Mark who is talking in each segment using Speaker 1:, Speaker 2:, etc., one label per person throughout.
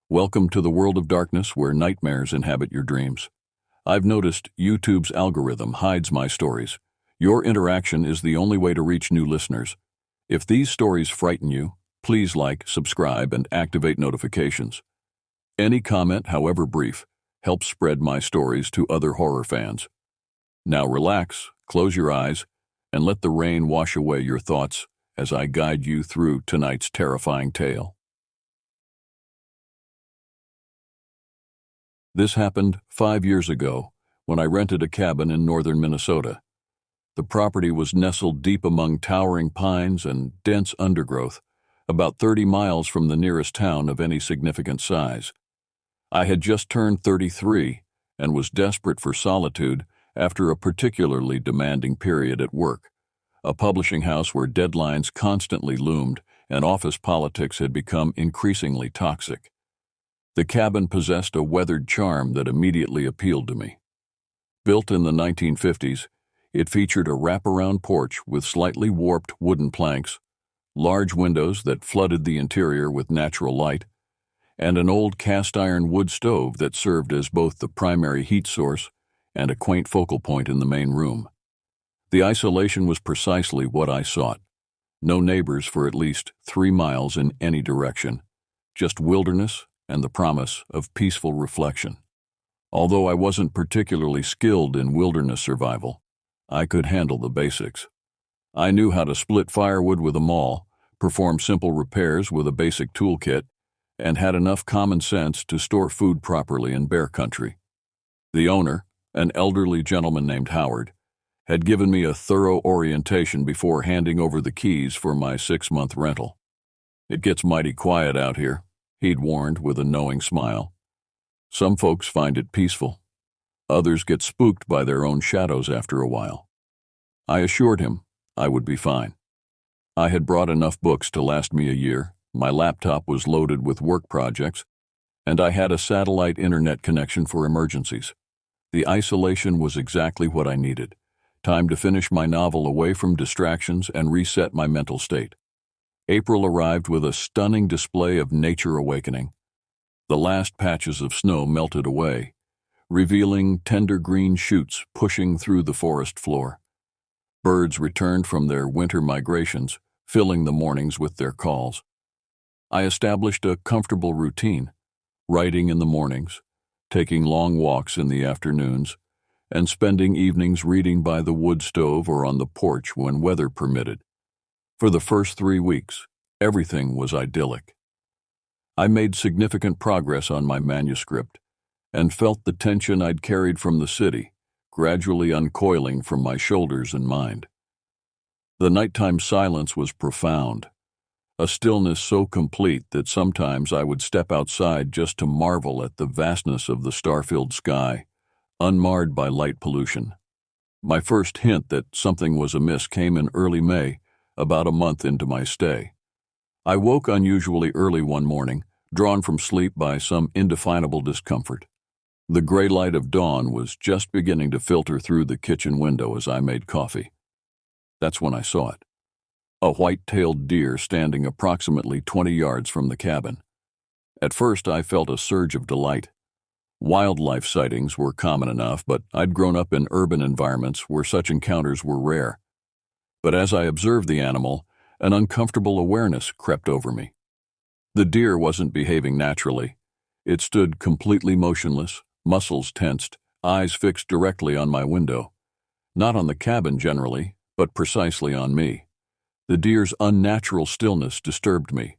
Speaker 1: Welcome to the world of darkness where nightmares inhabit your dreams. I've noticed YouTube's algorithm hides my stories. Your interaction is the only way to reach new listeners. If these stories frighten you, please like, subscribe, and activate notifications. Any comment, however brief, helps spread my stories to other horror fans. Now relax, close your eyes, and let the rain wash away your thoughts as I guide you through tonight's terrifying tale. This happened 5 years ago when I rented a cabin in northern Minnesota. The property was nestled deep among towering pines and dense undergrowth, about 30 miles from the nearest town of any significant size. I had just turned 33 and was desperate for solitude after a particularly demanding period at work, a publishing house where deadlines constantly loomed and office politics had become increasingly toxic. The cabin possessed a weathered charm that immediately appealed to me. Built in the 1950s, it featured a wraparound porch with slightly warped wooden planks, large windows that flooded the interior with natural light, and an old cast-iron wood stove that served as both the primary heat source and a quaint focal point in the main room. The isolation was precisely what I sought. No neighbors for at least 3 miles in any direction, just wilderness and the promise of peaceful reflection. Although I wasn't particularly skilled in wilderness survival, I could handle the basics. I knew how to split firewood with a maul, perform simple repairs with a basic toolkit, and had enough common sense to store food properly in bear country. The owner, an elderly gentleman named Howard, had given me a thorough orientation before handing over the keys for my 6-month rental. "It gets mighty quiet out here," he'd warned with a knowing smile. "Some folks find it peaceful. Others get spooked by their own shadows after a while." I assured him I would be fine. I had brought enough books to last me a year, my laptop was loaded with work projects, and I had a satellite internet connection for emergencies. The isolation was exactly what I needed. Time to finish my novel away from distractions and reset my mental state. April arrived with a stunning display of nature awakening. The last patches of snow melted away, revealing tender green shoots pushing through the forest floor. Birds returned from their winter migrations, filling the mornings with their calls. I established a comfortable routine, writing in the mornings, taking long walks in the afternoons, and spending evenings reading by the wood stove or on the porch when weather permitted. For the first 3 weeks, everything was idyllic. I made significant progress on my manuscript and felt the tension I'd carried from the city gradually uncoiling from my shoulders and mind. The nighttime silence was profound, a stillness so complete that sometimes I would step outside just to marvel at the vastness of the star-filled sky, unmarred by light pollution. My first hint that something was amiss came in early May, about a month into my stay. I woke unusually early one morning, drawn from sleep by some indefinable discomfort. The gray light of dawn was just beginning to filter through the kitchen window as I made coffee. That's when I saw it. A white-tailed deer standing approximately 20 yards from the cabin. At first, I felt a surge of delight. Wildlife sightings were common enough, but I'd grown up in urban environments where such encounters were rare. But as I observed the animal, an uncomfortable awareness crept over me. The deer wasn't behaving naturally. It stood completely motionless, muscles tensed, eyes fixed directly on my window. Not on the cabin generally, but precisely on me. The deer's unnatural stillness disturbed me.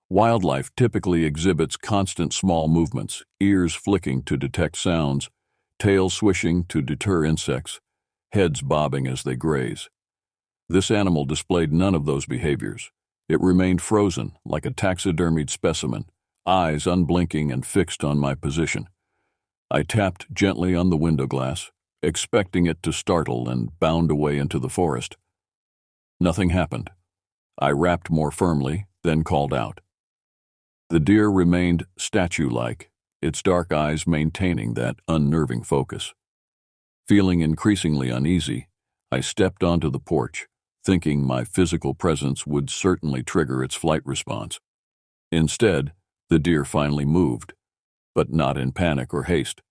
Speaker 1: Wildlife typically exhibits constant small movements, ears flicking to detect sounds, tails swishing to deter insects, heads bobbing as they graze. This animal displayed none of those behaviors. It remained frozen, like a taxidermied specimen, eyes unblinking and fixed on my position. I tapped gently on the window glass, expecting it to startle and bound away into the forest. Nothing happened. I rapped more firmly, then called out. The deer remained statue-like, its dark eyes maintaining that unnerving focus. Feeling increasingly uneasy, I stepped onto the porch, thinking my physical presence would certainly trigger its flight response. Instead, the deer finally moved, but not in panic or haste.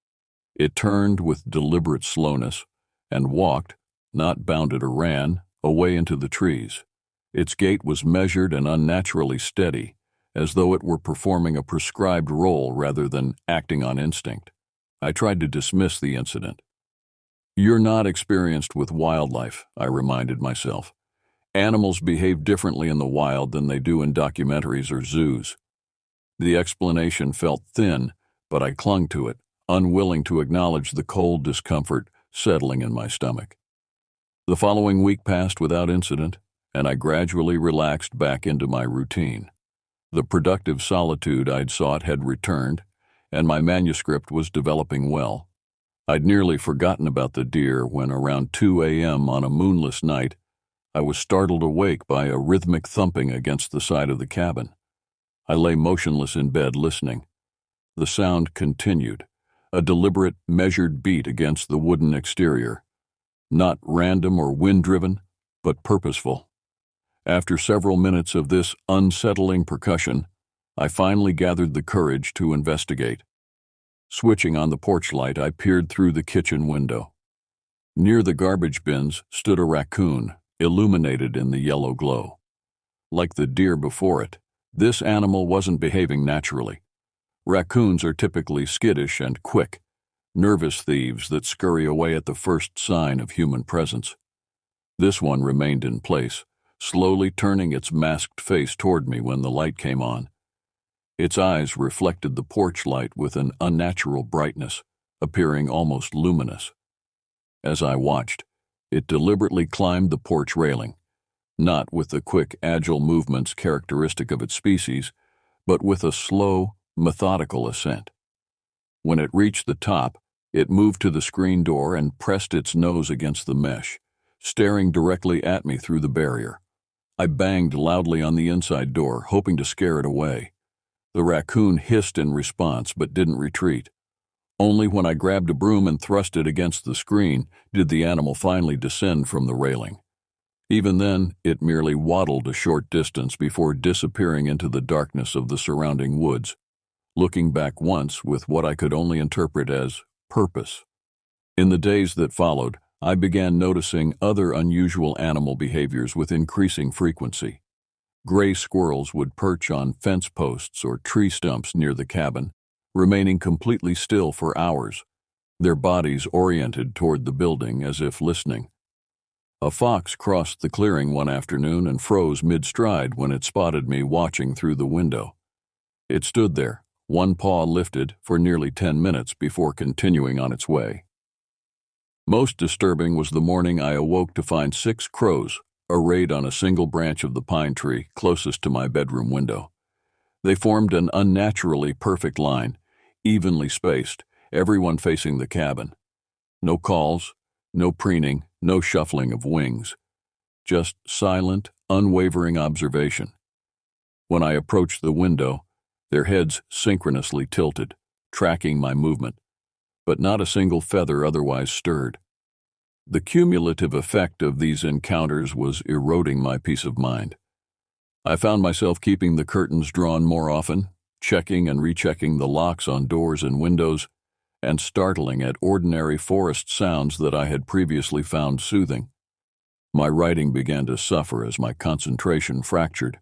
Speaker 1: It turned with deliberate slowness and walked, not bounded or ran, away into the trees. Its gait was measured and unnaturally steady, as though it were performing a prescribed role rather than acting on instinct. I tried to dismiss the incident. "You're not experienced with wildlife," I reminded myself. "Animals behave differently in the wild than they do in documentaries or zoos." The explanation felt thin, but I clung to it, unwilling to acknowledge the cold discomfort settling in my stomach. The following week passed without incident, and I gradually relaxed back into my routine. The productive solitude I'd sought had returned, and my manuscript was developing well. I'd nearly forgotten about the deer when, around 2 a.m. on a moonless night, I was startled awake by a rhythmic thumping against the side of the cabin. I lay motionless in bed listening. The sound continued, a deliberate, measured beat against the wooden exterior. Not random or wind-driven, but purposeful. After several minutes of this unsettling percussion, I finally gathered the courage to investigate. Switching on the porch light, I peered through the kitchen window. Near the garbage bins stood a raccoon, illuminated in the yellow glow. Like the deer before it, this animal wasn't behaving naturally. Raccoons are typically skittish and quick, nervous thieves that scurry away at the first sign of human presence. This one remained in place, slowly turning its masked face toward me when the light came on. Its eyes reflected the porch light with an unnatural brightness, appearing almost luminous. As I watched, it deliberately climbed the porch railing, not with the quick, agile movements characteristic of its species, but with a slow, methodical ascent. When it reached the top, it moved to the screen door and pressed its nose against the mesh, staring directly at me through the barrier. I banged loudly on the inside door, hoping to scare it away. The raccoon hissed in response, but didn't retreat. Only when I grabbed a broom and thrust it against the screen did the animal finally descend from the railing. Even then, it merely waddled a short distance before disappearing into the darkness of the surrounding woods, looking back once with what I could only interpret as purpose. In the days that followed, I began noticing other unusual animal behaviors with increasing frequency. Gray squirrels would perch on fence posts or tree stumps near the cabin, remaining completely still for hours, their bodies oriented toward the building as if listening. A fox crossed the clearing one afternoon and froze mid-stride when it spotted me watching through the window. It stood there, one paw lifted, for nearly 10 minutes before continuing on its way. Most disturbing was the morning I awoke to find 6 crows arrayed on a single branch of the pine tree closest to my bedroom window. They formed an unnaturally perfect line, evenly spaced, everyone facing the cabin. No calls, no preening, no shuffling of wings. Just silent, unwavering observation. When I approached the window, their heads synchronously tilted, tracking my movement, but not a single feather otherwise stirred. The cumulative effect of these encounters was eroding my peace of mind. I found myself keeping the curtains drawn more often, checking and rechecking the locks on doors and windows, and startling at ordinary forest sounds that I had previously found soothing. My writing began to suffer as my concentration fractured.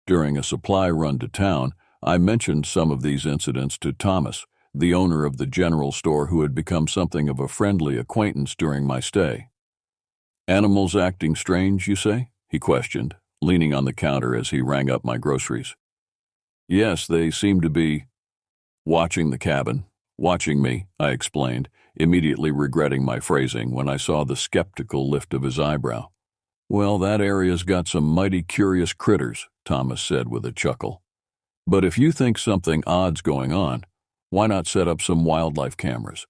Speaker 1: During a supply run to town, I mentioned some of these incidents to Thomas, the owner of the general store who had become something of a friendly acquaintance during my stay. "Animals acting strange, you say?" he questioned, leaning on the counter as he rang up my groceries. "Yes, they seem to be watching the cabin, watching me," I explained, immediately regretting my phrasing when I saw the skeptical lift of his eyebrow. "Well, that area's got some mighty curious critters," Thomas said with a chuckle. "But if you think something odd's going on, why not set up some wildlife cameras?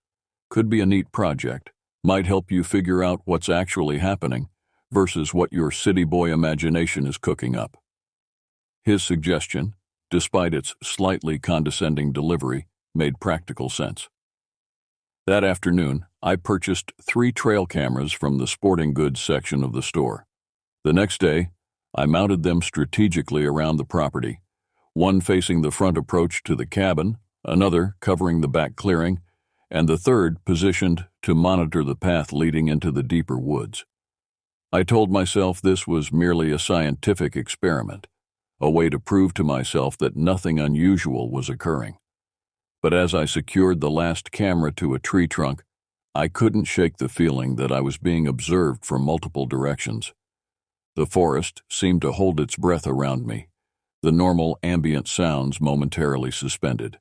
Speaker 1: Could be a neat project, might help you figure out what's actually happening versus what your city boy imagination is cooking up." His suggestion, despite its slightly condescending delivery, made practical sense. That afternoon, I purchased 3 trail cameras from the sporting goods section of the store. The next day, I mounted them strategically around the property, one facing the front approach to the cabin, another covering the back clearing, and the third positioned to monitor the path leading into the deeper woods. I told myself this was merely a scientific experiment, a way to prove to myself that nothing unusual was occurring. But as I secured the last camera to a tree trunk, I couldn't shake the feeling that I was being observed from multiple directions. The forest seemed to hold its breath around me, the normal ambient sounds momentarily suspended.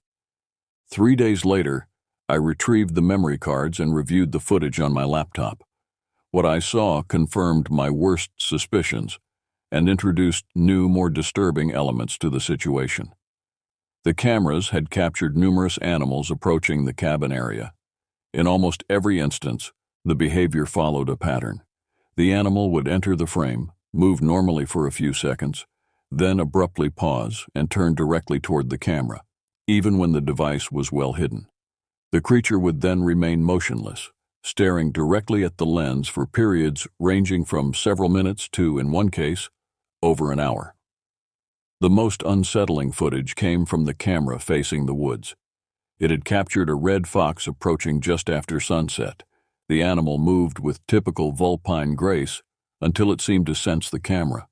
Speaker 1: 3 days later, I retrieved the memory cards and reviewed the footage on my laptop. What I saw confirmed my worst suspicions and introduced new, more disturbing elements to the situation. The cameras had captured numerous animals approaching the cabin area. In almost every instance, the behavior followed a pattern. The animal would enter the frame, move normally for a few seconds, then abruptly pause and turn directly toward the camera, even when the device was well hidden. The creature would then remain motionless, staring directly at the lens for periods ranging from several minutes to, in one case, over an hour. The most unsettling footage came from the camera facing the woods. It had captured a red fox approaching just after sunset. The animal moved with typical vulpine grace until it seemed to sense the camera.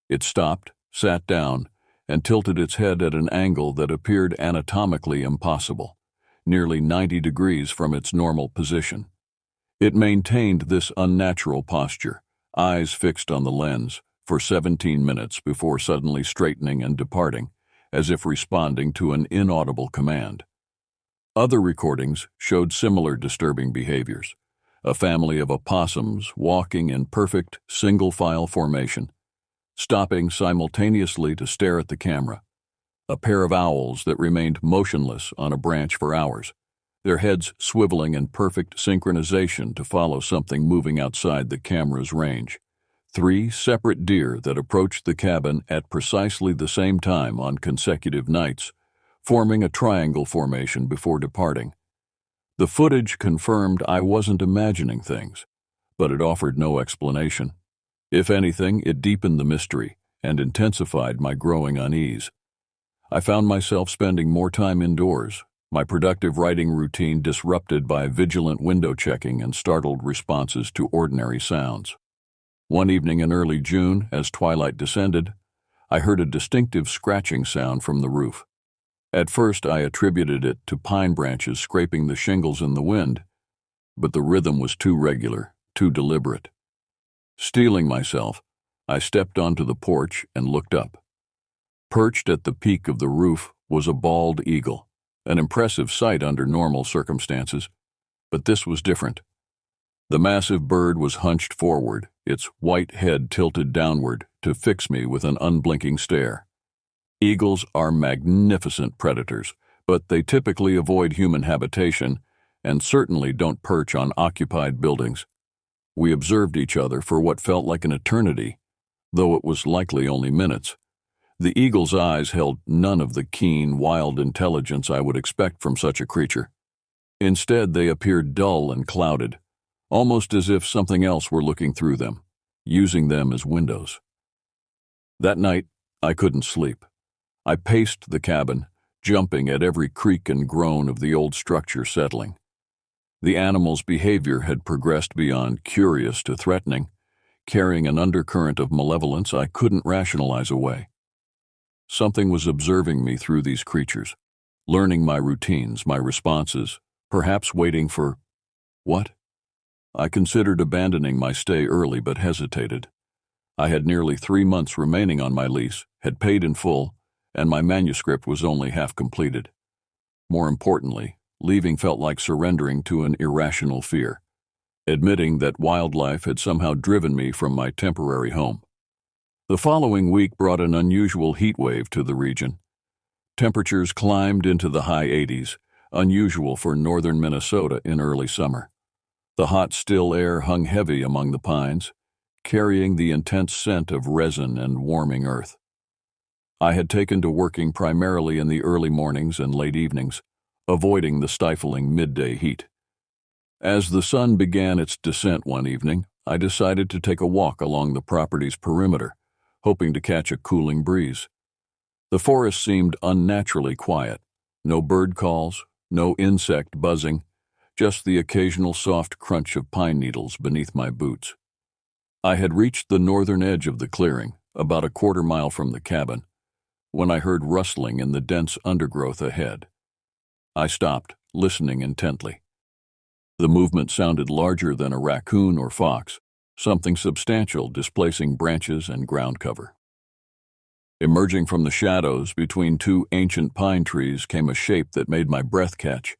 Speaker 1: It stopped, sat down, and tilted its head at an angle that appeared anatomically impossible, nearly 90 degrees from its normal position. It maintained this unnatural posture, eyes fixed on the lens, for 17 minutes before suddenly straightening and departing, as if responding to an inaudible command. Other recordings showed similar disturbing behaviors. A family of opossums walking in perfect single-file formation, stopping simultaneously to stare at the camera. A pair of owls that remained motionless on a branch for hours, their heads swiveling in perfect synchronization to follow something moving outside the camera's range. 3 separate deer that approached the cabin at precisely the same time on consecutive nights, forming a triangle formation before departing. The footage confirmed I wasn't imagining things, but it offered no explanation. If anything, it deepened the mystery and intensified my growing unease. I found myself spending more time indoors, my productive writing routine disrupted by vigilant window checking and startled responses to ordinary sounds. One evening in early June, as twilight descended, I heard a distinctive scratching sound from the roof. At first, I attributed it to pine branches scraping the shingles in the wind, but the rhythm was too regular, too deliberate. Steeling myself, I stepped onto the porch and looked up. Perched at the peak of the roof was a bald eagle, an impressive sight under normal circumstances, but this was different. The massive bird was hunched forward, its white head tilted downward to fix me with an unblinking stare. Eagles are magnificent predators, but they typically avoid human habitation and certainly don't perch on occupied buildings. We observed each other for what felt like an eternity, though it was likely only minutes. The eagle's eyes held none of the keen, wild intelligence I would expect from such a creature. Instead, they appeared dull and clouded, almost as if something else were looking through them, using them as windows. That night, I couldn't sleep. I paced the cabin, jumping at every creak and groan of the old structure settling. The animal's behavior had progressed beyond curious to threatening, carrying an undercurrent of malevolence I couldn't rationalize away. Something was observing me through these creatures, learning my routines, my responses, perhaps waiting for... what? I considered abandoning my stay early but hesitated. I had nearly 3 months remaining on my lease, had paid in full, and my manuscript was only half completed. More importantly, leaving felt like surrendering to an irrational fear, admitting that wildlife had somehow driven me from my temporary home. The following week brought an unusual heat wave to the region. Temperatures climbed into the high 80s, unusual for northern Minnesota in early summer. The hot, still air hung heavy among the pines, carrying the intense scent of resin and warming earth. I had taken to working primarily in the early mornings and late evenings, avoiding the stifling midday heat. As the sun began its descent one evening, I decided to take a walk along the property's perimeter, hoping to catch a cooling breeze. The forest seemed unnaturally quiet. No bird calls, no insect buzzing, just the occasional soft crunch of pine needles beneath my boots. I had reached the northern edge of the clearing, about a quarter mile from the cabin, when I heard rustling in the dense undergrowth ahead. I stopped, listening intently. The movement sounded larger than a raccoon or fox, something substantial displacing branches and ground cover. Emerging from the shadows between two ancient pine trees came a shape that made my breath catch.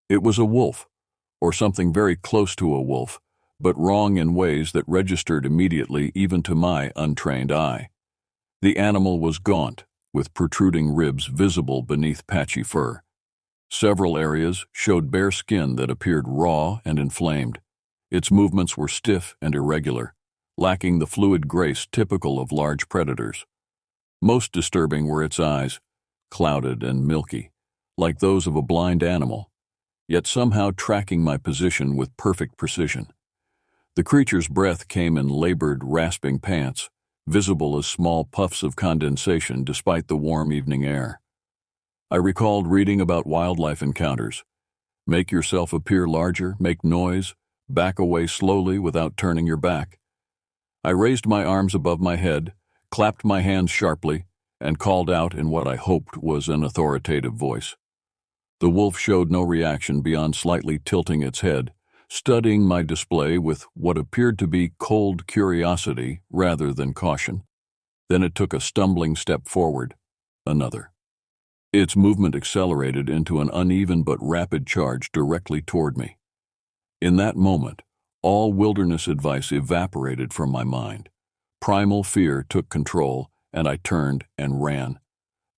Speaker 1: It was a wolf, or something very close to a wolf, but wrong in ways that registered immediately even to my untrained eye. The animal was gaunt, with protruding ribs visible beneath patchy fur. Several areas showed bare skin that appeared raw and inflamed. Its movements were stiff and irregular, lacking the fluid grace typical of large predators. Most disturbing were its eyes, clouded and milky, like those of a blind animal, yet somehow tracking my position with perfect precision. The creature's breath came in labored, rasping pants, visible as small puffs of condensation despite the warm evening air. I recalled reading about wildlife encounters. Make yourself appear larger, make noise, back away slowly without turning your back. I raised my arms above my head, clapped my hands sharply, and called out in what I hoped was an authoritative voice. The wolf showed no reaction beyond slightly tilting its head, studying my display with what appeared to be cold curiosity rather than caution. Then it took a stumbling step forward, another. Its movement accelerated into an uneven but rapid charge directly toward me. In that moment, all wilderness advice evaporated from my mind. Primal fear took control, and I turned and ran.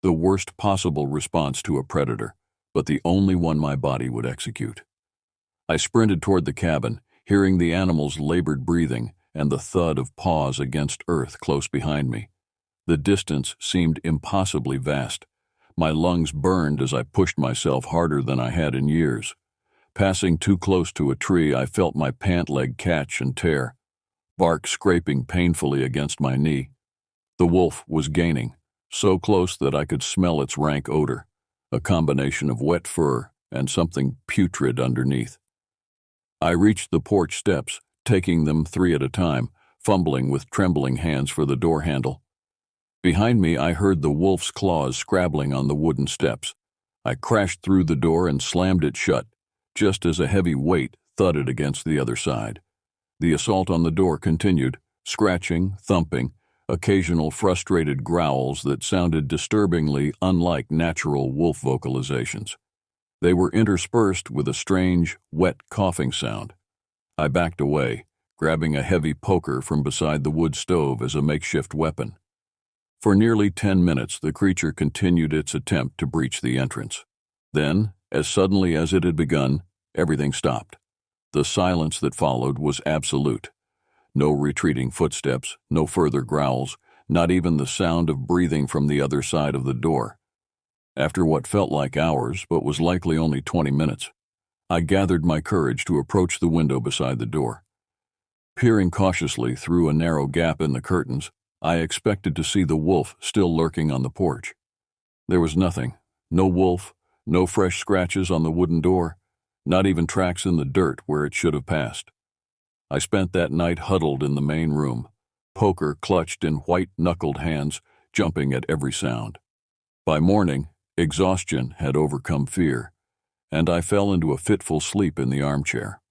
Speaker 1: The worst possible response to a predator, but the only one my body would execute. I sprinted toward the cabin, hearing the animal's labored breathing and the thud of paws against earth close behind me. The distance seemed impossibly vast. My lungs burned as I pushed myself harder than I had in years. Passing too close to a tree, I felt my pant leg catch and tear, bark scraping painfully against my knee. The wolf was gaining, so close that I could smell its rank odor, a combination of wet fur and something putrid underneath. I reached the porch steps, taking them 3 at a time, fumbling with trembling hands for the door handle. Behind me, I heard the wolf's claws scrabbling on the wooden steps. I crashed through the door and slammed it shut, just as a heavy weight thudded against the other side. The assault on the door continued, scratching, thumping, occasional frustrated growls that sounded disturbingly unlike natural wolf vocalizations. They were interspersed with a strange, wet coughing sound. I backed away, grabbing a heavy poker from beside the wood stove as a makeshift weapon. For nearly 10 minutes, the creature continued its attempt to breach the entrance. Then, as suddenly as it had begun, everything stopped. The silence that followed was absolute. No retreating footsteps, no further growls, not even the sound of breathing from the other side of the door. After what felt like hours, but was likely only 20 minutes, I gathered my courage to approach the window beside the door. Peering cautiously through a narrow gap in the curtains, I expected to see the wolf still lurking on the porch. There was nothing. No wolf, no fresh scratches on the wooden door, not even tracks in the dirt where it should have passed. I spent that night huddled in the main room, poker clutched in white-knuckled hands, jumping at every sound. By morning, exhaustion had overcome fear, and I fell into a fitful sleep in the armchair.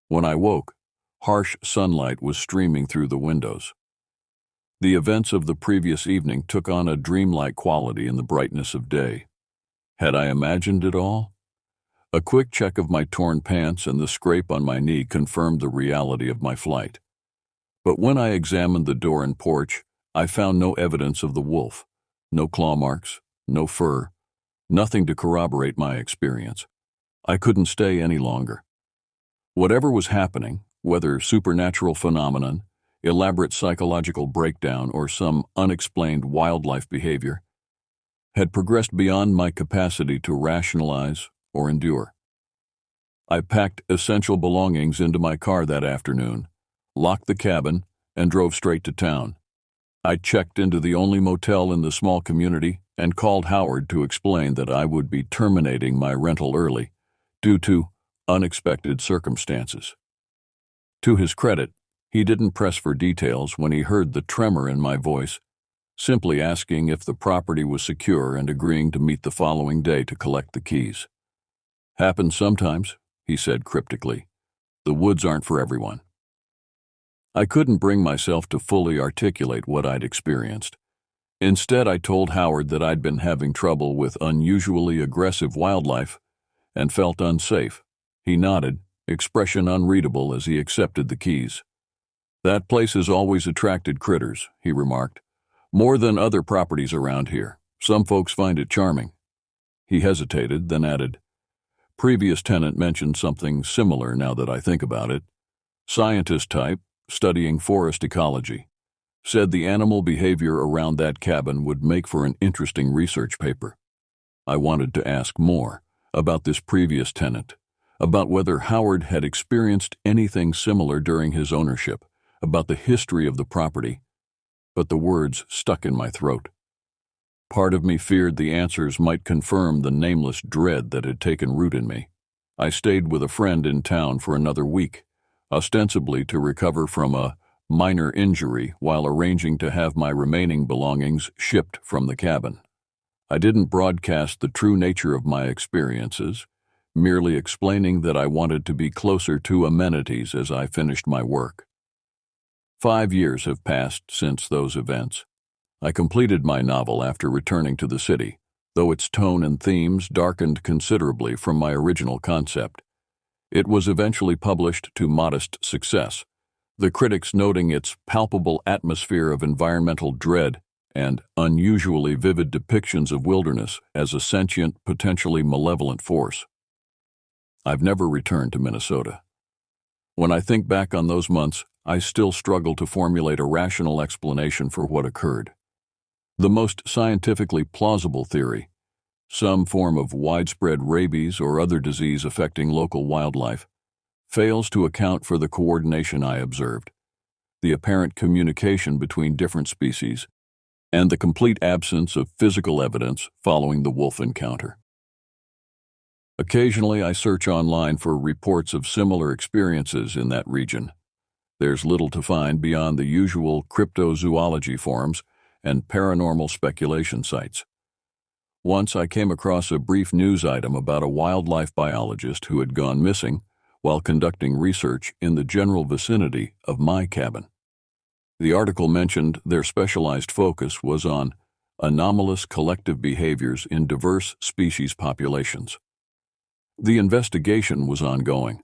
Speaker 1: When I woke, harsh sunlight was streaming through the windows. The events of the previous evening took on a dreamlike quality in the brightness of day. Had I imagined it all? A quick check of my torn pants and the scrape on my knee confirmed the reality of my flight. But when I examined the door and porch, I found no evidence of the wolf, no claw marks, no fur, nothing to corroborate my experience. I couldn't stay any longer. Whatever was happening, whether supernatural phenomenon, elaborate psychological breakdown, or some unexplained wildlife behavior, had progressed beyond my capacity to rationalize or endure. I packed essential belongings into my car that afternoon, locked the cabin, and drove straight to town. I checked into the only motel in the small community and called Howard to explain that I would be terminating my rental early due to unexpected circumstances. To his credit, he didn't press for details when he heard the tremor in my voice, simply asking if the property was secure and agreeing to meet the following day to collect the keys. "Happens sometimes," he said cryptically. "The woods aren't for everyone." I couldn't bring myself to fully articulate what I'd experienced. Instead, I told Howard that I'd been having trouble with unusually aggressive wildlife and felt unsafe. He nodded, expression unreadable as he accepted the keys. "That place has always attracted critters," he remarked. "More than other properties around here. Some folks find it charming." He hesitated, then added, "Previous tenant mentioned something similar now that I think about it. Scientist type, studying forest ecology. Said the animal behavior around that cabin would make for an interesting research paper." I wanted to ask more about this previous tenant, about whether Howard had experienced anything similar during his ownership, about the history of the property, but the words stuck in my throat. Part of me feared the answers might confirm the nameless dread that had taken root in me. I stayed with a friend in town for another week, ostensibly to recover from a minor injury while arranging to have my remaining belongings shipped from the cabin. I didn't broadcast the true nature of my experiences, merely explaining that I wanted to be closer to amenities as I finished my work. 5 years have passed since those events. I completed my novel after returning to the city, though its tone and themes darkened considerably from my original concept. It was eventually published to modest success, the critics noting its palpable atmosphere of environmental dread and unusually vivid depictions of wilderness as a sentient, potentially malevolent force. I've never returned to Minnesota. When I think back on those months, I still struggle to formulate a rational explanation for what occurred. The most scientifically plausible theory, some form of widespread rabies or other disease affecting local wildlife, fails to account for the coordination I observed, the apparent communication between different species, and the complete absence of physical evidence following the wolf encounter. Occasionally, I search online for reports of similar experiences in that region. There's little to find beyond the usual cryptozoology forums and paranormal speculation sites. Once I came across a brief news item about a wildlife biologist who had gone missing while conducting research in the general vicinity of my cabin. The article mentioned their specialized focus was on anomalous collective behaviors in diverse species populations. The investigation was ongoing,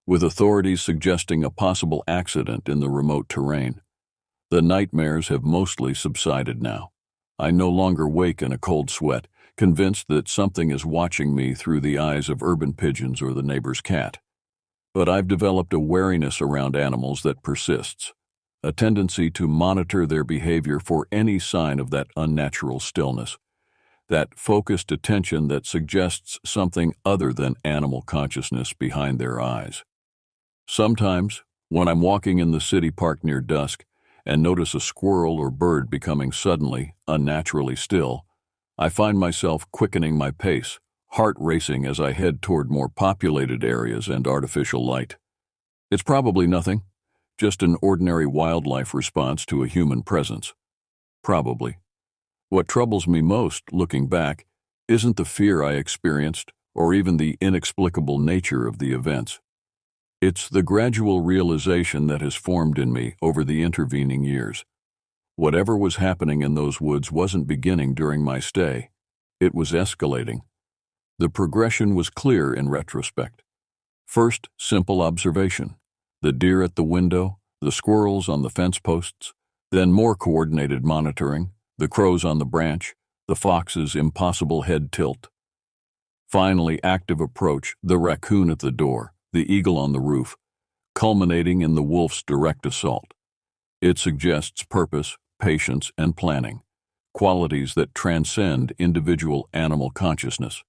Speaker 1: with authorities suggesting a possible accident in the remote terrain. The nightmares have mostly subsided now. I no longer wake in a cold sweat, convinced that something is watching me through the eyes of urban pigeons or the neighbor's cat. But I've developed a wariness around animals that persists, a tendency to monitor their behavior for any sign of that unnatural stillness, that focused attention that suggests something other than animal consciousness behind their eyes. Sometimes, when I'm walking in the city park near dusk and notice a squirrel or bird becoming suddenly, unnaturally still, I find myself quickening my pace, heart racing as I head toward more populated areas and artificial light. It's probably nothing, just an ordinary wildlife response to a human presence. Probably. What troubles me most, looking back, isn't the fear I experienced or even the inexplicable nature of the events. It's the gradual realization that has formed in me over the intervening years. Whatever was happening in those woods wasn't beginning during my stay. It was escalating. The progression was clear in retrospect. First, simple observation. The deer at the window, the squirrels on the fence posts, then more coordinated monitoring, the crows on the branch, the fox's impossible head tilt. Finally, active approach, the raccoon at the door, the eagle on the roof, culminating in the wolf's direct assault. It suggests purpose, patience, and planning, qualities that transcend individual animal consciousness.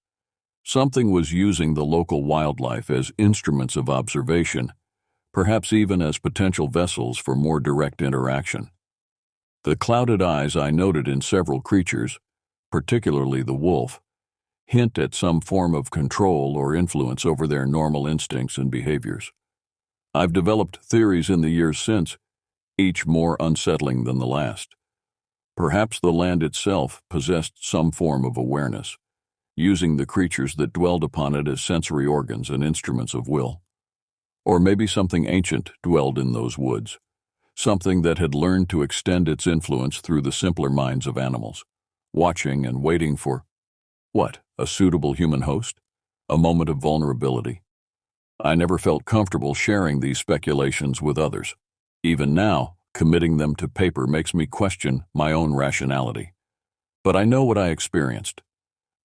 Speaker 1: Something was using the local wildlife as instruments of observation, perhaps even as potential vessels for more direct interaction. The clouded eyes I noted in several creatures, particularly the wolf, hint at some form of control or influence over their normal instincts and behaviors. I've developed theories in the years since, each more unsettling than the last. Perhaps the land itself possessed some form of awareness, using the creatures that dwelled upon it as sensory organs and instruments of will. Or maybe something ancient dwelled in those woods, something that had learned to extend its influence through the simpler minds of animals, watching and waiting for, what, a suitable human host? A moment of vulnerability. I never felt comfortable sharing these speculations with others. Even now, committing them to paper makes me question my own rationality. But I know what I experienced.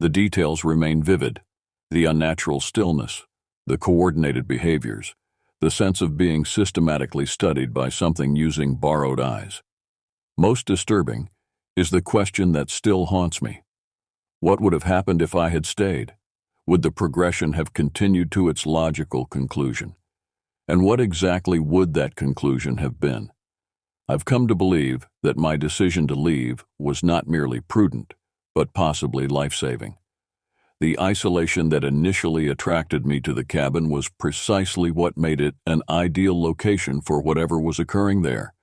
Speaker 1: The details remain vivid: the unnatural stillness, the coordinated behaviors, the sense of being systematically studied by something using borrowed eyes. Most disturbing is the question that still haunts me. What would have happened if I had stayed? Would the progression have continued to its logical conclusion? And what exactly would that conclusion have been? I've come to believe that my decision to leave was not merely prudent, but possibly life-saving. The isolation that initially attracted me to the cabin was precisely what made it an ideal location for whatever was occurring there.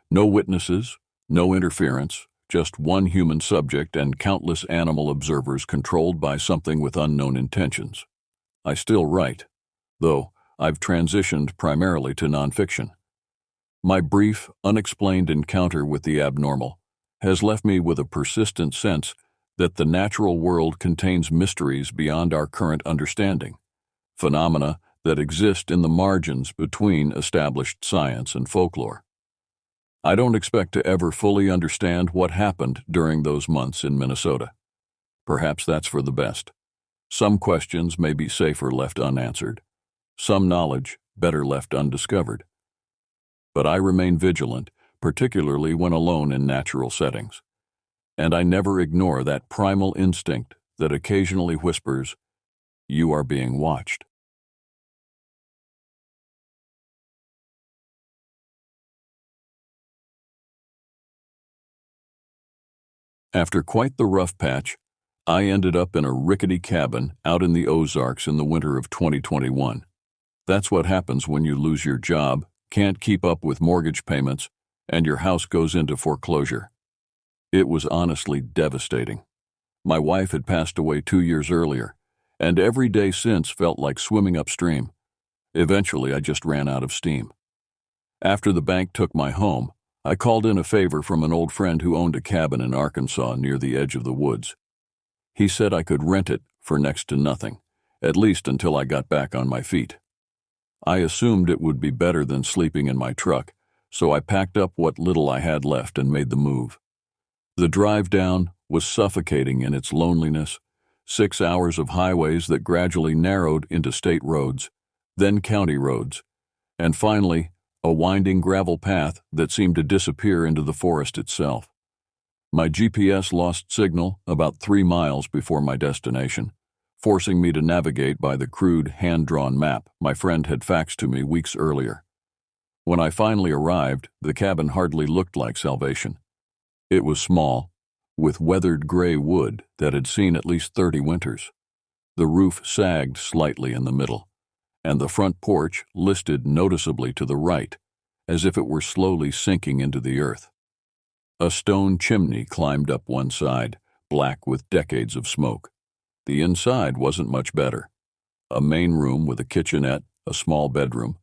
Speaker 1: No witnesses, no interference, just one human subject and countless animal observers controlled by something with unknown intentions. I still write, though I've transitioned primarily to nonfiction. My brief, unexplained encounter with the abnormal has left me with a persistent sense that the natural world contains mysteries beyond our current understanding, phenomena that exist in the margins between established science and folklore. I don't expect to ever fully understand what happened during those months in Minnesota. Perhaps that's for the best. Some questions may be safer left unanswered, some knowledge better left undiscovered. But I remain vigilant, particularly when alone in natural settings. And I never ignore that primal instinct that occasionally whispers, "You are being watched." After quite the rough patch, I ended up in a rickety cabin out in the Ozarks in the winter of 2021. That's what happens when you lose your job, can't keep up with mortgage payments, and your house goes into foreclosure. It was honestly devastating. My wife had passed away 2 years earlier, and every day since felt like swimming upstream. Eventually, I just ran out of steam. After the bank took my home, I called in a favor from an old friend who owned a cabin in Arkansas near the edge of the woods. He said I could rent it for next to nothing, at least until I got back on my feet. I assumed it would be better than sleeping in my truck, so I packed up what little I had left and made the move. The drive down was suffocating in its loneliness, 6 hours of highways that gradually narrowed into state roads, then county roads, and finally a winding gravel path that seemed to disappear into the forest itself. My GPS lost signal about 3 miles before my destination, forcing me to navigate by the crude hand-drawn map my friend had faxed to me weeks earlier. When I finally arrived, the cabin hardly looked like salvation. It was small, with weathered gray wood that had seen at least 30 winters. The roof sagged slightly in the middle, and the front porch listed noticeably to the right, as if it were slowly sinking into the earth. A stone chimney climbed up one side, black with decades of smoke. The inside wasn't much better. A main room with a kitchenette, a small bedroom,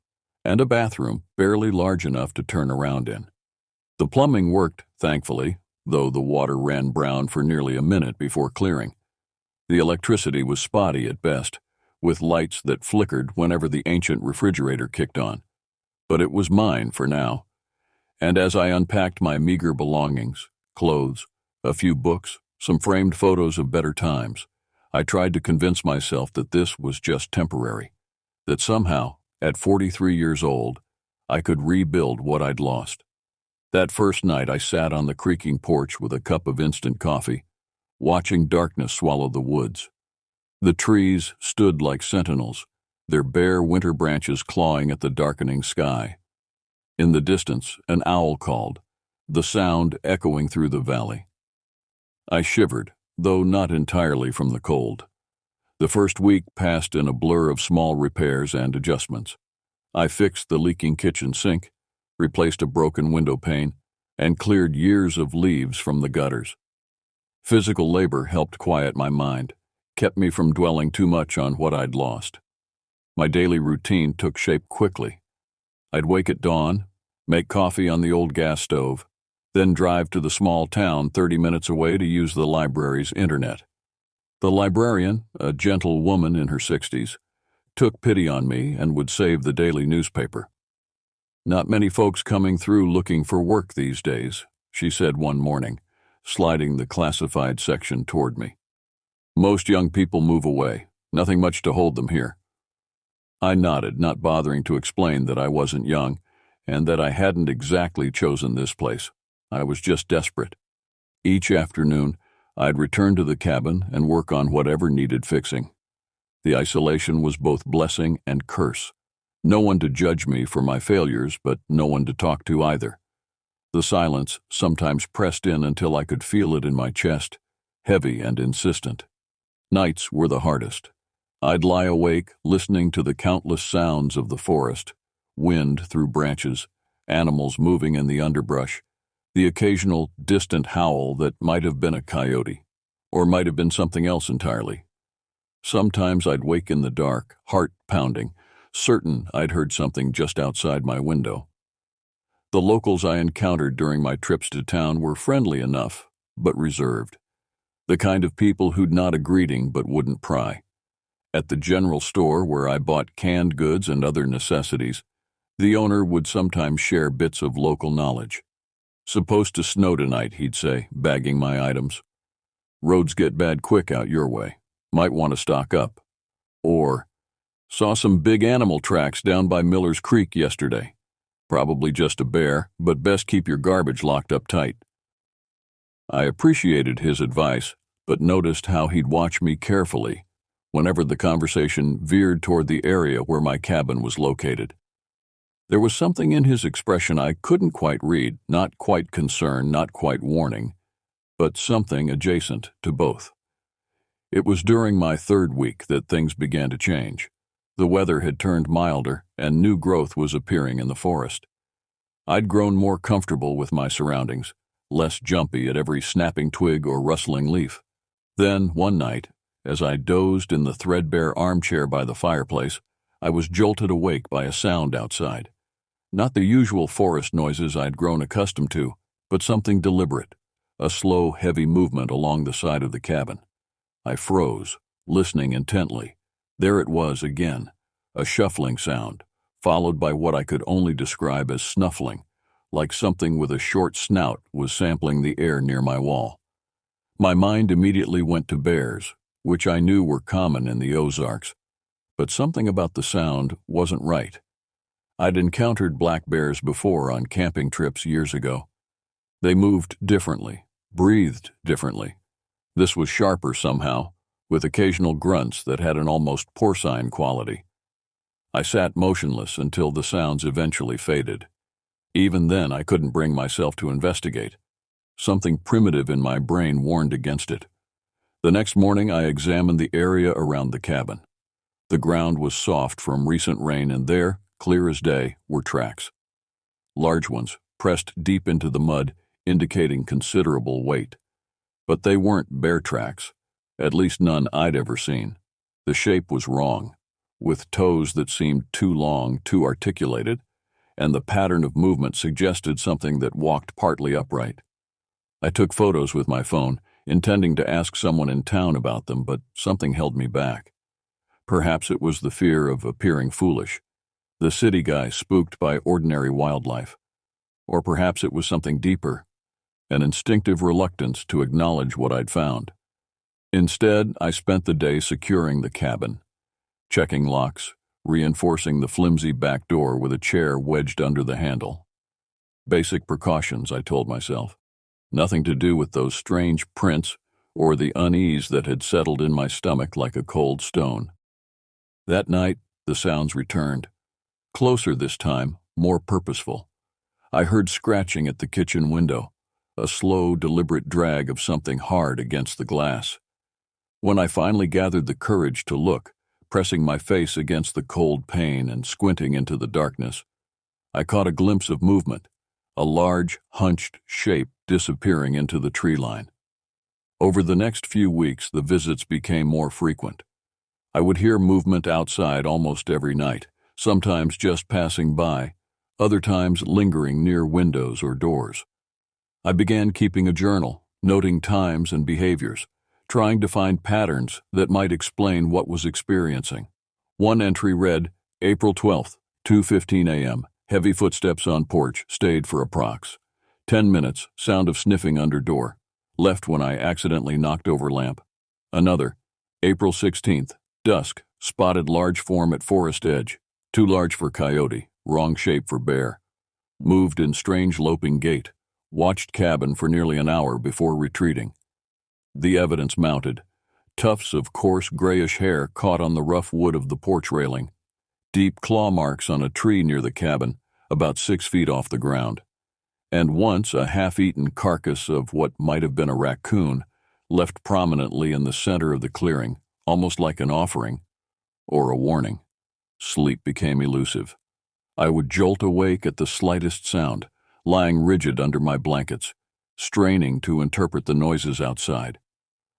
Speaker 1: and a bathroom barely large enough to turn around in. The plumbing worked, thankfully, though the water ran brown for nearly a minute before clearing. The electricity was spotty at best, with lights that flickered whenever the ancient refrigerator kicked on. But it was mine for now. And as I unpacked my meager belongings, clothes, a few books, some framed photos of better times, I tried to convince myself that this was just temporary, that somehow, at 43 years old, I could rebuild what I'd lost. That first night I sat on the creaking porch with a cup of instant coffee, watching darkness swallow the woods. The trees stood like sentinels, their bare winter branches clawing at the darkening sky. In the distance, an owl called, the sound echoing through the valley. I shivered, though not entirely from the cold. The first week passed in a blur of small repairs and adjustments. I fixed the leaking kitchen sink, replaced a broken window pane, and cleared years of leaves from the gutters. Physical labor helped quiet my mind, kept me from dwelling too much on what I'd lost. My daily routine took shape quickly. I'd wake at dawn, make coffee on the old gas stove, then drive to the small town 30 minutes away to use the library's internet. The librarian, a gentle woman in her 60s, took pity on me and would save the daily newspaper. "Not many folks coming through looking for work these days," she said one morning, sliding the classified section toward me. "Most young people move away. Nothing much to hold them here." I nodded, not bothering to explain that I wasn't young and that I hadn't exactly chosen this place. I was just desperate. Each afternoon, I'd return to the cabin and work on whatever needed fixing. The isolation was both blessing and curse. No one to judge me for my failures, but no one to talk to either. The silence sometimes pressed in until I could feel it in my chest, heavy and insistent. Nights were the hardest. I'd lie awake listening to the countless sounds of the forest, wind through branches, animals moving in the underbrush, the occasional distant howl that might have been a coyote, or might have been something else entirely. Sometimes I'd wake in the dark, heart pounding, certain I'd heard something just outside my window. The locals I encountered during my trips to town were friendly enough, but reserved. The kind of people who'd nod a greeting but wouldn't pry. At the general store where I bought canned goods and other necessities, the owner would sometimes share bits of local knowledge. "Supposed to snow tonight," he'd say, bagging my items. "Roads get bad quick out your way. Might want to stock up." Or, "Saw some big animal tracks down by Miller's Creek yesterday. Probably just a bear, but best keep your garbage locked up tight." I appreciated his advice, but noticed how he'd watch me carefully whenever the conversation veered toward the area where my cabin was located. There was something in his expression I couldn't quite read, not quite concern, not quite warning, but something adjacent to both. It was during my third week that things began to change. The weather had turned milder, and new growth was appearing in the forest. I'd grown more comfortable with my surroundings, less jumpy at every snapping twig or rustling leaf. Then, one night, as I dozed in the threadbare armchair by the fireplace, I was jolted awake by a sound outside. Not the usual forest noises I'd grown accustomed to, but something deliberate, a slow, heavy movement along the side of the cabin. I froze, listening intently. There it was again, a shuffling sound, followed by what I could only describe as snuffling, like something with a short snout was sampling the air near my wall. My mind immediately went to bears, which I knew were common in the Ozarks, but something about the sound wasn't right. I'd encountered black bears before on camping trips years ago. They moved differently, breathed differently. This was sharper somehow, with occasional grunts that had an almost porcine quality. I sat motionless until the sounds eventually faded. Even then, I couldn't bring myself to investigate. Something primitive in my brain warned against it. The next morning, I examined the area around the cabin. The ground was soft from recent rain, and there, clear as day, were tracks. Large ones, pressed deep into the mud, indicating considerable weight. But they weren't bear tracks, at least none I'd ever seen. The shape was wrong, with toes that seemed too long, too articulated, and the pattern of movement suggested something that walked partly upright. I took photos with my phone, intending to ask someone in town about them, but something held me back. Perhaps it was the fear of appearing foolish, the city guy spooked by ordinary wildlife. Or perhaps it was something deeper, an instinctive reluctance to acknowledge what I'd found. Instead, I spent the day securing the cabin, checking locks, reinforcing the flimsy back door with a chair wedged under the handle. Basic precautions, I told myself. Nothing to do with those strange prints or the unease that had settled in my stomach like a cold stone. That night, the sounds returned. Closer this time, more purposeful. I heard scratching at the kitchen window, a slow, deliberate drag of something hard against the glass. When I finally gathered the courage to look, pressing my face against the cold pane and squinting into the darkness, I caught a glimpse of movement, a large, hunched shape disappearing into the tree line. Over the next few weeks, the visits became more frequent. I would hear movement outside almost every night, sometimes just passing by, other times lingering near windows or doors. I began keeping a journal, noting times and behaviors, trying to find patterns that might explain what was experiencing. One entry read, April 12th, 2:15 a.m., heavy footsteps on porch, stayed for approx. 10 minutes, sound of sniffing under door, left when I accidentally knocked over lamp. Another, April 16th, dusk, spotted large form at forest edge, too large for coyote, wrong shape for bear. Moved in strange loping gait, watched cabin for nearly an hour before retreating. The evidence mounted. Tufts of coarse grayish hair caught on the rough wood of the porch railing. Deep claw marks on a tree near the cabin, about 6 feet off the ground. And once a half-eaten carcass of what might have been a raccoon, left prominently in the center of the clearing, almost like an offering, or a warning. Sleep became elusive. I would jolt awake at the slightest sound, lying rigid under my blankets, straining to interpret the noises outside.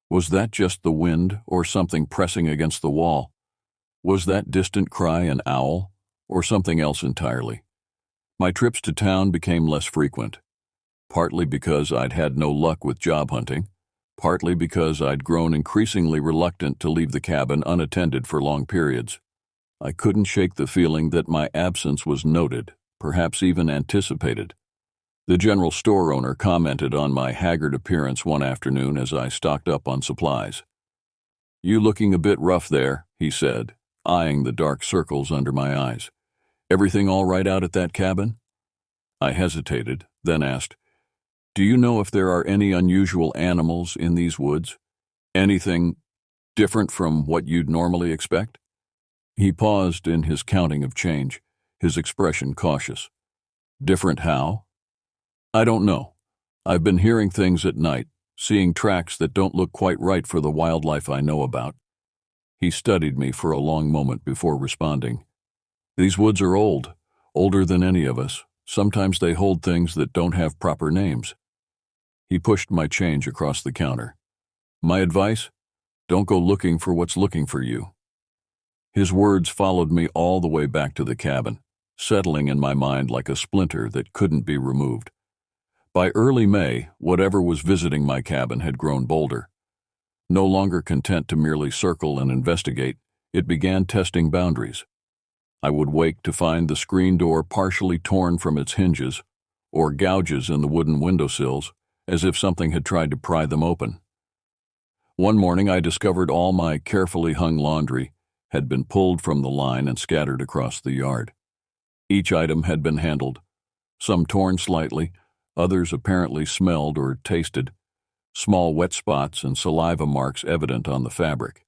Speaker 1: Was that just the wind or something pressing against the wall? Was that distant cry an owl or something else entirely? My trips to town became less frequent, partly because I'd had no luck with job hunting, partly because I'd grown increasingly reluctant to leave the cabin unattended for long periods. I couldn't shake the feeling that my absence was noted, perhaps even anticipated. The general store owner commented on my haggard appearance one afternoon as I stocked up on supplies. "You looking a bit rough there," he said, eyeing the dark circles under my eyes. "Everything all right out at that cabin?" I hesitated, then asked, "Do you know if there are any unusual animals in these woods? Anything different from what you'd normally expect?" He paused in his counting of change, his expression cautious. "Different how?" "I don't know. I've been hearing things at night, seeing tracks that don't look quite right for the wildlife I know about." He studied me for a long moment before responding. "These woods are old, older than any of us. Sometimes they hold things that don't have proper names." He pushed my change across the counter. "My advice? Don't go looking for what's looking for you." His words followed me all the way back to the cabin, settling in my mind like a splinter that couldn't be removed. By early May, whatever was visiting my cabin had grown bolder. No longer content to merely circle and investigate, it began testing boundaries. I would wake to find the screen door partially torn from its hinges, or gouges in the wooden windowsills, as if something had tried to pry them open. One morning I discovered all my carefully hung laundry had been pulled from the line and scattered across the yard. Each item had been handled, some torn slightly, others apparently smelled or tasted, small wet spots and saliva marks evident on the fabric.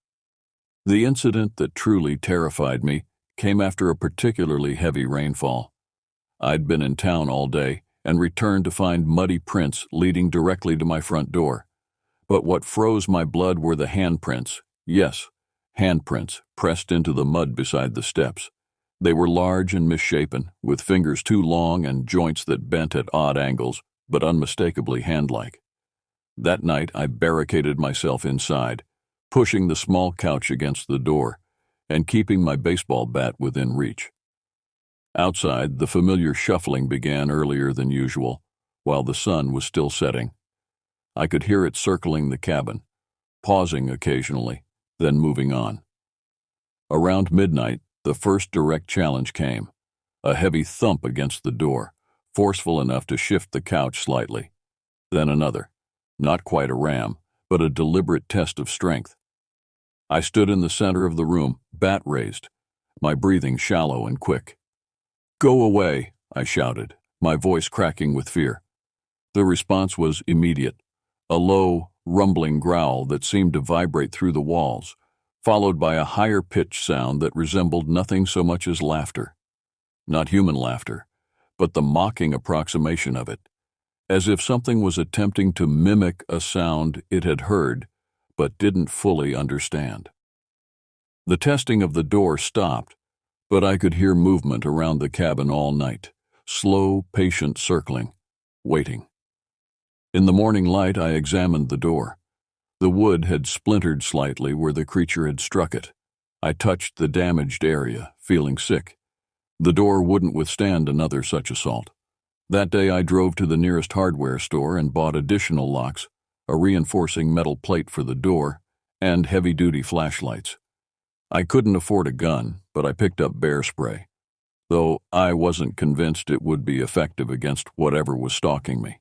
Speaker 1: The incident that truly terrified me came after a particularly heavy rainfall. I'd been in town all day and returned to find muddy prints leading directly to my front door. But what froze my blood were the handprints. Yes, handprints pressed into the mud beside the steps. They were large and misshapen, with fingers too long and joints that bent at odd angles, but unmistakably hand-like. That night I barricaded myself inside, pushing the small couch against the door, and keeping my baseball bat within reach. Outside, the familiar shuffling began earlier than usual, while the sun was still setting. I could hear it circling the cabin, pausing occasionally, then moving on. Around midnight, the first direct challenge came, a heavy thump against the door, forceful enough to shift the couch slightly. Then another, not quite a ram, but a deliberate test of strength. I stood in the center of the room, bat raised, my breathing shallow and quick. "Go away," I shouted, my voice cracking with fear. The response was immediate, a low, rumbling growl that seemed to vibrate through the walls, followed by a higher-pitched sound that resembled nothing so much as laughter. Not human laughter, but the mocking approximation of it, as if something was attempting to mimic a sound it had heard but didn't fully understand. The testing of the door stopped, but I could hear movement around the cabin all night, slow, patient circling, waiting. In the morning light, I examined the door. The wood had splintered slightly where the creature had struck it. I touched the damaged area, feeling sick. The door wouldn't withstand another such assault. That day I drove to the nearest hardware store and bought additional locks, a reinforcing metal plate for the door, and heavy-duty flashlights. I couldn't afford a gun, but I picked up bear spray, though I wasn't convinced it would be effective against whatever was stalking me.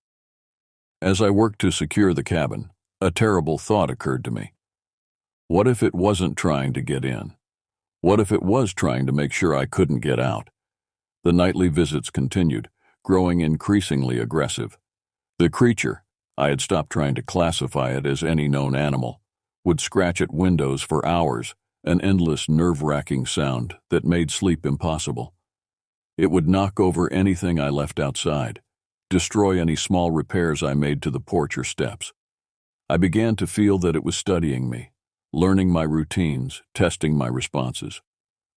Speaker 1: As I worked to secure the cabin, a terrible thought occurred to me. What if it wasn't trying to get in? What if it was trying to make sure I couldn't get out? The nightly visits continued, growing increasingly aggressive. The creature, I had stopped trying to classify it as any known animal, would scratch at windows for hours, an endless nerve-wracking sound that made sleep impossible. It would knock over anything I left outside, destroy any small repairs I made to the porch or steps. I began to feel that it was studying me, learning my routines, testing my responses.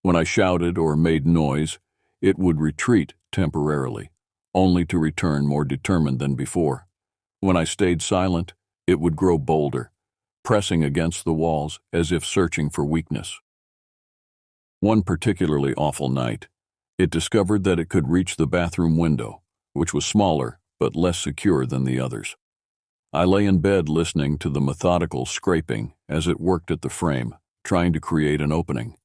Speaker 1: When I shouted or made noise, it would retreat temporarily, only to return more determined than before. When I stayed silent, it would grow bolder, pressing against the walls as if searching for weakness. One particularly awful night, it discovered that it could reach the bathroom window, which was smaller but less secure than the others. I lay in bed listening to the methodical scraping as it worked at the frame, trying to create an opening.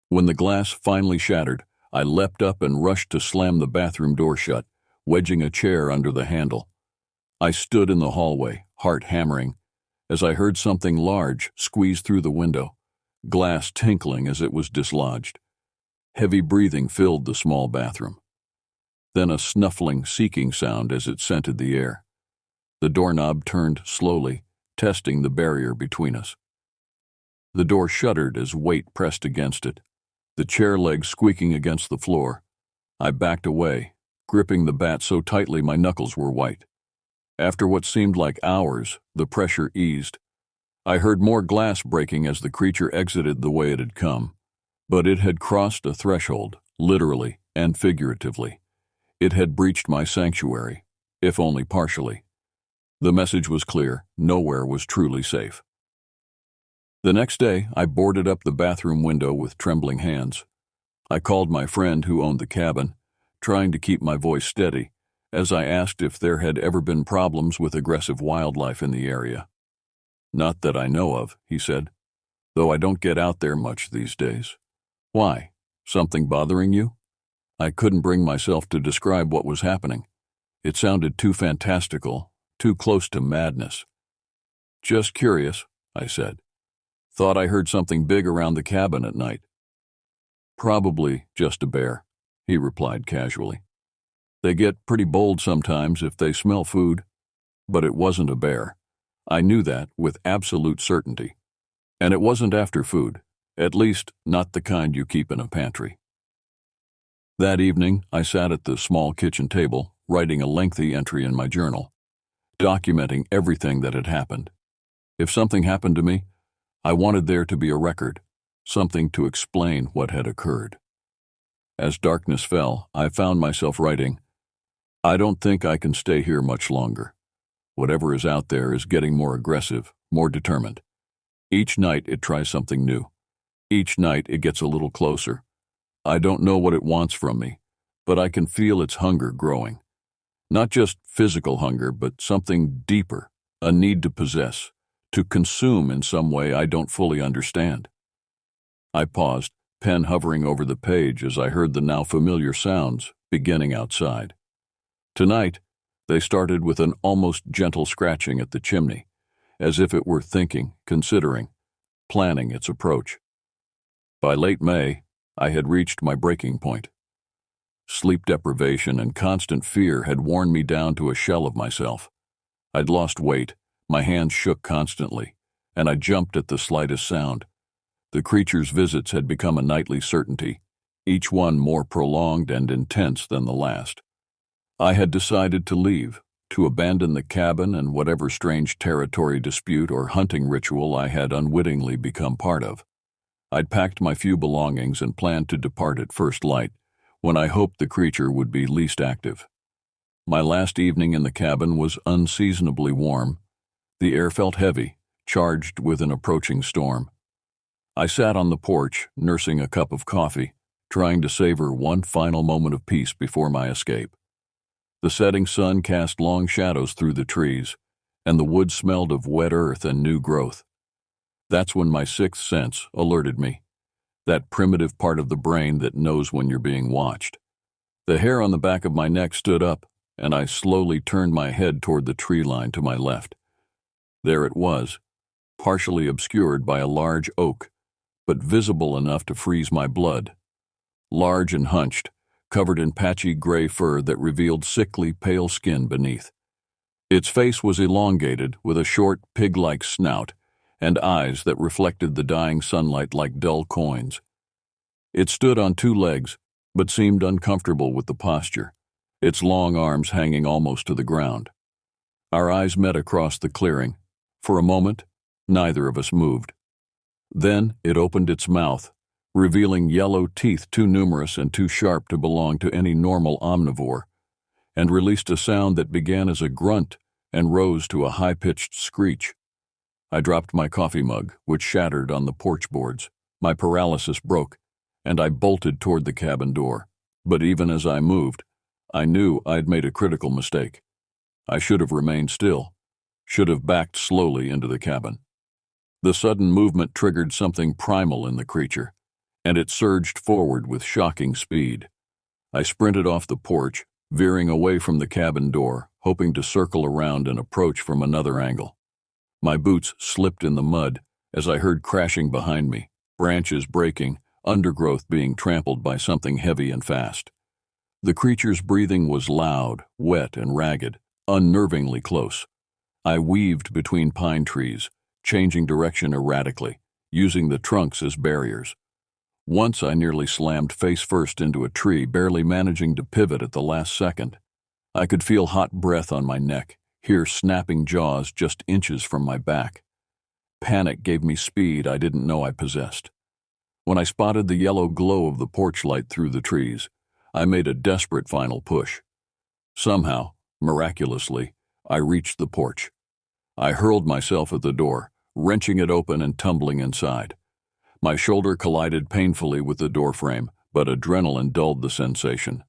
Speaker 1: When the glass finally shattered, I leapt up and rushed to slam the bathroom door shut, wedging a chair under the handle. I stood in the hallway, heart hammering, as I heard something large squeeze through the window, glass tinkling as it was dislodged. Heavy breathing filled the small bathroom. Then a snuffling, seeking sound as it scented the air. The doorknob turned slowly, testing the barrier between us. The door shuddered as weight pressed against it, the chair legs squeaking against the floor. I backed away, gripping the bat so tightly my knuckles were white. After what seemed like hours, the pressure eased. I heard more glass breaking as the creature exited the way it had come. But it had crossed a threshold, literally and figuratively. It had breached my sanctuary, if only partially. The message was clear: nowhere was truly safe. The next day, I boarded up the bathroom window with trembling hands. I called my friend who owned the cabin, trying to keep my voice steady, as I asked if there had ever been problems with aggressive wildlife in the area. "Not that I know of," he said, "though I don't get out there much these days." "Why? Something bothering you?" I couldn't bring myself to describe what was happening. It sounded too fantastical, too close to madness. "Just curious," I said. "Thought I heard something big around the cabin at night." "Probably just a bear," he replied casually. "They get pretty bold sometimes if they smell food." But it wasn't a bear. I knew that with absolute certainty. And it wasn't after food, at least not the kind you keep in a pantry. That evening, I sat at the small kitchen table, writing a lengthy entry in my journal, documenting everything that had happened. If something happened to me, I wanted there to be a record, something to explain what had occurred. As darkness fell, I found myself writing, "I don't think I can stay here much longer. Whatever is out there is getting more aggressive, more determined. Each night it tries something new. Each night it gets a little closer. I don't know what it wants from me, but I can feel its hunger growing. Not just physical hunger, but something deeper, a need to possess, to consume in some way I don't fully understand." I paused, pen hovering over the page as I heard the now familiar sounds beginning outside. Tonight, they started with an almost gentle scratching at the chimney, as if it were thinking, considering, planning its approach. By late May, I had reached my breaking point. Sleep deprivation and constant fear had worn me down to a shell of myself. I'd lost weight, my hands shook constantly, and I jumped at the slightest sound. The creature's visits had become a nightly certainty, each one more prolonged and intense than the last. I had decided to leave, to abandon the cabin and whatever strange territory dispute or hunting ritual I had unwittingly become part of. I'd packed my few belongings and planned to depart at first light, when I hoped the creature would be least active. My last evening in the cabin was unseasonably warm. The air felt heavy, charged with an approaching storm. I sat on the porch, nursing a cup of coffee, trying to savor one final moment of peace before my escape. The setting sun cast long shadows through the trees, and the woods smelled of wet earth and new growth. That's when my sixth sense alerted me, that primitive part of the brain that knows when you're being watched. The hair on the back of my neck stood up, and I slowly turned my head toward the tree line to my left. There it was, partially obscured by a large oak, but visible enough to freeze my blood. Large and hunched, covered in patchy gray fur that revealed sickly pale skin beneath. Its face was elongated, with a short, pig-like snout, and eyes that reflected the dying sunlight like dull coins. It stood on two legs, but seemed uncomfortable with the posture, its long arms hanging almost to the ground. Our eyes met across the clearing. For a moment, neither of us moved. Then it opened its mouth, revealing yellow teeth too numerous and too sharp to belong to any normal omnivore, and released a sound that began as a grunt and rose to a high-pitched screech. I dropped my coffee mug, which shattered on the porch boards. My paralysis broke, and I bolted toward the cabin door. But even as I moved, I knew I'd made a critical mistake. I should have remained still, should have backed slowly into the cabin. The sudden movement triggered something primal in the creature, and it surged forward with shocking speed. I sprinted off the porch, veering away from the cabin door, hoping to circle around and approach from another angle. My boots slipped in the mud as I heard crashing behind me, branches breaking, undergrowth being trampled by something heavy and fast. The creature's breathing was loud, wet, and ragged, unnervingly close. I weaved between pine trees, changing direction erratically, using the trunks as barriers. Once I nearly slammed face first into a tree, barely managing to pivot at the last second. I could feel hot breath on my neck, hear snapping jaws just inches from my back. Panic gave me speed I didn't know I possessed. When I spotted the yellow glow of the porch light through the trees, I made a desperate final push. Somehow, miraculously, I reached the porch. I hurled myself at the door, wrenching it open and tumbling inside. My shoulder collided painfully with the doorframe, but adrenaline dulled the sensation.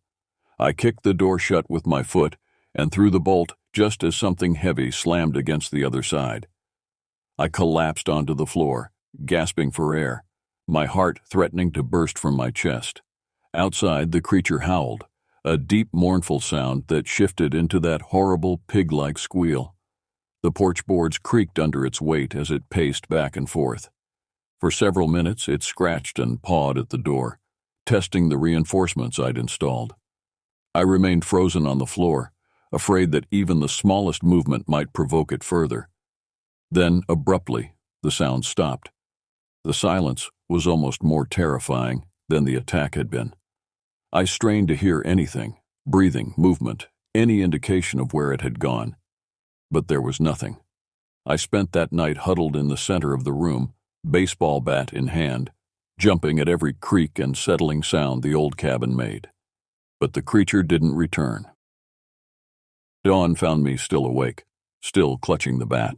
Speaker 1: I kicked the door shut with my foot and threw the bolt just as something heavy slammed against the other side. I collapsed onto the floor, gasping for air, my heart threatening to burst from my chest. Outside, the creature howled, a deep, mournful sound that shifted into that horrible pig-like squeal. The porch boards creaked under its weight as it paced back and forth. For several minutes, it scratched and pawed at the door, testing the reinforcements I'd installed. I remained frozen on the floor, afraid that even the smallest movement might provoke it further. Then, abruptly, the sound stopped. The silence was almost more terrifying than the attack had been. I strained to hear anything, breathing, movement, any indication of where it had gone. But there was nothing. I spent that night huddled in the center of the room, baseball bat in hand, jumping at every creak and settling sound the old cabin made. But the creature didn't return. Dawn found me still awake, still clutching the bat.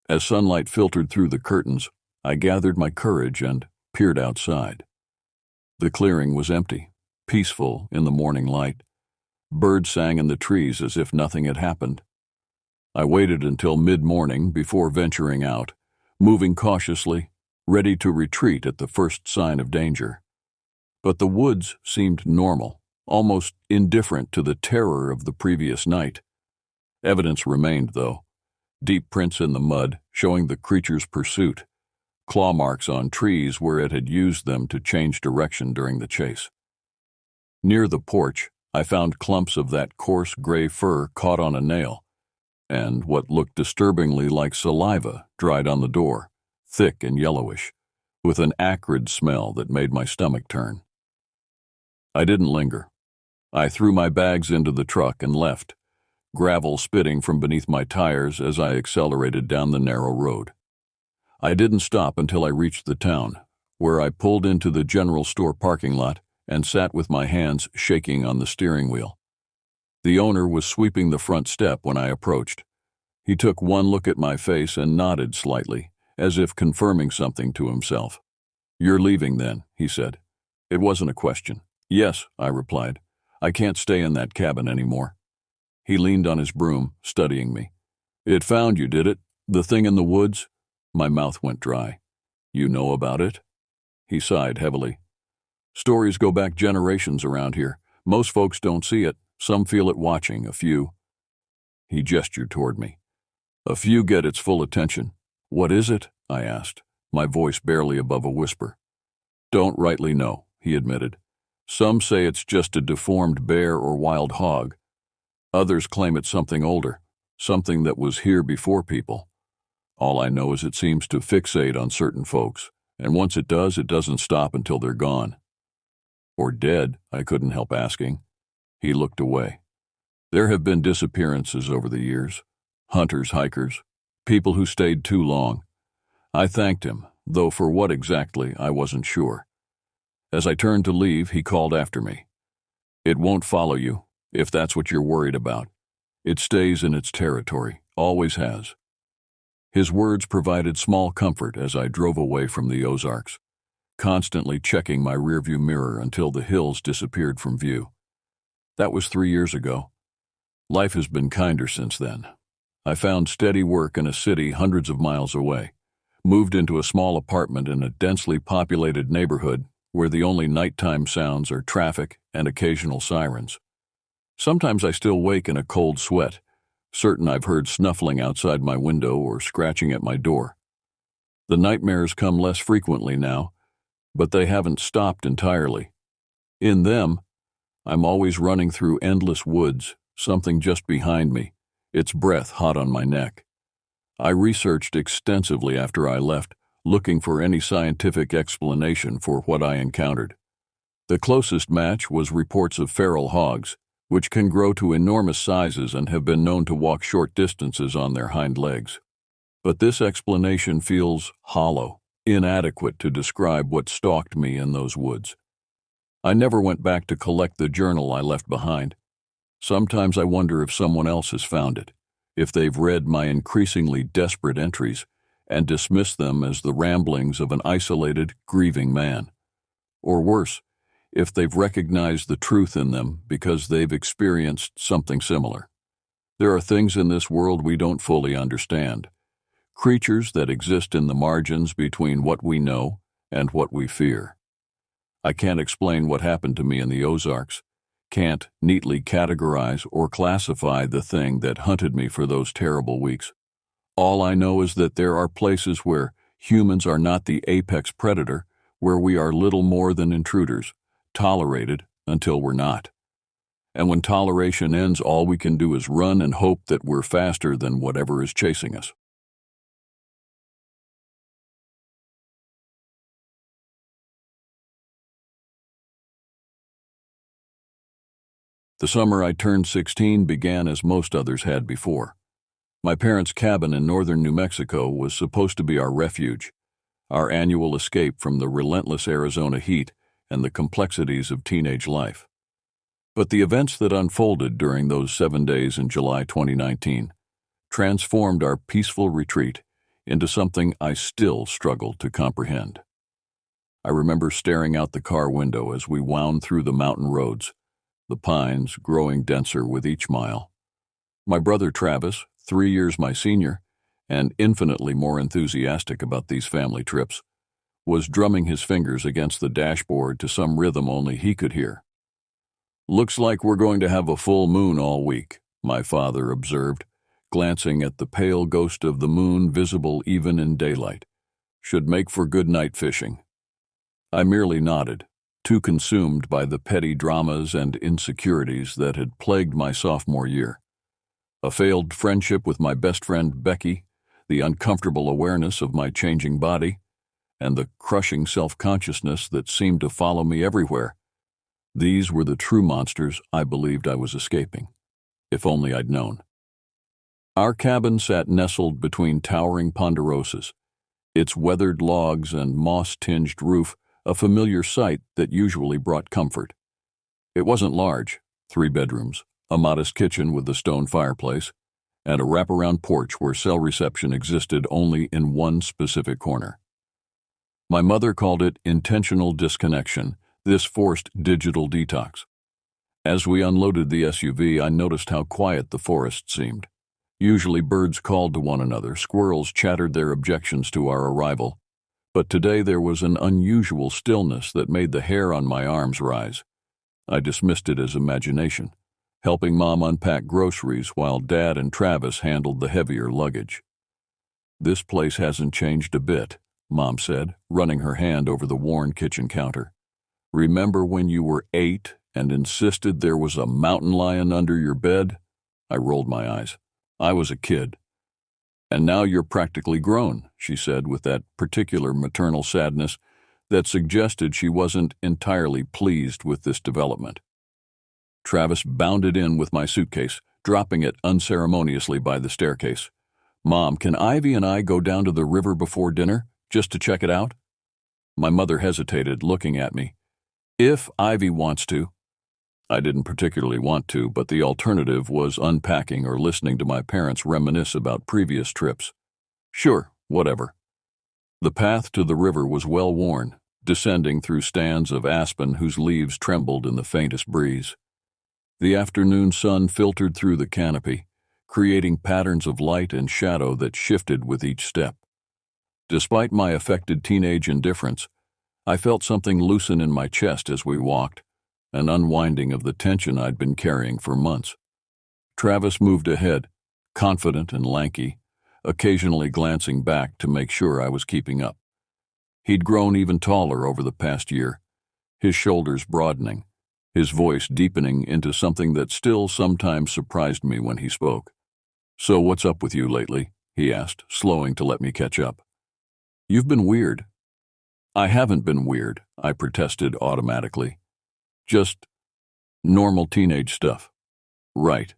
Speaker 1: As sunlight filtered through the curtains, I gathered my courage and peered outside. The clearing was empty, peaceful in the morning light. Birds sang in the trees as if nothing had happened. I waited until mid-morning before venturing out, moving cautiously, ready to retreat at the first sign of danger. But the woods seemed normal, almost indifferent to the terror of the previous night. Evidence remained, though. Deep prints in the mud showing the creature's pursuit, claw marks on trees where it had used them to change direction during the chase. Near the porch, I found clumps of that coarse gray fur caught on a nail, and what looked disturbingly like saliva dried on the door, thick and yellowish, with an acrid smell that made my stomach turn. I didn't linger. I threw my bags into the truck and left, gravel spitting from beneath my tires as I accelerated down the narrow road. I didn't stop until I reached the town, where I pulled into the general store parking lot and sat with my hands shaking on the steering wheel. The owner was sweeping the front step when I approached. He took one look at my face and nodded slightly, as if confirming something to himself. "You're leaving then," he said. It wasn't a question. "Yes," I replied. "I can't stay in that cabin anymore." He leaned on his broom, studying me. "It found you, did it? The thing in the woods?" My mouth went dry. "You know about it?" He sighed heavily. "Stories go back generations around here. Most folks don't see it. Some feel it watching, a few." He gestured toward me. "A few get its full attention." "What is it?" I asked, my voice barely above a whisper. "Don't rightly know," he admitted. "Some say it's just a deformed bear or wild hog. Others claim it's something older, something that was here before people. All I know is it seems to fixate on certain folks, and once it does, it doesn't stop until they're gone." "Or dead," I couldn't help asking. He looked away. "There have been disappearances over the years. Hunters, hikers, people who stayed too long." I thanked him, though for what exactly I wasn't sure. As I turned to leave, he called after me. "It won't follow you, if that's what you're worried about. It stays in its territory, always has." His words provided small comfort as I drove away from the Ozarks, constantly checking my rearview mirror until the hills disappeared from view. That was 3 years ago. Life has been kinder since then. I found steady work in a city hundreds of miles away, moved into a small apartment in a densely populated neighborhood where the only nighttime sounds are traffic and occasional sirens. Sometimes I still wake in a cold sweat, certain I've heard snuffling outside my window or scratching at my door. The nightmares come less frequently now, but they haven't stopped entirely. In them, I'm always running through endless woods, something just behind me, its breath hot on my neck. I researched extensively after I left, looking for any scientific explanation for what I encountered. The closest match was reports of feral hogs, which can grow to enormous sizes and have been known to walk short distances on their hind legs. But this explanation feels hollow, inadequate to describe what stalked me in those woods. I never went back to collect the journal I left behind. Sometimes I wonder if someone else has found it, if they've read my increasingly desperate entries and dismissed them as the ramblings of an isolated, grieving man. Or worse, if they've recognized the truth in them because they've experienced something similar. There are things in this world we don't fully understand, creatures that exist in the margins between what we know and what we fear. I can't explain what happened to me in the Ozarks, can't neatly categorize or classify the thing that hunted me for those terrible weeks. All I know is that there are places where humans are not the apex predator, where we are little more than intruders, tolerated until we're not. And when toleration ends, all we can do is run and hope that we're faster than whatever is chasing us. The summer I turned 16 began as most others had before. My parents' cabin in northern New Mexico was supposed to be our refuge, our annual escape from the relentless Arizona heat and the complexities of teenage life. But the events that unfolded during those 7 days in July 2019 transformed our peaceful retreat into something I still struggle to comprehend. I remember staring out the car window as we wound through the mountain roads, the pines growing denser with each mile. My brother Travis, 3 years my senior, and infinitely more enthusiastic about these family trips, was drumming his fingers against the dashboard to some rhythm only he could hear. "Looks like we're going to have a full moon all week," my father observed, glancing at the pale ghost of the moon visible even in daylight. "Should make for good night fishing." I merely nodded, too consumed by the petty dramas and insecurities that had plagued my sophomore year. A failed friendship with my best friend Becky, the uncomfortable awareness of my changing body, and the crushing self-consciousness that seemed to follow me everywhere. These were the true monsters I believed I was escaping. If only I'd known. Our cabin sat nestled between towering ponderosas, its weathered logs and moss-tinged roof a familiar sight that usually brought comfort. It wasn't large, 3 bedrooms, a modest kitchen with a stone fireplace, and a wraparound porch where cell reception existed only in one specific corner. My mother called it intentional disconnection, this forced digital detox. As we unloaded the SUV, I noticed how quiet the forest seemed. Usually birds called to one another, squirrels chattered their objections to our arrival, but today there was an unusual stillness that made the hair on my arms rise. I dismissed it as imagination, helping Mom unpack groceries while Dad and Travis handled the heavier luggage. "This place hasn't changed a bit," Mom said, running her hand over the worn kitchen counter. "Remember when you were 8 and insisted there was a mountain lion under your bed?" I rolled my eyes. "I was a kid." "And now you're practically grown," she said with that particular maternal sadness that suggested she wasn't entirely pleased with this development. Travis bounded in with my suitcase, dropping it unceremoniously by the staircase. "Mom, can Ivy and I go down to the river before dinner, just to check it out?" My mother hesitated, looking at me. "If Ivy wants to." I didn't particularly want to, but the alternative was unpacking or listening to my parents reminisce about previous trips. "Sure, whatever." The path to the river was well worn, descending through stands of aspen whose leaves trembled in the faintest breeze. The afternoon sun filtered through the canopy, creating patterns of light and shadow that shifted with each step. Despite my affected teenage indifference, I felt something loosen in my chest as we walked, an unwinding of the tension I'd been carrying for months. Travis moved ahead, confident and lanky, occasionally glancing back to make sure I was keeping up. He'd grown even taller over the past year, his shoulders broadening, his voice deepening into something that still sometimes surprised me when he spoke. "So what's up with you lately?" he asked, slowing to let me catch up. "You've been weird." "I haven't been weird," I protested automatically. "Just normal teenage stuff." "Right."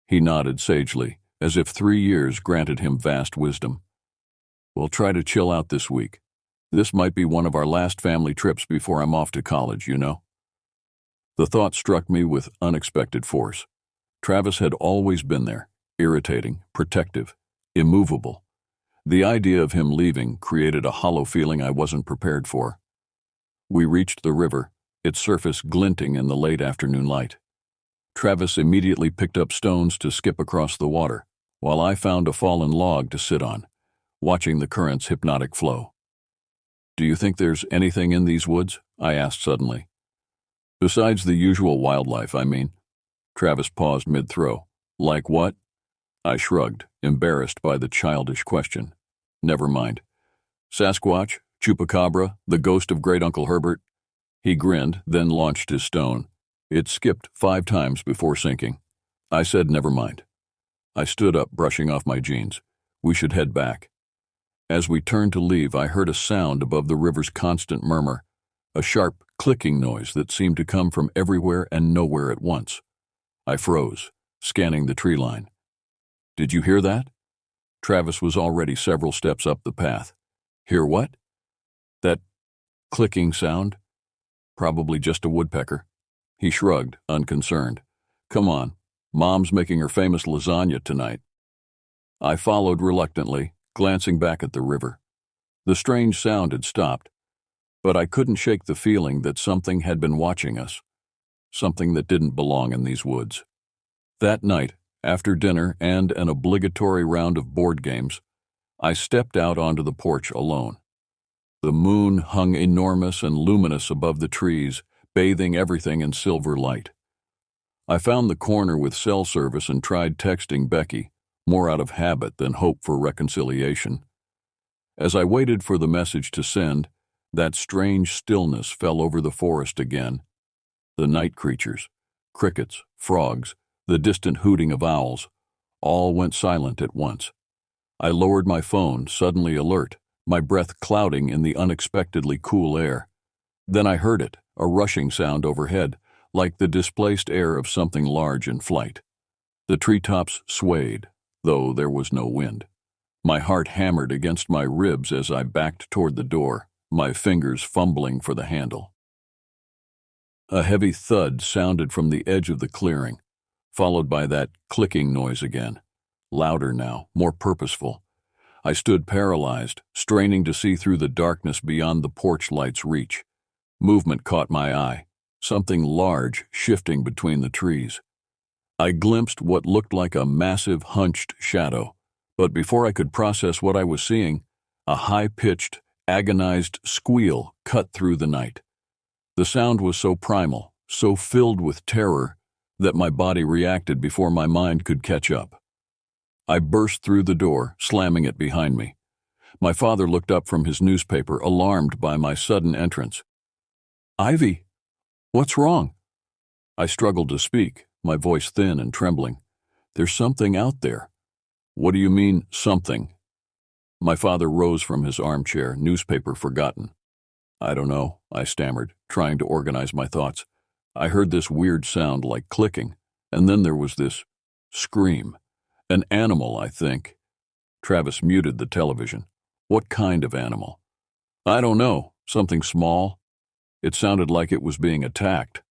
Speaker 1: He nodded sagely, as if 3 years granted him vast wisdom. "We'll try to chill out this week. This might be one of our last family trips before I'm off to college, you know?" The thought struck me with unexpected force. Travis had always been there, irritating, protective, immovable. The idea of him leaving created a hollow feeling I wasn't prepared for. We reached the river, its surface glinting in the late afternoon light. Travis immediately picked up stones to skip across the water, while I found a fallen log to sit on, watching the current's hypnotic flow. "Do you think there's anything in these woods?" I asked suddenly. "Besides the usual wildlife, I mean." Travis paused mid-throw. "Like what?" I shrugged, embarrassed by the childish question. "Never mind. Sasquatch, Chupacabra, the ghost of Great Uncle Herbert?" He grinned, then launched his stone. It skipped 5 times before sinking. I said never mind. I stood up, brushing off my jeans. We should head back. As we turned to leave, I heard a sound above the river's constant murmur, a sharp clicking noise that seemed to come from everywhere and nowhere at once. I froze, scanning the tree line. "Did you hear that?" Travis was already several steps up the path. "Hear what?" "That clicking sound. Probably just a woodpecker." He shrugged, unconcerned. "Come on, Mom's making her famous lasagna tonight." I followed reluctantly, glancing back at the river. The strange sound had stopped, but I couldn't shake the feeling that something had been watching us, something that didn't belong in these woods. That night, after dinner and an obligatory round of board games, I stepped out onto the porch alone. The moon hung enormous and luminous above the trees, bathing everything in silver light. I found the corner with cell service and tried texting Becky, more out of habit than hope for reconciliation. As I waited for the message to send, that strange stillness fell over the forest again. The night creatures, crickets, frogs, the distant hooting of owls, all went silent at once. I lowered my phone, suddenly alert, my breath clouding in the unexpectedly cool air. Then I heard it, a rushing sound overhead, like the displaced air of something large in flight. The treetops swayed, though there was no wind. My heart hammered against my ribs as I backed toward the door, my fingers fumbling for the handle. A heavy thud sounded from the edge of the clearing, followed by that clicking noise again, louder now, more purposeful. I stood paralyzed, straining to see through the darkness beyond the porch light's reach. Movement caught my eye, something large shifting between the trees. I glimpsed what looked like a massive, hunched shadow, but before I could process what I was seeing, a high-pitched, agonized squeal cut through the night. The sound was so primal, so filled with terror, that my body reacted before my mind could catch up. I burst through the door, slamming it behind me. My father looked up from his newspaper, alarmed by my sudden entrance. "Ivy, what's wrong?" I struggled to speak, my voice thin and trembling. "There's something out there." "What do you mean, something?" My father rose from his armchair, newspaper forgotten. "I don't know," I stammered, trying to organize my thoughts. I heard this weird sound like clicking, and then there was this scream. An animal, I think. Travis muted the television. "What kind of animal?" "I don't know. Something small. It sounded like it was being attacked."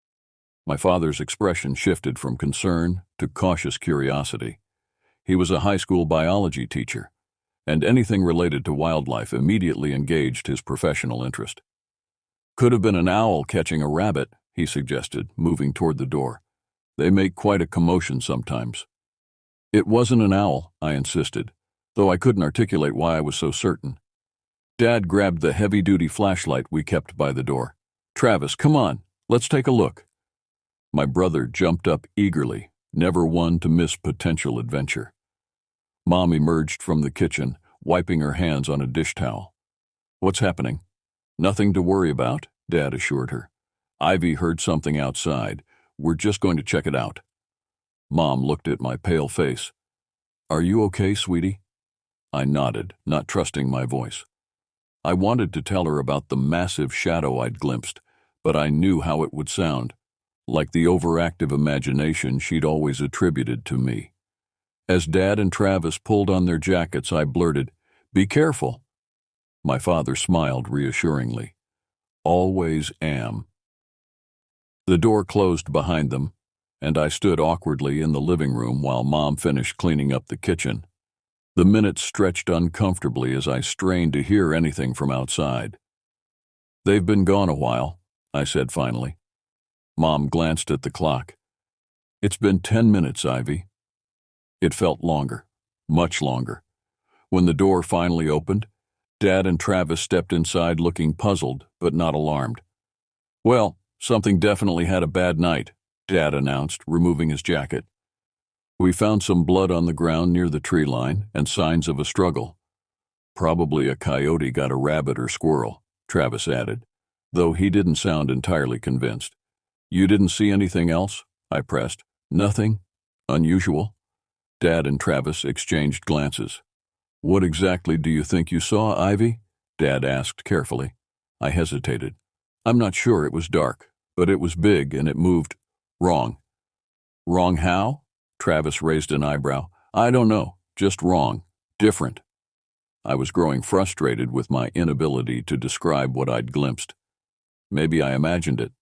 Speaker 1: My father's expression shifted from concern to cautious curiosity. He was a high school biology teacher, and anything related to wildlife immediately engaged his professional interest. "Could have been an owl catching a rabbit," he suggested, moving toward the door. "They make quite a commotion sometimes." "It wasn't an owl," I insisted, though I couldn't articulate why I was so certain. Dad grabbed the heavy-duty flashlight we kept by the door. "Travis, come on, let's take a look." My brother jumped up eagerly, never one to miss potential adventure. Mom emerged from the kitchen, wiping her hands on a dish towel. "What's happening?" "Nothing to worry about," Dad assured her. "Ivy heard something outside. We're just going to check it out." Mom looked at my pale face. "Are you okay, sweetie?" I nodded, not trusting my voice. I wanted to tell her about the massive shadow I'd glimpsed, but I knew how it would sound, like the overactive imagination she'd always attributed to me. As Dad and Travis pulled on their jackets, I blurted, "Be careful." My father smiled reassuringly. "Always am." The door closed behind them, and I stood awkwardly in the living room while Mom finished cleaning up the kitchen. The minutes stretched uncomfortably as I strained to hear anything from outside. "They've been gone a while," I said finally. Mom glanced at the clock. "It's been 10 minutes, Ivy." It felt longer, much longer. When the door finally opened, Dad and Travis stepped inside looking puzzled but not alarmed. "Well, something definitely had a bad night," Dad announced, removing his jacket. "We found some blood on the ground near the tree line and signs of a struggle. Probably a coyote got a rabbit or squirrel," Travis added, though he didn't sound entirely convinced. "You didn't see anything else?" I pressed. "Nothing unusual?" Dad and Travis exchanged glances. "What exactly do you think you saw, Ivy?" Dad asked carefully. I hesitated. "I'm not sure. It was dark, but it was big and it moved wrong." "Wrong how?" Travis raised an eyebrow. "I don't know. Just wrong. Different." I was growing frustrated with my inability to describe what I'd glimpsed. Maybe I imagined it.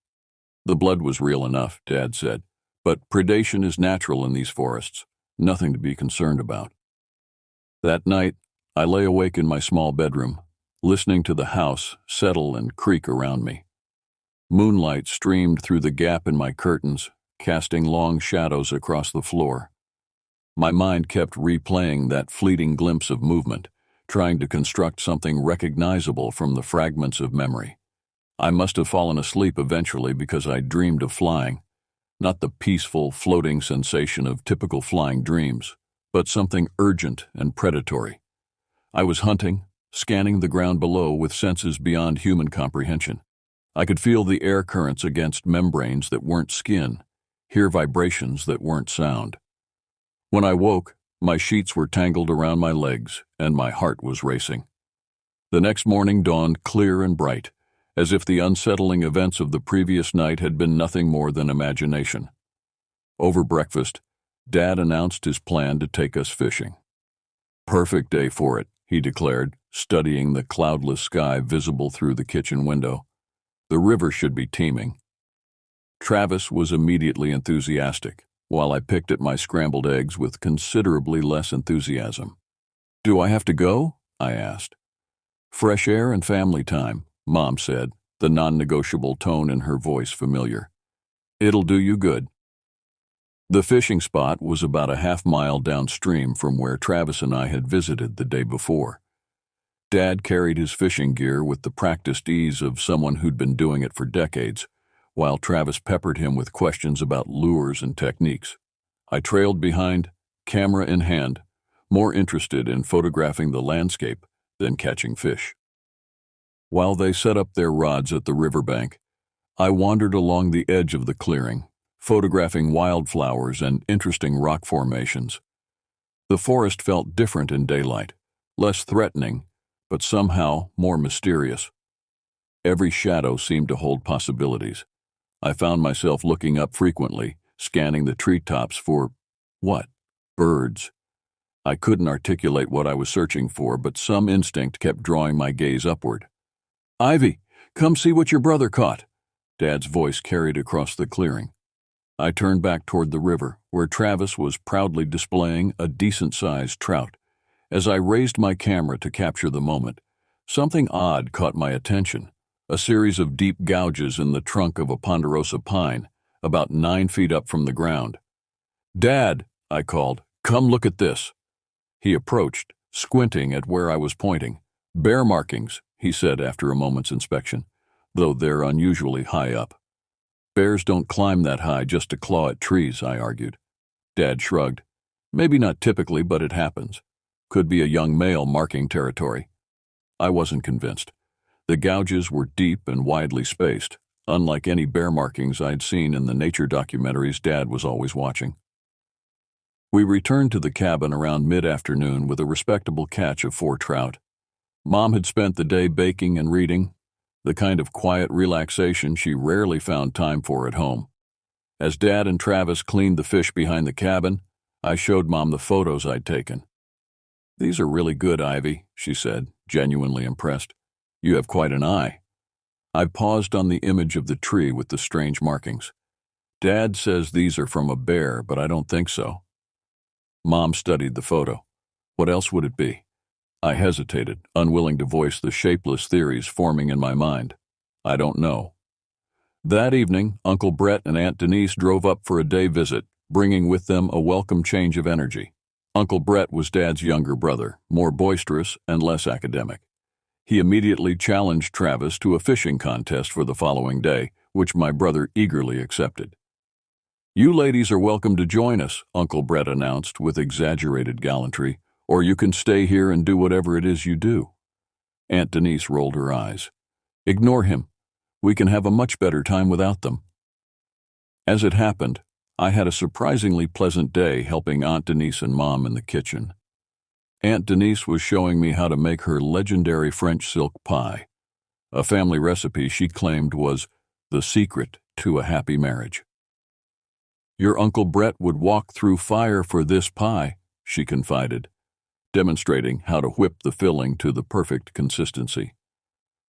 Speaker 1: "The blood was real enough," Dad said, "but predation is natural in these forests. Nothing to be concerned about." That night, I lay awake in my small bedroom, listening to the house settle and creak around me. Moonlight streamed through the gap in my curtains, casting long shadows across the floor. My mind kept replaying that fleeting glimpse of movement, trying to construct something recognizable from the fragments of memory. I must have fallen asleep eventually because I dreamed of flying, not the peaceful, floating sensation of typical flying dreams, but something urgent and predatory. I was hunting, scanning the ground below with senses beyond human comprehension. I could feel the air currents against membranes that weren't skin, hear vibrations that weren't sound. When I woke, my sheets were tangled around my legs, and my heart was racing. The next morning dawned clear and bright, as if the unsettling events of the previous night had been nothing more than imagination. Over breakfast, Dad announced his plan to take us fishing. "Perfect day for it," he declared, studying the cloudless sky visible through the kitchen window. "The river should be teeming." Travis was immediately enthusiastic, while I picked at my scrambled eggs with considerably less enthusiasm. "Do I have to go?" I asked. "Fresh air and family time," Mom said, the non-negotiable tone in her voice familiar. "It'll do you good." The fishing spot was about a half-mile downstream from where Travis and I had visited the day before. Dad carried his fishing gear with the practiced ease of someone who'd been doing it for decades, while Travis peppered him with questions about lures and techniques. I trailed behind, camera in hand, more interested in photographing the landscape than catching fish. While they set up their rods at the riverbank, I wandered along the edge of the clearing, photographing wildflowers and interesting rock formations. The forest felt different in daylight, less threatening, but somehow more mysterious. Every shadow seemed to hold possibilities. I found myself looking up frequently, scanning the treetops for, what? Birds. I couldn't articulate what I was searching for, but some instinct kept drawing my gaze upward. "Ivy, come see what your brother caught," Dad's voice carried across the clearing. I turned back toward the river, where Travis was proudly displaying a decent-sized trout. As I raised my camera to capture the moment, something odd caught my attention. A series of deep gouges in the trunk of a ponderosa pine, about 9 feet up from the ground. "Dad," I called, "come look at this." He approached, squinting at where I was pointing. "Bear markings," he said after a moment's inspection, though they're unusually high up. "Bears don't climb that high just to claw at trees," I argued. Dad shrugged. "Maybe not typically, but it happens. Could be a young male marking territory." I wasn't convinced. The gouges were deep and widely spaced, unlike any bear markings I'd seen in the nature documentaries Dad was always watching. We returned to the cabin around mid-afternoon with a respectable catch of 4 trout. Mom had spent the day baking and reading, the kind of quiet relaxation she rarely found time for at home. As Dad and Travis cleaned the fish behind the cabin, I showed Mom the photos I'd taken. "These are really good, Ivy," she said, genuinely impressed. "You have quite an eye." I paused on the image of the tree with the strange markings. "Dad says these are from a bear, but I don't think so." Mom studied the photo. What else would it be? I hesitated, unwilling to voice the shapeless theories forming in my mind. "I don't know." That evening, Uncle Brett and Aunt Denise drove up for a day visit, bringing with them a welcome change of energy. Uncle Brett was Dad's younger brother, more boisterous and less academic. He immediately challenged Travis to a fishing contest for the following day, which my brother eagerly accepted. "You ladies are welcome to join us," Uncle Brett announced with exaggerated gallantry, "or you can stay here and do whatever it is you do." Aunt Denise rolled her eyes. "Ignore him. We can have a much better time without them." As it happened, I had a surprisingly pleasant day helping Aunt Denise and Mom in the kitchen. Aunt Denise was showing me how to make her legendary French silk pie, a family recipe she claimed was the secret to a happy marriage. "Your Uncle Brett would walk through fire for this pie," she confided, demonstrating how to whip the filling to the perfect consistency.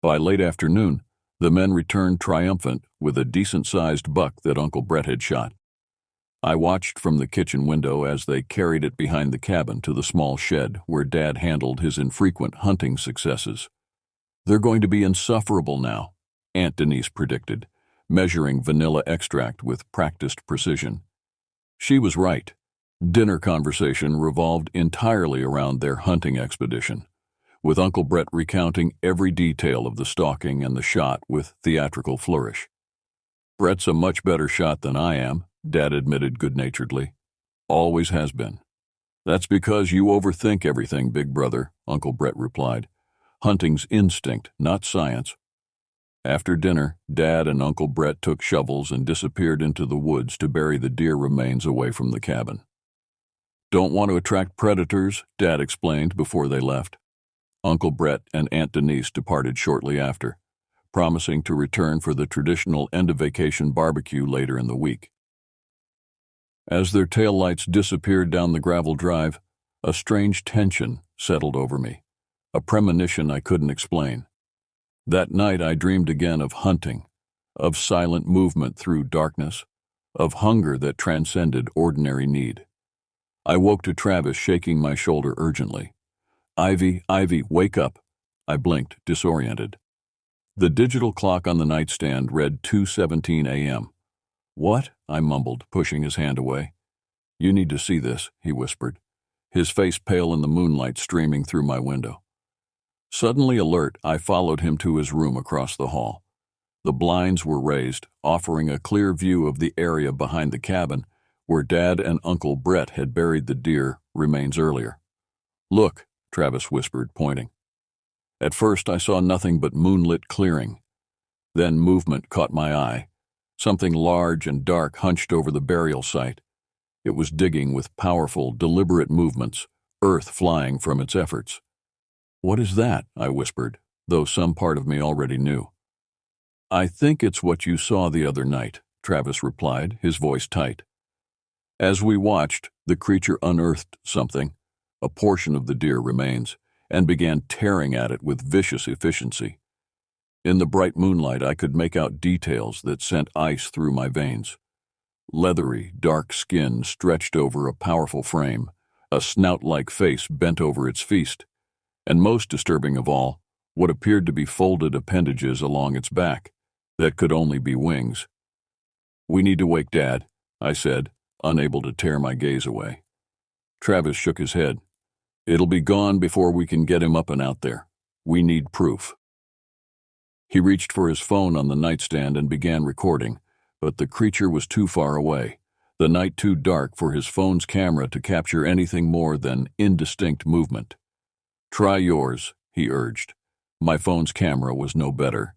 Speaker 1: By late afternoon, the men returned triumphant with a decent-sized buck that Uncle Brett had shot. I watched from the kitchen window as they carried it behind the cabin to the small shed where Dad handled his infrequent hunting successes. "They're going to be insufferable now," Aunt Denise predicted, measuring vanilla extract with practiced precision. She was right. Dinner conversation revolved entirely around their hunting expedition, with Uncle Brett recounting every detail of the stalking and the shot with theatrical flourish. "Brett's a much better shot than I am," Dad admitted good-naturedly. "Always has been." "That's because you overthink everything, big brother," Uncle Brett replied. "Hunting's instinct, not science." After dinner, Dad and Uncle Brett took shovels and disappeared into the woods to bury the deer remains away from the cabin. "Don't want to attract predators," Dad explained before they left. Uncle Brett and Aunt Denise departed shortly after. promising to return for the traditional end-of-vacation barbecue later in the week. As their taillights disappeared down the gravel drive, a strange tension settled over me, a premonition I couldn't explain. That night I dreamed again of hunting, of silent movement through darkness, of hunger that transcended ordinary need. I woke to Travis shaking my shoulder urgently. "Ivy, Ivy, wake up." I blinked, disoriented. The digital clock on the nightstand read 2:17 a.m. "What?" I mumbled, pushing his hand away. "You need to see this," he whispered, his face pale in the moonlight streaming through my window. Suddenly alert, I followed him to his room across the hall. The blinds were raised, offering a clear view of the area behind the cabin where Dad and Uncle Brett had buried the deer remains earlier. "Look," Travis whispered, pointing. At first I saw nothing but moonlit clearing. Then movement caught my eye. Something large and dark hunched over the burial site. It was digging with powerful, deliberate movements, earth flying from its efforts. "What is that?" I whispered, though some part of me already knew. "I think it's what you saw the other night," Travis replied, his voice tight. As we watched, the creature unearthed something, a portion of the deer remains, and began tearing at it with vicious efficiency. In the bright moonlight, I could make out details that sent ice through my veins. Leathery, dark skin stretched over a powerful frame, a snout-like face bent over its feast, and most disturbing of all, what appeared to be folded appendages along its back that could only be wings. "We need to wake Dad," I said, unable to tear my gaze away. Travis shook his head. "It'll be gone before we can get him up and out there. We need proof." He reached for his phone on the nightstand and began recording, but the creature was too far away, the night too dark for his phone's camera to capture anything more than indistinct movement. "Try yours," he urged. My phone's camera was no better.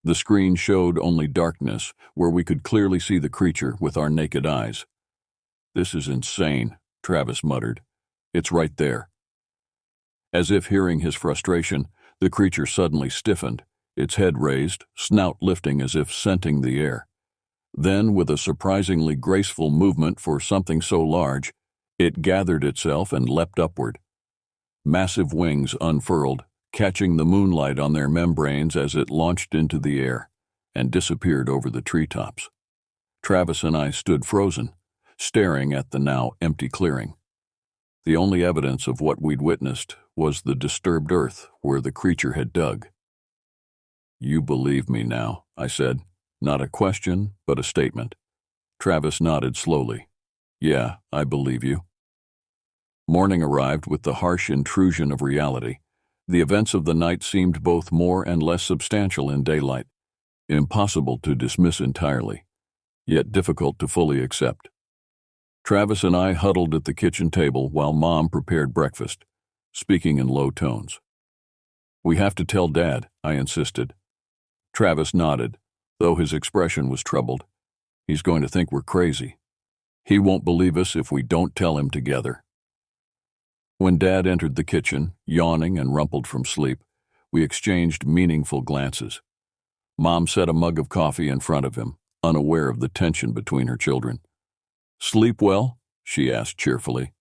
Speaker 1: The screen showed only darkness, where we could clearly see the creature with our naked eyes. "This is insane," Travis muttered. "It's right there." As if hearing his frustration, the creature suddenly stiffened, its head raised, snout lifting as if scenting the air. Then, with a surprisingly graceful movement for something so large, it gathered itself and leapt upward. Massive wings unfurled, catching the moonlight on their membranes as it launched into the air and disappeared over the treetops. Travis and I stood frozen, staring at the now empty clearing. The only evidence of what we'd witnessed was the disturbed earth where the creature had dug. "You believe me now," I said, not a question, but a statement. Travis nodded slowly. "Yeah, I believe you." Morning arrived with the harsh intrusion of reality. The events of the night seemed both more and less substantial in daylight, impossible to dismiss entirely, yet difficult to fully accept. Travis and I huddled at the kitchen table while Mom prepared breakfast, speaking in low tones. "We have to tell Dad," I insisted. Travis nodded, though his expression was troubled. "He's going to think we're crazy. He won't believe us if we don't tell him together." When Dad entered the kitchen, yawning and rumpled from sleep, we exchanged meaningful glances. Mom set a mug of coffee in front of him, unaware of the tension between her children. "Sleep well?" she asked cheerfully.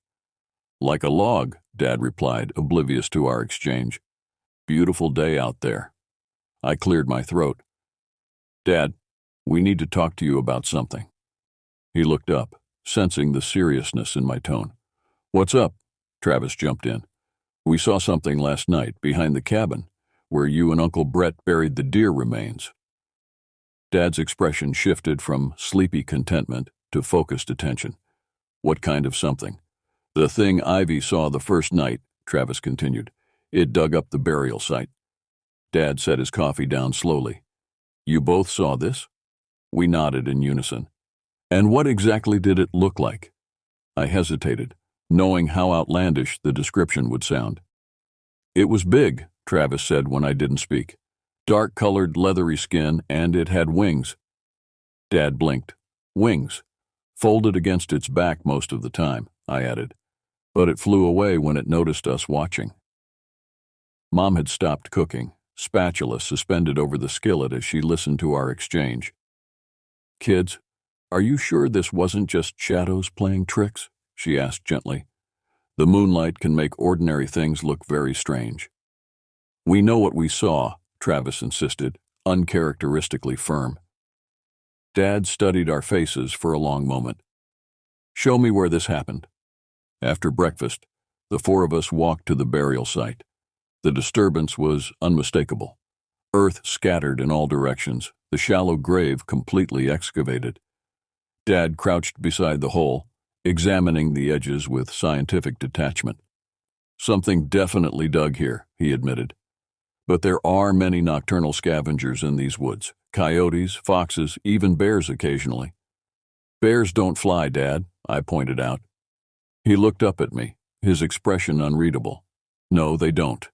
Speaker 1: "Like a log," Dad replied, oblivious to our exchange. "Beautiful day out there." I cleared my throat. "Dad, we need to talk to you about something." He looked up, sensing the seriousness in my tone. "What's up?" Travis jumped in. "We saw something last night behind the cabin, where you and Uncle Brett buried the deer remains." Dad's expression shifted from sleepy contentment to focused attention. "What kind of something?" "The thing Ivy saw the first night," Travis continued. "It dug up the burial site." Dad set his coffee down slowly. "You both saw this?" We nodded in unison. "And what exactly did it look like?" I hesitated, knowing how outlandish the description would sound. "It was big," Travis said when I didn't speak. "Dark-colored, leathery skin, and it had wings." Dad blinked. "Wings. Folded against its back most of the time," I added. "But it flew away when it noticed us watching." Mom had stopped cooking, spatula suspended over the skillet as she listened to our exchange. "Kids, are you sure this wasn't just shadows playing tricks?" she asked gently. "The moonlight can make ordinary things look very strange." "We know what we saw," Travis insisted, uncharacteristically firm. Dad studied our faces for a long moment. "Show me where this happened." After breakfast, the four of us walked to the burial site. The disturbance was unmistakable. Earth scattered in all directions, the shallow grave completely excavated. Dad crouched beside the hole, examining the edges with scientific detachment. "Something definitely dug here," he admitted. "But there are many nocturnal scavengers in these woods. Coyotes, foxes, even bears occasionally." "Bears don't fly, Dad," I pointed out. He looked up at me, his expression unreadable. "No, they don't."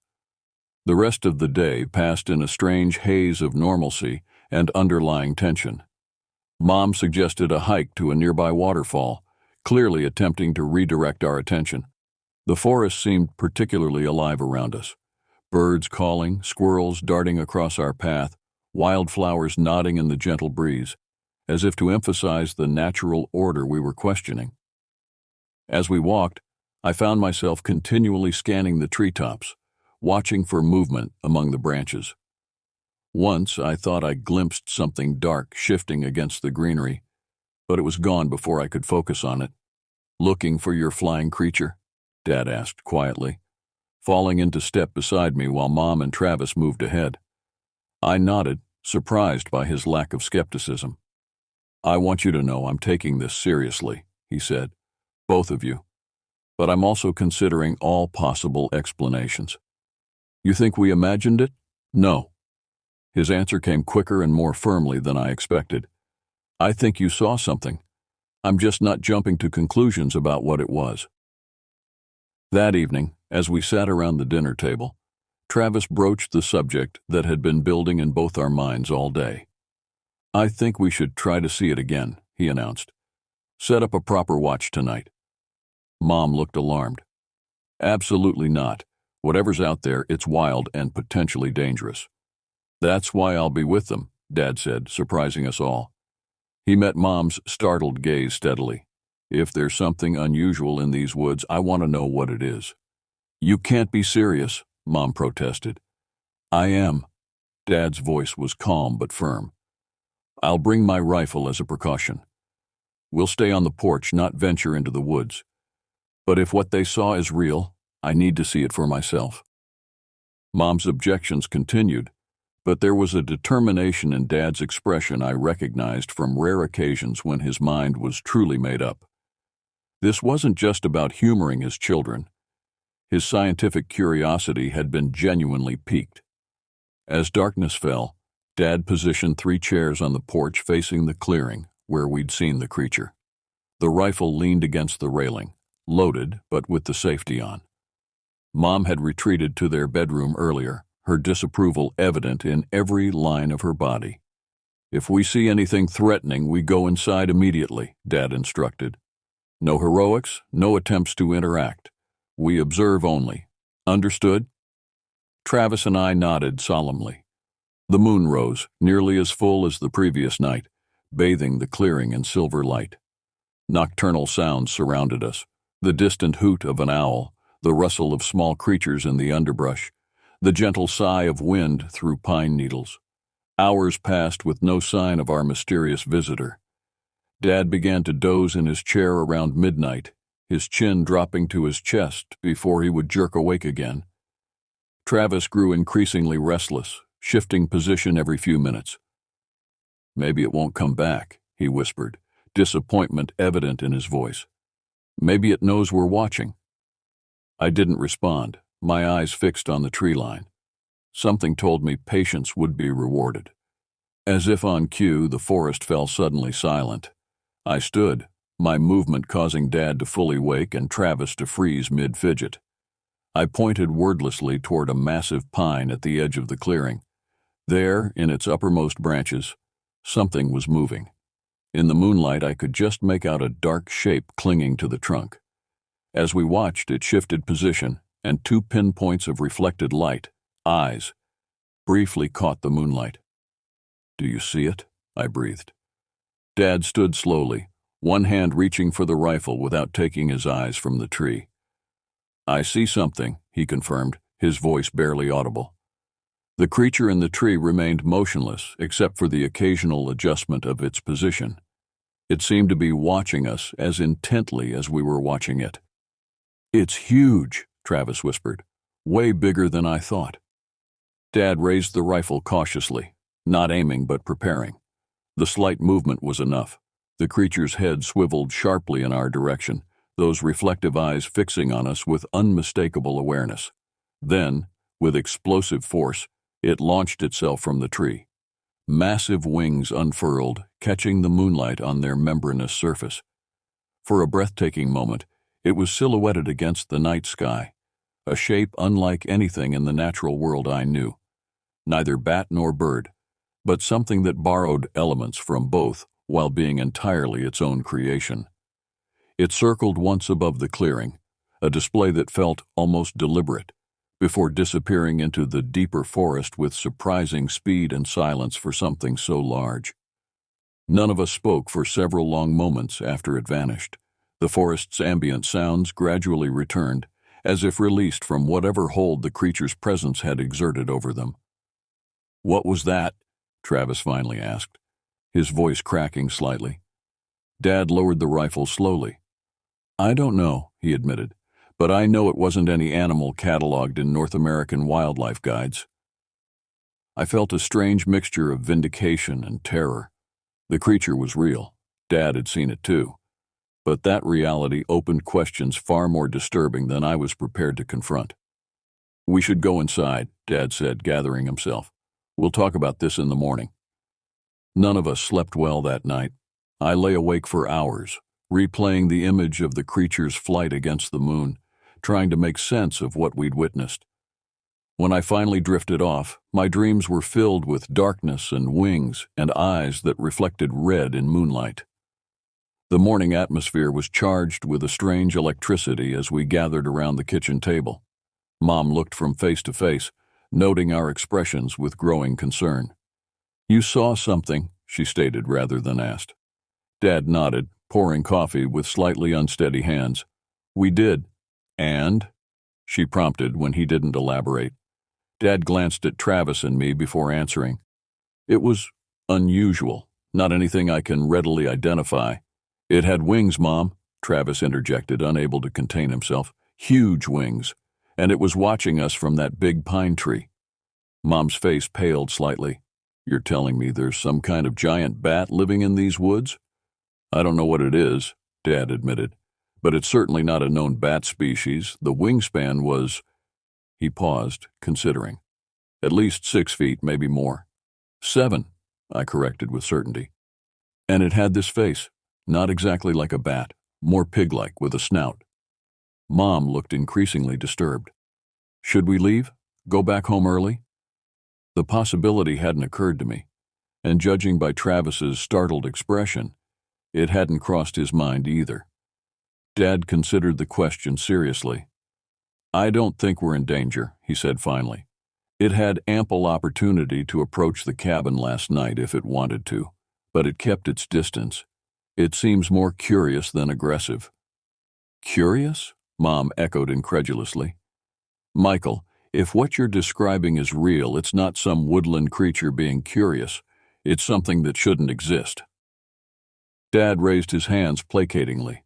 Speaker 1: The rest of the day passed in a strange haze of normalcy and underlying tension. Mom suggested a hike to a nearby waterfall, clearly attempting to redirect our attention. The forest seemed particularly alive around us. Birds calling, squirrels darting across our path, wildflowers nodding in the gentle breeze, as if to emphasize the natural order we were questioning. As we walked, I found myself continually scanning the treetops, watching for movement among the branches. Once I thought I glimpsed something dark shifting against the greenery, but it was gone before I could focus on it. "Looking for your flying creature?" Dad asked quietly, falling into step beside me while Mom and Travis moved ahead. I nodded, surprised by his lack of skepticism. "I want you to know I'm taking this seriously," he said, "both of you. But I'm also considering all possible explanations." "You think we imagined it?" "No." His answer came quicker and more firmly than I expected. "I think you saw something. I'm just not jumping to conclusions about what it was." That evening, as we sat around the dinner table, Travis broached the subject that had been building in both our minds all day. "I think we should try to see it again," he announced. "Set up a proper watch tonight." Mom looked alarmed. "Absolutely not. Whatever's out there, it's wild and potentially dangerous." "That's why I'll be with them," Dad said, surprising us all. He met Mom's startled gaze steadily. "If there's something unusual in these woods, I want to know what it is." "You can't be serious," Mom protested. "I am." Dad's voice was calm but firm. "I'll bring my rifle as a precaution. We'll stay on the porch, not venture into the woods. But if what they saw is real, I need to see it for myself." Mom's objections continued, but there was a determination in Dad's expression I recognized from rare occasions when his mind was truly made up. This wasn't just about humoring his children. His scientific curiosity had been genuinely piqued. As darkness fell, Dad positioned 3 chairs on the porch facing the clearing where we'd seen the creature. The rifle leaned against the railing, loaded but with the safety on. Mom had retreated to their bedroom earlier, her disapproval evident in every line of her body. "If we see anything threatening, we go inside immediately," Dad instructed. "No heroics, no attempts to interact. We observe only. Understood?" Travis and I nodded solemnly. The moon rose, nearly as full as the previous night, bathing the clearing in silver light. Nocturnal sounds surrounded us, the distant hoot of an owl, the rustle of small creatures in the underbrush, the gentle sigh of wind through pine needles. Hours passed with no sign of our mysterious visitor. Dad began to doze in his chair around midnight, his chin dropping to his chest before he would jerk awake again. Travis grew increasingly restless, shifting position every few minutes. "Maybe it won't come back," he whispered, disappointment evident in his voice. "Maybe it knows we're watching." I didn't respond, my eyes fixed on the tree line. Something told me patience would be rewarded. As if on cue, the forest fell suddenly silent. I stood, my movement causing Dad to fully wake and Travis to freeze mid-fidget. I pointed wordlessly toward a massive pine at the edge of the clearing. There, in its uppermost branches, something was moving. In the moonlight, I could just make out a dark shape clinging to the trunk. As we watched, it shifted position, and 2 pinpoints of reflected light, eyes, briefly caught the moonlight. "Do you see it?" I breathed. Dad stood slowly, one hand reaching for the rifle without taking his eyes from the tree. "I see something," he confirmed, his voice barely audible. The creature in the tree remained motionless, except for the occasional adjustment of its position. It seemed to be watching us as intently as we were watching it. "It's huge," Travis whispered. "Way bigger than I thought." Dad raised the rifle cautiously, not aiming but preparing. The slight movement was enough. The creature's head swiveled sharply in our direction, those reflective eyes fixing on us with unmistakable awareness. Then, with explosive force, it launched itself from the tree. Massive wings unfurled, catching the moonlight on their membranous surface. For a breathtaking moment, it was silhouetted against the night sky, a shape unlike anything in the natural world I knew. Neither bat nor bird, but something that borrowed elements from both while being entirely its own creation. It circled once above the clearing, a display that felt almost deliberate, before disappearing into the deeper forest with surprising speed and silence for something so large. None of us spoke for several long moments after it vanished. The forest's ambient sounds gradually returned, as if released from whatever hold the creature's presence had exerted over them. "What was that?" Travis finally asked, his voice cracking slightly. Dad lowered the rifle slowly. "I don't know," he admitted, "but I know it wasn't any animal cataloged in North American wildlife guides." I felt a strange mixture of vindication and terror. The creature was real. Dad had seen it too. But that reality opened questions far more disturbing than I was prepared to confront. "We should go inside," Dad said, gathering himself. "We'll talk about this in the morning." None of us slept well that night. I lay awake for hours, replaying the image of the creature's flight against the moon, trying to make sense of what we'd witnessed. When I finally drifted off, my dreams were filled with darkness and wings and eyes that reflected red in moonlight. The morning atmosphere was charged with a strange electricity as we gathered around the kitchen table. Mom looked from face to face, noting our expressions with growing concern. "You saw something," she stated rather than asked. Dad nodded, pouring coffee with slightly unsteady hands. "We did." "And?" she prompted when he didn't elaborate. Dad glanced at Travis and me before answering. "It was unusual, not anything I can readily identify." "It had wings, Mom," Travis interjected, unable to contain himself. "Huge wings. And it was watching us from that big pine tree." Mom's face paled slightly. "You're telling me there's some kind of giant bat living in these woods?" "I don't know what it is," Dad admitted, "but it's certainly not a known bat species. The wingspan was—" He paused, considering. "At least 6 feet, maybe more." "7," I corrected with certainty. "And it had this face, not exactly like a bat, more pig-like with a snout." Mom looked increasingly disturbed. "Should we leave? Go back home early?" The possibility hadn't occurred to me, and judging by Travis's startled expression, it hadn't crossed his mind either. Dad considered the question seriously. "I don't think we're in danger," he said finally. "It had ample opportunity to approach the cabin last night if it wanted to, but it kept its distance. It seems more curious than aggressive." "Curious?" Mom echoed incredulously. "Michael, if what you're describing is real, it's not some woodland creature being curious. It's something that shouldn't exist." Dad raised his hands placatingly.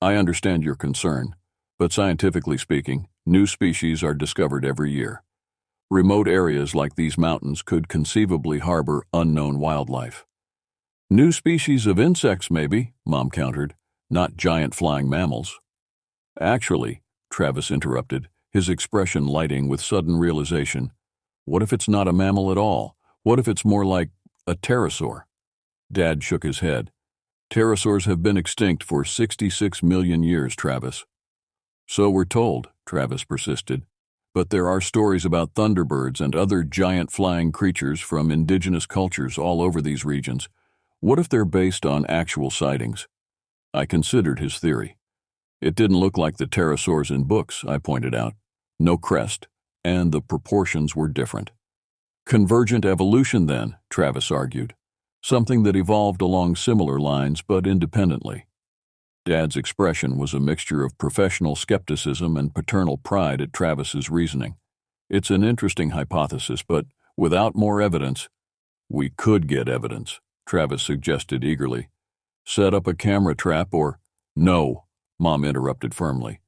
Speaker 1: "I understand your concern, but scientifically speaking, new species are discovered every year. Remote areas like these mountains could conceivably harbor unknown wildlife." "New species of insects, maybe," Mom countered, "not giant flying mammals." "Actually," Travis interrupted, his expression lighting with sudden realization, "what if it's not a mammal at all? What if it's more like a pterosaur?" Dad shook his head. "Pterosaurs have been extinct for 66 million years, Travis." "So we're told," Travis persisted, "but there are stories about thunderbirds and other giant flying creatures from indigenous cultures all over these regions. What if they're based on actual sightings?" I considered his theory. "It didn't look like the pterosaurs in books," I pointed out. "No crest, and the proportions were different." Convergent evolution, then, Travis argued. Something that evolved along similar lines but independently. Dad's expression was a mixture of professional skepticism and paternal pride at Travis's reasoning. It's an interesting hypothesis, but without more evidence, we could get evidence, Travis suggested eagerly. Set up a camera trap or— No, Mom interrupted firmly.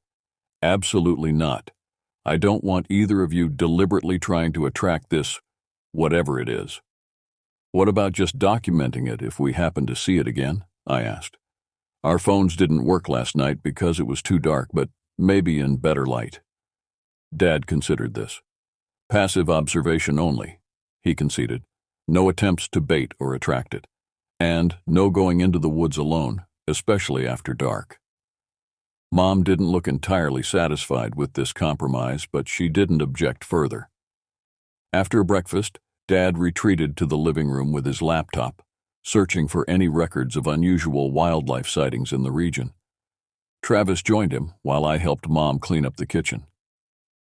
Speaker 1: Absolutely not. I don't want either of you deliberately trying to attract this, whatever it is. What about just documenting it if we happen to see it again? I asked. Our phones didn't work last night because it was too dark, but maybe in better light. Dad considered this. Passive observation only, he conceded. No attempts to bait or attract it. And no going into the woods alone, especially after dark. Mom didn't look entirely satisfied with this compromise, but she didn't object further. After breakfast, Dad retreated to the living room with his laptop, searching for any records of unusual wildlife sightings in the region. Travis joined him while I helped Mom clean up the kitchen.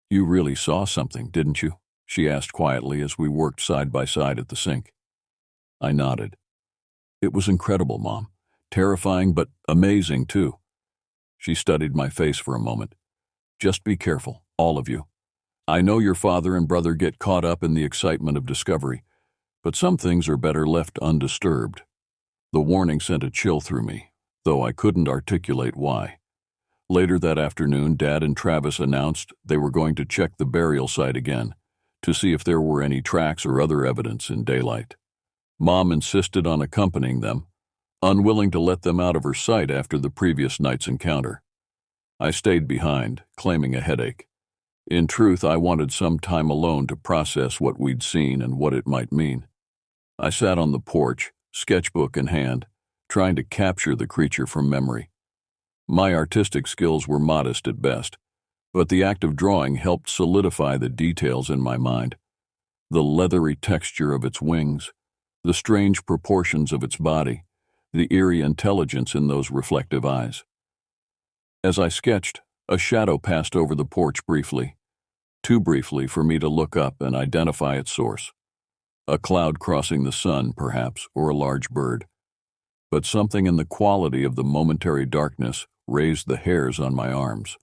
Speaker 1: You really saw something, didn't you? She asked quietly as we worked side by side at the sink. I nodded. It was incredible, Mom. Terrifying, but amazing, too. She studied my face for a moment. Just be careful, all of you. I know your father and brother get caught up in the excitement of discovery, but some things are better left undisturbed. The warning sent a chill through me, though I couldn't articulate why. Later that afternoon, Dad and Travis announced they were going to check the burial site again to see if there were any tracks or other evidence in daylight. Mom insisted on accompanying them, unwilling to let them out of her sight after the previous night's encounter. I stayed behind, claiming a headache. In truth, I wanted some time alone to process what we'd seen and what it might mean. I sat on the porch, sketchbook in hand, trying to capture the creature from memory. My artistic skills were modest at best, but the act of drawing helped solidify the details in my mind. The leathery texture of its wings, the strange proportions of its body, the eerie intelligence in those reflective eyes. As I sketched, a shadow passed over the porch briefly, too briefly for me to look up and identify its source. A cloud crossing the sun, perhaps, or a large bird. But something in the quality of the momentary darkness raised the hairs on my arms.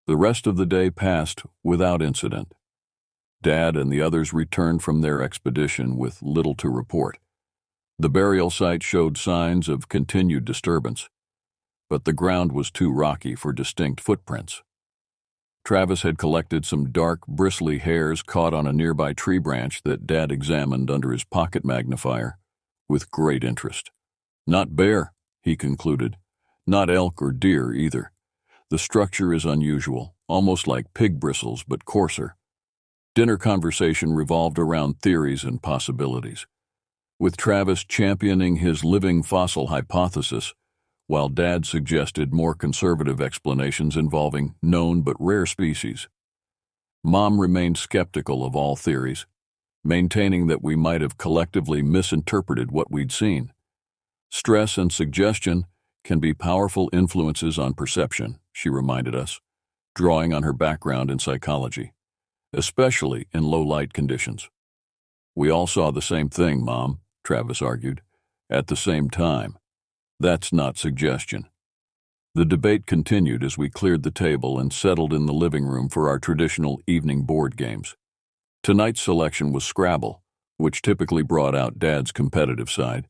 Speaker 1: The rest of the day passed without incident. Dad and the others returned from their expedition with little to report. The burial site showed signs of continued disturbance, but the ground was too rocky for distinct footprints. Travis had collected some dark, bristly hairs caught on a nearby tree branch that Dad examined under his pocket magnifier with great interest. Not bear, he concluded. Not elk or deer either. The structure is unusual, almost like pig bristles but coarser. Dinner conversation revolved around theories and possibilities, with Travis championing his living fossil hypothesis, while Dad suggested more conservative explanations involving known but rare species. Mom remained skeptical of all theories, maintaining that we might have collectively misinterpreted what we'd seen. Stress and suggestion can be powerful influences on perception, she reminded us, drawing on her background in psychology, especially in low-light conditions. We all saw the same thing, Mom, Travis argued, at the same time. That's not suggestion. The debate continued as we cleared the table and settled in the living room for our traditional evening board games. Tonight's selection was Scrabble, which typically brought out Dad's competitive side.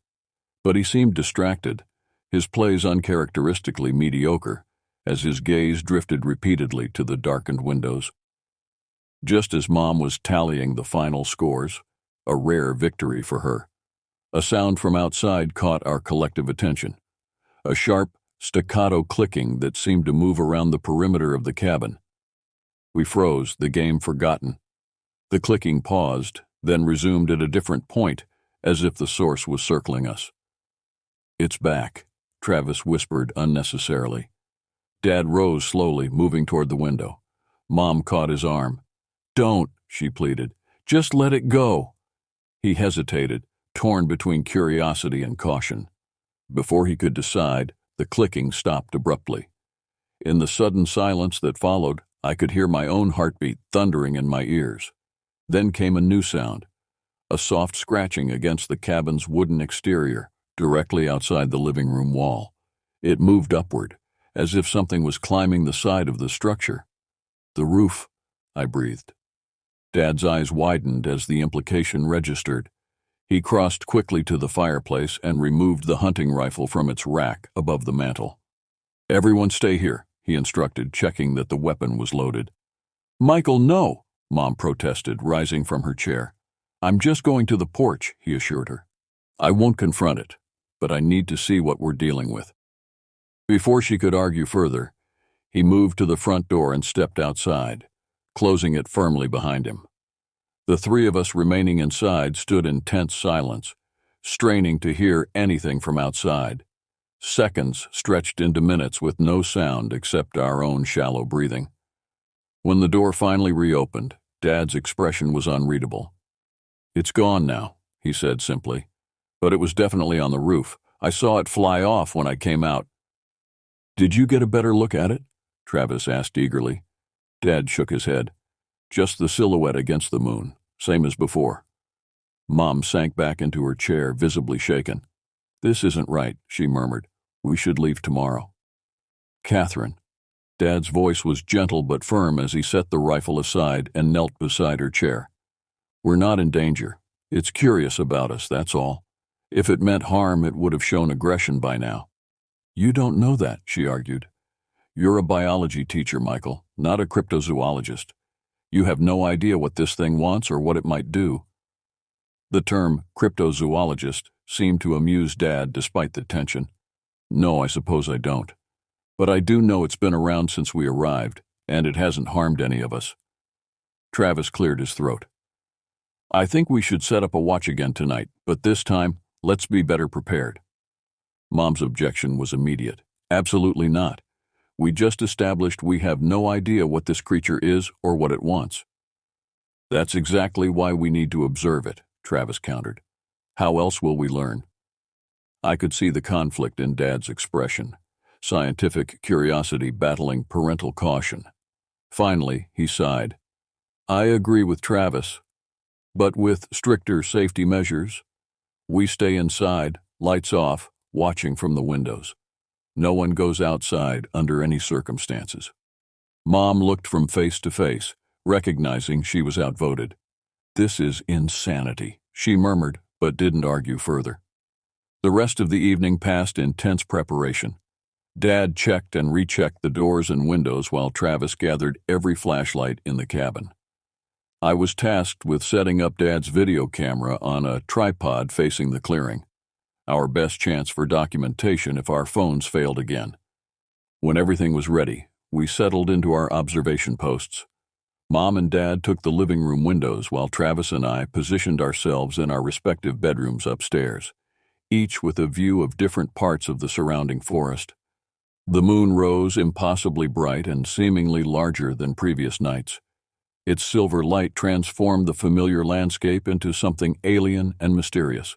Speaker 1: But he seemed distracted, his plays uncharacteristically mediocre, as his gaze drifted repeatedly to the darkened windows. Just as Mom was tallying the final scores, a rare victory for her, a sound from outside caught our collective attention, a sharp, staccato clicking that seemed to move around the perimeter of the cabin. We froze, the game forgotten. The clicking paused, then resumed at a different point, as if the source was circling us. It's back, Travis whispered unnecessarily. Dad rose slowly, moving toward the window. Mom caught his arm. Don't, she pleaded. Just let it go. He hesitated, torn between curiosity and caution. Before he could decide, the clicking stopped abruptly. In the sudden silence that followed, I could hear my own heartbeat thundering in my ears. Then came a new sound, a soft scratching against the cabin's wooden exterior, directly outside the living room wall. It moved upward, as if something was climbing the side of the structure. "The roof," I breathed. Dad's eyes widened as the implication registered. He crossed quickly to the fireplace and removed the hunting rifle from its rack above the mantel. "Everyone stay here," he instructed, checking that the weapon was loaded. "Michael, no," Mom protested, rising from her chair. "I'm just going to the porch," he assured her. "I won't confront it, but I need to see what we're dealing with." Before she could argue further, he moved to the front door and stepped outside, closing it firmly behind him. The three of us remaining inside stood in tense silence, straining to hear anything from outside. Seconds stretched into minutes with no sound except our own shallow breathing. When the door finally reopened, Dad's expression was unreadable. "It's gone now," he said simply. "But it was definitely on the roof. I saw it fly off when I came out." "Did you get a better look at it?" Travis asked eagerly. Dad shook his head. "Just the silhouette against the moon, same as before." Mom sank back into her chair, visibly shaken. "This isn't right," she murmured. "We should leave tomorrow." "Catherine." Dad's voice was gentle but firm as he set the rifle aside and knelt beside her chair. "We're not in danger. It's curious about us, that's all. If it meant harm, it would have shown aggression by now." "You don't know that," she argued. "You're a biology teacher, Michael, not a cryptozoologist. You have no idea what this thing wants or what it might do." The term cryptozoologist seemed to amuse Dad despite the tension. "No, I suppose I don't. But I do know it's been around since we arrived, and it hasn't harmed any of us." Travis cleared his throat. "I think we should set up a watch again tonight, but this time, let's be better prepared." Mom's objection was immediate. "Absolutely not. We just established we have no idea what this creature is or what it wants." "That's exactly why we need to observe it," Travis countered. "How else will we learn?" I could see the conflict in Dad's expression, scientific curiosity battling parental caution. Finally, he sighed. "I agree with Travis, but with stricter safety measures. We stay inside, lights off, watching from the windows. No one goes outside under any circumstances." Mom looked from face to face, recognizing she was outvoted. "This is insanity," she murmured, but didn't argue further. The rest of the evening passed in tense preparation. Dad checked and rechecked the doors and windows while Travis gathered every flashlight in the cabin. I was tasked with setting up Dad's video camera on a tripod facing the clearing, our best chance for documentation if our phones failed again. When everything was ready, we settled into our observation posts. Mom and Dad took the living room windows while Travis and I positioned ourselves in our respective bedrooms upstairs, each with a view of different parts of the surrounding forest. The moon rose impossibly bright and seemingly larger than previous nights. Its silver light transformed the familiar landscape into something alien and mysterious.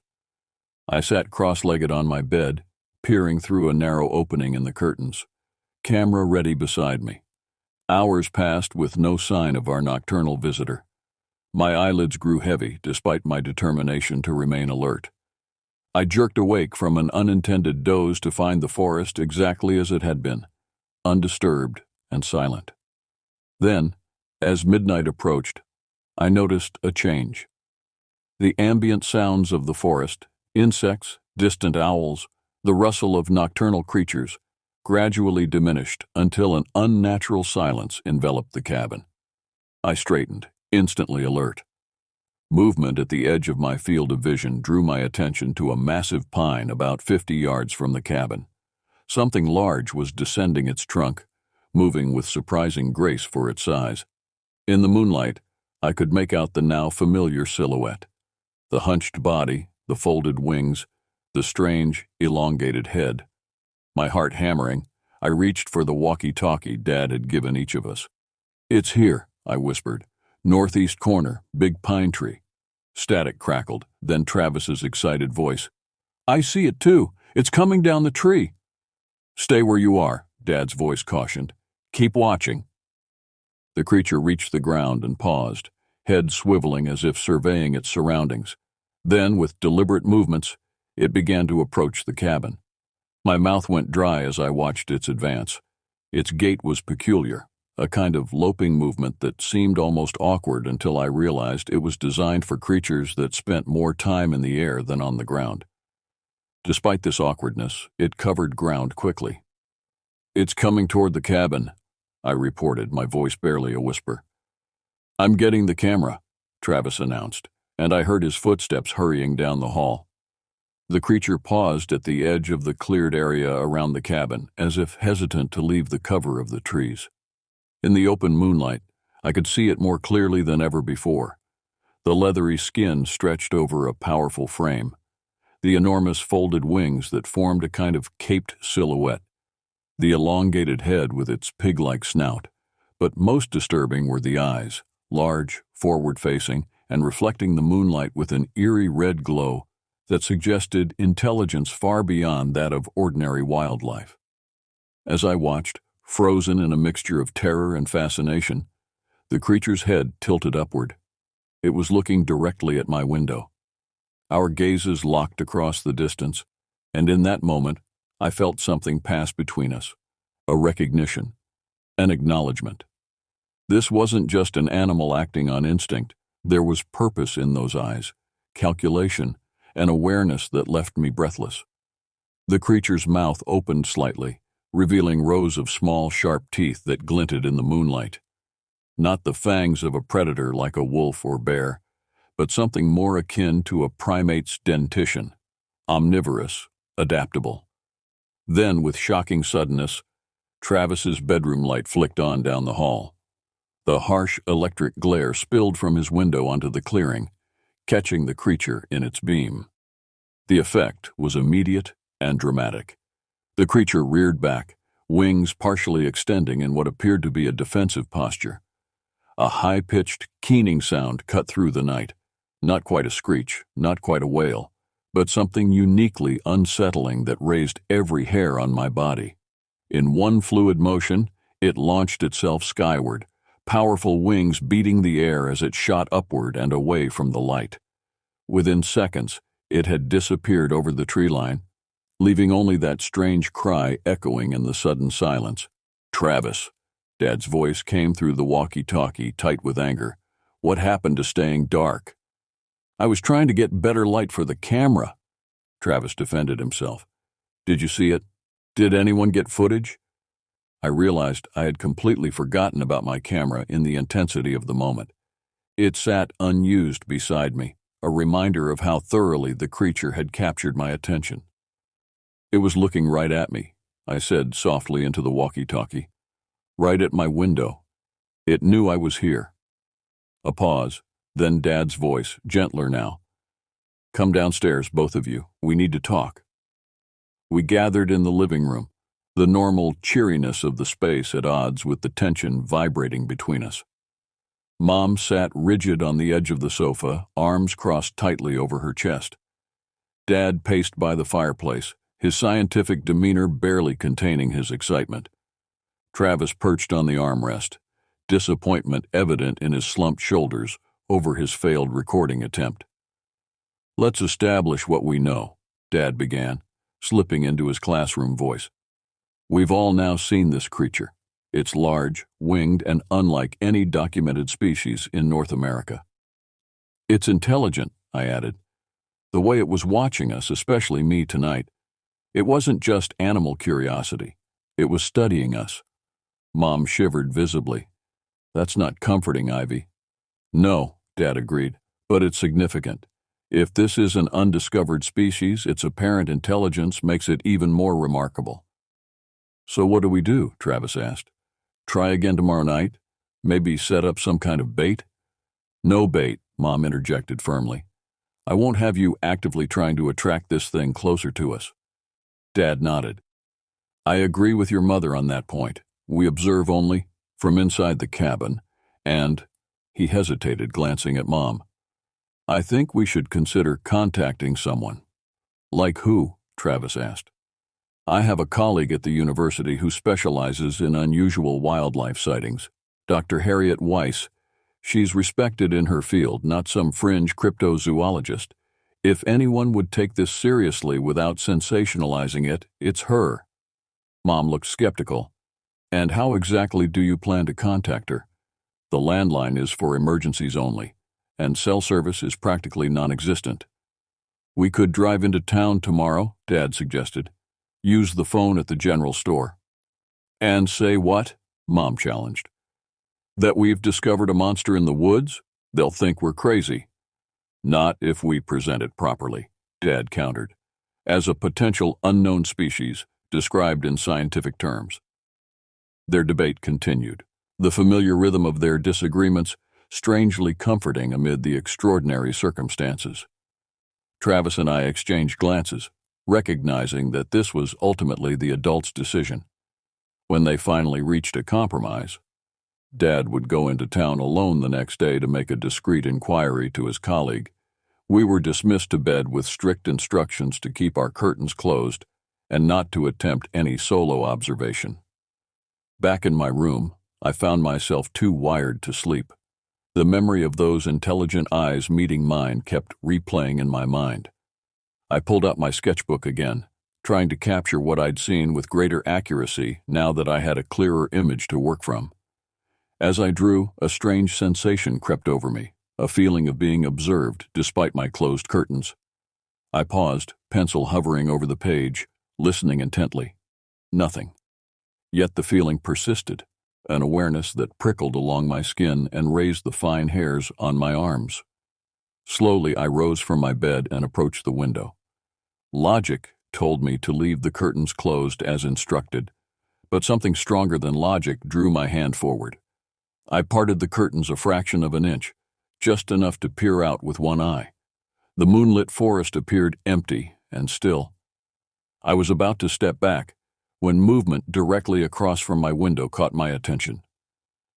Speaker 1: I sat cross-legged on my bed, peering through a narrow opening in the curtains, camera ready beside me. Hours passed with no sign of our nocturnal visitor. My eyelids grew heavy despite my determination to remain alert. I jerked awake from an unintended doze to find the forest exactly as it had been, undisturbed and silent. Then, as midnight approached, I noticed a change. The ambient sounds of the forest, insects, distant owls, the rustle of nocturnal creatures, gradually diminished until an unnatural silence enveloped the cabin. I straightened, instantly alert. Movement at the edge of my field of vision drew my attention to a massive pine about 50 yards from the cabin. Something large was descending its trunk, moving with surprising grace for its size. In the moonlight, I could make out the now familiar silhouette. The hunched body, the folded wings, the strange, elongated head. My heart hammering, I reached for the walkie-talkie Dad had given each of us. "It's here," I whispered. "Northeast corner, big pine tree." Static crackled, then Travis's excited voice. "I see it too. It's coming down the tree." "Stay where you are," Dad's voice cautioned. "Keep watching." The creature reached the ground and paused, head swiveling as if surveying its surroundings. Then, with deliberate movements, it began to approach the cabin. My mouth went dry as I watched its advance. Its gait was peculiar, a kind of loping movement that seemed almost awkward until I realized it was designed for creatures that spent more time in the air than on the ground. Despite this awkwardness, it covered ground quickly. "It's coming toward the cabin," I reported, my voice barely a whisper. "I'm getting the camera," Travis announced, and I heard his footsteps hurrying down the hall. The creature paused at the edge of the cleared area around the cabin, as if hesitant to leave the cover of the trees. In the open moonlight, I could see it more clearly than ever before. The leathery skin stretched over a powerful frame, the enormous folded wings that formed a kind of caped silhouette, the elongated head with its pig-like snout, but most disturbing were the eyes, large, forward-facing, and reflecting the moonlight with an eerie red glow that suggested intelligence far beyond that of ordinary wildlife. As I watched, frozen in a mixture of terror and fascination, the creature's head tilted upward. It was looking directly at my window. Our gazes locked across the distance, and in that moment, I felt something pass between us, a recognition, an acknowledgement. This wasn't just an animal acting on instinct. There was purpose in those eyes, calculation, an awareness that left me breathless. The creature's mouth opened slightly, revealing rows of small, sharp teeth that glinted in the moonlight. Not the fangs of a predator like a wolf or bear, but something more akin to a primate's dentition, omnivorous, adaptable. Then, with shocking suddenness, Travis's bedroom light flicked on down the hall. The harsh electric glare spilled from his window onto the clearing, catching the creature in its beam. The effect was immediate and dramatic. The creature reared back, wings partially extending in what appeared to be a defensive posture. A high-pitched, keening sound cut through the night. Not quite a screech, not quite a wail, but something uniquely unsettling that raised every hair on my body. In one fluid motion, it launched itself skyward, powerful wings beating the air as it shot upward and away from the light. Within seconds, it had disappeared over the tree line, leaving only that strange cry echoing in the sudden silence. "Travis," Dad's voice came through the walkie-talkie, tight with anger. "What happened to staying dark?" "I was trying to get better light for the camera," Travis defended himself. "Did you see it? Did anyone get footage?" I realized I had completely forgotten about my camera in the intensity of the moment. It sat unused beside me, a reminder of how thoroughly the creature had captured my attention. "It was looking right at me," I said softly into the walkie-talkie. "Right at my window. It knew I was here." A pause, then Dad's voice, gentler now. "Come downstairs, both of you. We need to talk." We gathered in the living room, the normal cheeriness of the space at odds with the tension vibrating between us. Mom sat rigid on the edge of the sofa, arms crossed tightly over her chest. Dad paced by the fireplace, his scientific demeanor barely containing his excitement. Travis perched on the armrest, disappointment evident in his slumped shoulders over his failed recording attempt. "Let's establish what we know," Dad began, slipping into his classroom voice. "We've all now seen this creature. It's large, winged, and unlike any documented species in North America. It's intelligent," I added. "The way it was watching us, especially me tonight. It wasn't just animal curiosity. It was studying us." Mom shivered visibly. "That's not comforting, Ivy." "No," Dad agreed, "but it's significant. If this is an undiscovered species, its apparent intelligence makes it even more remarkable." "So what do we do?" Travis asked. "Try again tomorrow night? Maybe set up some kind of bait?" "No bait," Mom interjected firmly. "I won't have you actively trying to attract this thing closer to us." Dad nodded. "I agree with your mother on that point. We observe only from inside the cabin, and—" he hesitated, glancing at Mom. "I think we should consider contacting someone." "Like who?" Travis asked. "I have a colleague at the university who specializes in unusual wildlife sightings, Dr. Harriet Weiss. She's respected in her field, not some fringe cryptozoologist. If anyone would take this seriously without sensationalizing it, it's her." Mom looked skeptical. "And how exactly do you plan to contact her?" "The landline is for emergencies only, and cell service is practically non-existent." "We could drive into town tomorrow," Dad suggested. "Use the phone at the general store." "And say what?" Mom challenged. "That we've discovered a monster in the woods? They'll think we're crazy." "Not if we present it properly," Dad countered. "As a potential unknown species, described in scientific terms." Their debate continued, the familiar rhythm of their disagreements strangely comforting amid the extraordinary circumstances. Travis and I exchanged glances, recognizing that this was ultimately the adults' decision. When they finally reached a compromise, Dad would go into town alone the next day to make a discreet inquiry to his colleague. We were dismissed to bed with strict instructions to keep our curtains closed and not to attempt any solo observation. Back in my room, I found myself too wired to sleep. The memory of those intelligent eyes meeting mine kept replaying in my mind. I pulled out my sketchbook again, trying to capture what I'd seen with greater accuracy now that I had a clearer image to work from. As I drew, a strange sensation crept over me, a feeling of being observed despite my closed curtains. I paused, pencil hovering over the page, listening intently. Nothing. Yet the feeling persisted, an awareness that prickled along my skin and raised the fine hairs on my arms. Slowly I rose from my bed and approached the window. Logic told me to leave the curtains closed as instructed, but something stronger than logic drew my hand forward. I parted the curtains a fraction of an inch, just enough to peer out with one eye. The moonlit forest appeared empty and still. I was about to step back when movement directly across from my window caught my attention.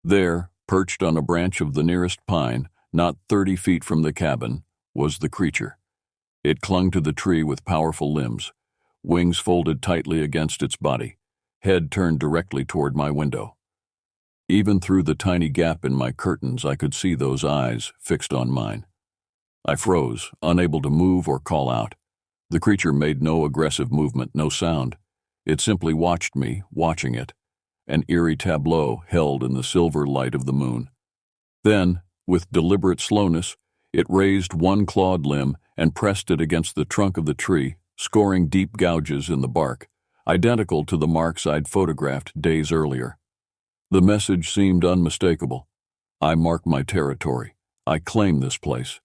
Speaker 1: There, perched on a branch of the nearest pine, not 30 feet from the cabin, was the creature. It clung to the tree with powerful limbs, wings folded tightly against its body, head turned directly toward my window. Even through the tiny gap in my curtains, I could see those eyes fixed on mine. I froze, unable to move or call out. The creature made no aggressive movement, no sound. It simply watched me, watching it, an eerie tableau held in the silver light of the moon. Then, with deliberate slowness, it raised one clawed limb and pressed it against the trunk of the tree, scoring deep gouges in the bark, identical to the marks I'd photographed days earlier. The message seemed unmistakable. I mark my territory. I claim this place.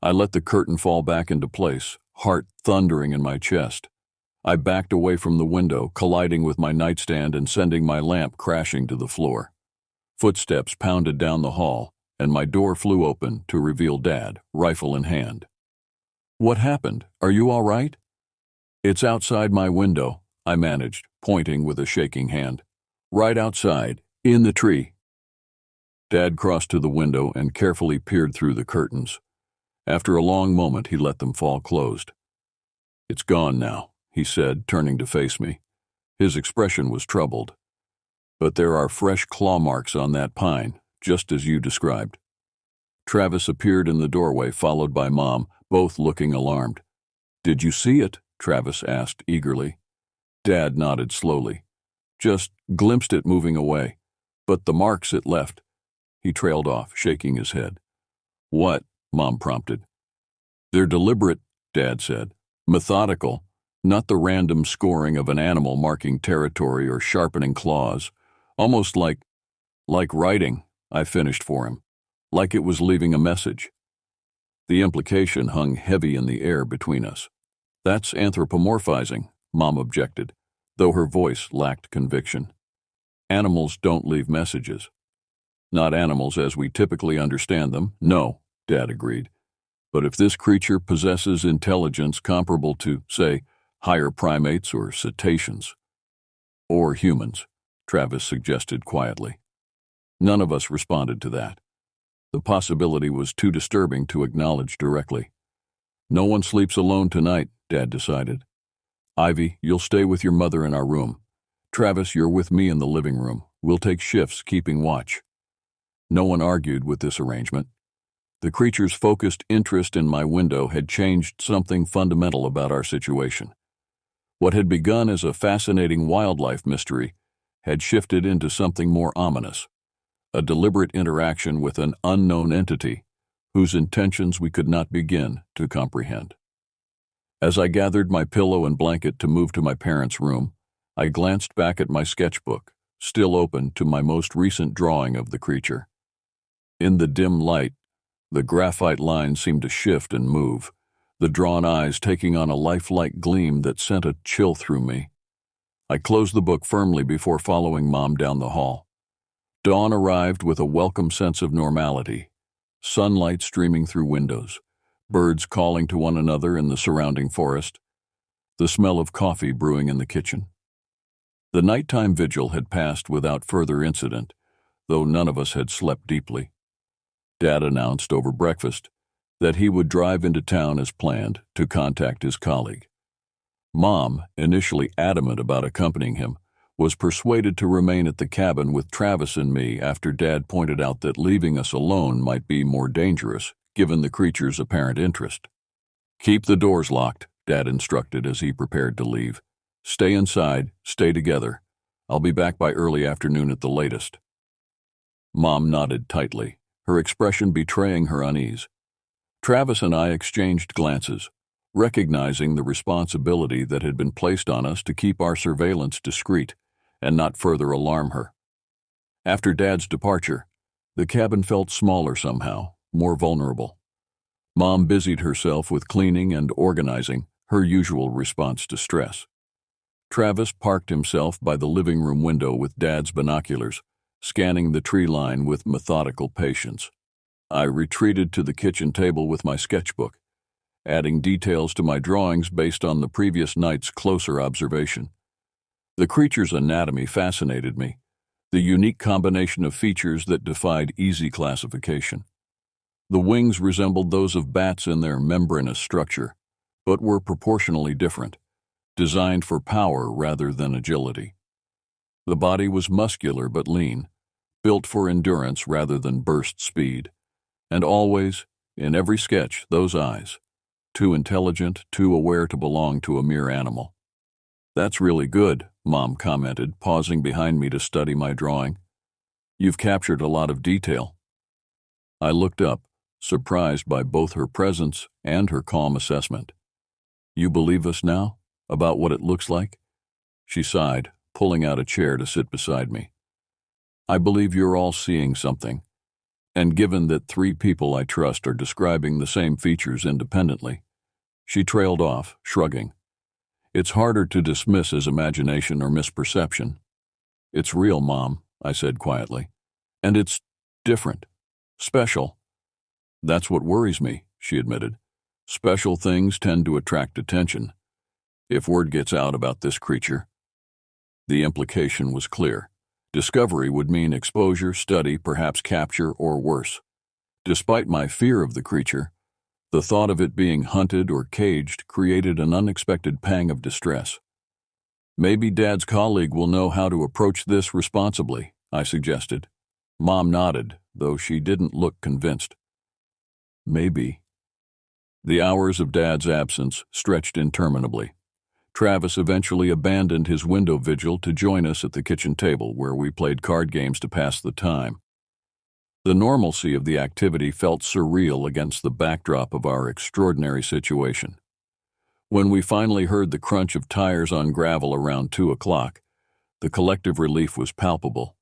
Speaker 1: I let the curtain fall back into place, heart thundering in my chest. I backed away from the window, colliding with my nightstand and sending my lamp crashing to the floor. Footsteps pounded down the hall, and my door flew open to reveal Dad, rifle in hand. "What happened? Are you all right?" "It's outside my window," I managed, pointing with a shaking hand. "Right outside, in the tree." Dad crossed to the window and carefully peered through the curtains. After a long moment, he let them fall closed. "It's gone now," he said, turning to face me. His expression was troubled. "But there are fresh claw marks on that pine, just as you described." Travis appeared in the doorway, followed by Mom, both looking alarmed. "Did you see it?" Travis asked eagerly. Dad nodded slowly. "Just glimpsed it moving away. But the marks it left." He trailed off, shaking his head. "What?" Mom prompted. "They're deliberate," Dad said. "Methodical. Not the random scoring of an animal marking territory or sharpening claws. Almost like writing," I finished for him. "Like it was leaving a message." The implication hung heavy in the air between us. "That's anthropomorphizing," Mom objected, though her voice lacked conviction. "Animals don't leave messages." "Not animals as we typically understand them, no," Dad agreed. "But if this creature possesses intelligence comparable to, say, higher primates or cetaceans." "Or humans," Travis suggested quietly. None of us responded to that. The possibility was too disturbing to acknowledge directly. "No one sleeps alone tonight," Dad decided. "Ivy, you'll stay with your mother in our room. Travis, you're with me in the living room. We'll take shifts keeping watch." No one argued with this arrangement. The creature's focused interest in my window had changed something fundamental about our situation. What had begun as a fascinating wildlife mystery had shifted into something more ominous, a deliberate interaction with an unknown entity whose intentions we could not begin to comprehend. As I gathered my pillow and blanket to move to my parents' room, I glanced back at my sketchbook, still open to my most recent drawing of the creature. In the dim light, the graphite lines seemed to shift and move, the drawn eyes taking on a lifelike gleam that sent a chill through me. I closed the book firmly before following Mom down the hall. Dawn arrived with a welcome sense of normality, sunlight streaming through windows, birds calling to one another in the surrounding forest, the smell of coffee brewing in the kitchen. The nighttime vigil had passed without further incident, though none of us had slept deeply. Dad announced over breakfast that he would drive into town as planned to contact his colleague. Mom, initially adamant about accompanying him, was persuaded to remain at the cabin with Travis and me after Dad pointed out that leaving us alone might be more dangerous, given the creature's apparent interest. "Keep the doors locked," Dad instructed as he prepared to leave. "Stay inside, stay together. I'll be back by early afternoon at the latest." Mom nodded tightly, her expression betraying her unease. Travis and I exchanged glances, recognizing the responsibility that had been placed on us to keep our surveillance discreet and not further alarm her. After Dad's departure, the cabin felt smaller somehow, more vulnerable. Mom busied herself with cleaning and organizing, her usual response to stress. Travis parked himself by the living room window with Dad's binoculars, scanning the tree line with methodical patience. I retreated to the kitchen table with my sketchbook, adding details to my drawings based on the previous night's closer observation. The creature's anatomy fascinated me, the unique combination of features that defied easy classification. The wings resembled those of bats in their membranous structure, but were proportionally different, designed for power rather than agility. The body was muscular but lean, built for endurance rather than burst speed, and always, in every sketch, those eyes, too intelligent, too aware to belong to a mere animal. "That's really good," Mom commented, pausing behind me to study my drawing. "You've captured a lot of detail." I looked up, surprised by both her presence and her calm assessment. "You believe us now, about what it looks like?" She sighed, pulling out a chair to sit beside me. "I believe you're all seeing something, and given that 3 people I trust are describing the same features independently." She trailed off, shrugging. "It's harder to dismiss as imagination or misperception." "It's real, Mom," I said quietly. "And it's different. Special." "That's what worries me," she admitted. "Special things tend to attract attention. If word gets out about this creature..." The implication was clear. Discovery would mean exposure, study, perhaps capture, or worse. Despite my fear of the creature, the thought of it being hunted or caged created an unexpected pang of distress. "Maybe Dad's colleague will know how to approach this responsibly," I suggested. Mom nodded, though she didn't look convinced. "Maybe." The hours of Dad's absence stretched interminably. Travis eventually abandoned his window vigil to join us at the kitchen table, where we played card games to pass the time. The normalcy of the activity felt surreal against the backdrop of our extraordinary situation. When we finally heard the crunch of tires on gravel around 2 o'clock, the collective relief was palpable.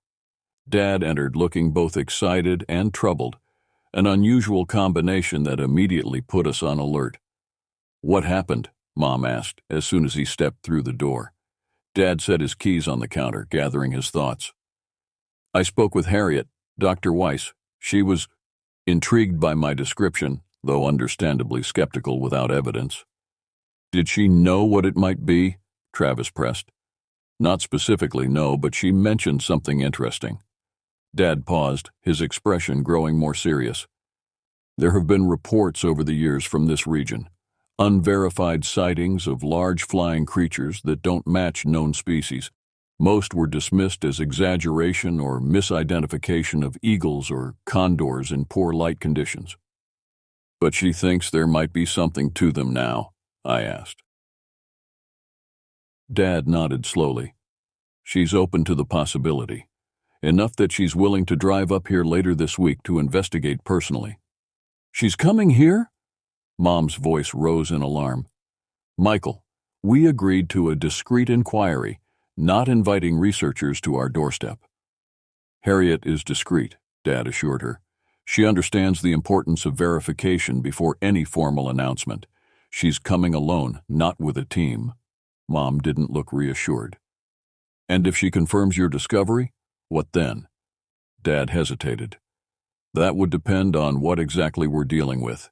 Speaker 1: Dad entered looking both excited and troubled, an unusual combination that immediately put us on alert. "What happened?" Mom asked as soon as he stepped through the door. Dad set his keys on the counter, gathering his thoughts. "I spoke with Harriet, Dr. Weiss. She was intrigued by my description, though understandably skeptical without evidence." "Did she know what it might be?" Travis pressed. "Not specifically, no, but she mentioned something interesting." Dad paused, his expression growing more serious. "There have been reports over the years from this region, unverified sightings of large flying creatures that don't match known species. Most were dismissed as exaggeration or misidentification of eagles or condors in poor light conditions. But she thinks there might be something to them now, I asked. Dad nodded slowly. She's open to the possibility, enough that she's willing to drive up here later this week to investigate personally. She's coming here? Mom's voice rose in alarm. Michael, we agreed to a discreet inquiry, not inviting researchers to our doorstep. Harriet is discreet, Dad assured her. She understands the importance of verification before any formal announcement. She's coming alone, not with a team. Mom didn't look reassured. And if she confirms your discovery, what then? Dad hesitated. That would depend on what exactly we're dealing with.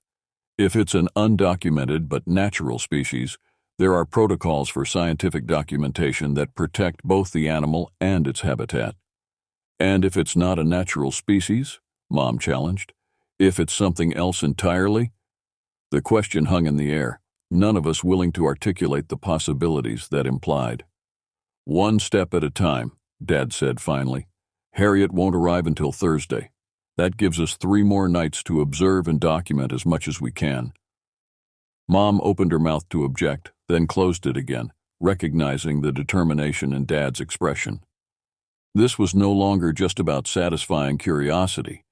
Speaker 1: If it's an undocumented but natural species, there are protocols for scientific documentation that protect both the animal and its habitat. And if it's not a natural species, Mom challenged, if it's something else entirely? The question hung in the air, none of us willing to articulate the possibilities that implied. One step at a time, Dad said finally. Harriet won't arrive until Thursday. That gives us 3 more nights to observe and document as much as we can. Mom opened her mouth to object, then closed it again, recognizing the determination in Dad's expression. This was no longer just about satisfying curiosity.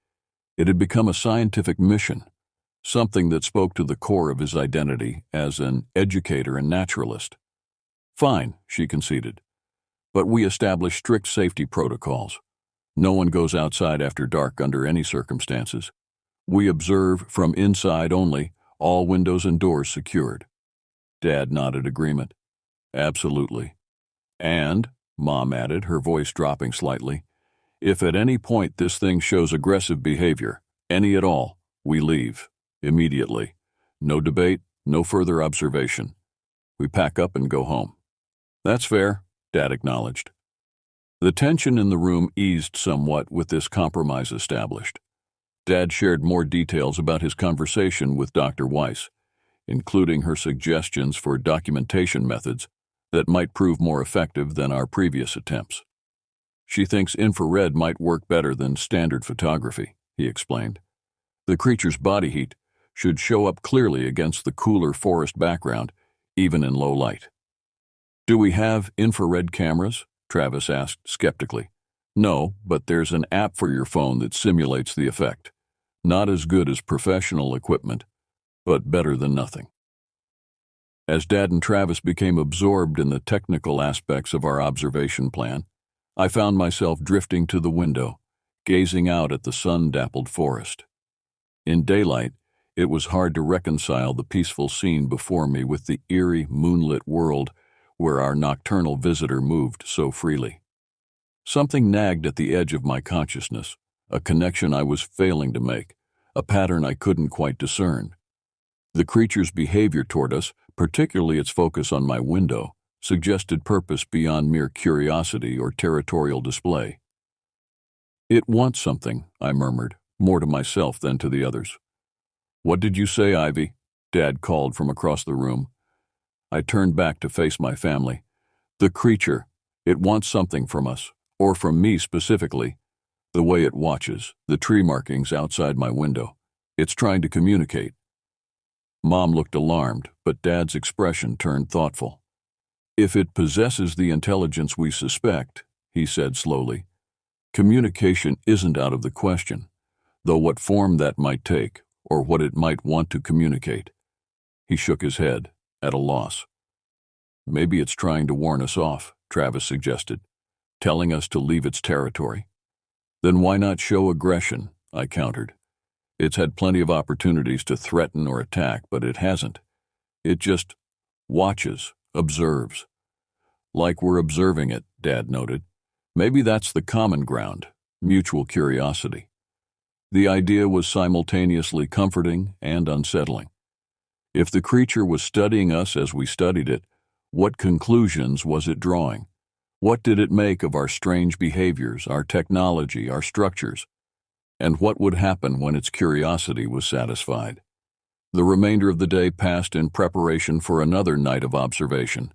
Speaker 1: It had become a scientific mission, something that spoke to the core of his identity as an educator and naturalist. Fine, she conceded. But we establish strict safety protocols. No one goes outside after dark under any circumstances. We observe from inside only, all windows and doors secured. Dad nodded agreement. Absolutely. And, Mom added, her voice dropping slightly, if at any point this thing shows aggressive behavior, any at all, we leave. Immediately. No debate, no further observation. We pack up and go home. That's fair, Dad acknowledged. The tension in the room eased somewhat with this compromise established. Dad shared more details about his conversation with Dr. Weiss, including her suggestions for documentation methods that might prove more effective than our previous attempts. She thinks infrared might work better than standard photography, he explained. The creature's body heat should show up clearly against the cooler forest background, even in low light. Do we have infrared cameras? Travis asked skeptically. No, but there's an app for your phone that simulates the effect. Not as good as professional equipment, but better than nothing. As Dad and Travis became absorbed in the technical aspects of our observation plan, I found myself drifting to the window, gazing out at the sun-dappled forest. In daylight, it was hard to reconcile the peaceful scene before me with the eerie, moonlit world where our nocturnal visitor moved so freely. Something nagged at the edge of my consciousness, a connection I was failing to make, a pattern I couldn't quite discern. The creature's behavior toward us, particularly its focus on my window, suggested purpose beyond mere curiosity or territorial display. It wants something, I murmured, more to myself than to the others. What did you say, Ivy? Dad called from across the room. I turned back to face my family. The creature, it wants something from us, or from me specifically. The way it watches, the tree markings outside my window. It's trying to communicate. Mom looked alarmed, but Dad's expression turned thoughtful. If it possesses the intelligence we suspect, he said slowly, communication isn't out of the question, though what form that might take, or what it might want to communicate. He shook his head, at a loss. Maybe it's trying to warn us off, Travis suggested, telling us to leave its territory. Then why not show aggression, I countered. It's had plenty of opportunities to threaten or attack, but it hasn't. It just watches, observes. Like we're observing it, Dad noted. Maybe that's the common ground, mutual curiosity. The idea was simultaneously comforting and unsettling. If the creature was studying us as we studied it, what conclusions was it drawing? What did it make of our strange behaviors, our technology, our structures? And what would happen when its curiosity was satisfied? The remainder of the day passed in preparation for another night of observation.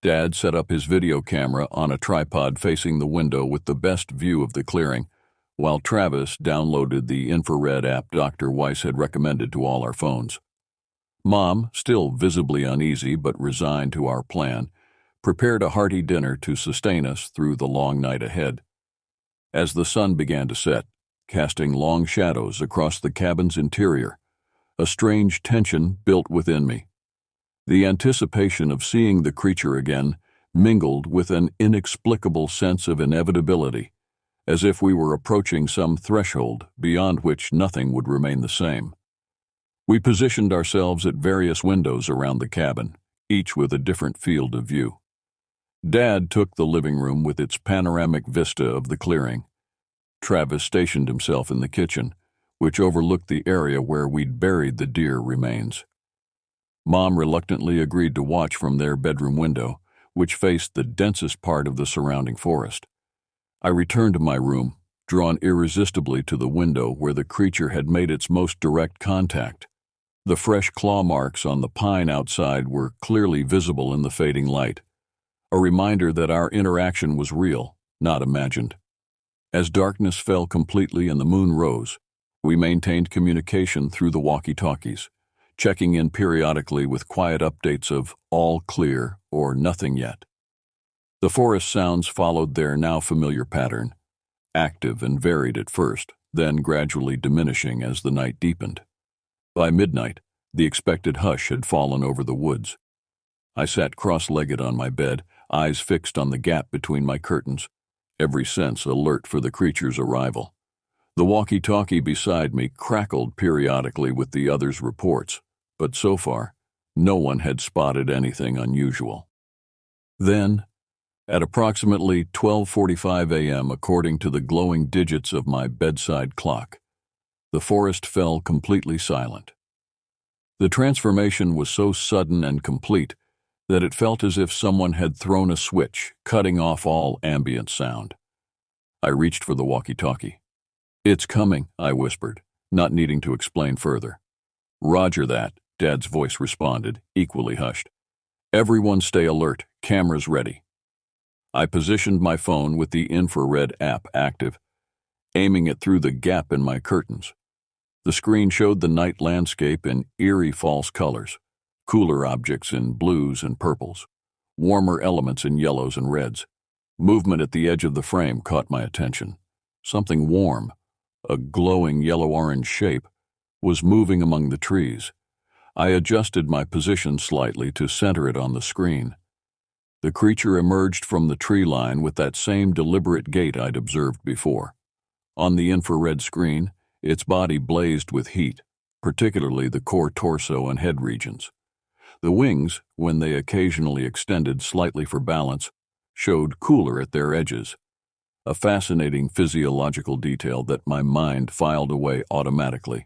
Speaker 1: Dad set up his video camera on a tripod facing the window with the best view of the clearing, while Travis downloaded the infrared app Dr. Weiss had recommended to all our phones. Mom, still visibly uneasy but resigned to our plan, prepared a hearty dinner to sustain us through the long night ahead. As the sun began to set, casting long shadows across the cabin's interior, a strange tension built within me. The anticipation of seeing the creature again mingled with an inexplicable sense of inevitability, as if we were approaching some threshold beyond which nothing would remain the same. We positioned ourselves at various windows around the cabin, each with a different field of view. Dad took the living room with its panoramic vista of the clearing. Travis stationed himself in the kitchen, which overlooked the area where we'd buried the deer remains. Mom reluctantly agreed to watch from their bedroom window, which faced the densest part of the surrounding forest. I returned to my room, drawn irresistibly to the window where the creature had made its most direct contact. The fresh claw marks on the pine outside were clearly visible in the fading light, a reminder that our interaction was real, not imagined. As darkness fell completely and the moon rose, we maintained communication through the walkie-talkies, checking in periodically with quiet updates of all clear or nothing yet. The forest sounds followed their now familiar pattern, active and varied at first, then gradually diminishing as the night deepened. By midnight, the expected hush had fallen over the woods. I sat cross-legged on my bed, eyes fixed on the gap between my curtains, every sense alert for the creature's arrival. The walkie-talkie beside me crackled periodically with the others' reports, but so far, no one had spotted anything unusual. Then, at approximately 12:45 a.m., according to the glowing digits of my bedside clock, the forest fell completely silent. The transformation was so sudden and complete that it felt as if someone had thrown a switch, cutting off all ambient sound. I reached for the walkie-talkie. "It's coming," I whispered, not needing to explain further. "Roger that," Dad's voice responded, equally hushed. "Everyone stay alert, cameras ready." I positioned my phone with the infrared app active, aiming it through the gap in my curtains. The screen showed the night landscape in eerie false colors, cooler objects in blues and purples, warmer elements in yellows and reds. Movement at the edge of the frame caught my attention. Something warm, a glowing yellow-orange shape, was moving among the trees. I adjusted my position slightly to center it on the screen. The creature emerged from the tree line with that same deliberate gait I'd observed before. On the infrared screen, its body blazed with heat, particularly the core torso and head regions. The wings, when they occasionally extended slightly for balance, showed cooler at their edges, a fascinating physiological detail that my mind filed away automatically.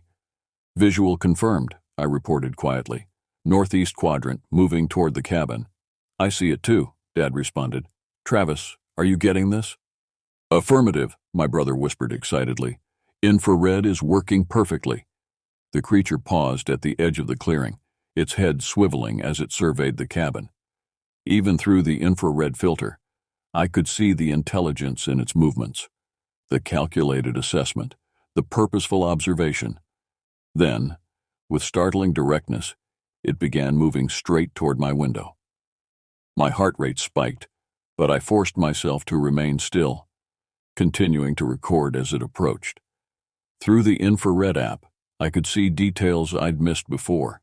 Speaker 1: "Visual confirmed," I reported quietly. "Northeast quadrant, moving toward the cabin." "I see it too," Dad responded. "Travis, are you getting this?" "Affirmative," my brother whispered excitedly. "Infrared is working perfectly." The creature paused at the edge of the clearing, its head swiveling as it surveyed the cabin. Even through the infrared filter, I could see the intelligence in its movements, the calculated assessment, the purposeful observation. Then, with startling directness, it began moving straight toward my window. My heart rate spiked, but I forced myself to remain still, continuing to record as it approached. Through the infrared app, I could see details I'd missed before: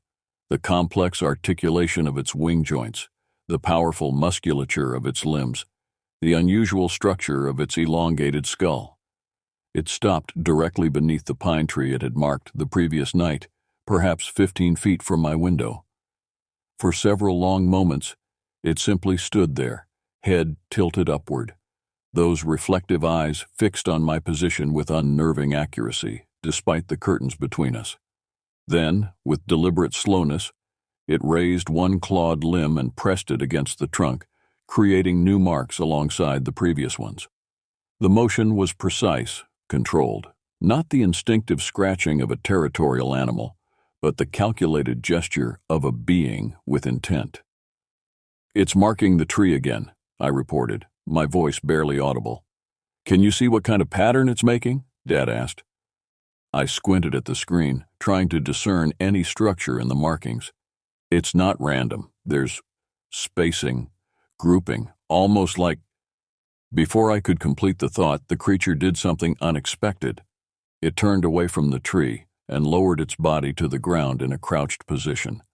Speaker 1: the complex articulation of its wing joints, the powerful musculature of its limbs, the unusual structure of its elongated skull. It stopped directly beneath the pine tree it had marked the previous night, perhaps 15 feet from my window. For several long moments, it simply stood there, head tilted upward, those reflective eyes fixed on my position with unnerving accuracy, despite the curtains between us. Then, with deliberate slowness, it raised one clawed limb and pressed it against the trunk, creating new marks alongside the previous ones. The motion was precise, controlled, not the instinctive scratching of a territorial animal, but the calculated gesture of a being with intent. It's marking the tree again, I reported, my voice barely audible. Can you see what kind of pattern it's making? Dad asked. I squinted at the screen, trying to discern any structure in the markings. It's not random. There's spacing, grouping, almost like... Before I could complete the thought, the creature did something unexpected. It turned away from the tree and lowered its body to the ground in a crouched position.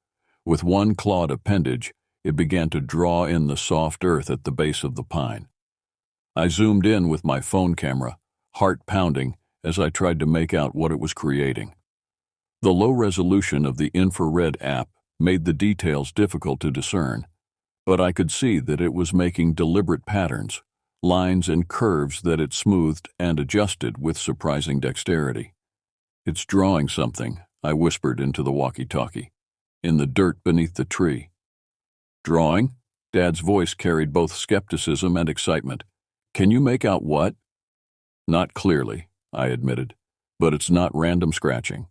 Speaker 1: With one clawed appendage, it began to draw in the soft earth at the base of the pine. I zoomed in with my phone camera, heart pounding, as I tried to make out what it was creating. The low resolution of the infrared app made the details difficult to discern, but I could see that it was making deliberate patterns, lines and curves that it smoothed and adjusted with surprising dexterity. It's drawing something, I whispered into the walkie-talkie, in the dirt beneath the tree. Drawing? Dad's voice carried both skepticism and excitement. Can you make out what? Not clearly, I admitted, but it's not random scratching.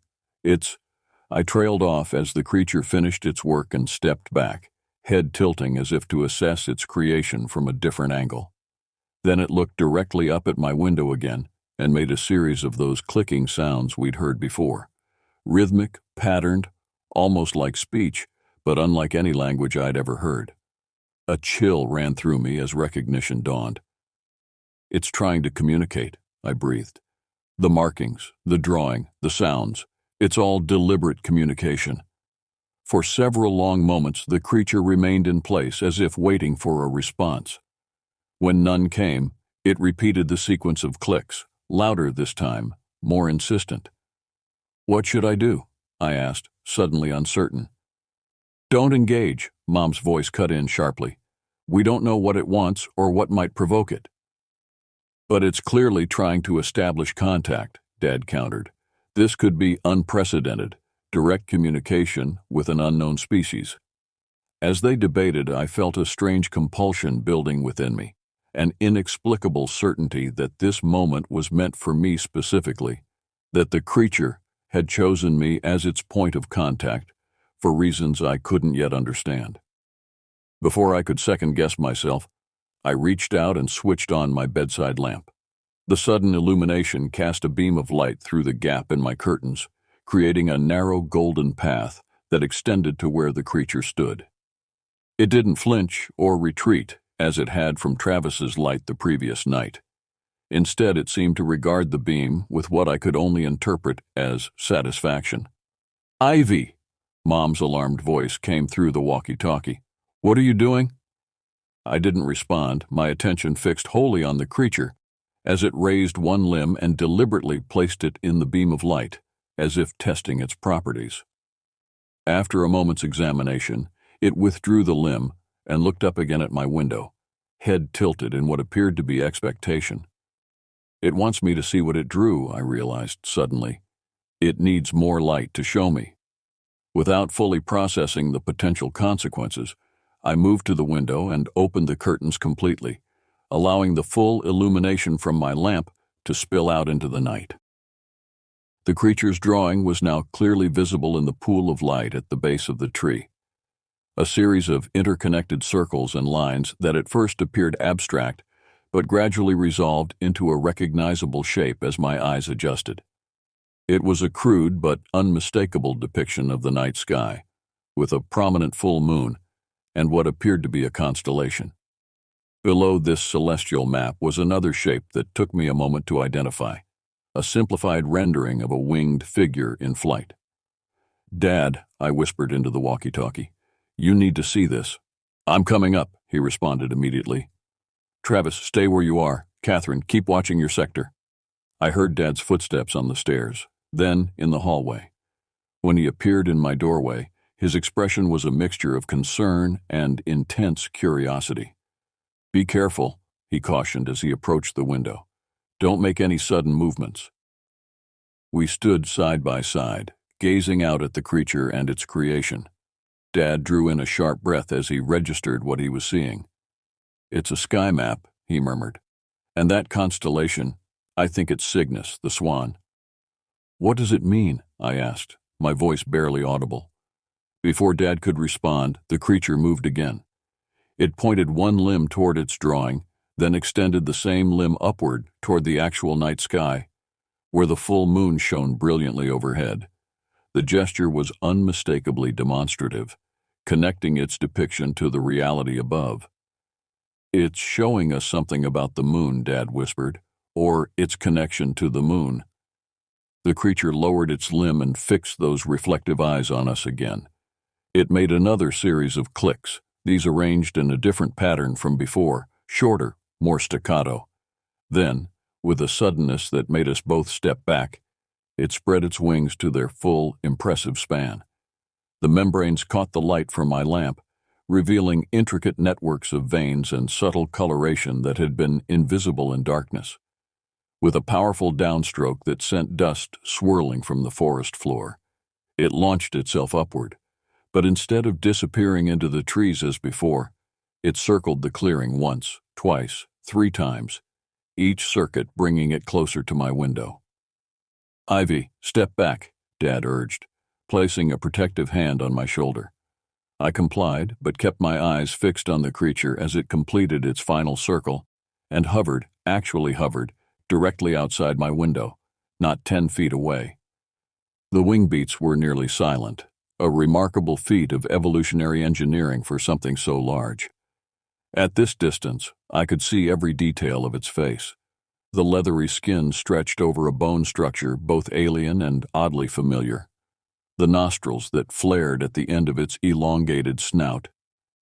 Speaker 1: I trailed off as the creature finished its work and stepped back, head tilting as if to assess its creation from a different angle. Then it looked directly up at my window again and made a series of those clicking sounds we'd heard before. Rhythmic, patterned, almost like speech, but unlike any language I'd ever heard. A chill ran through me as recognition dawned. It's trying to communicate, I breathed. The markings, the drawing, the sounds, it's all deliberate communication. For several long moments, the creature remained in place as if waiting for a response. When none came, it repeated the sequence of clicks, louder this time, more insistent. What should I do? I asked, suddenly uncertain. Don't engage, Mom's voice cut in sharply. We don't know what it wants or what might provoke it. But it's clearly trying to establish contact, Dad countered. This could be unprecedented, direct communication with an unknown species. As they debated, I felt a strange compulsion building within me, an inexplicable certainty that this moment was meant for me specifically, that the creature had chosen me as its point of contact for reasons I couldn't yet understand. Before I could second-guess myself, I reached out and switched on my bedside lamp. The sudden illumination cast a beam of light through the gap in my curtains, creating a narrow golden path that extended to where the creature stood. It didn't flinch or retreat as it had from Travis's light the previous night. Instead, it seemed to regard the beam with what I could only interpret as satisfaction. Ivy! Mom's alarmed voice came through the walkie-talkie. What are you doing? I didn't respond, my attention fixed wholly on the creature, as it raised one limb and deliberately placed it in the beam of light, as if testing its properties. After a moment's examination, it withdrew the limb and looked up again at my window, head tilted in what appeared to be expectation. It wants me to see what it drew, I realized suddenly. It needs more light to show me. Without fully processing the potential consequences, I moved to the window and opened the curtains completely, allowing the full illumination from my lamp to spill out into the night. The creature's drawing was now clearly visible in the pool of light at the base of the tree. A series of interconnected circles and lines that at first appeared abstract, but gradually resolved into a recognizable shape as my eyes adjusted. It was a crude but unmistakable depiction of the night sky, with a prominent full moon and what appeared to be a constellation. Below this celestial map was another shape that took me a moment to identify, a simplified rendering of a winged figure in flight. Dad, I whispered into the walkie-talkie, you need to see this. I'm coming up, he responded immediately. Travis, stay where you are. Catherine, keep watching your sector. I heard Dad's footsteps on the stairs, then in the hallway. When he appeared in my doorway, his expression was a mixture of concern and intense curiosity. Be careful, he cautioned as he approached the window. Don't make any sudden movements. We stood side by side, gazing out at the creature and its creation. Dad drew in a sharp breath as he registered what he was seeing. It's a sky map, he murmured. And that constellation, I think it's Cygnus, the swan. What does it mean? I asked, my voice barely audible. Before Dad could respond, the creature moved again. It pointed one limb toward its drawing, then extended the same limb upward toward the actual night sky, where the full moon shone brilliantly overhead. The gesture was unmistakably demonstrative, connecting its depiction to the reality above. "It's showing us something about the moon," Dad whispered, "or its connection to the moon." The creature lowered its limb and fixed those reflective eyes on us again. It made another series of clicks, these arranged in a different pattern from before, shorter, more staccato. Then, with a suddenness that made us both step back, it spread its wings to their full, impressive span. The membranes caught the light from my lamp, revealing intricate networks of veins and subtle coloration that had been invisible in darkness. With a powerful downstroke that sent dust swirling from the forest floor, it launched itself upward, but instead of disappearing into the trees as before, it circled the clearing once, twice, 3 times, each circuit bringing it closer to my window. "Ivy, step back," Dad urged, placing a protective hand on my shoulder. I complied, but kept my eyes fixed on the creature as it completed its final circle and actually hovered, directly outside my window, not 10 feet away. The wing beats were nearly silent, a remarkable feat of evolutionary engineering for something so large. At this distance, I could see every detail of its face. The leathery skin stretched over a bone structure both alien and oddly familiar. The nostrils that flared at the end of its elongated snout.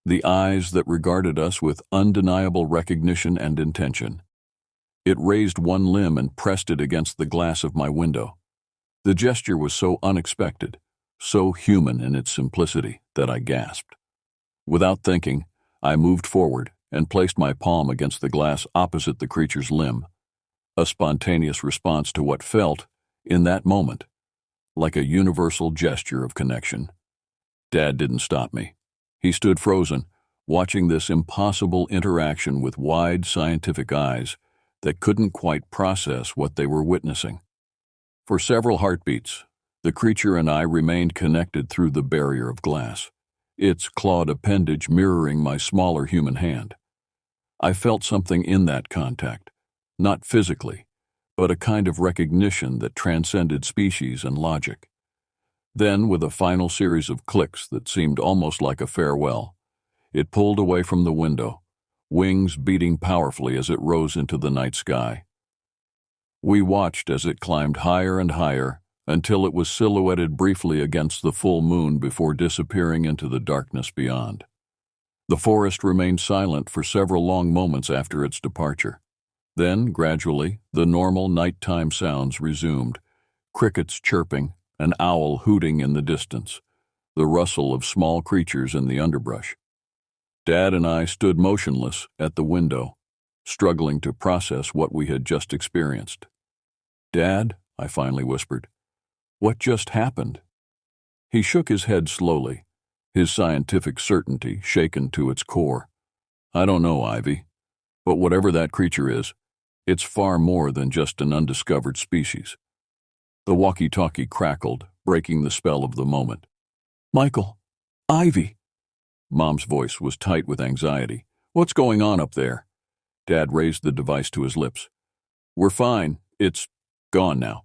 Speaker 1: The eyes that regarded us with undeniable recognition and intention. It raised one limb and pressed it against the glass of my window. The gesture was so unexpected, so human in its simplicity, that I gasped. Without thinking, I moved forward and placed my palm against the glass opposite the creature's limb, a spontaneous response to what felt, in that moment, like a universal gesture of connection. Dad didn't stop me. He stood frozen, watching this impossible interaction with wide scientific eyes that couldn't quite process what they were witnessing. For several heartbeats, the creature and I remained connected through the barrier of glass, its clawed appendage mirroring my smaller human hand. I felt something in that contact, not physically, but a kind of recognition that transcended species and logic. Then, with a final series of clicks that seemed almost like a farewell, it pulled away from the window, wings beating powerfully as it rose into the night sky. We watched as it climbed higher and higher until it was silhouetted briefly against the full moon before disappearing into the darkness beyond. The forest remained silent for several long moments after its departure. Then, gradually, the normal nighttime sounds resumed, crickets chirping, an owl hooting in the distance, the rustle of small creatures in the underbrush. Dad and I stood motionless at the window, struggling to process what we had just experienced. "Dad," I finally whispered, "what just happened?" He shook his head slowly, his scientific certainty shaken to its core. "I don't know, Ivy, but whatever that creature is, it's far more than just an undiscovered species." The walkie-talkie crackled, breaking the spell of the moment. "Michael, Ivy!" Mom's voice was tight with anxiety. "What's going on up there?" Dad raised the device to his lips. "We're fine. It's gone now."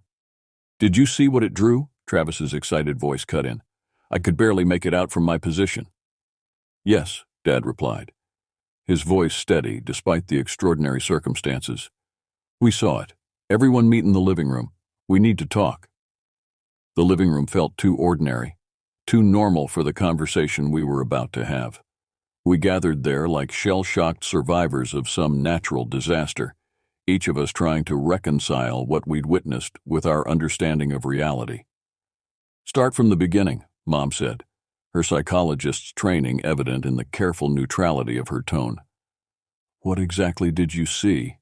Speaker 1: "Did you see what it drew?" Travis's excited voice cut in. "I could barely make it out from my position." "Yes," Dad replied, his voice steady despite the extraordinary circumstances. "We saw it. Everyone meet in the living room. We need to talk." The living room felt too ordinary, too normal for the conversation we were about to have. We gathered there like shell-shocked survivors of some natural disaster, each of us trying to reconcile what we'd witnessed with our understanding of reality. "Start from the beginning," Mom said, her psychologist's training evident in the careful neutrality of her tone. "What exactly did you see?"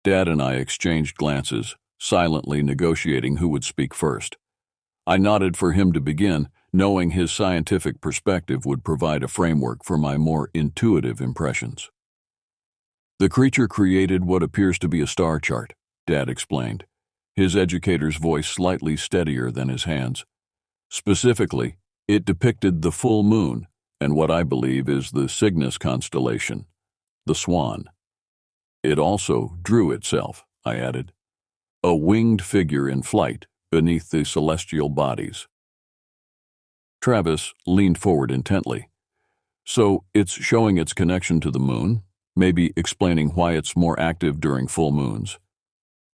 Speaker 1: Dad and I exchanged glances, silently negotiating who would speak first. I nodded for him to begin, knowing his scientific perspective would provide a framework for my more intuitive impressions. "The creature created what appears to be a star chart," Dad explained, his educator's voice slightly steadier than his hands. "Specifically, it depicted the full moon, and what I believe is the Cygnus constellation, the Swan. It also drew itself, I added, a winged figure in flight beneath the celestial bodies. Travis leaned forward intently. So it's showing its connection to the moon, maybe explaining why it's more active during full moons.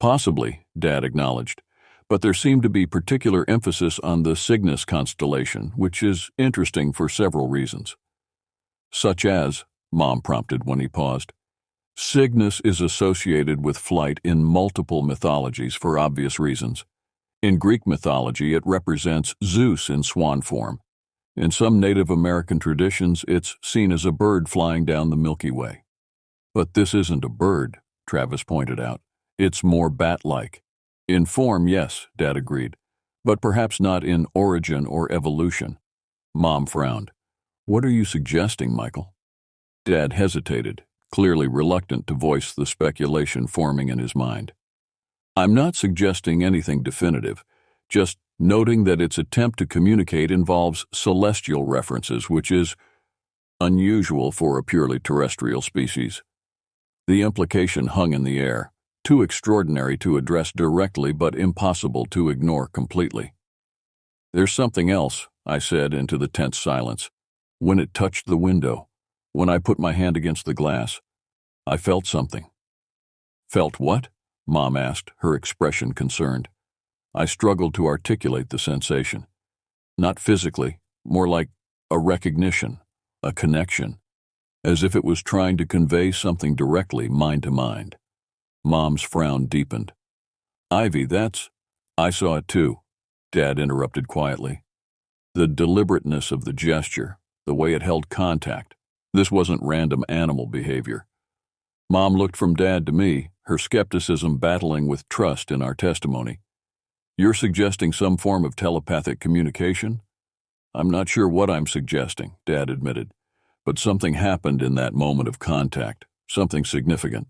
Speaker 1: Possibly, Dad acknowledged, but there seemed to be particular emphasis on the Cygnus constellation, which is interesting for several reasons. Such as, Mom prompted when he paused, Cygnus is associated with flight in multiple mythologies for obvious reasons. In Greek mythology, it represents Zeus in swan form. In some Native American traditions, it's seen as a bird flying down the Milky Way. But this isn't a bird, Travis pointed out. It's more bat-like. In form, yes, Dad agreed, but perhaps not in origin or evolution. Mom frowned. What are you suggesting, Michael? Dad hesitated, clearly reluctant to voice the speculation forming in his mind. I'm not suggesting anything definitive, just noting that its attempt to communicate involves celestial references, which is unusual for a purely terrestrial species. The implication hung in the air, too extraordinary to address directly but impossible to ignore completely. There's something else, I said into the tense silence. When it touched the window, when I put my hand against the glass, I felt something. Felt what? Mom asked, her expression concerned. I struggled to articulate the sensation. Not physically, more like a recognition, a connection, as if it was trying to convey something directly, mind to mind. Mom's frown deepened. Ivy, I saw it too, Dad interrupted quietly. The deliberateness of the gesture, the way it held contact. This wasn't random animal behavior. Mom looked from Dad to me, her skepticism battling with trust in our testimony. You're suggesting some form of telepathic communication? I'm not sure what I'm suggesting, Dad admitted, but something happened in that moment of contact, something significant.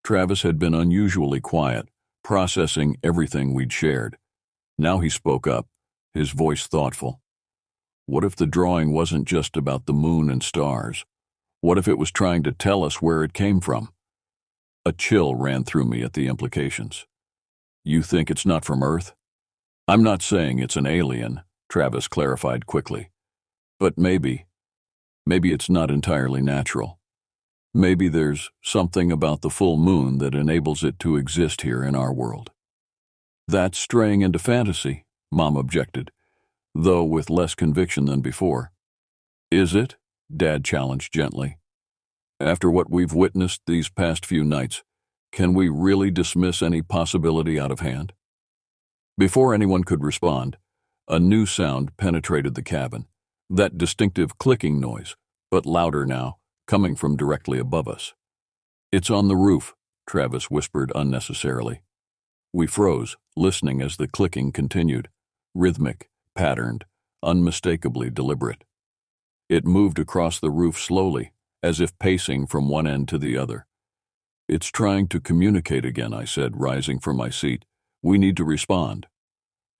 Speaker 1: Travis had been unusually quiet, processing everything we'd shared. Now he spoke up, his voice thoughtful. What if the drawing wasn't just about the moon and stars? What if it was trying to tell us where it came from? A chill ran through me at the implications. You think it's not from Earth? I'm not saying it's an alien, Travis clarified quickly. But maybe it's not entirely natural. Maybe there's something about the full moon that enables it to exist here in our world. That's straying into fantasy, Mom objected, though with less conviction than before. Is it? Dad challenged gently. After what we've witnessed these past few nights, can we really dismiss any possibility out of hand? Before anyone could respond, a new sound penetrated the cabin, that distinctive clicking noise, but louder now, coming from directly above us. It's on the roof, Travis whispered unnecessarily. We froze, listening as the clicking continued, rhythmic, patterned, unmistakably deliberate. It moved across the roof slowly, as if pacing from one end to the other. It's trying to communicate again, I said, rising from my seat. We need to respond.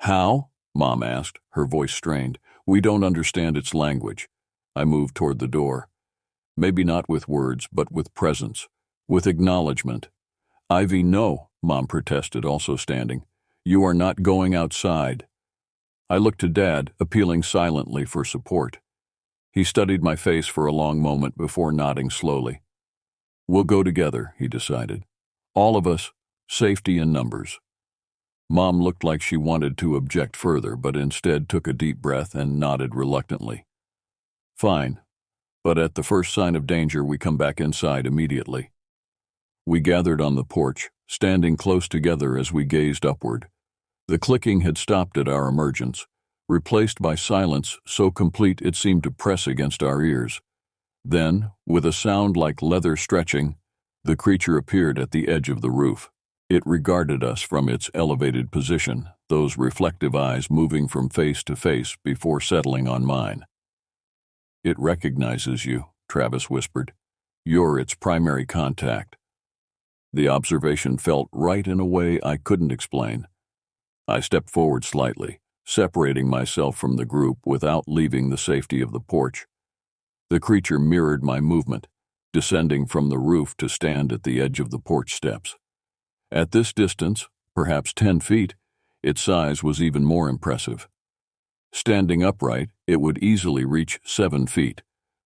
Speaker 1: How? Mom asked, her voice strained. We don't understand its language. I moved toward the door. Maybe not with words, but with presence, with acknowledgement. Ivy, no, Mom protested, also standing. You are not going outside. I looked to Dad, appealing silently for support. He studied my face for a long moment before nodding slowly. We'll go together, he decided. All of us, safety in numbers. Mom looked like she wanted to object further, but instead took a deep breath and nodded reluctantly. Fine, but at the first sign of danger, we come back inside immediately. We gathered on the porch, standing close together as we gazed upward. The clicking had stopped at our emergence, replaced by silence so complete it seemed to press against our ears. Then, with a sound like leather stretching, the creature appeared at the edge of the roof. It regarded us from its elevated position, those reflective eyes moving from face to face before settling on mine. It recognizes you, Travis whispered. You're its primary contact. The observation felt right in a way I couldn't explain. I stepped forward slightly, separating myself from the group without leaving the safety of the porch. The creature mirrored my movement, descending from the roof to stand at the edge of the porch steps. At this distance, perhaps 10 feet, its size was even more impressive. Standing upright, it would easily reach 7 feet,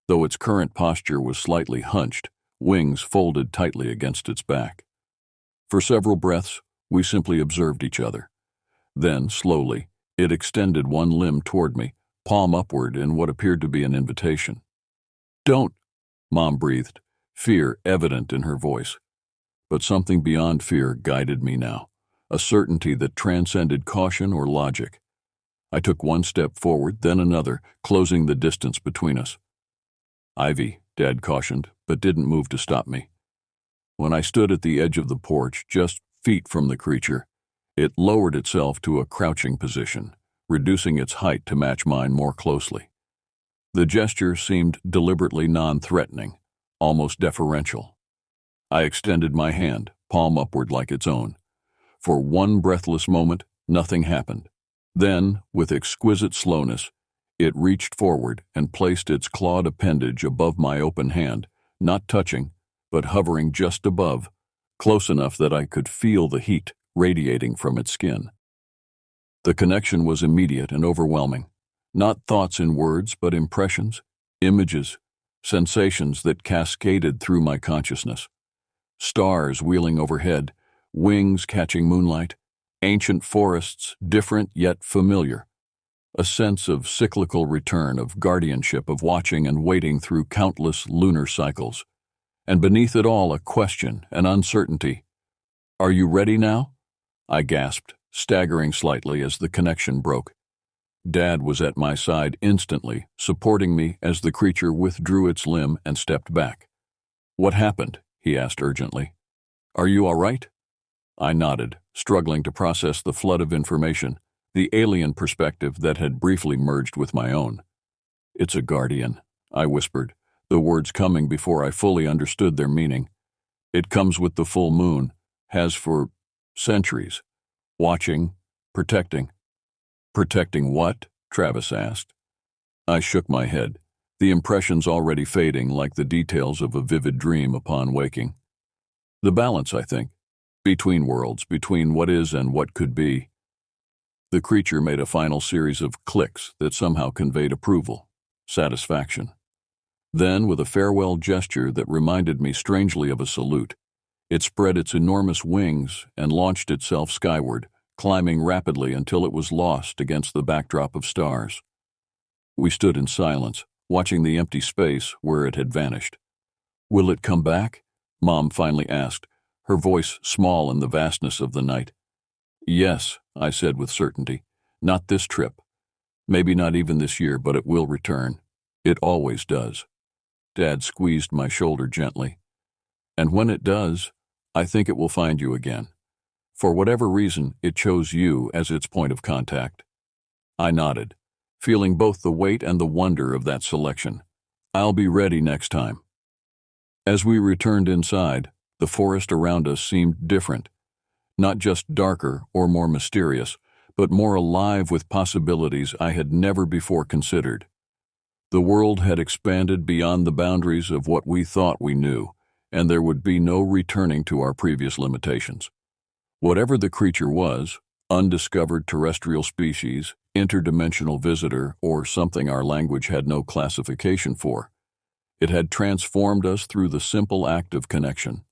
Speaker 1: though its current posture was slightly hunched, wings folded tightly against its back. For several breaths, we simply observed each other. Then, slowly, it extended one limb toward me, palm upward in what appeared to be an invitation. "Don't," Mom breathed, fear evident in her voice. But something beyond fear guided me now, a certainty that transcended caution or logic. I took one step forward, then another, closing the distance between us. "Ivy," Dad cautioned, but didn't move to stop me. When I stood at the edge of the porch, just feet from the creature, it lowered itself to a crouching position, reducing its height to match mine more closely. The gesture seemed deliberately non-threatening, almost deferential. I extended my hand, palm upward like its own. For one breathless moment, nothing happened. Then, with exquisite slowness, it reached forward and placed its clawed appendage above my open hand, not touching, but hovering just above, close enough that I could feel the heat radiating from its skin. The connection was immediate and overwhelming. Not thoughts in words, but impressions, images, sensations that cascaded through my consciousness. Stars wheeling overhead, wings catching moonlight, ancient forests, different yet familiar. A sense of cyclical return, of guardianship, of watching and waiting through countless lunar cycles. And beneath it all, a question, an uncertainty. "Are you ready now?" I gasped, staggering slightly as the connection broke. Dad was at my side instantly, supporting me as the creature withdrew its limb and stepped back. "What happened?" he asked urgently. "Are you all right?" I nodded, struggling to process the flood of information, the alien perspective that had briefly merged with my own. "It's a guardian," I whispered, the words coming before I fully understood their meaning. "It comes with the full moon, has for centuries. Watching, protecting." "Protecting what?" Travis asked. I shook my head, the impressions already fading like the details of a vivid dream upon waking. "The balance, I think. Between worlds, between what is and what could be." The creature made a final series of clicks that somehow conveyed approval, satisfaction. Then, with a farewell gesture that reminded me strangely of a salute, it spread its enormous wings and launched itself skyward, climbing rapidly until it was lost against the backdrop of stars. We stood in silence, watching the empty space where it had vanished. "Will it come back?" Mom finally asked, her voice small in the vastness of the night. "Yes," I said with certainty. "Not this trip. Maybe not even this year, but it will return. It always does." Dad squeezed my shoulder gently. "And when it does, I think it will find you again. For whatever reason, it chose you as its point of contact." I nodded, feeling both the weight and the wonder of that selection. "I'll be ready next time." As we returned inside, the forest around us seemed different. Not just darker or more mysterious, but more alive with possibilities I had never before considered. The world had expanded beyond the boundaries of what we thought we knew, and there would be no returning to our previous limitations. Whatever the creature was, undiscovered terrestrial species, interdimensional visitor, or something our language had no classification for, it had transformed us through the simple act of connection.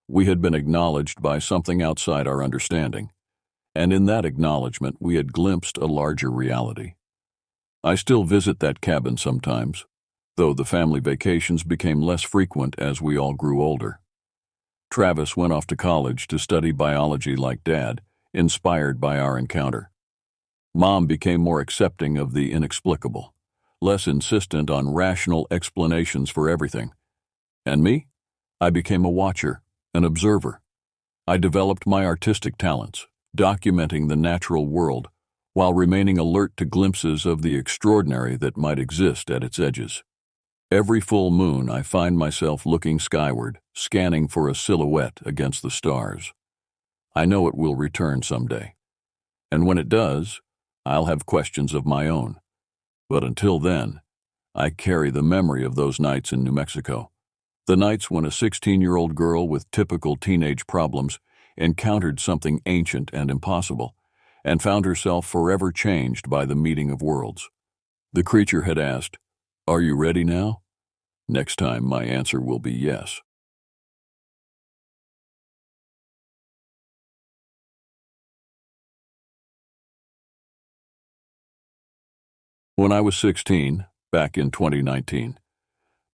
Speaker 1: We had been acknowledged by something outside our understanding, and in that acknowledgement we had glimpsed a larger reality. I still visit that cabin sometimes, though the family vacations became less frequent as we all grew older. Travis went off to college to study biology like Dad, inspired by our encounter. Mom became more accepting of the inexplicable, less insistent on rational explanations for everything. And me? I became a watcher, an observer. I developed my artistic talents, documenting the natural world, while remaining alert to glimpses of the extraordinary that might exist at its edges. Every full moon I find myself looking skyward, scanning for a silhouette against the stars. I know it will return someday. And when it does, I'll have questions of my own. But until then, I carry the memory of those nights in New Mexico. The nights when a 16-year-old girl with typical teenage problems encountered something ancient and impossible, and found herself forever changed by the meeting of worlds. The creature had asked, "Are you ready now?" Next time, my answer will be yes. When I was 16, back in 2019,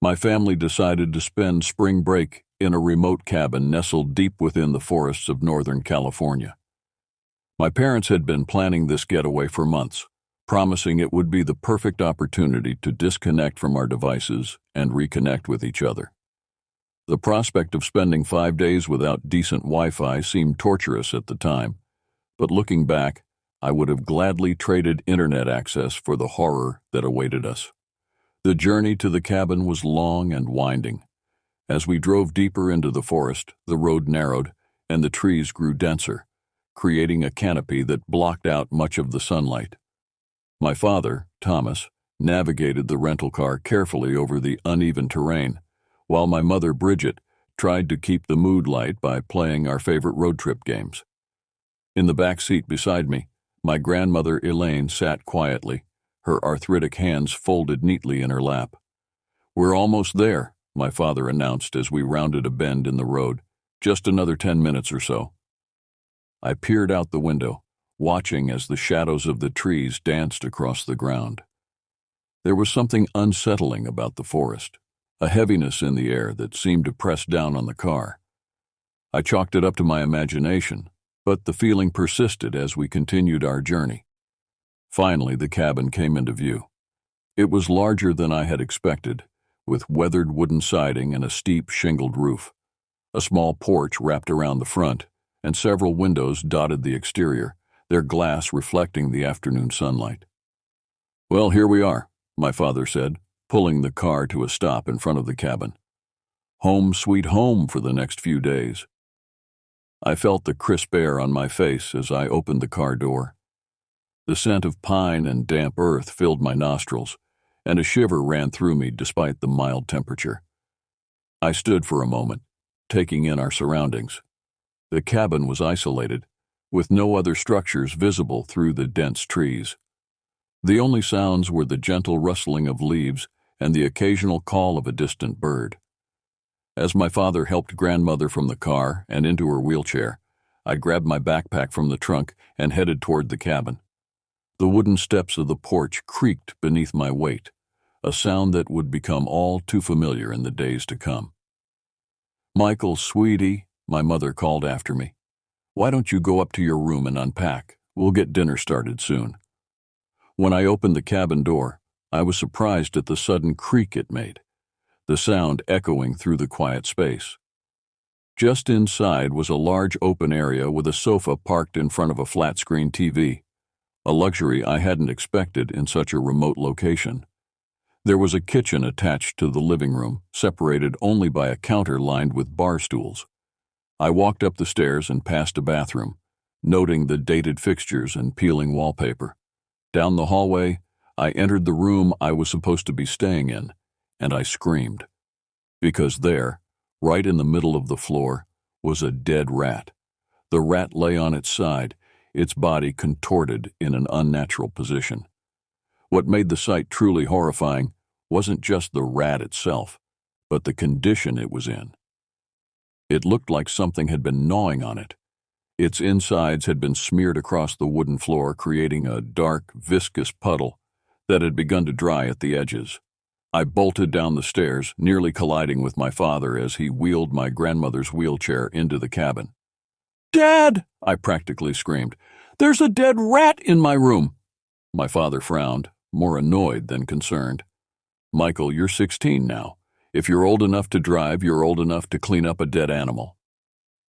Speaker 1: my family decided to spend spring break in a remote cabin nestled deep within the forests of Northern California. My parents had been planning this getaway for months, promising it would be the perfect opportunity to disconnect from our devices and reconnect with each other. The prospect of spending 5 days without decent Wi-Fi seemed torturous at the time, but looking back, I would have gladly traded internet access for the horror that awaited us. The journey to the cabin was long and winding. As we drove deeper into the forest, the road narrowed and the trees grew denser, creating a canopy that blocked out much of the sunlight. My father, Thomas, navigated the rental car carefully over the uneven terrain, while my mother, Bridget, tried to keep the mood light by playing our favorite road trip games. In the back seat beside me, my grandmother Elaine sat quietly, her arthritic hands folded neatly in her lap. "We're almost there," my father announced as we rounded a bend in the road. "Just another 10 minutes or so." I peered out the window, watching as the shadows of the trees danced across the ground. There was something unsettling about the forest, a heaviness in the air that seemed to press down on the car. I chalked it up to my imagination, but the feeling persisted as we continued our journey. Finally, the cabin came into view. It was larger than I had expected, with weathered wooden siding and a steep shingled roof. A small porch wrapped around the front, and several windows dotted the exterior, their glass reflecting the afternoon sunlight. "Well, here we are," my father said, pulling the car to a stop in front of the cabin. "Home sweet home for the next few days." I felt the crisp air on my face as I opened the car door. The scent of pine and damp earth filled my nostrils, and a shiver ran through me despite the mild temperature. I stood for a moment, taking in our surroundings. The cabin was isolated, with no other structures visible through the dense trees. The only sounds were the gentle rustling of leaves and the occasional call of a distant bird. As my father helped grandmother from the car and into her wheelchair, I grabbed my backpack from the trunk and headed toward the cabin. The wooden steps of the porch creaked beneath my weight, a sound that would become all too familiar in the days to come. "Michael, sweetie," my mother called after me. "Why don't you go up to your room and unpack? We'll get dinner started soon." When I opened the cabin door, I was surprised at the sudden creak it made, the sound echoing through the quiet space. Just inside was a large open area with a sofa parked in front of a flat-screen TV, a luxury I hadn't expected in such a remote location. There was a kitchen attached to the living room, separated only by a counter lined with bar stools. I walked up the stairs and past a bathroom, noting the dated fixtures and peeling wallpaper. Down the hallway, I entered the room I was supposed to be staying in, and I screamed. Because there, right in the middle of the floor, was a dead rat. The rat lay on its side, its body contorted in an unnatural position. What made the sight truly horrifying wasn't just the rat itself, but the condition it was in. It looked like something had been gnawing on it. Its insides had been smeared across the wooden floor, creating a dark, viscous puddle that had begun to dry at the edges. I bolted down the stairs, nearly colliding with my father as he wheeled my grandmother's wheelchair into the cabin. "Dad!" I practically screamed. "There's a dead rat in my room!" My father frowned, more annoyed than concerned. "Michael, you're 16 now. If you're old enough to drive, you're old enough to clean up a dead animal."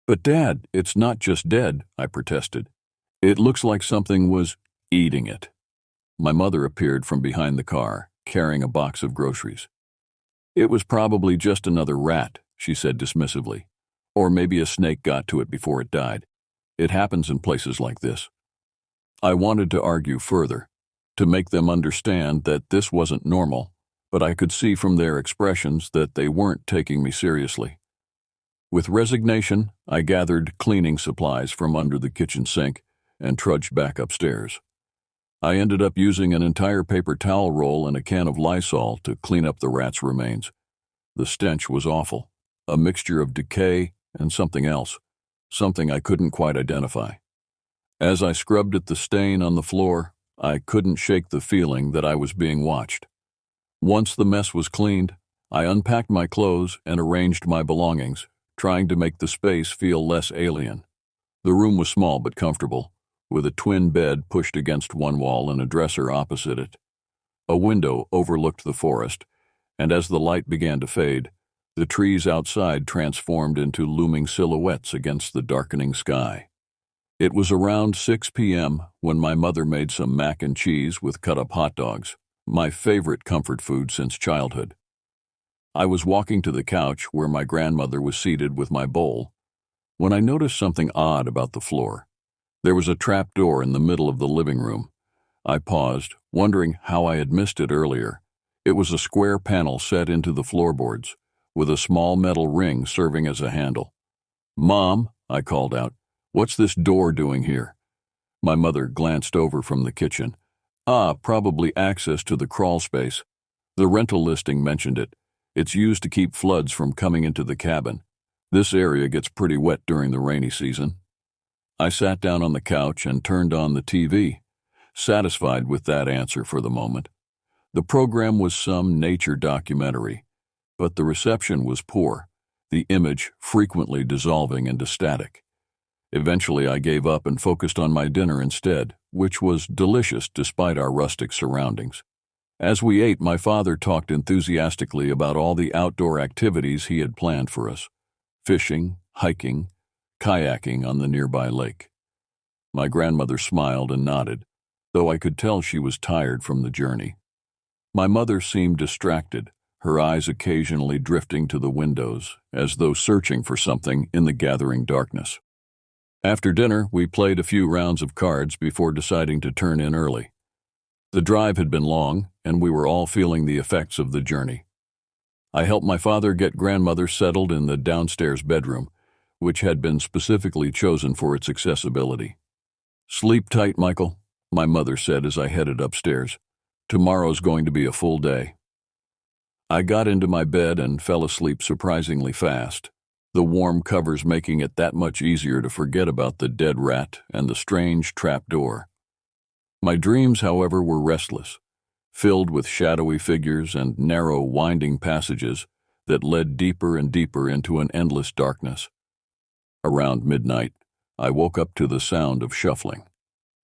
Speaker 1: "But Dad, it's not just dead," I protested. "It looks like something was eating it." My mother appeared from behind the car, carrying a box of groceries. "It was probably just another rat," she said dismissively. "Or maybe a snake got to it before it died. It happens in places like this." I wanted to argue further, to make them understand that this wasn't normal, but I could see from their expressions that they weren't taking me seriously. With resignation, I gathered cleaning supplies from under the kitchen sink and trudged back upstairs. I ended up using an entire paper towel roll and a can of Lysol to clean up the rats' remains. The stench was awful, a mixture of decay and something else, something I couldn't quite identify. As I scrubbed at the stain on the floor, I couldn't shake the feeling that I was being watched. Once the mess was cleaned, I unpacked my clothes and arranged my belongings, trying to make the space feel less alien. The room was small but comfortable, with a twin bed pushed against one wall and a dresser opposite it. A window overlooked the forest, and as the light began to fade, the trees outside transformed into looming silhouettes against the darkening sky. It was around 6 p.m. when my mother made some mac and cheese with cut-up hot dogs, my favorite comfort food since childhood. I was walking to the couch where my grandmother was seated with my bowl when I noticed something odd about the floor. There was a trap door in the middle of the living room. I paused, wondering how I had missed it earlier. It was a square panel set into the floorboards, with a small metal ring serving as a handle. "Mom," I called out, "what's this door doing here?" My mother glanced over from the kitchen. Probably access to the crawl space. The rental listing mentioned it. It's used to keep floods from coming into the cabin. This area gets pretty wet during the rainy season. I sat down on the couch and turned on the TV, satisfied with that answer for the moment. The program was some nature documentary, but the reception was poor, the image frequently dissolving into static. Eventually I gave up and focused on my dinner instead, which was delicious despite our rustic surroundings. As we ate, my father talked enthusiastically about all the outdoor activities he had planned for us: fishing, hiking, kayaking on the nearby lake. My grandmother smiled and nodded, though I could tell she was tired from the journey. My mother seemed distracted, her eyes occasionally drifting to the windows, as though searching for something in the gathering darkness. After dinner, we played a few rounds of cards before deciding to turn in early. The drive had been long, and we were all feeling the effects of the journey. I helped my father get grandmother settled in the downstairs bedroom, which had been specifically chosen for its accessibility. "Sleep tight, Michael," my mother said as I headed upstairs. "Tomorrow's going to be a full day." I got into my bed and fell asleep surprisingly fast, the warm covers making it that much easier to forget about the dead rat and the strange trap door. My dreams, however, were restless, filled with shadowy figures and narrow, winding passages that led deeper and deeper into an endless darkness. Around midnight, I woke up to the sound of shuffling.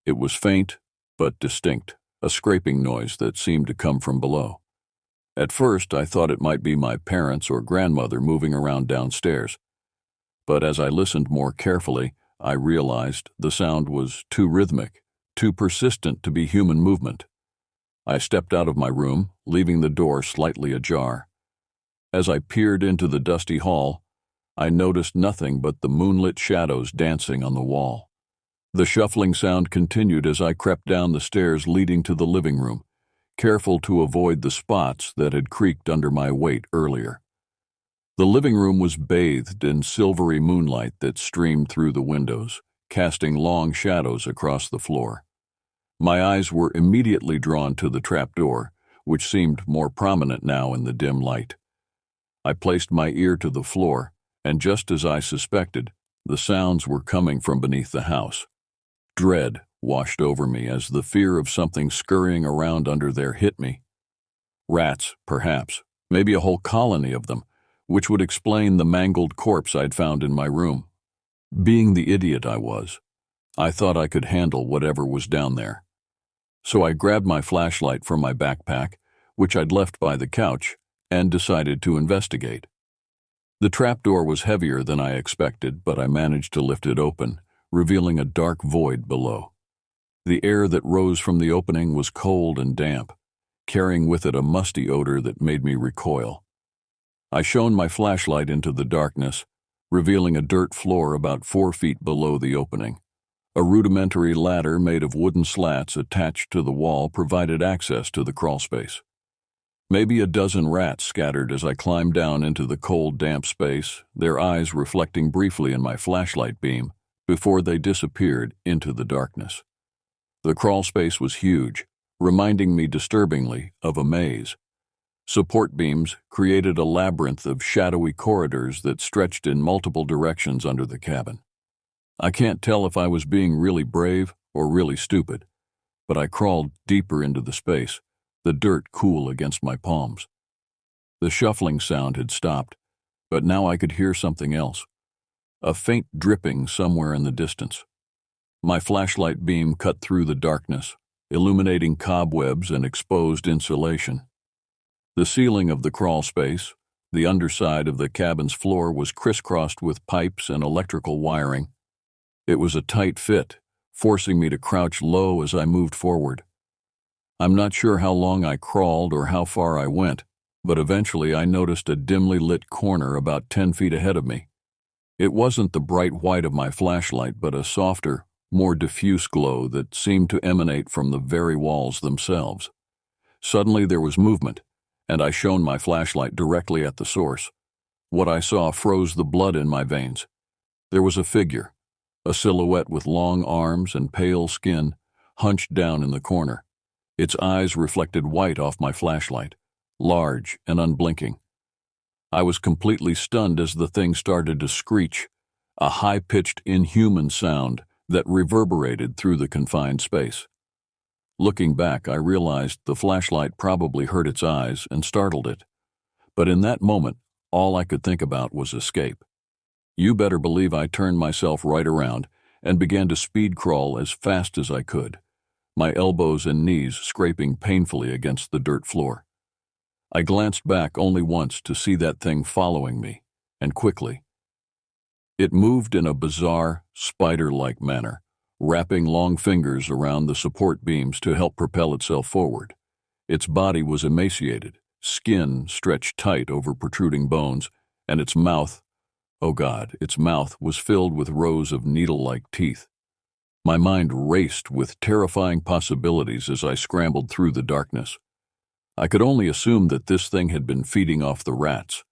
Speaker 1: It was faint, but distinct, a scraping noise that seemed to come from below. At first, I thought it might be my parents or grandmother moving around downstairs, but as I listened more carefully, I realized the sound was too rhythmic, too persistent to be human movement. I stepped out of my room, leaving the door slightly ajar. As I peered into the dusty hall, I noticed nothing but the moonlit shadows dancing on the wall. The shuffling sound continued as I crept down the stairs leading to the living room, careful to avoid the spots that had creaked under my weight earlier. The living room was bathed in silvery moonlight that streamed through the windows, casting long shadows across the floor. My eyes were immediately drawn to the trapdoor, which seemed more prominent now in the dim light. I placed my ear to the floor, and just as I suspected, the sounds were coming from beneath the house. Dread washed over me as the fear of something scurrying around under there hit me. Rats, perhaps, maybe a whole colony of them, which would explain the mangled corpse I'd found in my room. Being the idiot I was, I thought I could handle whatever was down there. So I grabbed my flashlight from my backpack, which I'd left by the couch, and decided to investigate. The trapdoor was heavier than I expected, but I managed to lift it open, revealing a dark void below. The air that rose from the opening was cold and damp, carrying with it a musty odor that made me recoil. I shone my flashlight into the darkness, revealing a dirt floor about 4 feet below the opening. A rudimentary ladder made of wooden slats attached to the wall provided access to the crawlspace. Maybe a dozen rats scattered as I climbed down into the cold, damp space, their eyes reflecting briefly in my flashlight beam before they disappeared into the darkness. The crawl space was huge, reminding me disturbingly of a maze. Support beams created a labyrinth of shadowy corridors that stretched in multiple directions under the cabin. I can't tell if I was being really brave or really stupid, but I crawled deeper into the space, the dirt cool against my palms. The shuffling sound had stopped, but now I could hear something else, a faint dripping somewhere in the distance. My flashlight beam cut through the darkness, illuminating cobwebs and exposed insulation. The ceiling of the crawl space, the underside of the cabin's floor, was crisscrossed with pipes and electrical wiring. It was a tight fit, forcing me to crouch low as I moved forward. I'm not sure how long I crawled or how far I went, but eventually I noticed a dimly lit corner about 10 feet ahead of me. It wasn't the bright white of my flashlight, but a softer, more diffuse glow that seemed to emanate from the very walls themselves. Suddenly there was movement, and I shone my flashlight directly at the source. What I saw froze the blood in my veins. There was a figure, a silhouette with long arms and pale skin, hunched down in the corner. Its eyes reflected white off my flashlight, large and unblinking. I was completely stunned as the thing started to screech, a high-pitched, inhuman sound that reverberated through the confined space. Looking back, I realized the flashlight probably hurt its eyes and startled it. But in that moment, all I could think about was escape. You better believe I turned myself right around and began to speed crawl as fast as I could, my elbows and knees scraping painfully against the dirt floor. I glanced back only once to see that thing following me, and quickly. It moved in a bizarre, spider-like manner, wrapping long fingers around the support beams to help propel itself forward. Its body was emaciated, skin stretched tight over protruding bones, and its mouth, oh God, its mouth was filled with rows of needle-like teeth. My mind raced with terrifying possibilities as I scrambled through the darkness. I could only assume that this thing had been feeding off the rats,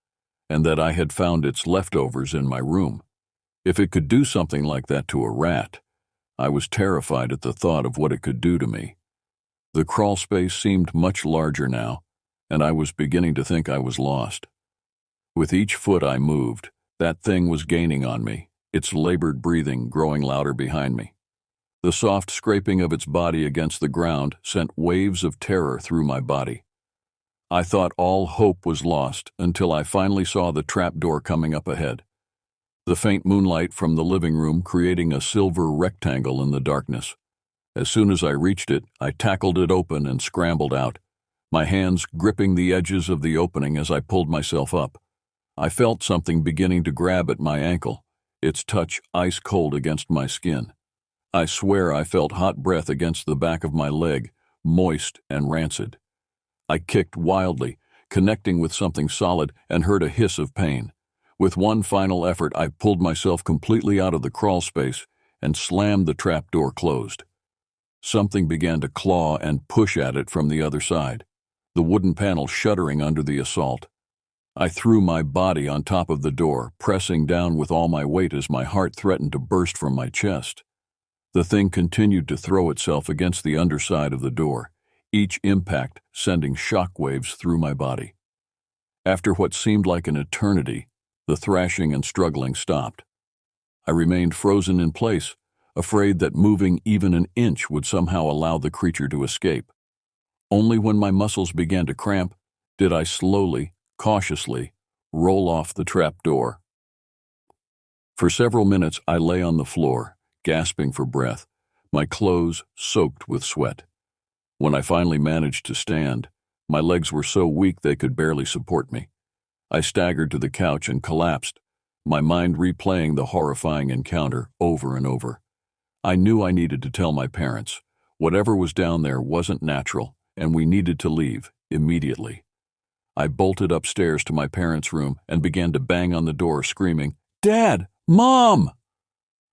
Speaker 1: and that I had found its leftovers in my room. If it could do something like that to a rat, I was terrified at the thought of what it could do to me. The crawl space seemed much larger now, and I was beginning to think I was lost. With each foot I moved, that thing was gaining on me, its labored breathing growing louder behind me. The soft scraping of its body against the ground sent waves of terror through my body. I thought all hope was lost until I finally saw the trapdoor coming up ahead. The faint moonlight from the living room creating a silver rectangle in the darkness. As soon as I reached it, I tackled it open and scrambled out, my hands gripping the edges of the opening as I pulled myself up. I felt something beginning to grab at my ankle, its touch ice cold against my skin. I swear I felt hot breath against the back of my leg, moist and rancid. I kicked wildly, connecting with something solid, and heard a hiss of pain. With one final effort, I pulled myself completely out of the crawl space and slammed the trapdoor closed. Something began to claw and push at it from the other side, the wooden panel shuddering under the assault. I threw my body on top of the door, pressing down with all my weight as my heart threatened to burst from my chest. The thing continued to throw itself against the underside of the door, each impact sending shock waves through my body. After what seemed like an eternity, the thrashing and struggling stopped. I remained frozen in place, afraid that moving even an inch would somehow allow the creature to escape. Only when my muscles began to cramp did I slowly, cautiously, roll off the trap door. For several minutes I lay on the floor, gasping for breath, my clothes soaked with sweat. When I finally managed to stand, my legs were so weak they could barely support me. I staggered to the couch and collapsed, my mind replaying the horrifying encounter over and over. I knew I needed to tell my parents. Whatever was down there wasn't natural, and we needed to leave immediately. I bolted upstairs to my parents' room and began to bang on the door, screaming, "Dad! Mom!"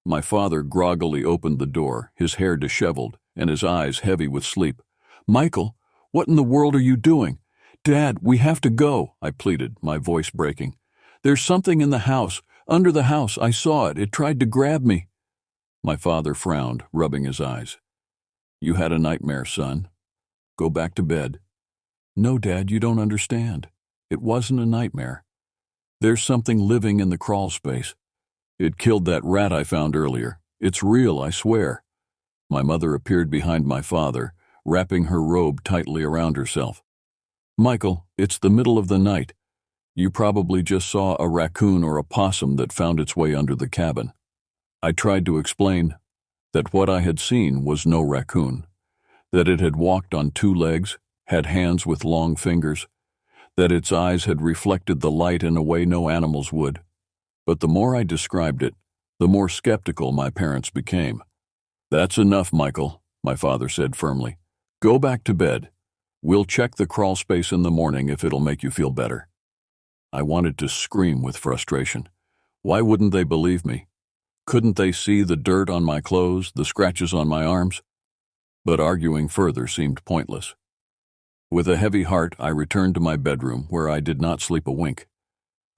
Speaker 1: My father groggily opened the door, his hair disheveled and his eyes heavy with sleep. "Michael, what in the world are you doing? "Dad, we have to go," I pleaded, my voice breaking. "There's something in the house. Under the house. I saw it. It tried to grab me." My father frowned, rubbing his eyes. "You had a nightmare, son. Go back to bed." "No, Dad, you don't understand. It wasn't a nightmare. There's something living in the crawl space. It killed that rat I found earlier. It's real, I swear." My mother appeared behind my father, wrapping her robe tightly around herself. "Michael, it's the middle of the night. You probably just saw a raccoon or a possum that found its way under the cabin." I tried to explain that what I had seen was no raccoon, that it had walked on two legs, had hands with long fingers, that its eyes had reflected the light in a way no animals would. But the more I described it, the more skeptical my parents became. "That's enough, Michael," my father said firmly. "Go back to bed. We'll check the crawl space in the morning if it'll make you feel better." I wanted to scream with frustration. Why wouldn't they believe me? Couldn't they see the dirt on my clothes, the scratches on my arms? But arguing further seemed pointless. With a heavy heart, I returned to my bedroom, where I did not sleep a wink.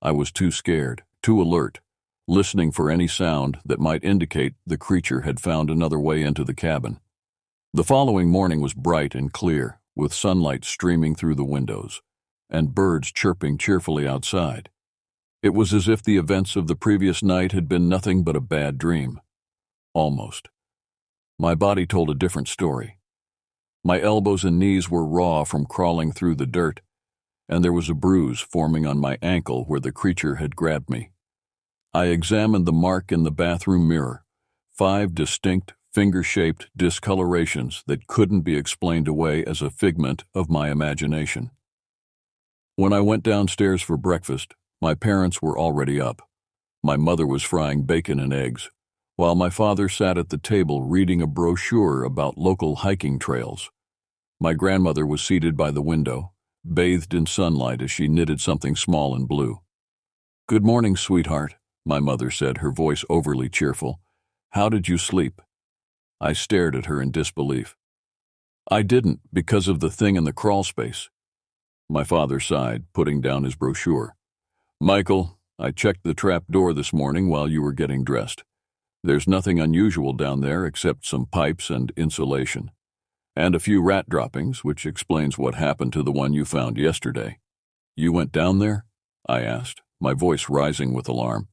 Speaker 1: I was too scared, too alert, listening for any sound that might indicate the creature had found another way into the cabin. The following morning was bright and clear, with sunlight streaming through the windows, and birds chirping cheerfully outside. It was as if the events of the previous night had been nothing but a bad dream. Almost. My body told a different story. My elbows and knees were raw from crawling through the dirt, and there was a bruise forming on my ankle where the creature had grabbed me. I examined the mark in the bathroom mirror, 5 distinct, finger-shaped discolorations that couldn't be explained away as a figment of my imagination. When I went downstairs for breakfast, my parents were already up. My mother was frying bacon and eggs, while my father sat at the table reading a brochure about local hiking trails. My grandmother was seated by the window, bathed in sunlight as she knitted something small and blue. "Good morning, sweetheart," my mother said, her voice overly cheerful. "How did you sleep?" I stared at her in disbelief. "I didn't, because of the thing in the crawl space." My father sighed, putting down his brochure. "Michael, I checked the trap door this morning while you were getting dressed. There's nothing unusual down there except some pipes and insulation. And a few rat droppings, which explains what happened to the one you found yesterday." "You went down there?" I asked, my voice rising with alarm.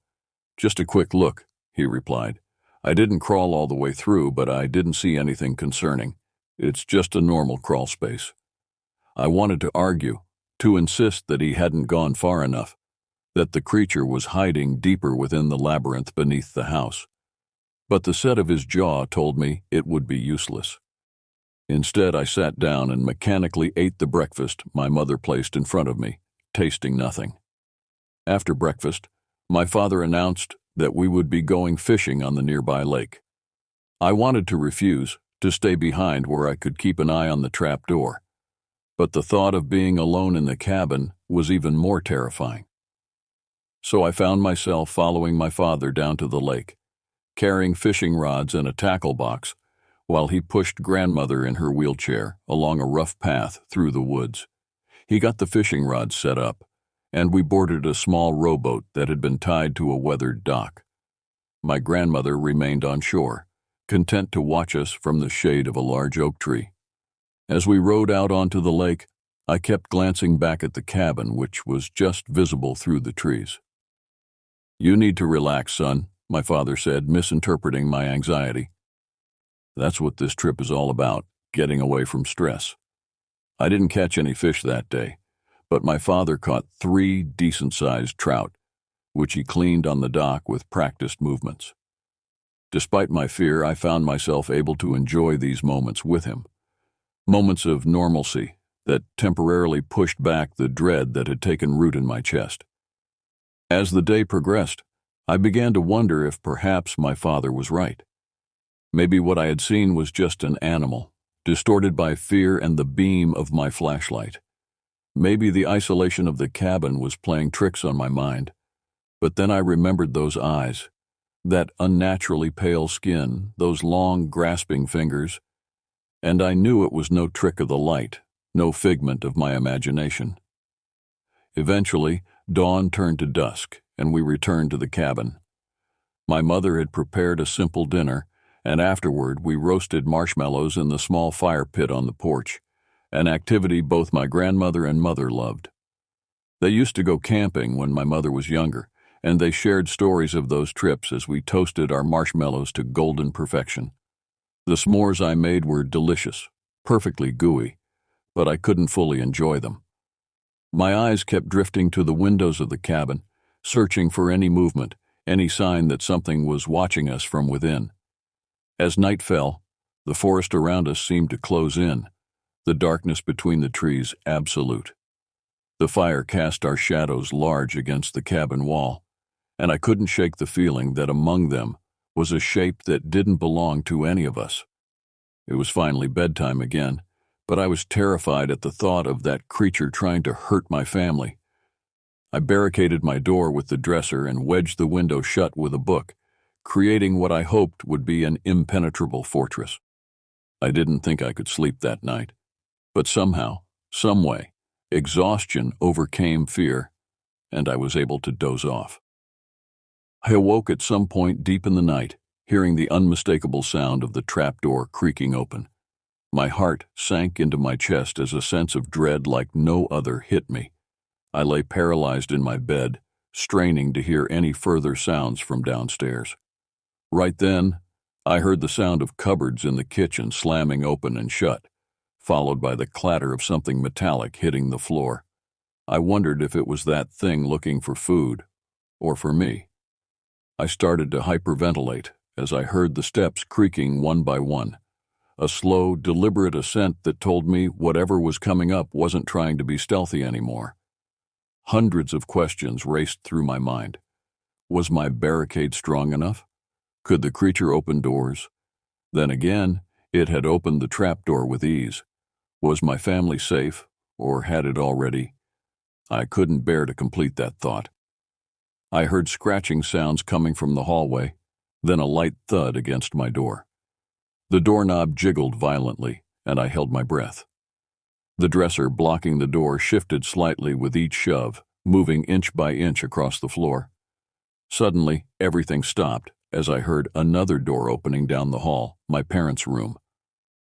Speaker 1: "Just a quick look," he replied. "I didn't crawl all the way through, but I didn't see anything concerning. It's just a normal crawl space." I wanted to argue, to insist that he hadn't gone far enough, that the creature was hiding deeper within the labyrinth beneath the house. But the set of his jaw told me it would be useless. Instead, I sat down and mechanically ate the breakfast my mother placed in front of me, tasting nothing. After breakfast, my father announced that we would be going fishing on the nearby lake. I wanted to refuse, to stay behind where I could keep an eye on the trap door. But the thought of being alone in the cabin was even more terrifying. So I found myself following my father down to the lake, carrying fishing rods and a tackle box, while he pushed grandmother in her wheelchair along a rough path through the woods. He got the fishing rods set up, and we boarded a small rowboat that had been tied to a weathered dock. My grandmother remained on shore, content to watch us from the shade of a large oak tree. As we rowed out onto the lake, I kept glancing back at the cabin, which was just visible through the trees. "You need to relax, son," my father said, misinterpreting my anxiety. That's what this trip is all about, getting away from stress. I didn't catch any fish that day, but my father caught 3 decent-sized trout, which he cleaned on the dock with practiced movements. Despite my fear, I found myself able to enjoy these moments with him. Moments of normalcy that temporarily pushed back the dread that had taken root in my chest. As the day progressed, I began to wonder if perhaps my father was right. Maybe what I had seen was just an animal, distorted by fear and the beam of my flashlight. Maybe the isolation of the cabin was playing tricks on my mind. But then I remembered those eyes, that unnaturally pale skin, those long, grasping fingers, and I knew it was no trick of the light, no figment of my imagination. Eventually, dawn turned to dusk, and we returned to the cabin. My mother had prepared a simple dinner, and afterward we roasted marshmallows in the small fire pit on the porch, an activity both my grandmother and mother loved. They used to go camping when my mother was younger, and they shared stories of those trips as we toasted our marshmallows to golden perfection. The s'mores I made were delicious, perfectly gooey, but I couldn't fully enjoy them. My eyes kept drifting to the windows of the cabin, searching for any movement, any sign that something was watching us from within. As night fell, the forest around us seemed to close in, the darkness between the trees absolute. The fire cast our shadows large against the cabin wall, and I couldn't shake the feeling that among them was a shape that didn't belong to any of us. It was finally bedtime again, but I was terrified at the thought of that creature trying to hurt my family. I barricaded my door with the dresser and wedged the window shut with a book, creating what I hoped would be an impenetrable fortress. I didn't think I could sleep that night, but somehow, some way, exhaustion overcame fear, and I was able to doze off. I awoke at some point deep in the night, hearing the unmistakable sound of the trapdoor creaking open. My heart sank into my chest as a sense of dread like no other hit me. I lay paralyzed in my bed, straining to hear any further sounds from downstairs. Right then, I heard the sound of cupboards in the kitchen slamming open and shut, followed by the clatter of something metallic hitting the floor. I wondered if it was that thing looking for food, or for me. I started to hyperventilate as I heard the steps creaking one by one, a slow, deliberate ascent that told me whatever was coming up wasn't trying to be stealthy anymore. Hundreds of questions raced through my mind. Was my barricade strong enough? Could the creature open doors? Then again, it had opened the trapdoor with ease. Was my family safe, or had it already? I couldn't bear to complete that thought. I heard scratching sounds coming from the hallway, then a light thud against my door. The doorknob jiggled violently, and I held my breath. The dresser blocking the door shifted slightly with each shove, moving inch by inch across the floor. Suddenly, everything stopped as I heard another door opening down the hall, my parents' room.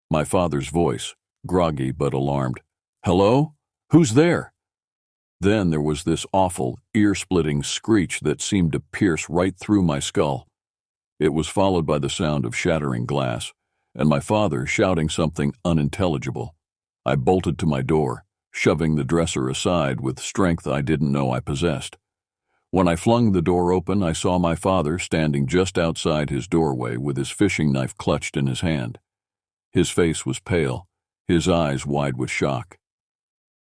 Speaker 1: My father's voice, groggy but alarmed. "Hello? Who's there?" Then there was this awful, ear-splitting screech that seemed to pierce right through my skull. It was followed by the sound of shattering glass, and my father shouting something unintelligible. I bolted to my door, shoving the dresser aside with strength I didn't know I possessed. When I flung the door open, I saw my father standing just outside his doorway with his fishing knife clutched in his hand. His face was pale, his eyes wide with shock.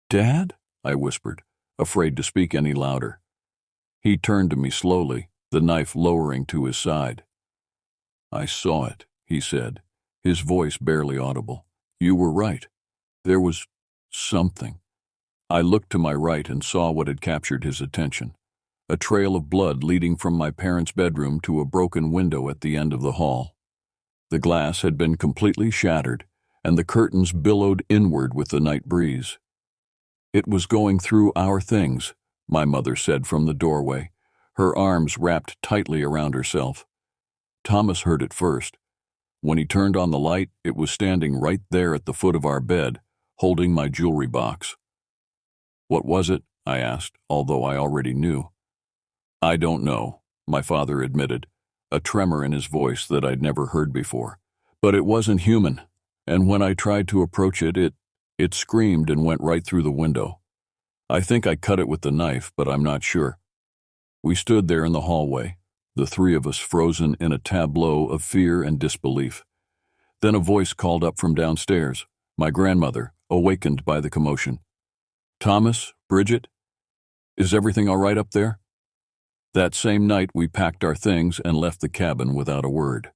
Speaker 1: "Dad?" I whispered, afraid to speak any louder. He turned to me slowly, the knife lowering to his side. "I saw it," he said, his voice barely audible. "You were right. There was something." I looked to my right and saw what had captured his attention. A trail of blood leading from my parents' bedroom to a broken window at the end of the hall. The glass had been completely shattered, and the curtains billowed inward with the night breeze. "It was going through our things," my mother said from the doorway, her arms wrapped tightly around herself. "Thomas heard it first. When he turned on the light, it was standing right there at the foot of our bed, holding my jewelry box." "What was it?" I asked, although I already knew. "I don't know," my father admitted, a tremor in his voice that I'd never heard before. "But it wasn't human, and when I tried to approach it, it screamed and went right through the window. I think I cut it with the knife, but I'm not sure." We stood there in the hallway, the three of us frozen in a tableau of fear and disbelief. Then a voice called up from downstairs, my grandmother, awakened by the commotion. "Thomas, Bridget, is everything all right up there?" That same night we packed our things and left the cabin without a word.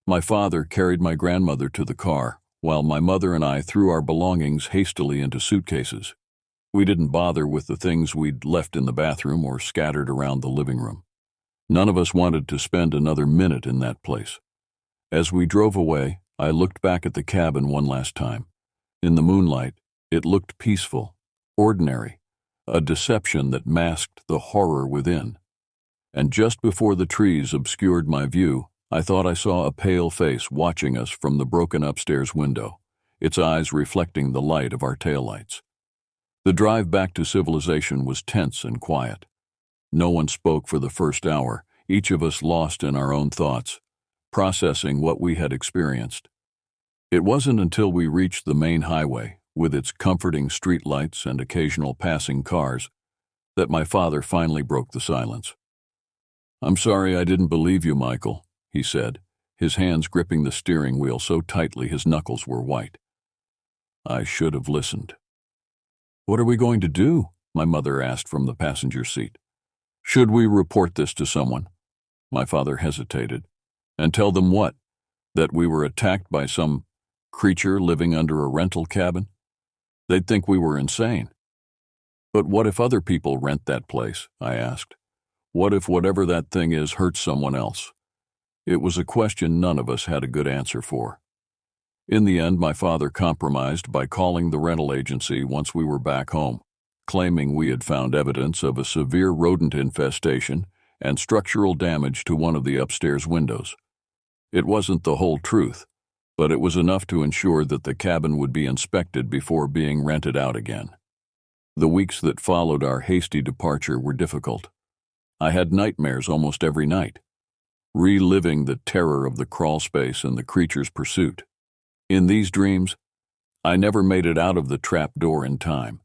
Speaker 1: My father carried my grandmother to the car, while my mother and I threw our belongings hastily into suitcases. We didn't bother with the things we'd left in the bathroom or scattered around the living room. None of us wanted to spend another minute in that place. As we drove away, I looked back at the cabin one last time. In the moonlight, it looked peaceful, ordinary, a deception that masked the horror within. And just before the trees obscured my view, I thought I saw a pale face watching us from the broken upstairs window, its eyes reflecting the light of our taillights. The drive back to civilization was tense and quiet. No one spoke for the first hour, each of us lost in our own thoughts, processing what we had experienced. It wasn't until we reached the main highway, with its comforting streetlights and occasional passing cars, that my father finally broke the silence. "I'm sorry I didn't believe you, Michael," he said, his hands gripping the steering wheel so tightly his knuckles were white. "I should have listened." "What are we going to do?" my mother asked from the passenger seat. "Should we report this to someone?" My father hesitated. "And tell them what? That we were attacked by some creature living under a rental cabin? They'd think we were insane." "But what if other people rent that place?" I asked. "What if whatever that thing is hurts someone else?" It was a question none of us had a good answer for. In the end, my father compromised by calling the rental agency once we were back home, claiming we had found evidence of a severe rodent infestation and structural damage to one of the upstairs windows. It wasn't the whole truth, but it was enough to ensure that the cabin would be inspected before being rented out again. The weeks that followed our hasty departure were difficult. I had nightmares almost every night, reliving the terror of the crawlspace and the creature's pursuit. In these dreams, I never made it out of the trap door in time,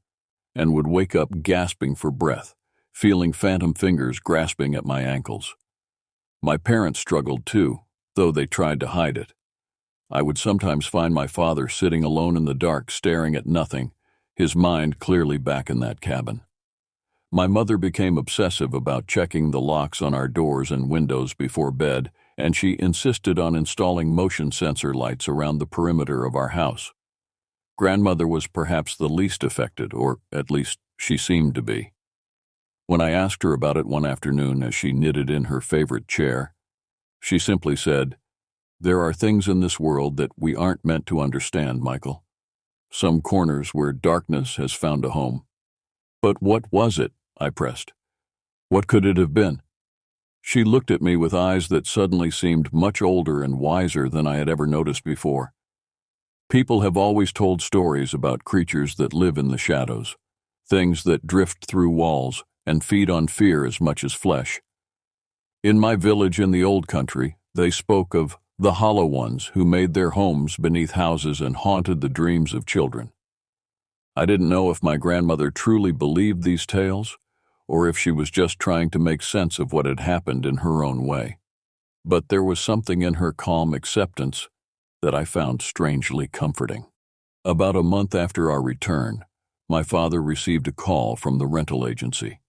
Speaker 1: and would wake up gasping for breath, feeling phantom fingers grasping at my ankles. My parents struggled too, though they tried to hide it. I would sometimes find my father sitting alone in the dark, staring at nothing, his mind clearly back in that cabin. My mother became obsessive about checking the locks on our doors and windows before bed, and she insisted on installing motion sensor lights around the perimeter of our house. Grandmother was perhaps the least affected, or at least she seemed to be. When I asked her about it one afternoon as she knitted in her favorite chair, she simply said, "There are things in this world that we aren't meant to understand, Michael. Some corners where darkness has found a home." "But what was it?" I pressed. "What could it have been?" She looked at me with eyes that suddenly seemed much older and wiser than I had ever noticed before. "People have always told stories about creatures that live in the shadows, things that drift through walls and feed on fear as much as flesh. In my village in the old country, they spoke of the hollow ones who made their homes beneath houses and haunted the dreams of children." I didn't know if my grandmother truly believed these tales, or if she was just trying to make sense of what had happened in her own way. But there was something in her calm acceptance that I found strangely comforting. About a month after our return, my father received a call from the rental agency.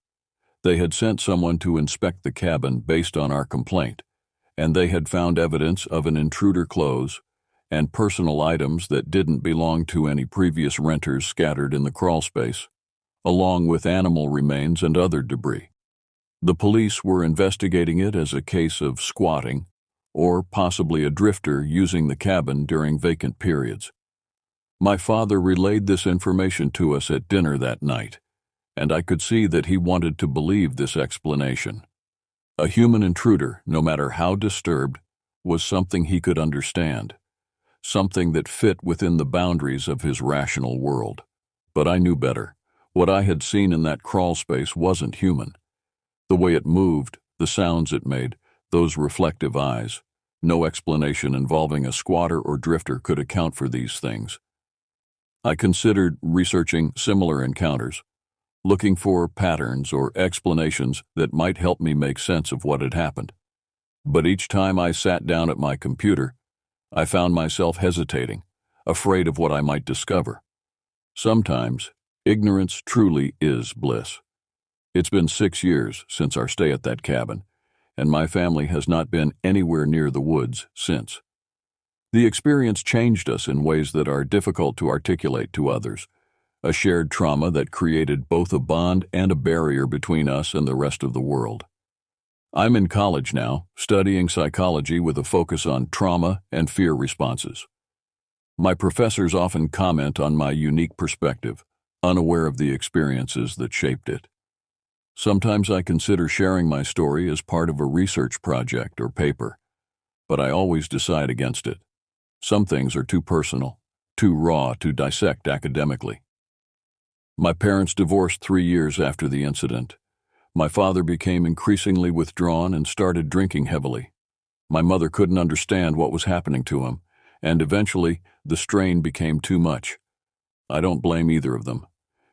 Speaker 1: They had sent someone to inspect the cabin based on our complaint, and they had found evidence of an intruder clothes and personal items that didn't belong to any previous renters scattered in the crawlspace, along with animal remains and other debris. The police were investigating it as a case of squatting, or possibly a drifter using the cabin during vacant periods. My father relayed this information to us at dinner that night, and I could see that he wanted to believe this explanation. A human intruder, no matter how disturbed, was something he could understand, something that fit within the boundaries of his rational world. But I knew better. What I had seen in that crawl space wasn't human. The way it moved, the sounds it made, those reflective eyes. No explanation involving a squatter or drifter could account for these things. I considered researching similar encounters, looking for patterns or explanations that might help me make sense of what had happened. But each time I sat down at my computer, I found myself hesitating, afraid of what I might discover. Sometimes, ignorance truly is bliss. It's been 6 years since our stay at that cabin, and my family has not been anywhere near the woods since. The experience changed us in ways that are difficult to articulate to others, a shared trauma that created both a bond and a barrier between us and the rest of the world. I'm in college now, studying psychology with a focus on trauma and fear responses. My professors often comment on my unique perspective, unaware of the experiences that shaped it. Sometimes I consider sharing my story as part of a research project or paper, but I always decide against it. Some things are too personal, too raw to dissect academically. My parents divorced 3 years after the incident. My father became increasingly withdrawn and started drinking heavily. My mother couldn't understand what was happening to him, and eventually the strain became too much. I don't blame either of them.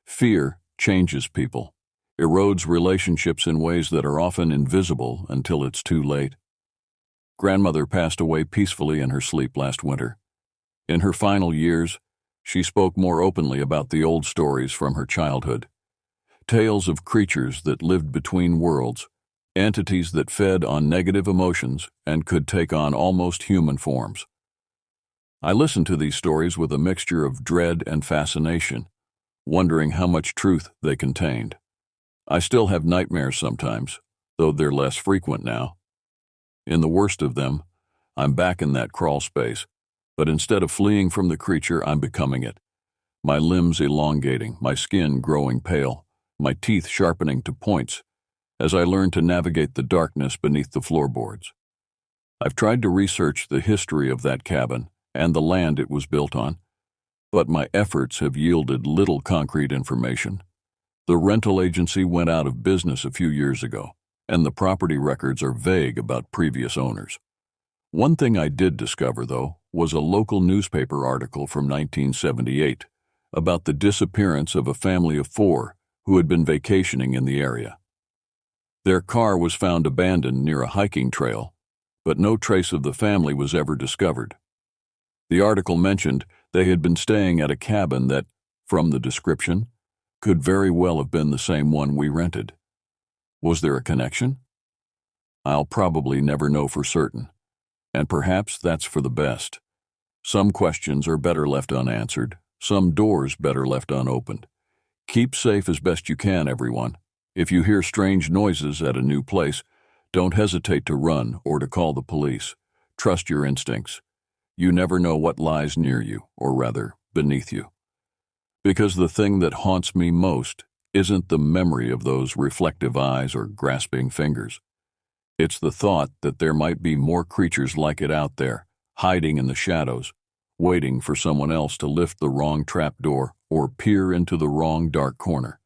Speaker 1: Fear changes people, erodes relationships in ways that are often invisible until it's too late. Grandmother passed away peacefully in her sleep last winter. In her final years, she spoke more openly about the old stories from her childhood. Tales of creatures that lived between worlds, entities that fed on negative emotions and could take on almost human forms. I listened to these stories with a mixture of dread and fascination, wondering how much truth they contained. I still have nightmares sometimes, though they're less frequent now. In the worst of them, I'm back in that crawl space, but instead of fleeing from the creature, I'm becoming it. My limbs elongating, my skin growing pale, my teeth sharpening to points, as I learn to navigate the darkness beneath the floorboards. I've tried to research the history of that cabin and the land it was built on, but my efforts have yielded little concrete information. The rental agency went out of business a few years ago, and the property records are vague about previous owners. One thing I did discover, though, was a local newspaper article from 1978 about the disappearance of a family of 4 who had been vacationing in the area. Their car was found abandoned near a hiking trail, but no trace of the family was ever discovered. The article mentioned they had been staying at a cabin that, from the description, could very well have been the same one we rented. Was there a connection? I'll probably never know for certain, and perhaps that's for the best. Some questions are better left unanswered, some doors better left unopened. Keep safe as best you can, everyone. If you hear strange noises at a new place, don't hesitate to run or to call the police. Trust your instincts. You never know what lies near you, or rather, beneath you. Because the thing that haunts me most isn't the memory of those reflective eyes or grasping fingers. It's the thought that there might be more creatures like it out there, hiding in the shadows, waiting for someone else to lift the wrong trapdoor or peer into the wrong dark corner.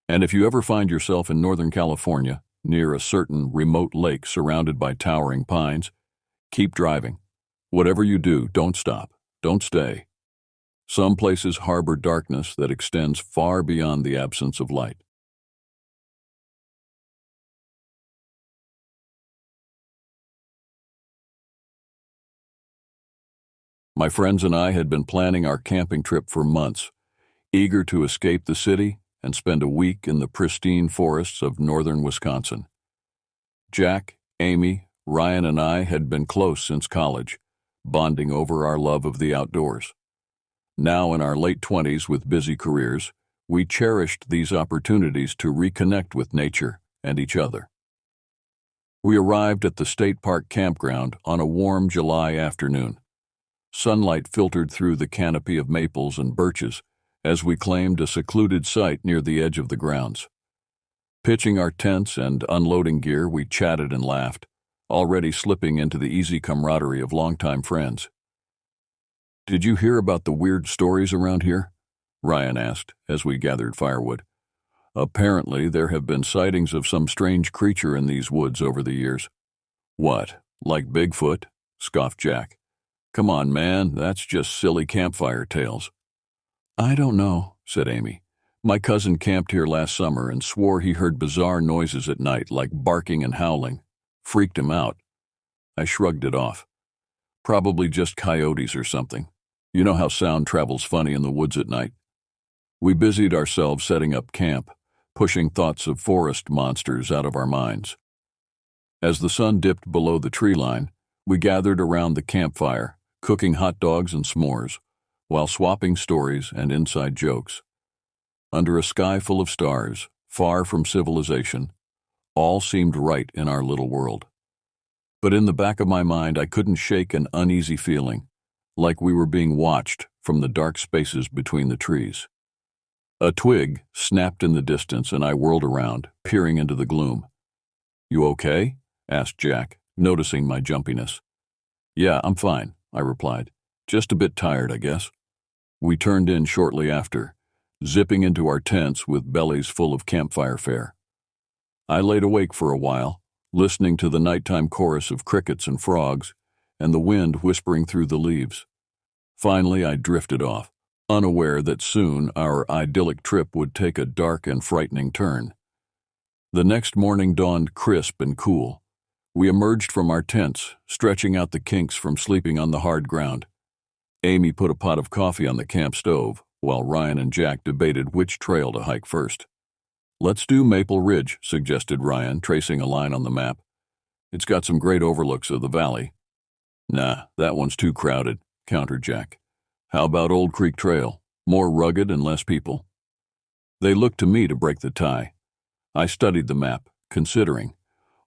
Speaker 1: And if you ever find yourself in Northern California, near a certain remote lake surrounded by towering pines, keep driving. Whatever you do, don't stop. Don't stay. Some places harbor darkness that extends far beyond the absence of light. My friends and I had been planning our camping trip for months, eager to escape the city and spend a week in the pristine forests of northern Wisconsin. Jack, Amy, Ryan, and I had been close since college, bonding over our love of the outdoors. Now in our late 20s with busy careers, we cherished these opportunities to reconnect with nature and each other. We arrived at the state park campground on a warm July afternoon. Sunlight filtered through the canopy of maples and birches as we claimed a secluded site near the edge of the grounds. Pitching our tents and unloading gear, we chatted and laughed, already slipping into the easy camaraderie of longtime friends. "Did you hear about the weird stories around here?" Ryan asked as we gathered firewood. "Apparently there have been sightings of some strange creature in these woods over the years." "What, like Bigfoot?" scoffed Jack. "Come on, man, that's just silly campfire tales." "I don't know," said Amy. "My cousin camped here last summer and swore he heard bizarre noises at night, like barking and howling. Freaked him out." I shrugged it off. "Probably just coyotes or something. You know how sound travels funny in the woods at night." We busied ourselves setting up camp, pushing thoughts of forest monsters out of our minds. As the sun dipped below the tree line, we gathered around the campfire, cooking hot dogs and s'mores, while swapping stories and inside jokes. Under a sky full of stars, far from civilization, all seemed right in our little world. But in the back of my mind, I couldn't shake an uneasy feeling, like we were being watched from the dark spaces between the trees. A twig snapped in the distance and I whirled around, peering into the gloom. "You okay?" asked Jack, noticing my jumpiness. "Yeah, I'm fine," I replied. "Just a bit tired, I guess." We turned in shortly after, zipping into our tents with bellies full of campfire fare. I laid awake for a while, listening to the nighttime chorus of crickets and frogs and the wind whispering through the leaves. Finally, I drifted off, unaware that soon our idyllic trip would take a dark and frightening turn. The next morning dawned crisp and cool. We emerged from our tents, stretching out the kinks from sleeping on the hard ground. Amy put a pot of coffee on the camp stove, while Ryan and Jack debated which trail to hike first. "Let's do Maple Ridge," suggested Ryan, tracing a line on the map. "It's got some great overlooks of the valley." "Nah, that one's too crowded," countered Jack. "How about Old Creek Trail? More rugged and less people." They looked to me to break the tie. I studied the map, considering.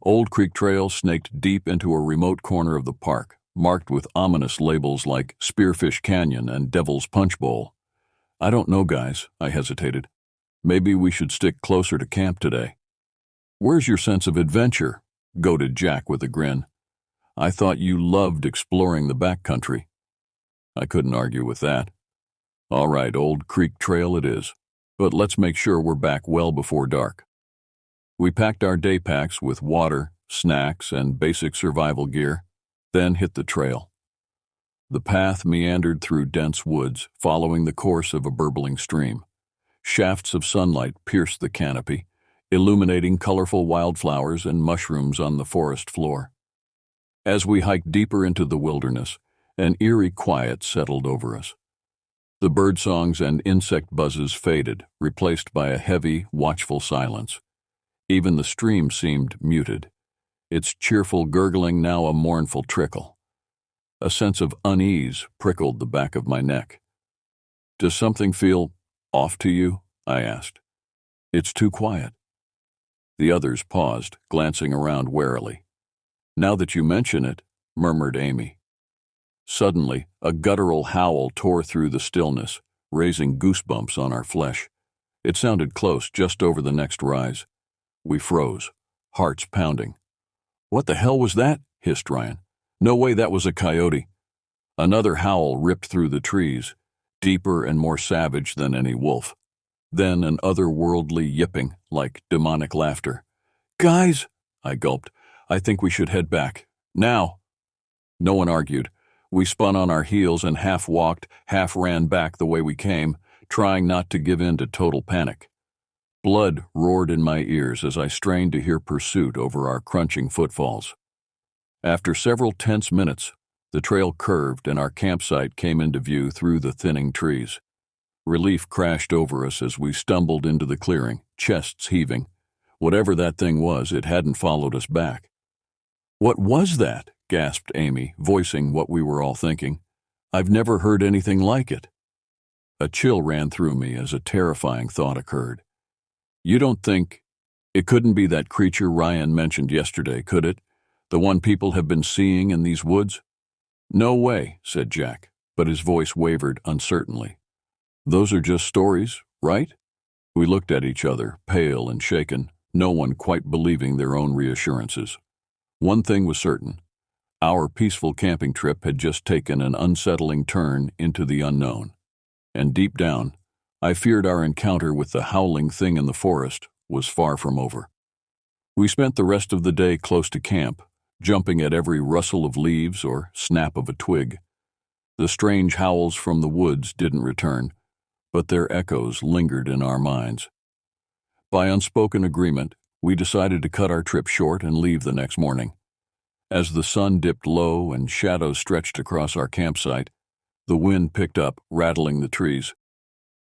Speaker 1: Old Creek Trail snaked deep into a remote corner of the park, marked with ominous labels like Spearfish Canyon and Devil's Punch Bowl. "I don't know, guys," I hesitated. "Maybe we should stick closer to camp today." "Where's your sense of adventure?" goaded Jack with a grin. "I thought you loved exploring the backcountry." I couldn't argue with that. "All right, Old Creek Trail it is, but let's make sure we're back well before dark." We packed our day packs with water, snacks, and basic survival gear, then hit the trail. The path meandered through dense woods, following the course of a burbling stream. Shafts of sunlight pierced the canopy, illuminating colorful wildflowers and mushrooms on the forest floor. As we hiked deeper into the wilderness, an eerie quiet settled over us. The birdsongs and insect buzzes faded, replaced by a heavy, watchful silence. Even the stream seemed muted, its cheerful gurgling now a mournful trickle. A sense of unease prickled the back of my neck. "Does something feel off to you?" I asked. "It's too quiet." The others paused, glancing around warily. "Now that you mention it," murmured Amy. Suddenly, a guttural howl tore through the stillness, raising goosebumps on our flesh. It sounded close, just over the next rise. We froze, hearts pounding. "What the hell was that?" hissed Ryan. "No way that was a coyote." Another howl ripped through the trees, deeper and more savage than any wolf. Then an otherworldly yipping, like demonic laughter. "Guys," I gulped, "I think we should head back. Now." No one argued. We spun on our heels and half walked, half ran back the way we came, trying not to give in to total panic. Blood roared in my ears as I strained to hear pursuit over our crunching footfalls. After several tense minutes, the trail curved and our campsite came into view through the thinning trees. Relief crashed over us as we stumbled into the clearing, chests heaving. Whatever that thing was, it hadn't followed us back. "What was that?" gasped Amy, voicing what we were all thinking. "I've never heard anything like it." A chill ran through me as a terrifying thought occurred. "You don't think it couldn't be that creature Ryan mentioned yesterday, could it? The one people have been seeing in these woods?" "No way," said Jack, but his voice wavered uncertainly. "Those are just stories, right?" We looked at each other, pale and shaken, no one quite believing their own reassurances. One thing was certain. Our peaceful camping trip had just taken an unsettling turn into the unknown. And deep down, I feared our encounter with the howling thing in the forest was far from over. We spent the rest of the day close to camp, jumping at every rustle of leaves or snap of a twig. The strange howls from the woods didn't return, but their echoes lingered in our minds. By unspoken agreement, we decided to cut our trip short and leave the next morning. As the sun dipped low and shadows stretched across our campsite, the wind picked up, rattling the trees.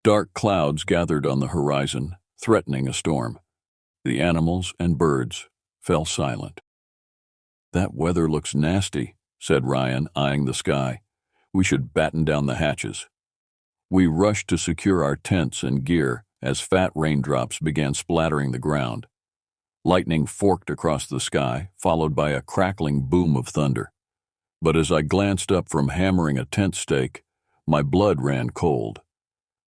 Speaker 1: Dark clouds gathered on the horizon, threatening a storm. The animals and birds fell silent. "That weather looks nasty," said Ryan, eyeing the sky. "We should batten down the hatches." We rushed to secure our tents and gear as fat raindrops began splattering the ground. Lightning forked across the sky, followed by a crackling boom of thunder. But as I glanced up from hammering a tent stake, my blood ran cold.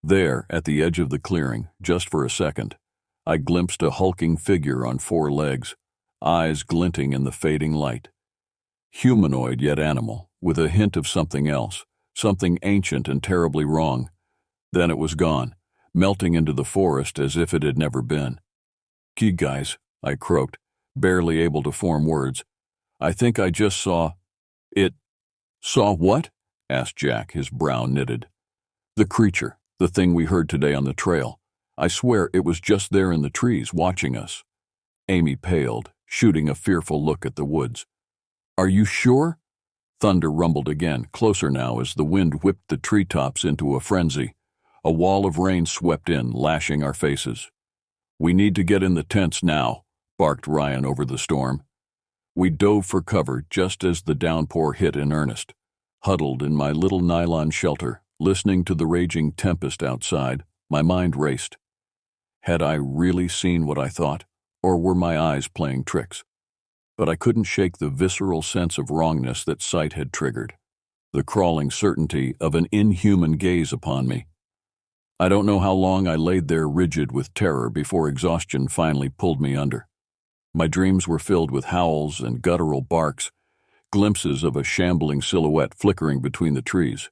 Speaker 1: There, at the edge of the clearing, just for a second, I glimpsed a hulking figure on four legs, eyes glinting in the fading light. Humanoid yet animal, with a hint of something else, something ancient and terribly wrong. Then it was gone, melting into the forest as if it had never been. "Key guys," I croaked, barely able to form words. "I think I just saw it." "Saw what?" asked Jack, his brow knitted. "The creature, the thing we heard today on the trail. I swear it was just there in the trees, watching us." Amy paled, shooting a fearful look at the woods. "Are you sure?" Thunder rumbled again, closer now as the wind whipped the treetops into a frenzy. A wall of rain swept in, lashing our faces. "We need to get in the tents now," barked Ryan over the storm. We dove for cover just as the downpour hit in earnest. Huddled in my little nylon shelter, listening to the raging tempest outside, my mind raced. Had I really seen what I thought, or were my eyes playing tricks? But I couldn't shake the visceral sense of wrongness that sight had triggered, the crawling certainty of an inhuman gaze upon me. I don't know how long I laid there rigid with terror before exhaustion finally pulled me under. My dreams were filled with howls and guttural barks, glimpses of a shambling silhouette flickering between the trees,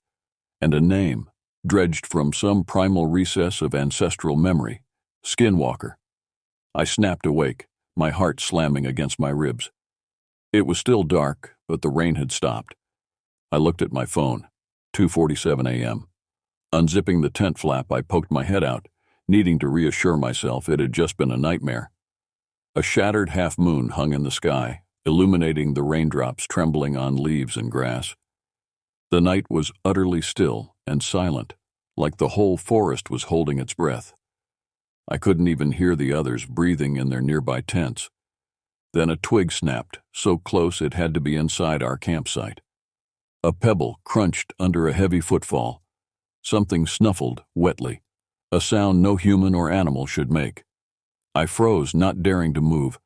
Speaker 1: and a name, dredged from some primal recess of ancestral memory, Skinwalker. I snapped awake, my heart slamming against my ribs. It was still dark, but the rain had stopped. I looked at my phone, 2:47 a.m. Unzipping the tent flap, I poked my head out, needing to reassure myself it had just been a nightmare. A shattered half-moon hung in the sky, illuminating the raindrops trembling on leaves and grass. The night was utterly still and silent, like the whole forest was holding its breath. I couldn't even hear the others breathing in their nearby tents. Then a twig snapped, so close it had to be inside our campsite. A pebble crunched under a heavy footfall. Something snuffled wetly, a sound no human or animal should make. I froze, not daring to move.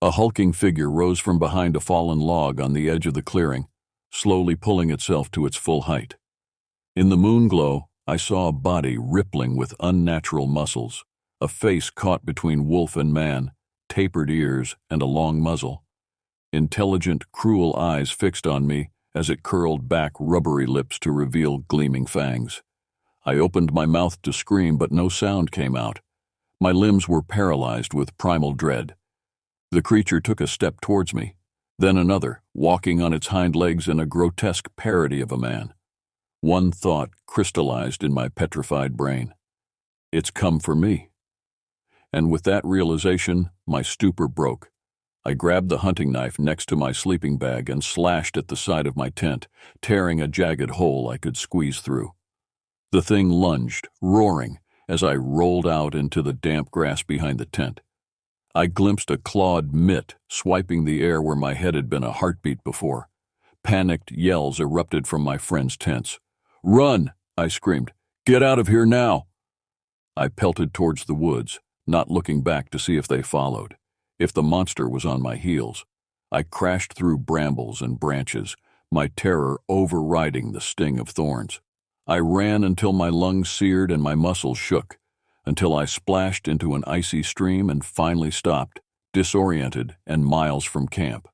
Speaker 1: A hulking figure rose from behind a fallen log on the edge of the clearing, slowly pulling itself to its full height. In the moonglow, I saw a body rippling with unnatural muscles, a face caught between wolf and man, tapered ears and a long muzzle. Intelligent, cruel eyes fixed on me as it curled back rubbery lips to reveal gleaming fangs. I opened my mouth to scream, but no sound came out. My limbs were paralyzed with primal dread. The creature took a step towards me, then another, walking on its hind legs in a grotesque parody of a man. One thought crystallized in my petrified brain. It's come for me. And with that realization, my stupor broke. I grabbed the hunting knife next to my sleeping bag and slashed at the side of my tent, tearing a jagged hole I could squeeze through. The thing lunged, roaring, as I rolled out into the damp grass behind the tent. I glimpsed a clawed mitt swiping the air where my head had been a heartbeat before. Panicked yells erupted from my friends' tents. "Run!" I screamed. "Get out of here now!" I pelted towards the woods, not looking back to see if they followed, if the monster was on my heels. I crashed through brambles and branches, my terror overriding the sting of thorns. I ran until my lungs seared and my muscles shook, until I splashed into an icy stream and finally stopped, disoriented and miles from camp.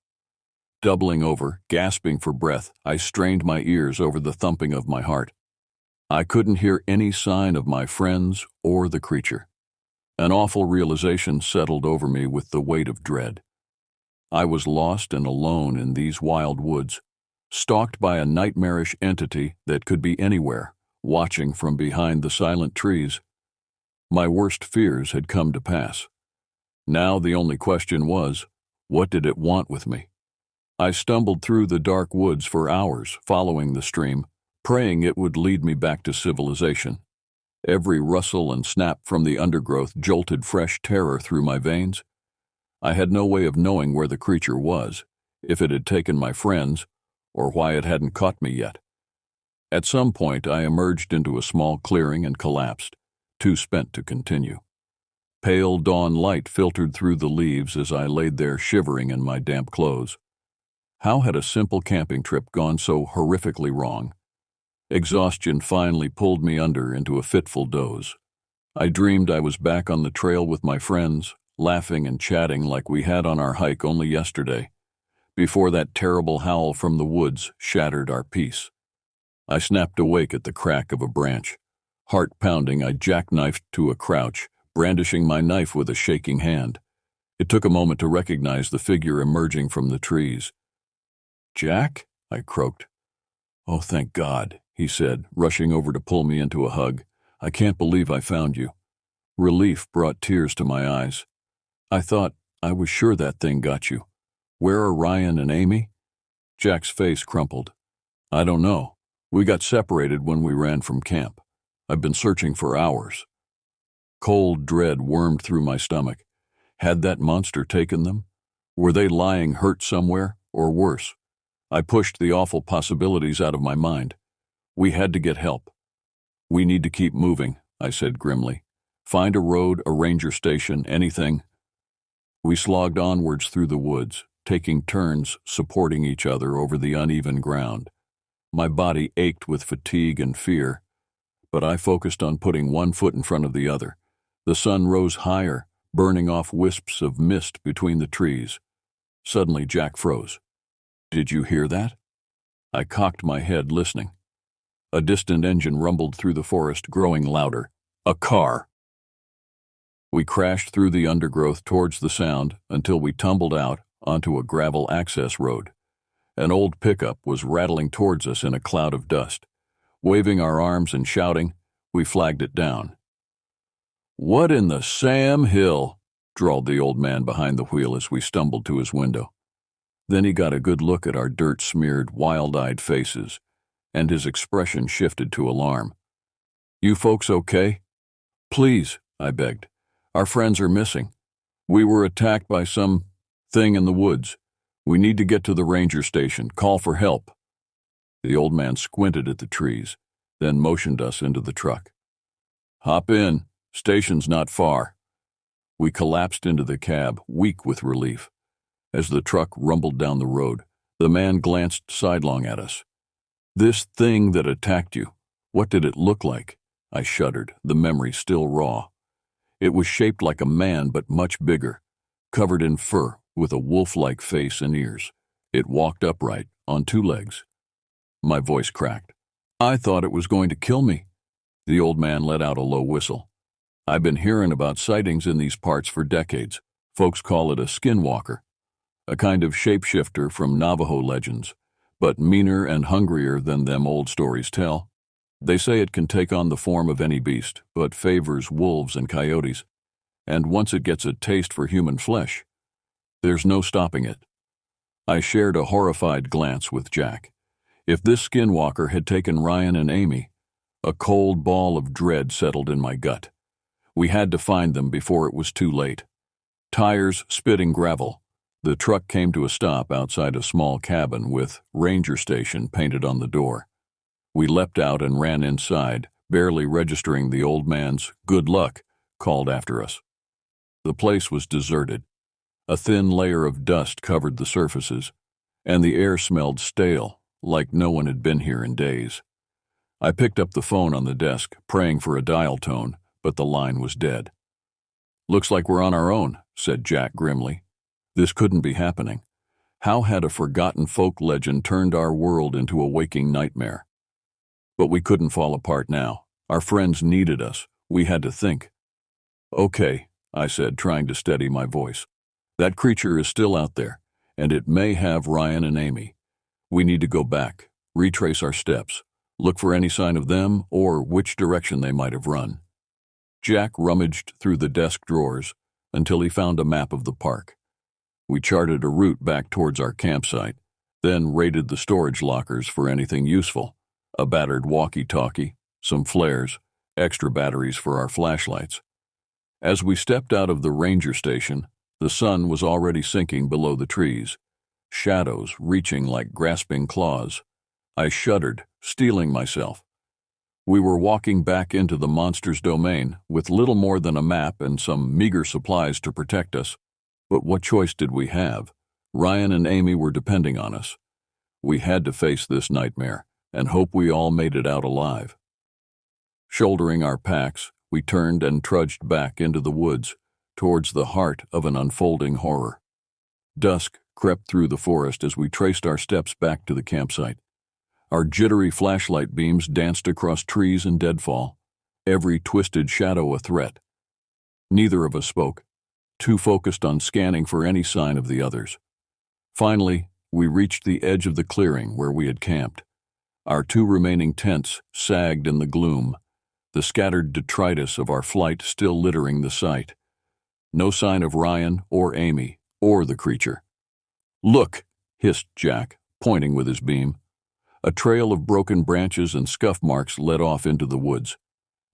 Speaker 1: Doubling over, gasping for breath, I strained my ears over the thumping of my heart. I couldn't hear any sign of my friends or the creature. An awful realization settled over me with the weight of dread. I was lost and alone in these wild woods, stalked by a nightmarish entity that could be anywhere, watching from behind the silent trees. My worst fears had come to pass. Now the only question was, what did it want with me? I stumbled through the dark woods for hours, following the stream, praying it would lead me back to civilization. Every rustle and snap from the undergrowth jolted fresh terror through my veins. I had no way of knowing where the creature was, if it had taken my friends, or why it hadn't caught me yet. At some point, I emerged into a small clearing and collapsed, too spent to continue. Pale dawn light filtered through the leaves as I laid there shivering in my damp clothes. How had a simple camping trip gone so horrifically wrong? Exhaustion finally pulled me under into a fitful doze. I dreamed I was back on the trail with my friends, laughing and chatting like we had on our hike only yesterday, before that terrible howl from the woods shattered our peace. I snapped awake at the crack of a branch. Heart pounding, I jackknifed to a crouch, brandishing my knife with a shaking hand. It took a moment to recognize the figure emerging from the trees. "Jack?" I croaked. "Oh, thank God," he said, rushing over to pull me into a hug. "I can't believe I found you." Relief brought tears to my eyes. I was sure that thing got you. Where are Ryan and Amy?" Jack's face crumpled. "I don't know. We got separated when we ran from camp. I've been searching for hours." Cold dread wormed through my stomach. Had that monster taken them? Were they lying hurt somewhere, or worse? I pushed the awful possibilities out of my mind. We had to get help. "We need to keep moving," I said grimly. "Find a road, a ranger station, anything." We slogged onwards through the woods, taking turns supporting each other over the uneven ground. My body ached with fatigue and fear, but I focused on putting one foot in front of the other. The sun rose higher, burning off wisps of mist between the trees. Suddenly, Jack froze. "Did you hear that?" I cocked my head, listening. A distant engine rumbled through the forest, growing louder. A car! We crashed through the undergrowth towards the sound until we tumbled out onto a gravel access road. An old pickup was rattling towards us in a cloud of dust. Waving our arms and shouting, we flagged it down. "What in the Sam Hill?" drawled the old man behind the wheel as we stumbled to his window. Then he got a good look at our dirt-smeared, wild-eyed faces, and his expression shifted to alarm. "You folks okay?" "Please," I begged. "Our friends are missing. We were attacked by some thing in the woods. We need to get to the ranger station. Call for help." The old man squinted at the trees, then motioned us into the truck. "Hop in. Station's not far." We collapsed into the cab, weak with relief. As the truck rumbled down the road, the man glanced sidelong at us. "This thing that attacked you, what did it look like?" I shuddered, the memory still raw. It was shaped like a man, but much bigger, covered in fur, with a wolf-like face and ears. It walked upright, on two legs. My voice cracked. "I thought it was going to kill me." The old man let out a low whistle. "I've been hearing about sightings in these parts for decades. Folks call it a skinwalker, a kind of shapeshifter from Navajo legends, but meaner and hungrier than them old stories tell. They say it can take on the form of any beast, but favors wolves and coyotes, and once it gets a taste for human flesh, there's no stopping it." I shared a horrified glance with Jack. If this skinwalker had taken Ryan and Amy, a cold ball of dread settled in my gut. We had to find them before it was too late. Tires spitting gravel, the truck came to a stop outside a small cabin with "Ranger Station" painted on the door. We leapt out and ran inside, barely registering the old man's "good luck" called after us. The place was deserted. A thin layer of dust covered the surfaces, and the air smelled stale, like no one had been here in days. I picked up the phone on the desk, praying for a dial tone, but the line was dead. "Looks like we're on our own," said Jack grimly. This couldn't be happening. How had a forgotten folk legend turned our world into a waking nightmare? But we couldn't fall apart now. Our friends needed us. We had to think. "Okay," I said, trying to steady my voice. "That creature is still out there, and it may have Ryan and Amy. We need to go back, retrace our steps, look for any sign of them or which direction they might have run." Jack rummaged through the desk drawers until he found a map of the park. We charted a route back towards our campsite, then raided the storage lockers for anything useful: a battered walkie-talkie, some flares, extra batteries for our flashlights. As we stepped out of the ranger station, the sun was already sinking below the trees, shadows reaching like grasping claws. I shuddered, steeling myself. We were walking back into the monster's domain with little more than a map and some meager supplies to protect us. But what choice did we have? Ryan and Amy were depending on us. We had to face this nightmare, and hope we all made it out alive. Shouldering our packs, we turned and trudged back into the woods, towards the heart of an unfolding horror. Dusk crept through the forest as we traced our steps back to the campsite. Our jittery flashlight beams danced across trees and deadfall, every twisted shadow a threat. Neither of us spoke, too focused on scanning for any sign of the others. Finally, we reached the edge of the clearing where we had camped. Our two remaining tents sagged in the gloom, the scattered detritus of our flight still littering the site. No sign of Ryan or Amy or the creature. "Look," hissed Jack, pointing with his beam. A trail of broken branches and scuff marks led off into the woods,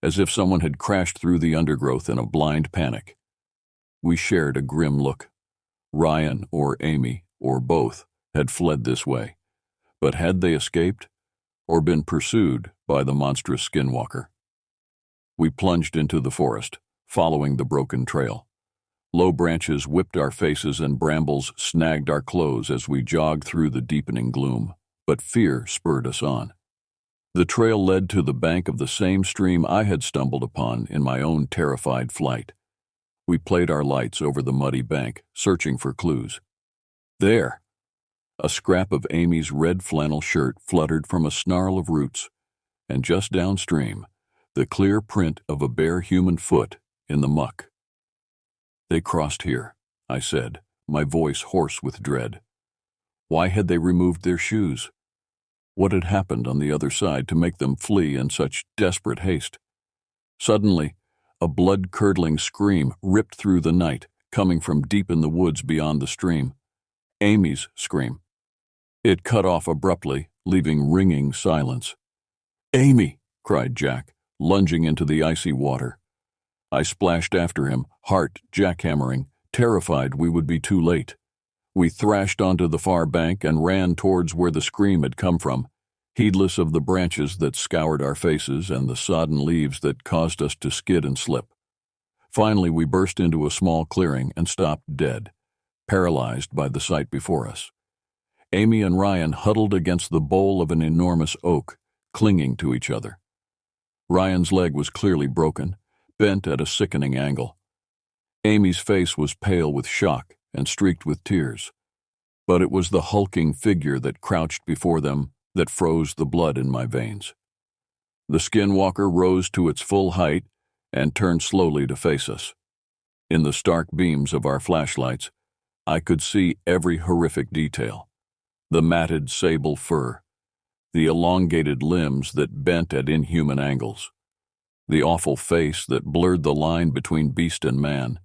Speaker 1: as if someone had crashed through the undergrowth in a blind panic. We shared a grim look. Ryan or Amy, or both, had fled this way. But had they escaped, or been pursued by the monstrous skinwalker? We plunged into the forest, following the broken trail. Low branches whipped our faces and brambles snagged our clothes as we jogged through the deepening gloom, but fear spurred us on. The trail led to the bank of the same stream I had stumbled upon in my own terrified flight. We played our lights over the muddy bank, searching for clues. There! A scrap of Amy's red flannel shirt fluttered from a snarl of roots, and just downstream, the clear print of a bare human foot in the muck. "They crossed here," I said, my voice hoarse with dread. Why had they removed their shoes? What had happened on the other side to make them flee in such desperate haste? Suddenly, a blood-curdling scream ripped through the night, coming from deep in the woods beyond the stream. Amy's scream. It cut off abruptly, leaving ringing silence. "Amy!" cried Jack, lunging into the icy water. I splashed after him, heart jackhammering, terrified we would be too late. We thrashed onto the far bank and ran towards where the scream had come from, heedless of the branches that scoured our faces and the sodden leaves that caused us to skid and slip. Finally, we burst into a small clearing and stopped dead, paralyzed by the sight before us. Amy and Ryan huddled against the bole of an enormous oak, clinging to each other. Ryan's leg was clearly broken, bent at a sickening angle. Amy's face was pale with shock and streaked with tears, but it was the hulking figure that crouched before them that froze the blood in my veins. The skinwalker rose to its full height and turned slowly to face us. In the stark beams of our flashlights, I could see every horrific detail. The matted sable fur, the elongated limbs that bent at inhuman angles, the awful face that blurred the line between beast and man,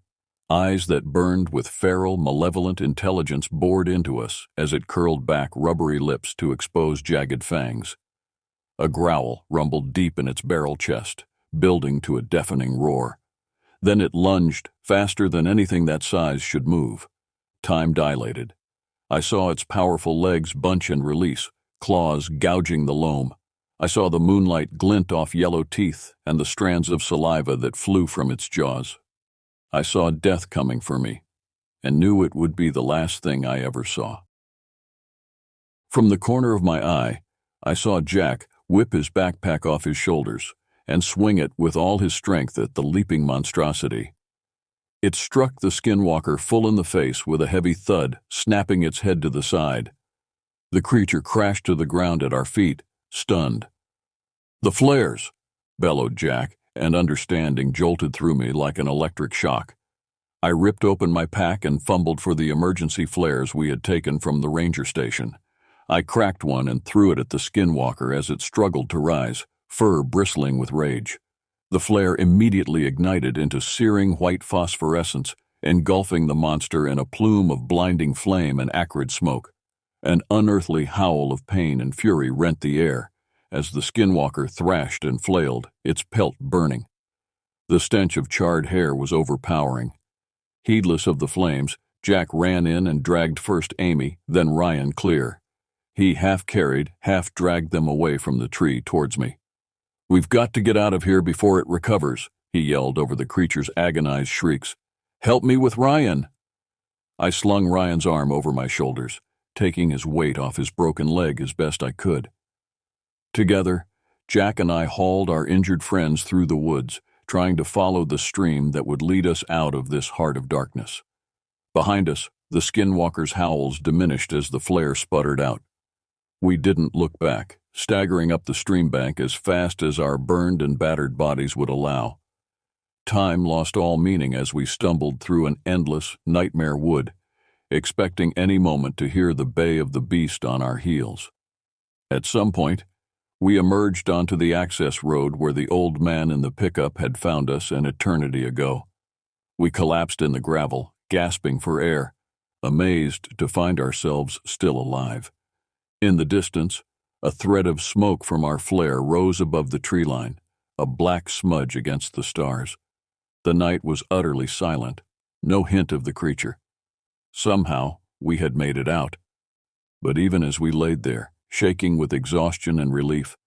Speaker 1: eyes that burned with feral, malevolent intelligence bored into us as it curled back rubbery lips to expose jagged fangs. A growl rumbled deep in its barrel chest, building to a deafening roar. Then it lunged, faster than anything that size should move. Time dilated. I saw its powerful legs bunch and release, claws gouging the loam. I saw the moonlight glint off yellow teeth and the strands of saliva that flew from its jaws. I saw death coming for me, and knew it would be the last thing I ever saw. From the corner of my eye, I saw Jack whip his backpack off his shoulders and swing it with all his strength at the leaping monstrosity. It struck the skinwalker full in the face with a heavy thud, snapping its head to the side. The creature crashed to the ground at our feet, stunned. "The flares!" bellowed Jack, and understanding jolted through me like an electric shock. I ripped open my pack and fumbled for the emergency flares we had taken from the ranger station. I cracked one and threw it at the skinwalker as it struggled to rise, fur bristling with rage. The flare immediately ignited into searing white phosphorescence, engulfing the monster in a plume of blinding flame and acrid smoke. An unearthly howl of pain and fury rent the air as the skinwalker thrashed and flailed, its pelt burning. The stench of charred hair was overpowering. Heedless of the flames, Jack ran in and dragged first Amy, then Ryan clear. He half-carried, half-dragged them away from the tree towards me. "We've got to get out of here before it recovers," he yelled over the creature's agonized shrieks. "Help me with Ryan!" I slung Ryan's arm over my shoulders, taking his weight off his broken leg as best I could. Together, Jack and I hauled our injured friends through the woods, trying to follow the stream that would lead us out of this heart of darkness. Behind us, the skinwalker's howls diminished as the flare sputtered out. We didn't look back, staggering up the stream bank as fast as our burned and battered bodies would allow. Time lost all meaning as we stumbled through an endless, nightmare wood, expecting any moment to hear the bay of the beast on our heels. At some point, we emerged onto the access road where the old man in the pickup had found us an eternity ago. We collapsed in the gravel, gasping for air, amazed to find ourselves still alive. In the distance, a thread of smoke from our flare rose above the tree line, a black smudge against the stars. The night was utterly silent, no hint of the creature. Somehow, we had made it out. But even as we laid there, shaking with exhaustion and relief,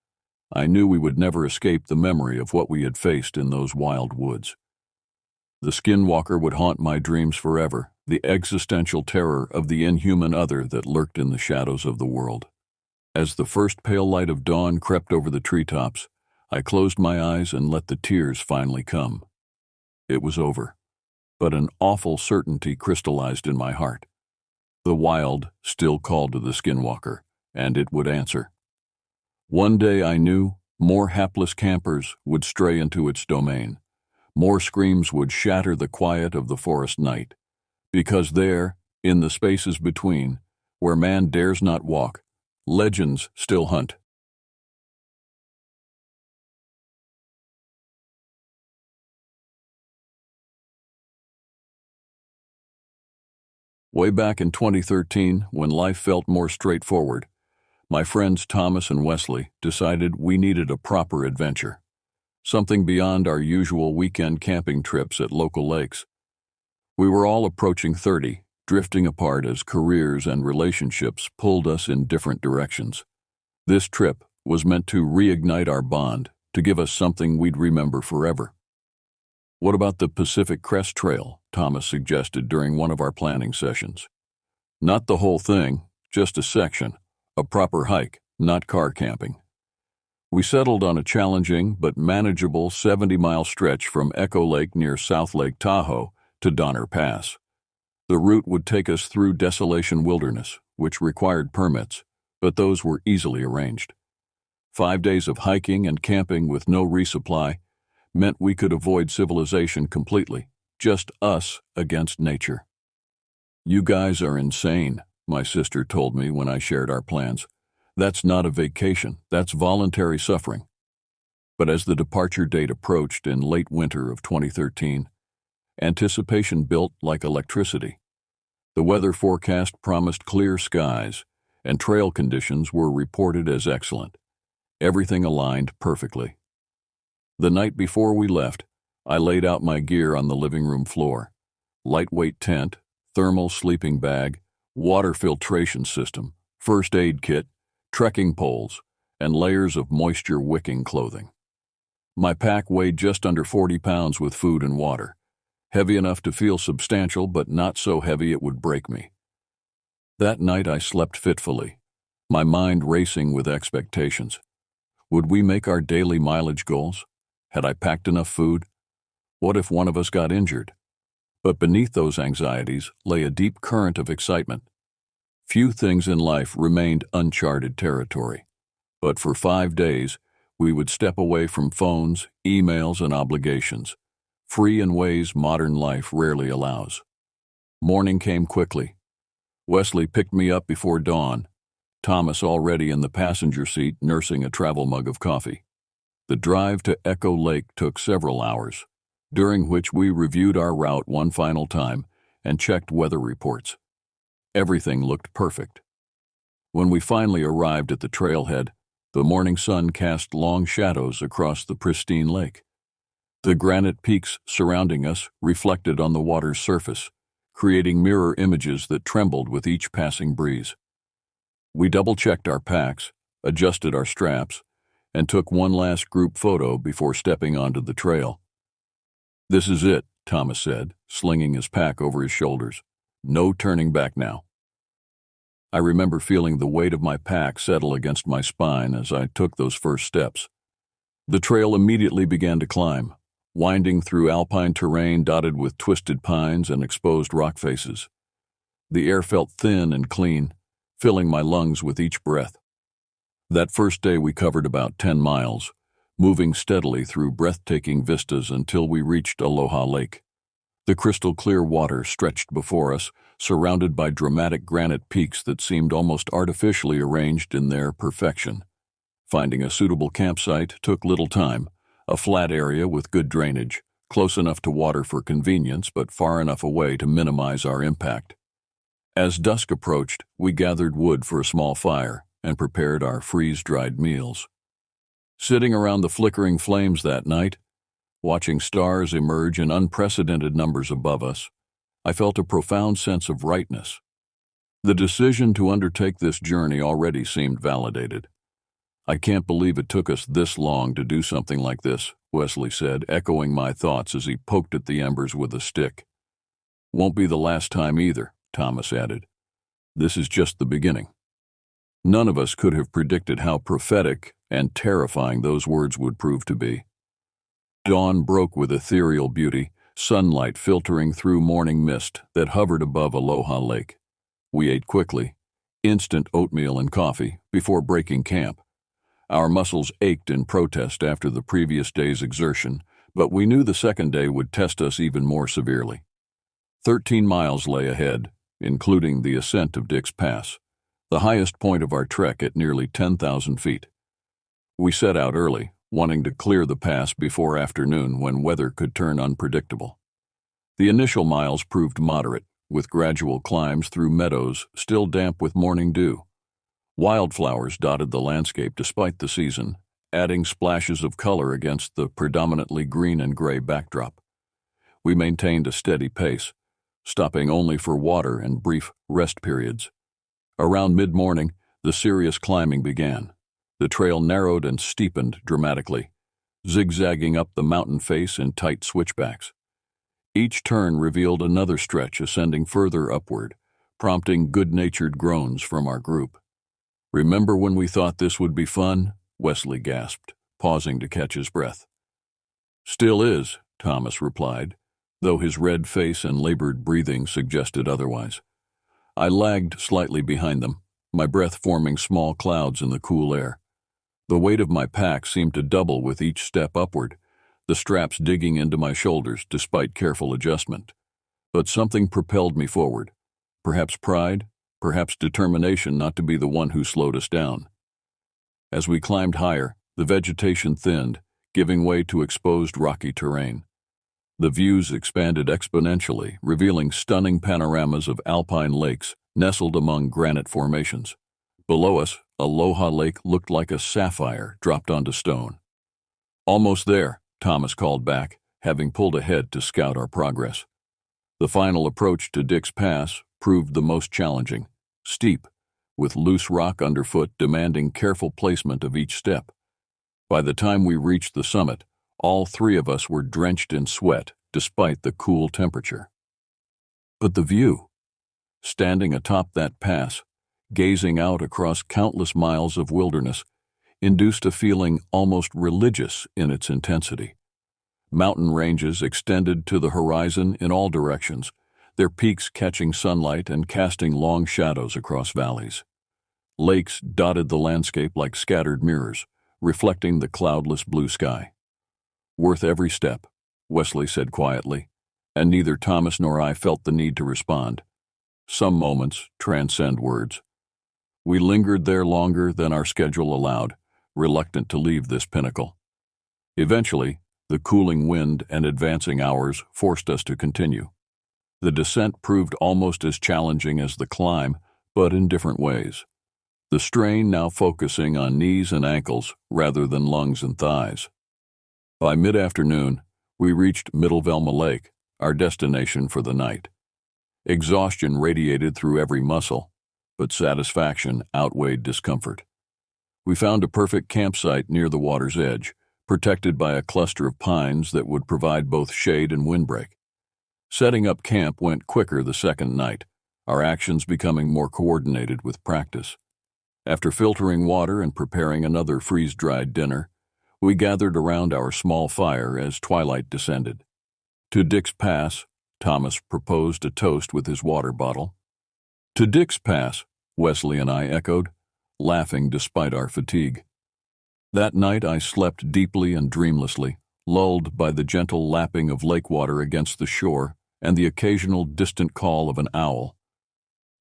Speaker 1: I knew we would never escape the memory of what we had faced in those wild woods. The skinwalker would haunt my dreams forever, the existential terror of the inhuman other that lurked in the shadows of the world. As the first pale light of dawn crept over the treetops, I closed my eyes and let the tears finally come. It was over, but an awful certainty crystallized in my heart. The wild still called to the skinwalker, and it would answer. One day I knew more hapless campers would stray into its domain. More screams would shatter the quiet of the forest night, because there, in the spaces between, where man dares not walk, legends still hunt. Way back in 2013, when life felt more straightforward, my friends Thomas and Wesley decided we needed a proper adventure, something beyond our usual weekend camping trips at local lakes. We were all approaching 30, drifting apart as careers and relationships pulled us in different directions. This trip was meant to reignite our bond, to give us something we'd remember forever. What about the Pacific Crest Trail? Thomas suggested during one of our planning sessions. Not the whole thing, just a section, a proper hike, not car camping. We settled on a challenging but manageable 70-mile stretch from Echo Lake near South Lake Tahoe to Donner Pass. The route would take us through Desolation Wilderness, which required permits, but those were easily arranged. 5 days of hiking and camping with no resupply meant we could avoid civilization completely, just us against nature. "You guys are insane," my sister told me when I shared our plans. "That's not a vacation, that's voluntary suffering." But as the departure date approached in late winter of 2013, anticipation built like electricity. The weather forecast promised clear skies, and trail conditions were reported as excellent. Everything aligned perfectly. The night before we left, I laid out my gear on the living room floor. Lightweight tent, thermal sleeping bag, water filtration system, first aid kit, trekking poles, and layers of moisture-wicking clothing. My pack weighed just under 40 pounds with food and water, heavy enough to feel substantial but not so heavy it would break me. That night I slept fitfully, my mind racing with expectations. Would we make our daily mileage goals? Had I packed enough food? What if one of us got injured? But beneath those anxieties lay a deep current of excitement. Few things in life remained uncharted territory, but for 5 days we would step away from phones, emails, and obligations, free in ways modern life rarely allows. Morning came quickly. Wesley picked me up before dawn, Thomas already in the passenger seat nursing a travel mug of coffee. The drive to Echo Lake took several hours, during which we reviewed our route one final time and checked weather reports. Everything looked perfect. When we finally arrived at the trailhead, the morning sun cast long shadows across the pristine lake. The granite peaks surrounding us reflected on the water's surface, creating mirror images that trembled with each passing breeze. We double-checked our packs, adjusted our straps, and took one last group photo before stepping onto the trail. "This is it," Thomas said, slinging his pack over his shoulders. "No turning back now." I remember feeling the weight of my pack settle against my spine as I took those first steps. The trail immediately began to climb, winding through alpine terrain dotted with twisted pines and exposed rock faces. The air felt thin and clean, filling my lungs with each breath. That first day we covered about 10 miles, moving steadily through breathtaking vistas until we reached Aloha Lake. The crystal-clear water stretched before us, surrounded by dramatic granite peaks that seemed almost artificially arranged in their perfection. Finding a suitable campsite took little time, a flat area with good drainage, close enough to water for convenience but far enough away to minimize our impact. As dusk approached, we gathered wood for a small fire and prepared our freeze-dried meals. Sitting around the flickering flames that night, watching stars emerge in unprecedented numbers above us, I felt a profound sense of rightness. The decision to undertake this journey already seemed validated. "I can't believe it took us this long to do something like this," Wesley said, echoing my thoughts as he poked at the embers with a stick. "Won't be the last time either," Thomas added. "This is just the beginning." None of us could have predicted how prophetic and terrifying those words would prove to be. Dawn broke with ethereal beauty, sunlight filtering through morning mist that hovered above Aloha Lake. We ate quickly, instant oatmeal and coffee, before breaking camp. Our muscles ached in protest after the previous day's exertion, but we knew the second day would test us even more severely. 13 miles lay ahead, including the ascent of Dick's Pass, the highest point of our trek at nearly 10,000 feet. We set out early, wanting to clear the pass before afternoon when weather could turn unpredictable. The initial miles proved moderate, with gradual climbs through meadows still damp with morning dew. Wildflowers dotted the landscape despite the season, adding splashes of color against the predominantly green and gray backdrop. We maintained a steady pace, stopping only for water and brief rest periods. Around mid-morning, the serious climbing began. The trail narrowed and steepened dramatically, zigzagging up the mountain face in tight switchbacks. Each turn revealed another stretch ascending further upward, prompting good-natured groans from our group. "Remember when we thought this would be fun?" Wesley gasped, pausing to catch his breath. "Still is," Thomas replied, though his red face and labored breathing suggested otherwise. I lagged slightly behind them, my breath forming small clouds in the cool air. The weight of my pack seemed to double with each step upward, the straps digging into my shoulders despite careful adjustment. But something propelled me forward. Perhaps pride, perhaps determination not to be the one who slowed us down. As we climbed higher, the vegetation thinned, giving way to exposed rocky terrain. The views expanded exponentially, revealing stunning panoramas of alpine lakes nestled among granite formations. Below us, Aloha Lake looked like a sapphire dropped onto stone. "Almost there," Thomas called back, having pulled ahead to scout our progress. The final approach to Dick's Pass proved the most challenging, steep, with loose rock underfoot demanding careful placement of each step. By the time we reached the summit, all three of us were drenched in sweat despite the cool temperature. But the view, standing atop that pass, gazing out across countless miles of wilderness, induced a feeling almost religious in its intensity. Mountain ranges extended to the horizon in all directions, their peaks catching sunlight and casting long shadows across valleys. Lakes dotted the landscape like scattered mirrors, reflecting the cloudless blue sky. "Worth every step," Wesley said quietly, and neither Thomas nor I felt the need to respond. Some moments transcend words. We lingered there longer than our schedule allowed, reluctant to leave this pinnacle. Eventually, the cooling wind and advancing hours forced us to continue. The descent proved almost as challenging as the climb, but in different ways. The strain now focusing on knees and ankles rather than lungs and thighs. By mid-afternoon, we reached Middle Velma Lake, our destination for the night. Exhaustion radiated through every muscle, but satisfaction outweighed discomfort. We found a perfect campsite near the water's edge, protected by a cluster of pines that would provide both shade and windbreak. Setting up camp went quicker the second night, our actions becoming more coordinated with practice. After filtering water and preparing another freeze-dried dinner, we gathered around our small fire as twilight descended. To Dick's Pass, Thomas proposed a toast with his water bottle. To Dick's Pass, Wesley and I echoed, laughing despite our fatigue. That night I slept deeply and dreamlessly, lulled by the gentle lapping of lake water against the shore and the occasional distant call of an owl.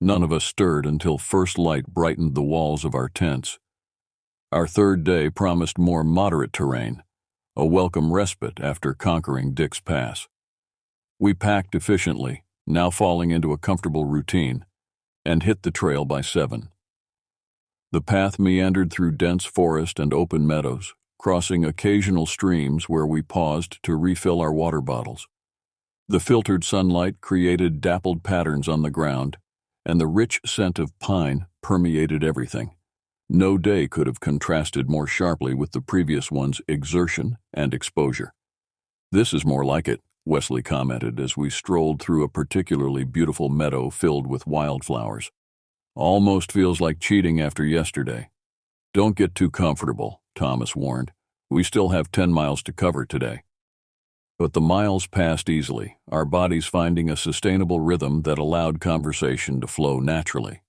Speaker 1: None of us stirred until first light brightened the walls of our tents. Our third day promised more moderate terrain, a welcome respite after conquering Dick's Pass. We packed efficiently, now falling into a comfortable routine, and hit the trail by 7. The path meandered through dense forest and open meadows, crossing occasional streams where we paused to refill our water bottles. The filtered sunlight created dappled patterns on the ground, and the rich scent of pine permeated everything. No day could have contrasted more sharply with the previous one's exertion and exposure. "This is more like it," Wesley commented as we strolled through a particularly beautiful meadow filled with wildflowers. "Almost feels like cheating after yesterday." "Don't get too comfortable," Thomas warned. "We still have 10 miles to cover today." But the miles passed easily, our bodies finding a sustainable rhythm that allowed conversation to flow naturally.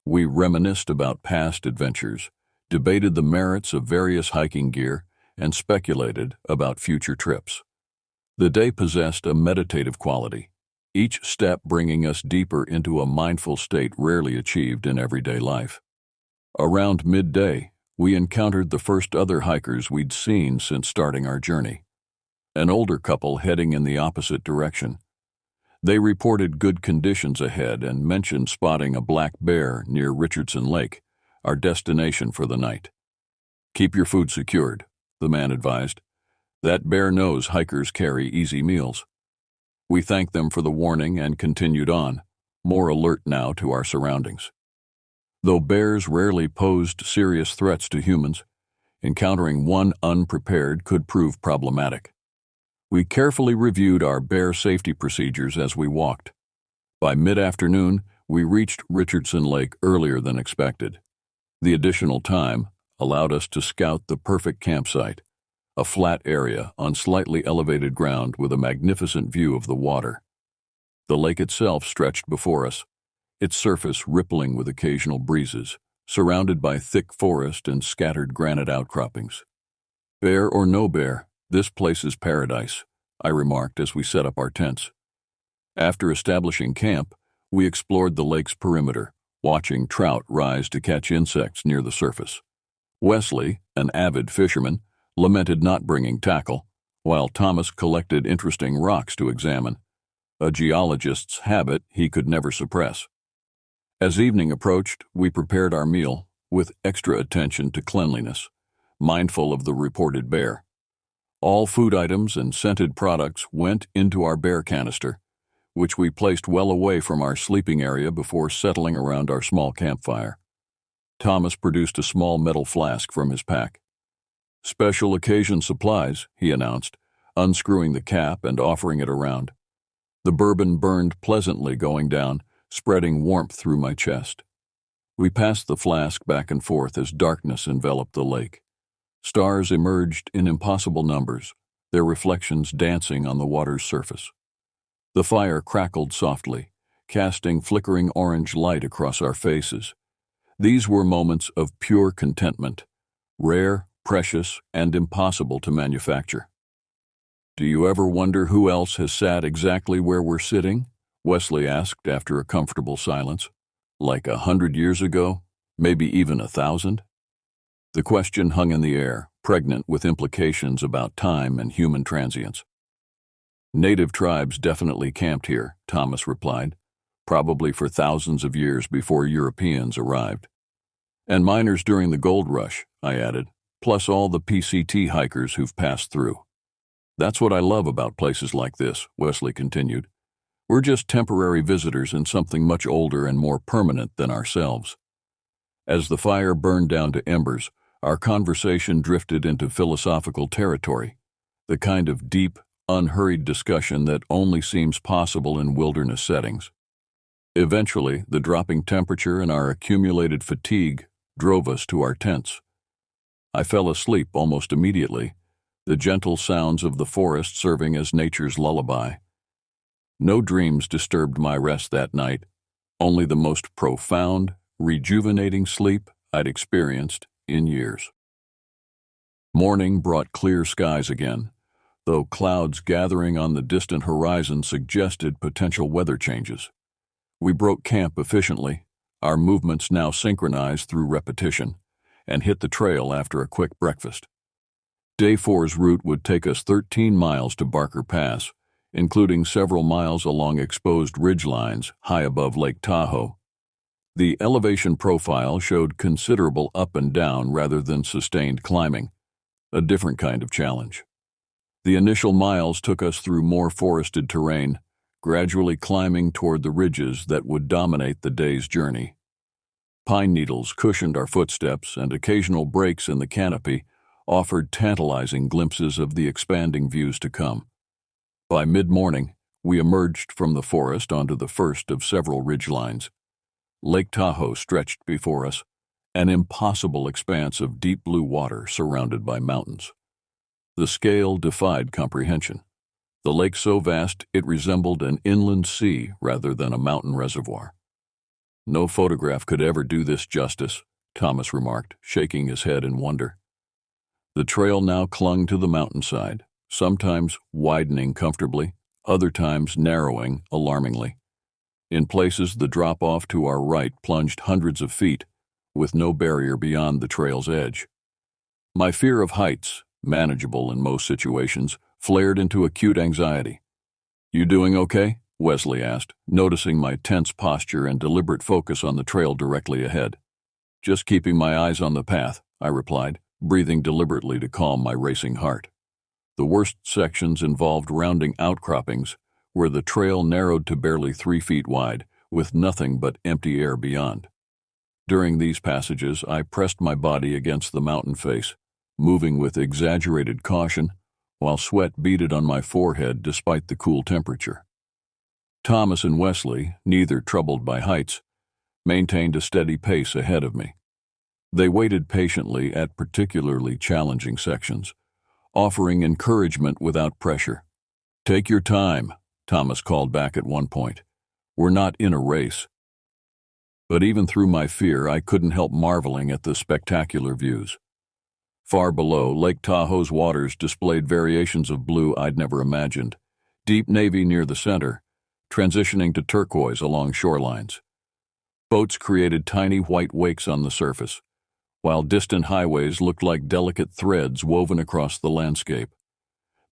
Speaker 1: We reminisced about past adventures, debated the merits of various hiking gear, and speculated about future trips. The day possessed a meditative quality, each step bringing us deeper into a mindful state rarely achieved in everyday life. Around midday, we encountered the first other hikers we'd seen since starting our journey. An older couple heading in the opposite direction. They reported good conditions ahead and mentioned spotting a black bear near Richardson Lake, our destination for the night. "Keep your food secured," the man advised. "That bear knows hikers carry easy meals." We thanked them for the warning and continued on, more alert now to our surroundings. Though bears rarely posed serious threats to humans, encountering one unprepared could prove problematic. We carefully reviewed our bear safety procedures as we walked. By mid-afternoon, we reached Richardson Lake earlier than expected. The additional time allowed us to scout the perfect campsite, a flat area on slightly elevated ground with a magnificent view of the water. The lake itself stretched before us, its surface rippling with occasional breezes, surrounded by thick forest and scattered granite outcroppings. "Bear or no bear, this place is paradise," I remarked as we set up our tents. After establishing camp, we explored the lake's perimeter, watching trout rise to catch insects near the surface. Wesley, an avid fisherman, lamented not bringing tackle, while Thomas collected interesting rocks to examine, a geologist's habit he could never suppress. As evening approached, we prepared our meal, with extra attention to cleanliness, mindful of the reported bear. All food items and scented products went into our bear canister, which we placed well away from our sleeping area before settling around our small campfire. Thomas produced a small metal flask from his pack. "Special occasion supplies," he announced, unscrewing the cap and offering it around. The bourbon burned pleasantly going down, spreading warmth through my chest. We passed the flask back and forth as darkness enveloped the lake. Stars emerged in impossible numbers, their reflections dancing on the water's surface. The fire crackled softly, casting flickering orange light across our faces. These were moments of pure contentment, rare, precious, and impossible to manufacture. "Do you ever wonder who else has sat exactly where we're sitting?" Wesley asked after a comfortable silence. "Like 100 years ago? Maybe even 1,000? The question hung in the air, pregnant with implications about time and human transience. "Native tribes definitely camped here," Thomas replied, "probably for thousands of years before Europeans arrived." "And miners during the gold rush," I added, "plus all the PCT hikers who've passed through." "That's what I love about places like this," Wesley continued. "We're just temporary visitors in something much older and more permanent than ourselves." As the fire burned down to embers, our conversation drifted into philosophical territory, the kind of deep, unhurried discussion that only seems possible in wilderness settings. Eventually, the dropping temperature and our accumulated fatigue drove us to our tents. I fell asleep almost immediately, the gentle sounds of the forest serving as nature's lullaby. No dreams disturbed my rest that night, only the most profound, rejuvenating sleep I'd experienced in years. Morning brought clear skies again, though clouds gathering on the distant horizon suggested potential weather changes. We broke camp efficiently, our movements now synchronized through repetition, and hit the trail after a quick breakfast. Day 4's route would take us 13 miles to Barker Pass, including several miles along exposed ridgelines high above Lake Tahoe. The elevation profile showed considerable up and down rather than sustained climbing, a different kind of challenge. The initial miles took us through more forested terrain, gradually climbing toward the ridges that would dominate the day's journey. Pine needles cushioned our footsteps, and occasional breaks in the canopy offered tantalizing glimpses of the expanding views to come. By mid-morning, we emerged from the forest onto the first of several ridgelines. Lake Tahoe stretched before us, an impossible expanse of deep blue water surrounded by mountains. The scale defied comprehension. The lake so vast it resembled an inland sea rather than a mountain reservoir. No photograph could ever do this justice, Thomas remarked, shaking his head in wonder. The trail now clung to the mountainside, sometimes widening comfortably, other times narrowing alarmingly. In places, the drop-off to our right plunged hundreds of feet, with no barrier beyond the trail's edge. My fear of heights, manageable in most situations, flared into acute anxiety. "You doing okay?" Wesley asked, noticing my tense posture and deliberate focus on the trail directly ahead. "Just keeping my eyes on the path," I replied, breathing deliberately to calm my racing heart. The worst sections involved rounding outcroppings, where the trail narrowed to barely 3 feet wide, with nothing but empty air beyond. During these passages, I pressed my body against the mountain face, moving with exaggerated caution, while sweat beaded on my forehead despite the cool temperature. Thomas and Wesley, neither troubled by heights, maintained a steady pace ahead of me. They waited patiently at particularly challenging sections, offering encouragement without pressure. "Take your time," Thomas called back at one point. "We're not in a race." But even through my fear, I couldn't help marveling at the spectacular views. Far below, Lake Tahoe's waters displayed variations of blue I'd never imagined, deep navy near the center, transitioning to turquoise along shorelines. Boats created tiny white wakes on the surface, while distant highways looked like delicate threads woven across the landscape.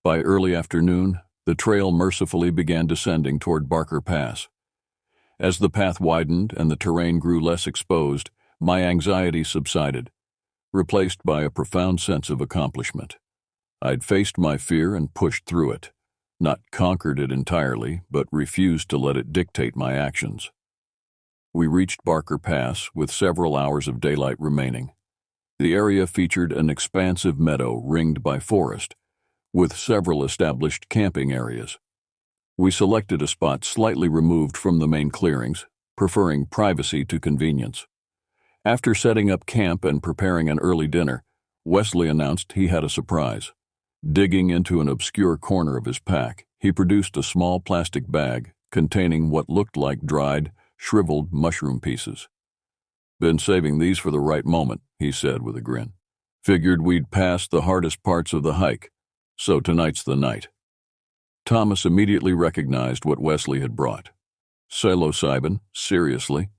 Speaker 1: By early afternoon, the trail mercifully began descending toward Barker Pass. As the path widened and the terrain grew less exposed, my anxiety subsided, replaced by a profound sense of accomplishment. I'd faced my fear and pushed through it, not conquered it entirely, but refused to let it dictate my actions. We reached Barker Pass with several hours of daylight remaining. The area featured an expansive meadow ringed by forest, with several established camping areas. We selected a spot slightly removed from the main clearings, preferring privacy to convenience. After setting up camp and preparing an early dinner, Wesley announced he had a surprise. Digging into an obscure corner of his pack, he produced a small plastic bag containing what looked like dried, shriveled mushroom pieces. "Been saving these for the right moment," he said with a grin. "Figured we'd pass the hardest parts of the hike, so tonight's the night." Thomas immediately recognized what Wesley had brought. "Psilocybin? Seriously?"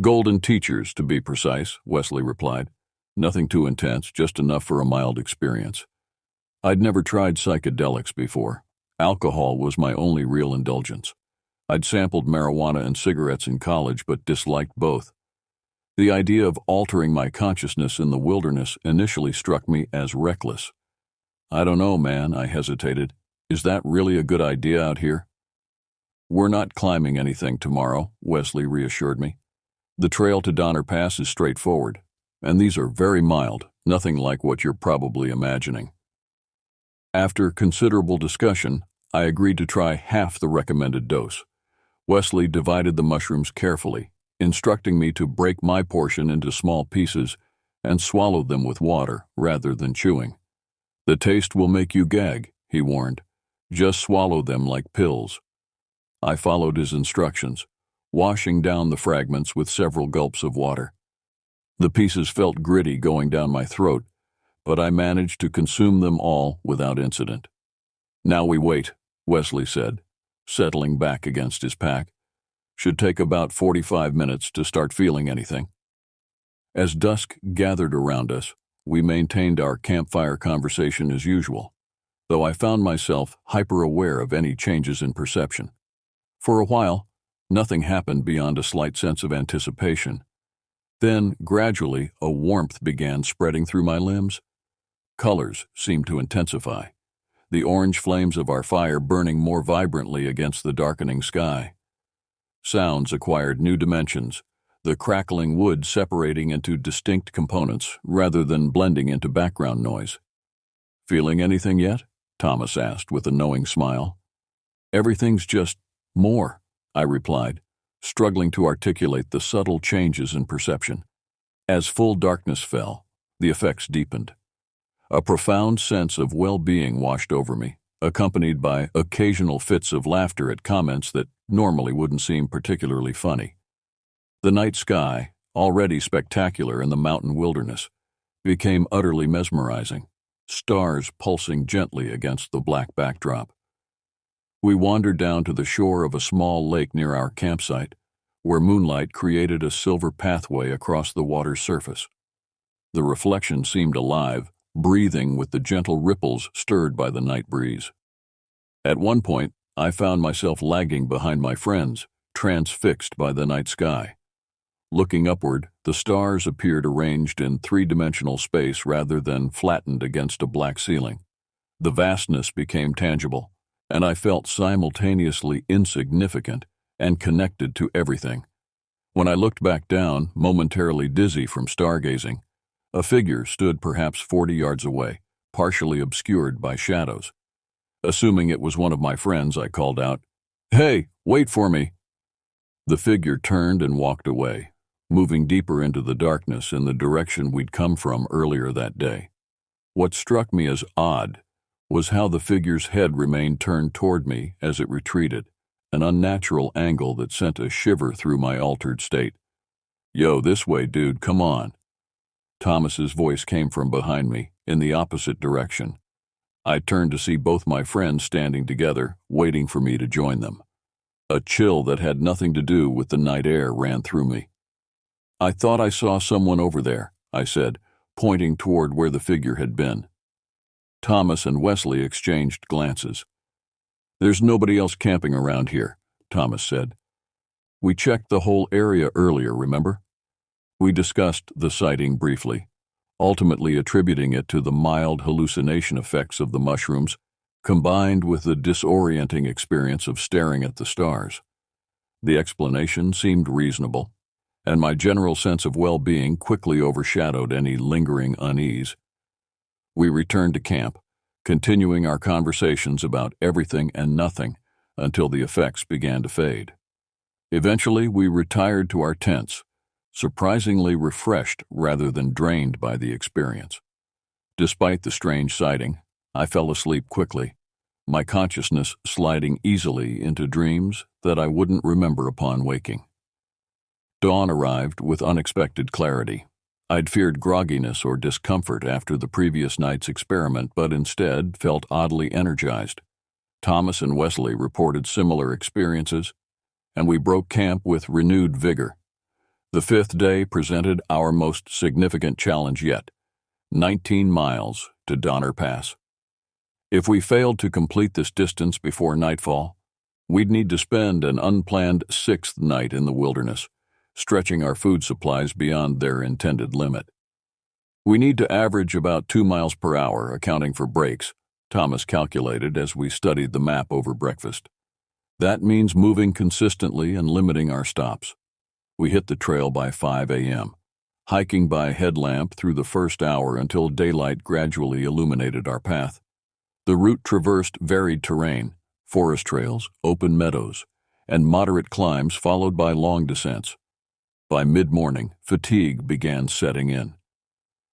Speaker 1: "Golden teachers, to be precise," Wesley replied. "Nothing too intense, just enough for a mild experience. I'd never tried psychedelics before. Alcohol was my only real indulgence. I'd sampled marijuana and cigarettes in college, but disliked both. The idea of altering my consciousness in the wilderness initially struck me as reckless. "I don't know, man," I hesitated. "Is that really a good idea out here?" "We're not climbing anything tomorrow," Wesley reassured me. "The trail to Donner Pass is straightforward, and these are very mild, nothing like what you're probably imagining." After considerable discussion, I agreed to try half the recommended dose. Wesley divided the mushrooms carefully, instructing me to break my portion into small pieces and swallow them with water rather than chewing. "The taste will make you gag," he warned. "Just swallow them like pills." I followed his instructions, washing down the fragments with several gulps of water. The pieces felt gritty going down my throat, but I managed to consume them all without incident. "Now we wait," Wesley said, settling back against his pack. "Should take about 45 minutes to start feeling anything." As dusk gathered around us, we maintained our campfire conversation as usual, though I found myself hyper-aware of any changes in perception. For a while, nothing happened beyond a slight sense of anticipation. Then, gradually, a warmth began spreading through my limbs. Colors seemed to intensify, the orange flames of our fire burning more vibrantly against the darkening sky. Sounds acquired new dimensions, the crackling wood separating into distinct components rather than blending into background noise. "Feeling anything yet?" Thomas asked with a knowing smile. "Everything's just more," I replied, struggling to articulate the subtle changes in perception. As full darkness fell, the effects deepened. A profound sense of well-being washed over me, accompanied by occasional fits of laughter at comments that normally wouldn't seem particularly funny. The night sky, already spectacular in the mountain wilderness, became utterly mesmerizing, stars pulsing gently against the black backdrop. We wandered down to the shore of a small lake near our campsite, where moonlight created a silver pathway across the water's surface. The reflection seemed alive, breathing with the gentle ripples stirred by the night breeze. At one point, I found myself lagging behind my friends, transfixed by the night sky. Looking upward, the stars appeared arranged in three-dimensional space rather than flattened against a black ceiling. The vastness became tangible, and I felt simultaneously insignificant and connected to everything. When I looked back down, momentarily dizzy from stargazing, a figure stood perhaps 40 yards away, partially obscured by shadows. Assuming it was one of my friends, I called out, "Hey, wait for me!" The figure turned and walked away, moving deeper into the darkness in the direction we'd come from earlier that day. What struck me as odd was how the figure's head remained turned toward me as it retreated, an unnatural angle that sent a shiver through my altered state. "Yo, this way, dude, come on." Thomas's voice came from behind me, in the opposite direction. I turned to see both my friends standing together, waiting for me to join them. A chill that had nothing to do with the night air ran through me. "I thought I saw someone over there," I said, pointing toward where the figure had been. Thomas and Wesley exchanged glances. "There's nobody else camping around here," Thomas said. "We checked the whole area earlier, remember?" We discussed the sighting briefly, ultimately attributing it to the mild hallucination effects of the mushrooms, combined with the disorienting experience of staring at the stars. The explanation seemed reasonable, and my general sense of well-being quickly overshadowed any lingering unease. We returned to camp, continuing our conversations about everything and nothing until the effects began to fade. Eventually, we retired to our tents, surprisingly refreshed rather than drained by the experience. Despite the strange sighting, I fell asleep quickly, my consciousness sliding easily into dreams that I wouldn't remember upon waking. Dawn arrived with unexpected clarity. I'd feared grogginess or discomfort after the previous night's experiment, but instead felt oddly energized. Thomas and Wesley reported similar experiences, and we broke camp with renewed vigor. The fifth day presented our most significant challenge yet, 19 miles to Donner Pass. If we failed to complete this distance before nightfall, we'd need to spend an unplanned sixth night in the wilderness, stretching our food supplies beyond their intended limit. "We need to average about 2 miles per hour, accounting for breaks," Thomas calculated as we studied the map over breakfast. "That means moving consistently and limiting our stops." We hit the trail by 5 a.m., hiking by headlamp through the first hour until daylight gradually illuminated our path. The route traversed varied terrain, forest trails, open meadows, and moderate climbs followed by long descents. By mid-morning, fatigue began setting in.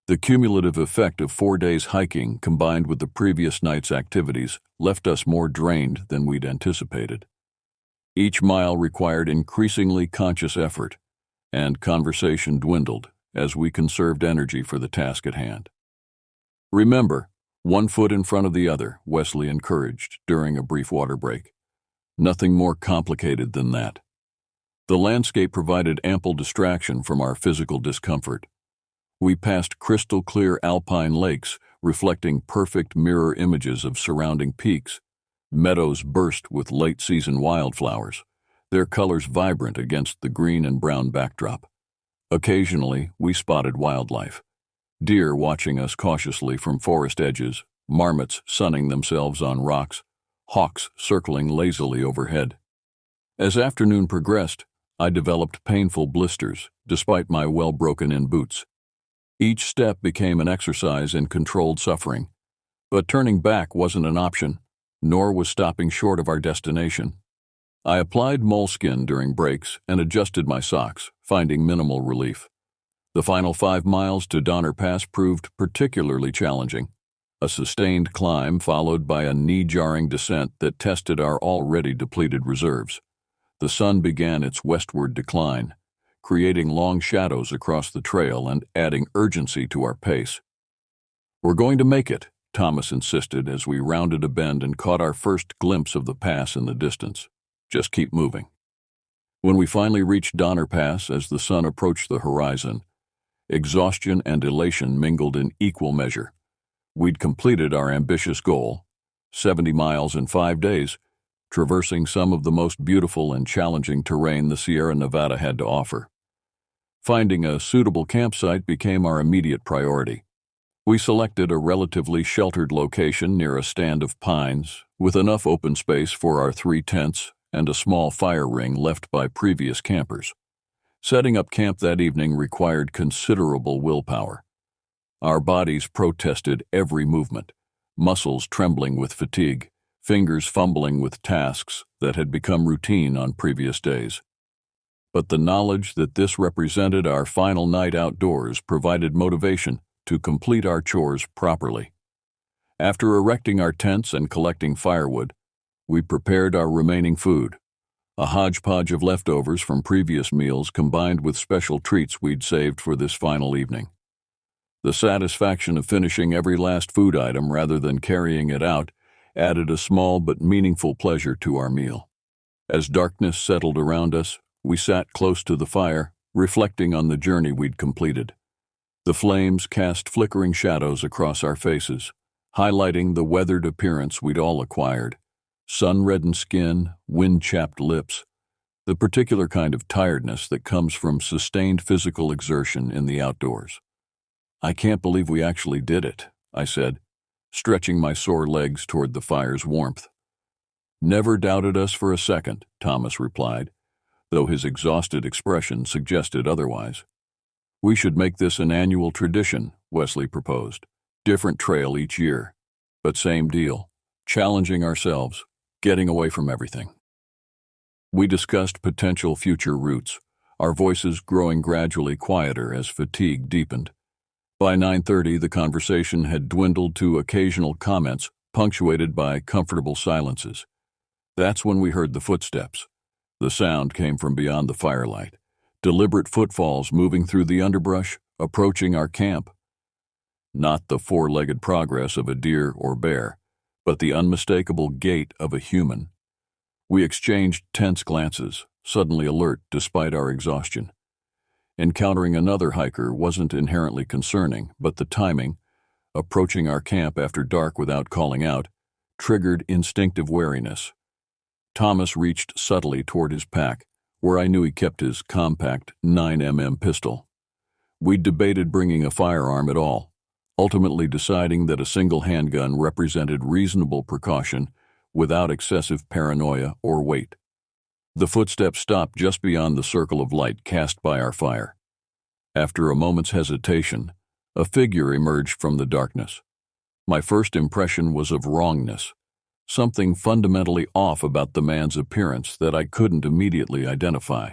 Speaker 1: The cumulative effect of 4 days hiking combined with the previous night's activities left us more drained than we'd anticipated. Each mile required increasingly conscious effort, and conversation dwindled as we conserved energy for the task at hand. "Remember, 1 foot in front of the other," Wesley encouraged during a brief water break. Nothing more complicated than that. The landscape provided ample distraction from our physical discomfort. We passed crystal-clear alpine lakes reflecting perfect mirror images of surrounding peaks. Meadows burst with late-season wildflowers, their colors vibrant against the green and brown backdrop. Occasionally, we spotted wildlife. Deer watching us cautiously from forest edges, marmots sunning themselves on rocks, hawks circling lazily overhead. As afternoon progressed, I developed painful blisters, despite my well-broken-in boots. Each step became an exercise in controlled suffering, but turning back wasn't an option, nor was stopping short of our destination. I applied moleskin during breaks and adjusted my socks, finding minimal relief. The final 5 miles to Donner Pass proved particularly challenging, a sustained climb followed by a knee-jarring descent that tested our already depleted reserves. The sun began its westward decline, creating long shadows across the trail and adding urgency to our pace. "We're going to make it," Thomas insisted as we rounded a bend and caught our first glimpse of the pass in the distance. "Just keep moving." When we finally reached Donner Pass as the sun approached the horizon, exhaustion and elation mingled in equal measure. We'd completed our ambitious goal, 70 miles in 5 days, traversing some of the most beautiful and challenging terrain the Sierra Nevada had to offer. Finding a suitable campsite became our immediate priority. We selected a relatively sheltered location near a stand of pines, with enough open space for our 3 tents and a small fire ring left by previous campers. Setting up camp that evening required considerable willpower. Our bodies protested every movement, muscles trembling with fatigue, fingers fumbling with tasks that had become routine on previous days. But the knowledge that this represented our final night outdoors provided motivation to complete our chores properly. After erecting our tents and collecting firewood, we prepared our remaining food, a hodgepodge of leftovers from previous meals combined with special treats we'd saved for this final evening. The satisfaction of finishing every last food item rather than carrying it out added a small but meaningful pleasure to our meal. As darkness settled around us, we sat close to the fire, reflecting on the journey we'd completed. The flames cast flickering shadows across our faces, highlighting the weathered appearance we'd all acquired. Sun-reddened skin, wind-chapped lips, the particular kind of tiredness that comes from sustained physical exertion in the outdoors. "I can't believe we actually did it," I said, stretching my sore legs toward the fire's warmth. "Never doubted us for a second," Thomas replied, though his exhausted expression suggested otherwise. "We should make this an annual tradition," Wesley proposed. "Different trail each year, but same deal, challenging ourselves, getting away from everything." We discussed potential future routes, our voices growing gradually quieter as fatigue deepened. By 9:30, the conversation had dwindled to occasional comments, punctuated by comfortable silences. That's when we heard the footsteps. The sound came from beyond the firelight, deliberate footfalls moving through the underbrush, approaching our camp. Not the 4-legged progress of a deer or bear, but the unmistakable gait of a human. We exchanged tense glances, suddenly alert despite our exhaustion. Encountering another hiker wasn't inherently concerning, but the timing, approaching our camp after dark without calling out, triggered instinctive wariness. Thomas reached subtly toward his pack, where I knew he kept his compact 9mm pistol. We debated bringing a firearm at all, ultimately deciding that a single handgun represented reasonable precaution without excessive paranoia or weight. The footsteps stopped just beyond the circle of light cast by our fire. After a moment's hesitation, a figure emerged from the darkness. My first impression was of wrongness. something fundamentally off about the man's appearance that I couldn't immediately identify.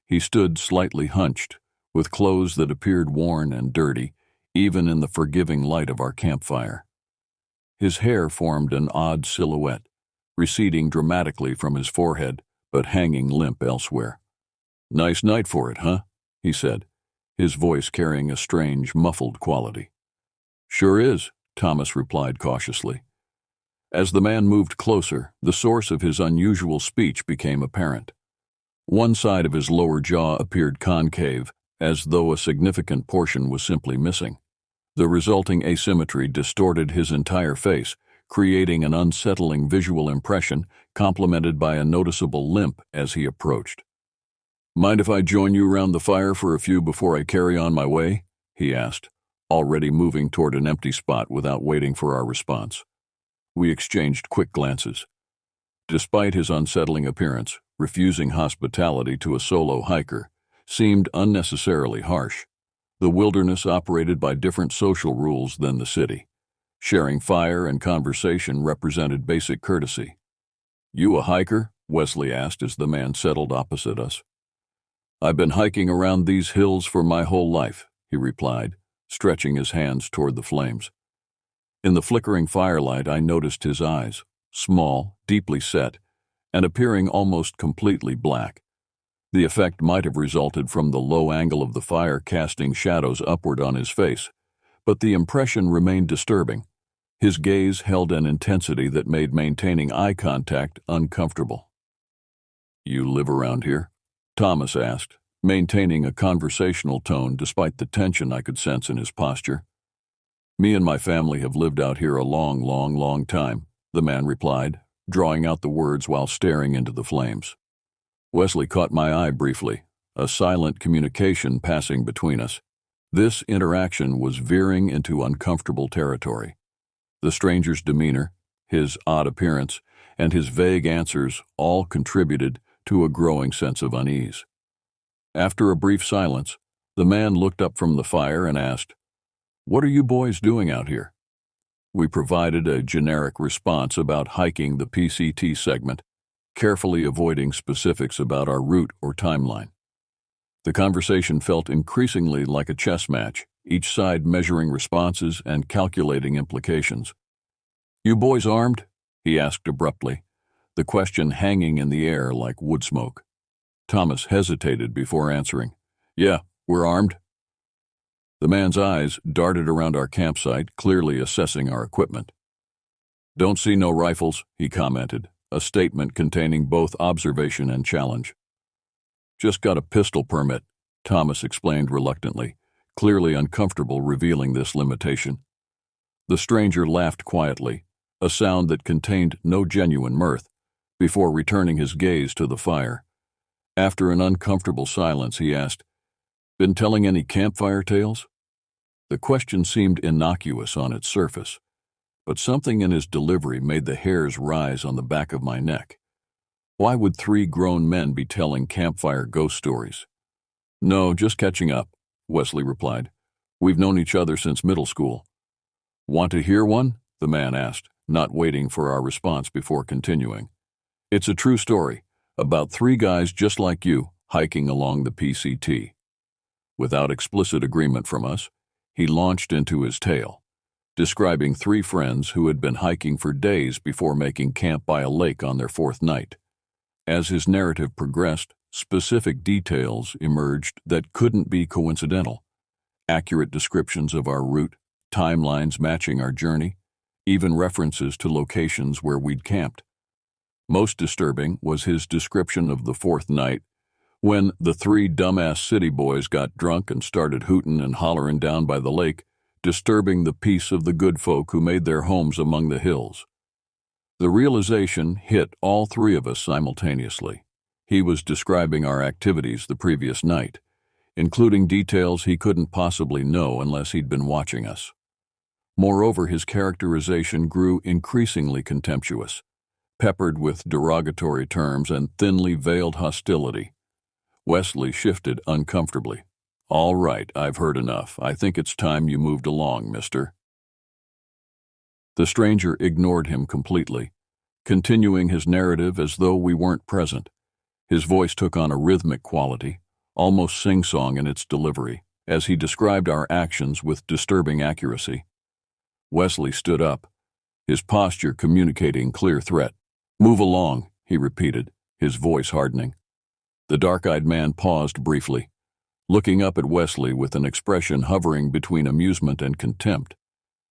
Speaker 1: He stood slightly hunched, with clothes that appeared worn and dirty, even in the forgiving light of our campfire. His hair formed an odd silhouette, receding dramatically from his forehead, but hanging limp elsewhere. "Nice night for it, huh?" he said, his voice carrying a strange, muffled quality. "Sure is," Thomas replied cautiously. As the man moved closer, the source of his unusual speech became apparent. One side of his lower jaw appeared concave, as though a significant portion was simply missing. The resulting asymmetry distorted his entire face, creating an unsettling visual impression, complemented by a noticeable limp as he approached. "Mind if I join you around the fire for a few before I carry on my way?" he asked, already moving toward an empty spot without waiting for our response. We exchanged quick glances. Despite his unsettling appearance, refusing hospitality to a solo hiker seemed unnecessarily harsh. The wilderness operated by different social rules than the city. Sharing fire and conversation represented basic courtesy. "You a hiker?" Wesley asked as the man settled opposite us. "I've been hiking around these hills for my whole life," he replied, stretching his hands toward the flames. In the flickering firelight, I noticed his eyes, small, deeply set, and appearing almost completely black. The effect might have resulted from the low angle of the fire casting shadows upward on his face, but the impression remained disturbing. His gaze held an intensity that made maintaining eye contact uncomfortable. "You live around here?" Thomas asked, maintaining a conversational tone despite the tension I could sense in his posture. "Me and my family have lived out here a long time," the man replied, drawing out the words while staring into the flames. Wesley caught my eye briefly, a silent communication passing between us. This interaction was veering into uncomfortable territory. The stranger's demeanor, his odd appearance, and his vague answers all contributed to a growing sense of unease. After a brief silence, the man looked up from the fire and asked, "What are you boys doing out here?" We provided a generic response about hiking the PCT segment, carefully avoiding specifics about our route or timeline. The conversation felt increasingly like a chess match, each side measuring responses and calculating implications. "You boys armed?" he asked abruptly, the question hanging in the air like wood smoke. Thomas hesitated before answering. "Yeah, we're armed." The man's eyes darted around our campsite, clearly assessing our equipment. "Don't see no rifles," he commented, a statement containing both observation and challenge. "Just got a pistol permit," Thomas explained reluctantly, clearly uncomfortable revealing this limitation. The stranger laughed quietly, a sound that contained no genuine mirth, before returning his gaze to the fire. After an uncomfortable silence, he asked, "Been telling any campfire tales?" The question seemed innocuous on its surface, but something in his delivery made the hairs rise on the back of my neck. Why would three grown men be telling campfire ghost stories? "No, just catching up," Wesley replied. "We've known each other since middle school." "Want to hear one?" the man asked, not waiting for our response before continuing. "It's a true story, about three guys just like you, hiking along the PCT." Without explicit agreement from us, he launched into his tale, describing three friends who had been hiking for days before making camp by a lake on their fourth night. As his narrative progressed, specific details emerged that couldn't be coincidental. Accurate descriptions of our route, timelines matching our journey, even references to locations where we'd camped. Most disturbing was his description of the fourth night, when the three dumbass city boys got drunk and started hootin' and hollerin' down by the lake, disturbing the peace of the good folk who made their homes among the hills. The realization hit all three of us simultaneously. He was describing our activities the previous night, including details he couldn't possibly know unless he'd been watching us. Moreover, his characterization grew increasingly contemptuous, peppered with derogatory terms and thinly veiled hostility. Wesley shifted uncomfortably. "All right, I've heard enough. I think it's time you moved along, mister." The stranger ignored him completely, continuing his narrative as though we weren't present. His voice took on a rhythmic quality, almost sing-song in its delivery, as he described our actions with disturbing accuracy. Wesley stood up, his posture communicating clear threat. "Move along," he repeated, his voice hardening. The dark-eyed man paused briefly, looking up at Wesley with an expression hovering between amusement and contempt.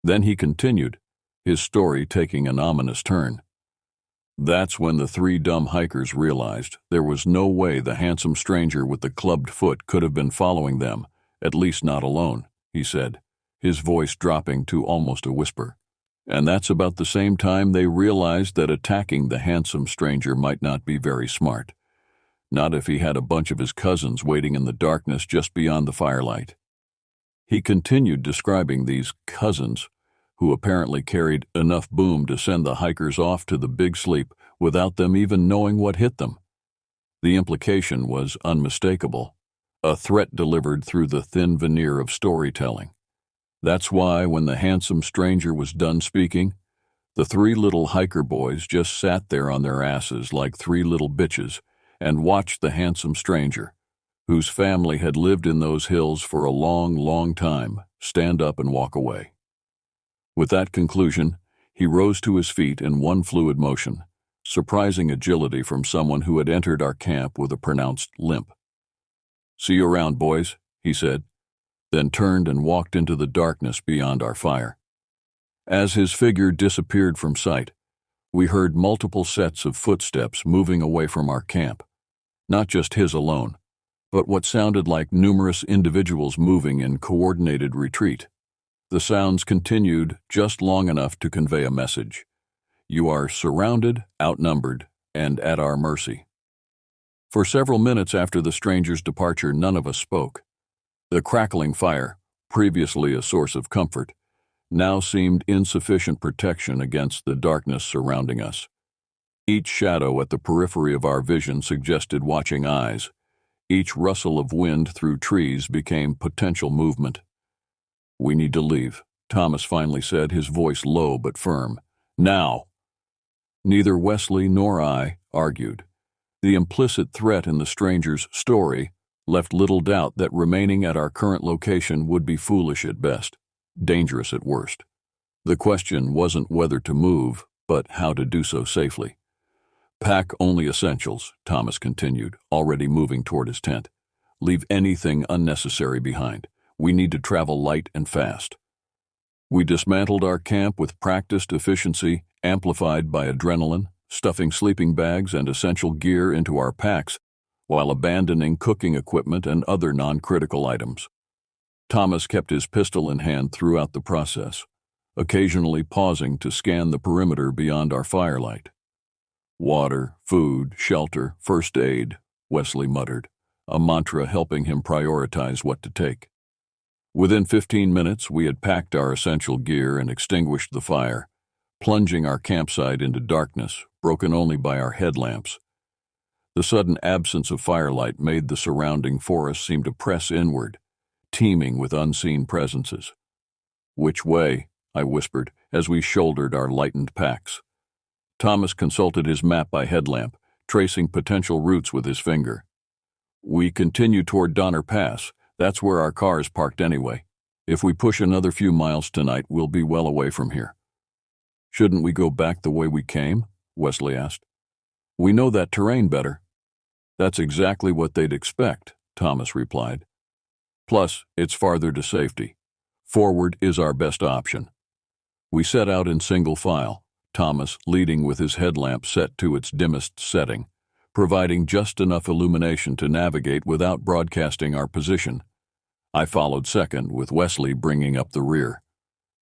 Speaker 1: Then he continued, his story taking an ominous turn. "That's when the three dumb hikers realized there was no way the handsome stranger with the clubbed foot could have been following them, at least not alone," he said, his voice dropping to almost a whisper. "And that's about the same time they realized that attacking the handsome stranger might not be very smart. Not if he had a bunch of his cousins waiting in the darkness just beyond the firelight." He continued describing these cousins, who apparently carried enough boom to send the hikers off to the big sleep without them even knowing what hit them. The implication was unmistakable, a threat delivered through the thin veneer of storytelling. That's why, when the handsome stranger was done speaking, the three little hiker boys just sat there on their asses like three little bitches and watched the handsome stranger, whose family had lived in those hills for a long, long time, stand up and walk away. With that conclusion, he rose to his feet in one fluid motion, surprising agility from someone who had entered our camp with a pronounced limp. "See you around, boys," he said, then turned and walked into the darkness beyond our fire. As his figure disappeared from sight, we heard multiple sets of footsteps moving away from our camp. Not just his alone, but what sounded like numerous individuals moving in coordinated retreat. The sounds continued just long enough to convey a message. You are surrounded, outnumbered, and at our mercy. For several minutes after the stranger's departure, none of us spoke. The crackling fire, previously a source of comfort, now seemed insufficient protection against the darkness surrounding us. Each shadow at the periphery of our vision suggested watching eyes. Each rustle of wind through trees became potential movement. "We need to leave," Thomas finally said, his voice low but firm. "Now!" Neither Wesley nor I argued. The implicit threat in the stranger's story left little doubt that remaining at our current location would be foolish at best, dangerous at worst. The question wasn't whether to move, but how to do so safely. "Pack only essentials," Thomas continued, already moving toward his tent. "Leave anything unnecessary behind. We need to travel light and fast." We dismantled our camp with practiced efficiency, amplified by adrenaline, stuffing sleeping bags and essential gear into our packs, while abandoning cooking equipment and other non-critical items. Thomas kept his pistol in hand throughout the process, occasionally pausing to scan the perimeter beyond our firelight. "Water, food, shelter, first aid," Wesley muttered, a mantra helping him prioritize what to take. Within 15 minutes, we had packed our essential gear and extinguished the fire, plunging our campsite into darkness, broken only by our headlamps. The sudden absence of firelight made the surrounding forest seem to press inward, teeming with unseen presences. "Which way?" I whispered as we shouldered our lightened packs. Thomas consulted his map by headlamp, tracing potential routes with his finger. "We continue toward Donner Pass. That's where our car is parked anyway. If we push another few miles tonight, we'll be well away from here." "Shouldn't we go back the way we came?" Wesley asked. "We know that terrain better." "That's exactly what they'd expect," Thomas replied. "Plus, it's farther to safety. Forward is our best option." We set out in single file, Thomas leading with his headlamp set to its dimmest setting, providing just enough illumination to navigate without broadcasting our position. I followed second, with Wesley bringing up the rear,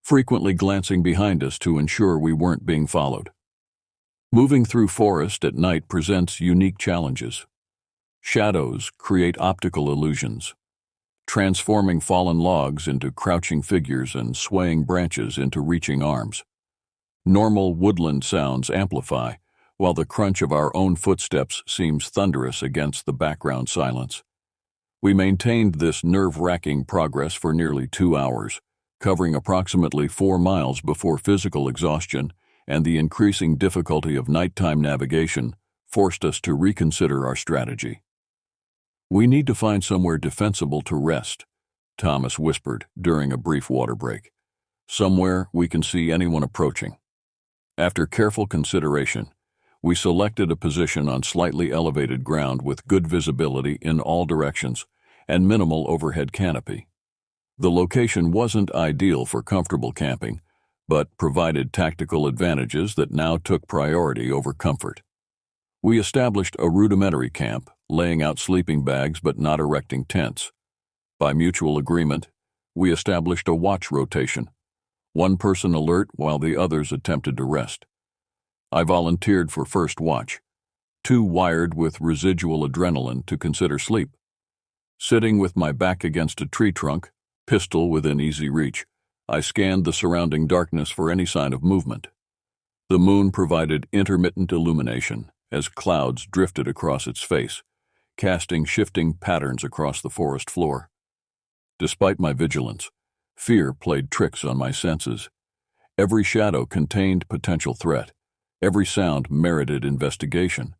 Speaker 1: frequently glancing behind us to ensure we weren't being followed. Moving through forest at night presents unique challenges. Shadows create optical illusions, transforming fallen logs into crouching figures and swaying branches into reaching arms. Normal woodland sounds amplify, while the crunch of our own footsteps seems thunderous against the background silence. We maintained this nerve-wracking progress for nearly 2 hours, covering approximately 4 miles before physical exhaustion and the increasing difficulty of nighttime navigation forced us to reconsider our strategy. "We need to find somewhere defensible to rest," Thomas whispered during a brief water break. "Somewhere we can see anyone approaching." After careful consideration, we selected a position on slightly elevated ground with good visibility in all directions and minimal overhead canopy. The location wasn't ideal for comfortable camping, but provided tactical advantages that now took priority over comfort. We established a rudimentary camp, laying out sleeping bags but not erecting tents. By mutual agreement, we established a watch rotation, one person alert while the others attempted to rest. I volunteered for first watch, too wired with residual adrenaline to consider sleep. Sitting with my back against a tree trunk, pistol within easy reach, I scanned the surrounding darkness for any sign of movement. The moon provided intermittent illumination as clouds drifted across its face, casting shifting patterns across the forest floor. Despite my vigilance, fear played tricks on my senses. Every shadow contained potential threat. Every sound merited investigation.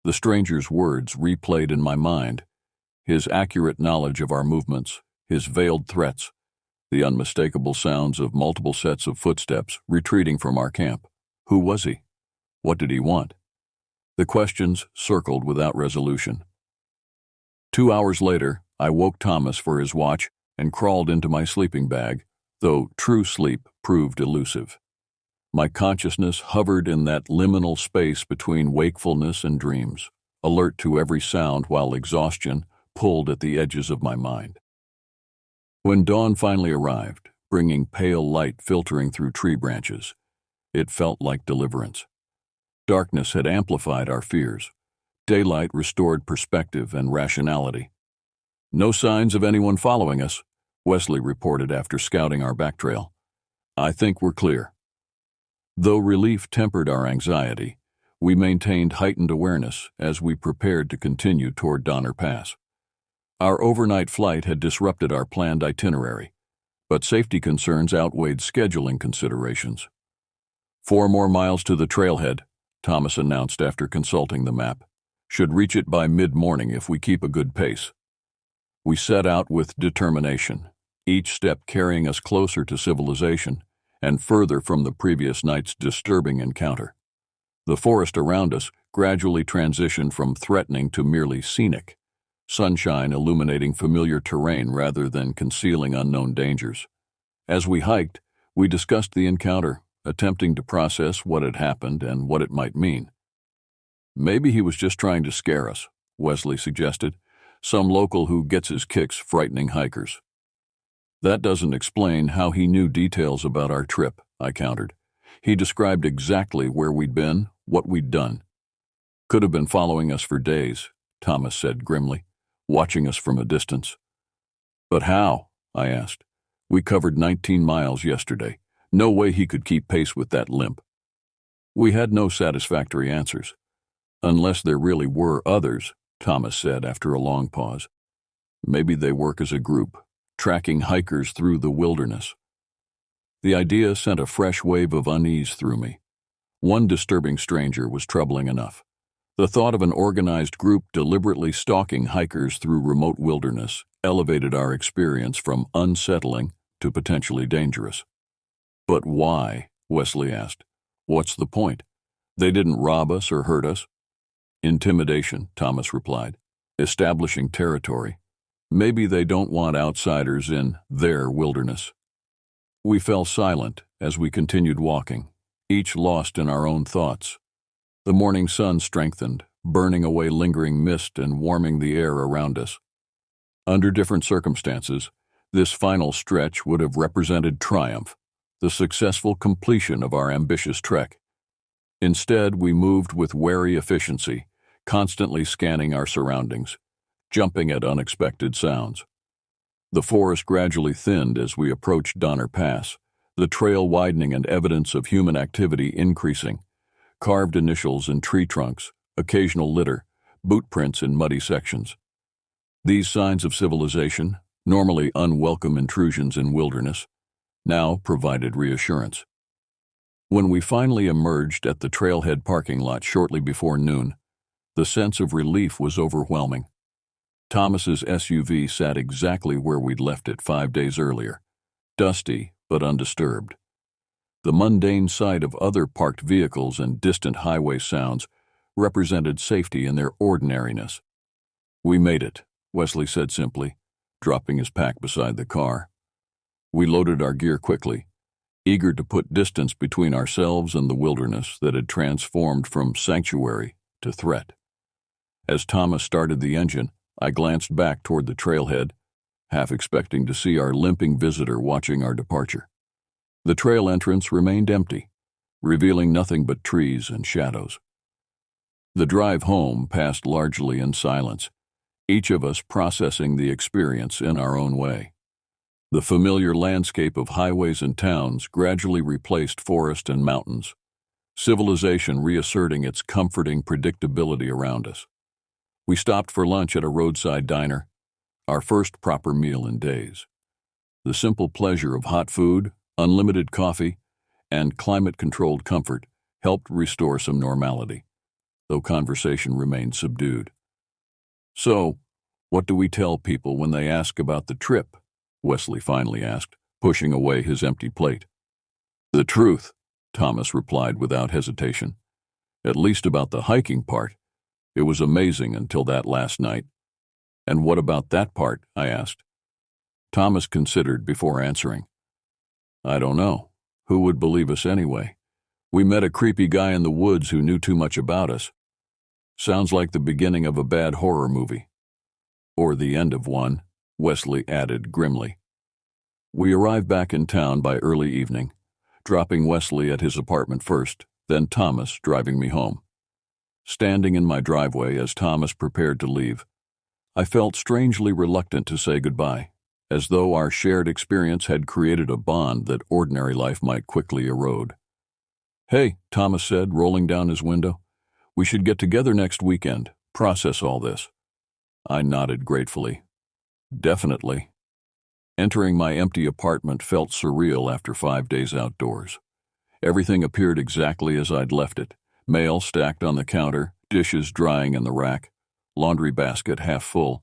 Speaker 1: The stranger's words replayed in my mind, his accurate knowledge of our movements, his veiled threats, the unmistakable sounds of multiple sets of footsteps retreating from our camp. Who was he? What did he want? The questions circled without resolution. 2 hours later, I woke Thomas for his watch and crawled into my sleeping bag, though true sleep proved elusive. My consciousness hovered in that liminal space between wakefulness and dreams, alert to every sound while exhaustion pulled at the edges of my mind. When dawn finally arrived, bringing pale light filtering through tree branches, it felt like deliverance. Darkness had amplified our fears. Daylight restored perspective and rationality. "No signs of anyone following us," Wesley reported after scouting our back trail. "I think we're clear." Though relief tempered our anxiety, we maintained heightened awareness as we prepared to continue toward Donner Pass. Our overnight flight had disrupted our planned itinerary, but safety concerns outweighed scheduling considerations. 4 more miles to the trailhead," Thomas announced after consulting the map. "Should reach it by mid-morning if we keep a good pace." We set out with determination, each step carrying us closer to civilization and further from the previous night's disturbing encounter. The forest around us gradually transitioned from threatening to merely scenic, sunshine illuminating familiar terrain rather than concealing unknown dangers. As we hiked, we discussed the encounter, attempting to process what had happened and what it might mean. "Maybe he was just trying to scare us," Wesley suggested, "some local who gets his kicks frightening hikers." "That doesn't explain how he knew details about our trip," I countered. "He described exactly where we'd been, what we'd done." "Could have been following us for days," Thomas said grimly, "watching us from a distance." "But how?" I asked. "We covered 19 miles yesterday. No way he could keep pace with that limp." We had no satisfactory answers. "Unless there really were others," Thomas said after a long pause. "Maybe they work as a group, tracking hikers through the wilderness." The idea sent a fresh wave of unease through me. One disturbing stranger was troubling enough. The thought of an organized group deliberately stalking hikers through remote wilderness elevated our experience from unsettling to potentially dangerous. "But why?" Wesley asked. "What's the point? They didn't rob us or hurt us." "Intimidation," Thomas replied. "Establishing territory. Maybe they don't want outsiders in their wilderness." We fell silent as we continued walking, each lost in our own thoughts. The morning sun strengthened, burning away lingering mist and warming the air around us. Under different circumstances, this final stretch would have represented triumph, the successful completion of our ambitious trek. Instead, we moved with wary efficiency, constantly scanning our surroundings, jumping at unexpected sounds. The forest gradually thinned as we approached Donner Pass, the trail widening and evidence of human activity increasing. Carved initials in tree trunks, occasional litter, boot prints in muddy sections. These signs of civilization, normally unwelcome intrusions in wilderness, now provided reassurance. When we finally emerged at the trailhead parking lot shortly before noon, the sense of relief was overwhelming. Thomas's SUV sat exactly where we'd left it 5 days earlier, dusty but undisturbed. The mundane sight of other parked vehicles and distant highway sounds represented safety in their ordinariness. "We made it," Wesley said simply, dropping his pack beside the car. We loaded our gear quickly, eager to put distance between ourselves and the wilderness that had transformed from sanctuary to threat. As Thomas started the engine, I glanced back toward the trailhead, half expecting to see our limping visitor watching our departure. The trail entrance remained empty, revealing nothing but trees and shadows. The drive home passed largely in silence, each of us processing the experience in our own way. The familiar landscape of highways and towns gradually replaced forest and mountains, civilization reasserting its comforting predictability around us. We stopped for lunch at a roadside diner, our first proper meal in days. The simple pleasure of hot food, unlimited coffee, and climate-controlled comfort helped restore some normality, though conversation remained subdued. "So, what do we tell people when they ask about the trip?" Wesley finally asked, pushing away his empty plate. "The truth," Thomas replied without hesitation. "At least about the hiking part. It was amazing until that last night." "And what about that part?" I asked. Thomas considered before answering. "I don't know. Who would believe us anyway? We met a creepy guy in the woods who knew too much about us. Sounds like the beginning of a bad horror movie." "Or the end of one," Wesley added grimly. We arrived back in town by early evening, dropping Wesley at his apartment first, then Thomas driving me home. Standing in my driveway as Thomas prepared to leave, I felt strangely reluctant to say goodbye, as though our shared experience had created a bond that ordinary life might quickly erode. "Hey," Thomas said, rolling down his window, "we should get together next weekend, process all this." I nodded gratefully. "Definitely." Entering my empty apartment felt surreal after 5 days outdoors. Everything appeared exactly as I'd left it: mail stacked on the counter, dishes drying in the rack, laundry basket half full,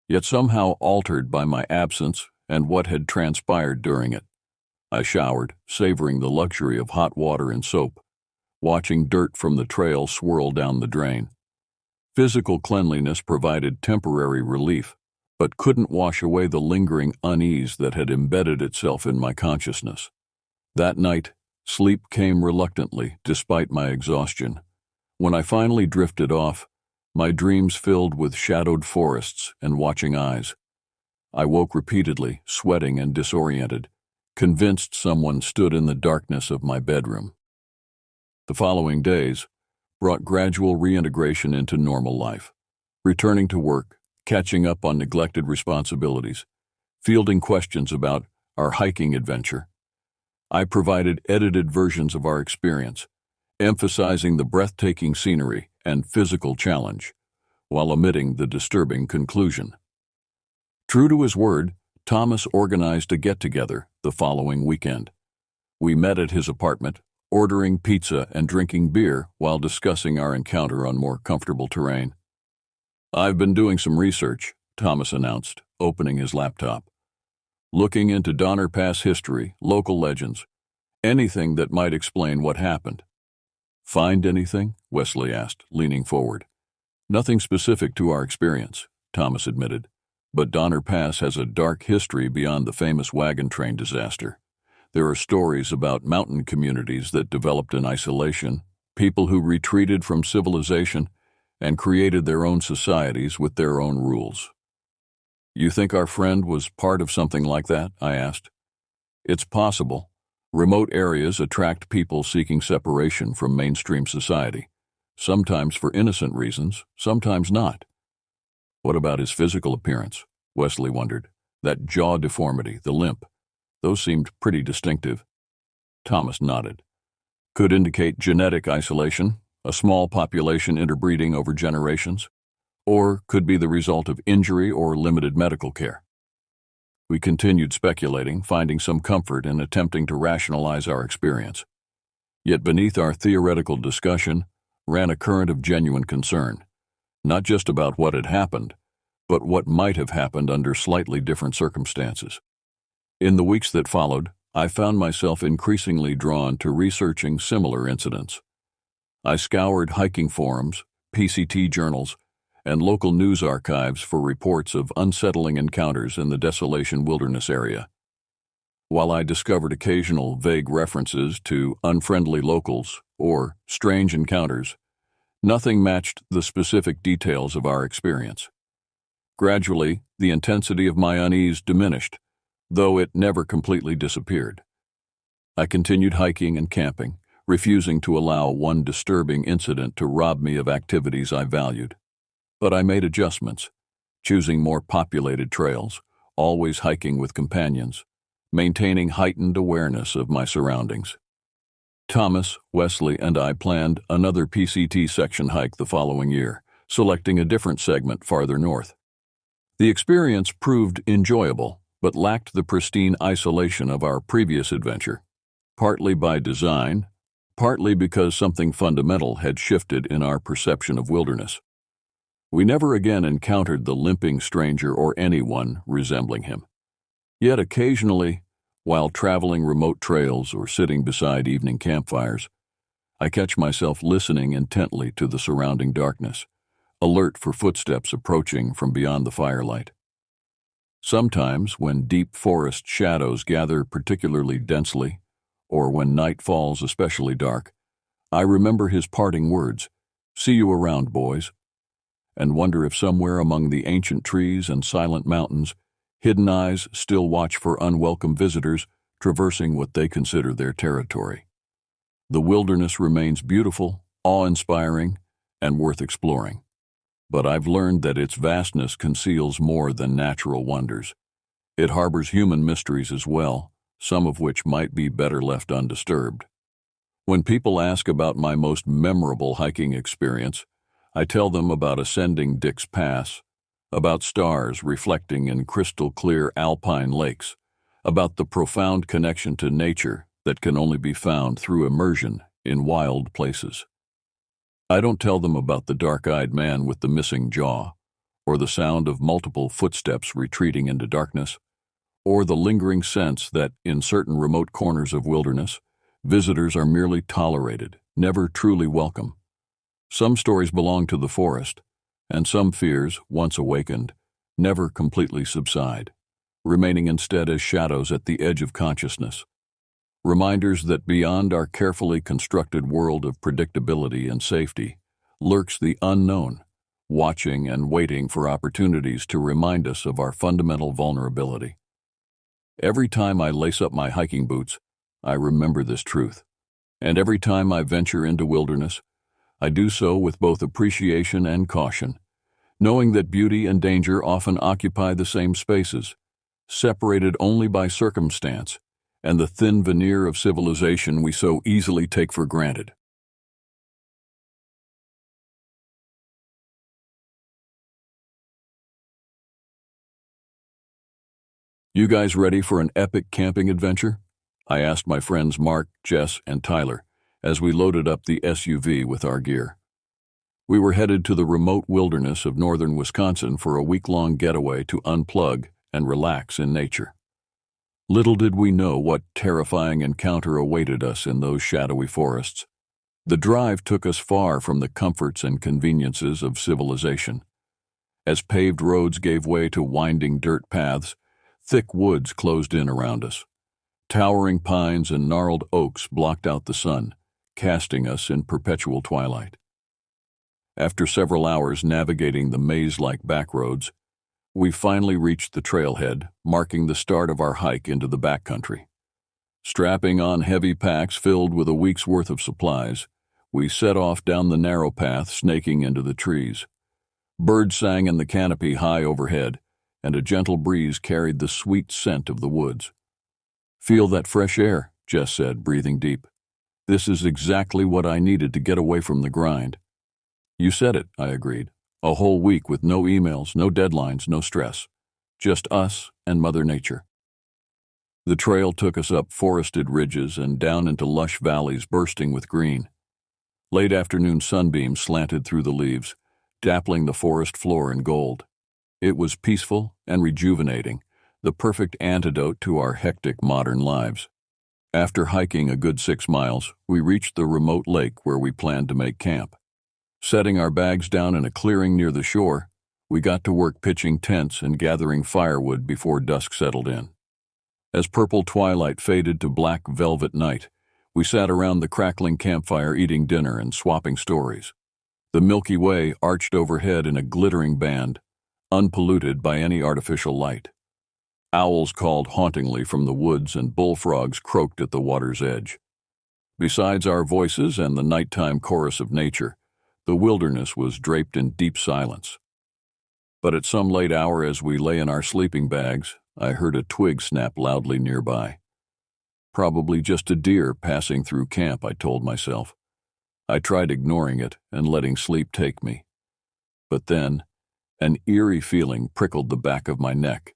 Speaker 1: yet somehow altered by my absence and what had transpired during it. I showered, savoring the luxury of hot water and soap, watching dirt from the trail swirl down the drain. Physical cleanliness provided temporary relief, but couldn't wash away the lingering unease that had embedded itself in my consciousness. That night, sleep came reluctantly despite my exhaustion. When I finally drifted off, my dreams filled with shadowed forests and watching eyes. I woke repeatedly, sweating and disoriented, convinced someone stood in the darkness of my bedroom. The following days brought gradual reintegration into normal life, returning to work, catching up on neglected responsibilities, fielding questions about our hiking adventure. I provided edited versions of our experience, emphasizing the breathtaking scenery and physical challenge, while omitting the disturbing conclusion. True to his word, Thomas organized a get-together the following weekend. We met at his apartment, ordering pizza and drinking beer while discussing our encounter on more comfortable terrain. "I've been doing some research," Thomas announced, opening his laptop. "Looking into Donner Pass history, local legends, anything that might explain what happened." "Find anything?" Wesley asked, leaning forward. "Nothing specific to our experience," Thomas admitted, "but Donner Pass has a dark history beyond the famous wagon train disaster. There are stories about mountain communities that developed in isolation, people who retreated from civilization and created their own societies with their own rules." "You think our friend was part of something like that?" I asked. "It's possible. Remote areas attract people seeking separation from mainstream society, sometimes for innocent reasons, sometimes not." "What about his physical appearance?" Wesley wondered. "That jaw deformity, the limp, those seemed pretty distinctive." Thomas nodded. "Could indicate genetic isolation, a small population interbreeding over generations, or could be the result of injury or limited medical care." We continued speculating, finding some comfort in attempting to rationalize our experience. Yet beneath our theoretical discussion ran a current of genuine concern, not just about what had happened, but what might have happened under slightly different circumstances. In the weeks that followed, I found myself increasingly drawn to researching similar incidents. I scoured hiking forums, PCT journals, and local news archives for reports of unsettling encounters in the Desolation Wilderness area. While I discovered occasional vague references to unfriendly locals or strange encounters, nothing matched the specific details of our experience. Gradually, the intensity of my unease diminished, though it never completely disappeared. I continued hiking and camping, refusing to allow one disturbing incident to rob me of activities I valued. But I made adjustments, choosing more populated trails, always hiking with companions, maintaining heightened awareness of my surroundings. Thomas, Wesley, and I planned another PCT section hike the following year, selecting a different segment farther north. The experience proved enjoyable, but lacked the pristine isolation of our previous adventure, partly by design, partly because something fundamental had shifted in our perception of wilderness. We never again encountered the limping stranger or anyone resembling him. Yet occasionally, while traveling remote trails or sitting beside evening campfires, I catch myself listening intently to the surrounding darkness, alert for footsteps approaching from beyond the firelight. Sometimes, when deep forest shadows gather particularly densely, or when night falls especially dark, I remember his parting words, "See you around, boys," and wonder if somewhere among the ancient trees and silent mountains, hidden eyes still watch for unwelcome visitors traversing what they consider their territory. The wilderness remains beautiful, awe-inspiring, and worth exploring. But I've learned that its vastness conceals more than natural wonders. It harbors human mysteries as well, some of which might be better left undisturbed. When people ask about my most memorable hiking experience, I tell them about ascending Dick's Pass, about stars reflecting in crystal-clear alpine lakes, about the profound connection to nature that can only be found through immersion in wild places. I don't tell them about the dark-eyed man with the missing jaw, or the sound of multiple footsteps retreating into darkness, or the lingering sense that, in certain remote corners of wilderness, visitors are merely tolerated, never truly welcome. Some stories belong to the forest, and some fears, once awakened, never completely subside, remaining instead as shadows at the edge of consciousness. Reminders that beyond our carefully constructed world of predictability and safety lurks the unknown, watching and waiting for opportunities to remind us of our fundamental vulnerability. Every time I lace up my hiking boots, I remember this truth. And every time I venture into wilderness, I do so with both appreciation and caution, knowing that beauty and danger often occupy the same spaces, separated only by circumstance and the thin veneer of civilization we so easily take for granted. You guys ready for an epic camping adventure? I asked my friends Mark, Jess, and Tyler as we loaded up the SUV with our gear. We were headed to the remote wilderness of northern Wisconsin for a week-long getaway to unplug and relax in nature. Little did we know what terrifying encounter awaited us in those shadowy forests. The drive took us far from the comforts and conveniences of civilization. As paved roads gave way to winding dirt paths, thick woods closed in around us. Towering pines and gnarled oaks blocked out the sun, casting us in perpetual twilight. After several hours navigating the maze-like backroads, we finally reached the trailhead, marking the start of our hike into the backcountry. Strapping on heavy packs filled with a week's worth of supplies, we set off down the narrow path snaking into the trees. Birds sang in the canopy high overhead, and a gentle breeze carried the sweet scent of the woods. "Feel that fresh air," Jess said, breathing deep. "This is exactly what I needed to get away from the grind." "You said it," I agreed. "A whole week with no emails, no deadlines, no stress. Just us and Mother Nature." The trail took us up forested ridges and down into lush valleys bursting with green. Late afternoon sunbeams slanted through the leaves, dappling the forest floor in gold. It was peaceful and rejuvenating, the perfect antidote to our hectic modern lives. After hiking a good 6 miles, we reached the remote lake where we planned to make camp. Setting our bags down in a clearing near the shore, we got to work pitching tents and gathering firewood before dusk settled in. As purple twilight faded to black velvet night, we sat around the crackling campfire eating dinner and swapping stories. The Milky Way arched overhead in a glittering band, unpolluted by any artificial light. Owls called hauntingly from the woods and bullfrogs croaked at the water's edge. Besides our voices and the nighttime chorus of nature, the wilderness was draped in deep silence. But at some late hour as we lay in our sleeping bags, I heard a twig snap loudly nearby. Probably just a deer passing through camp, I told myself. I tried ignoring it and letting sleep take me. But then, an eerie feeling prickled the back of my neck,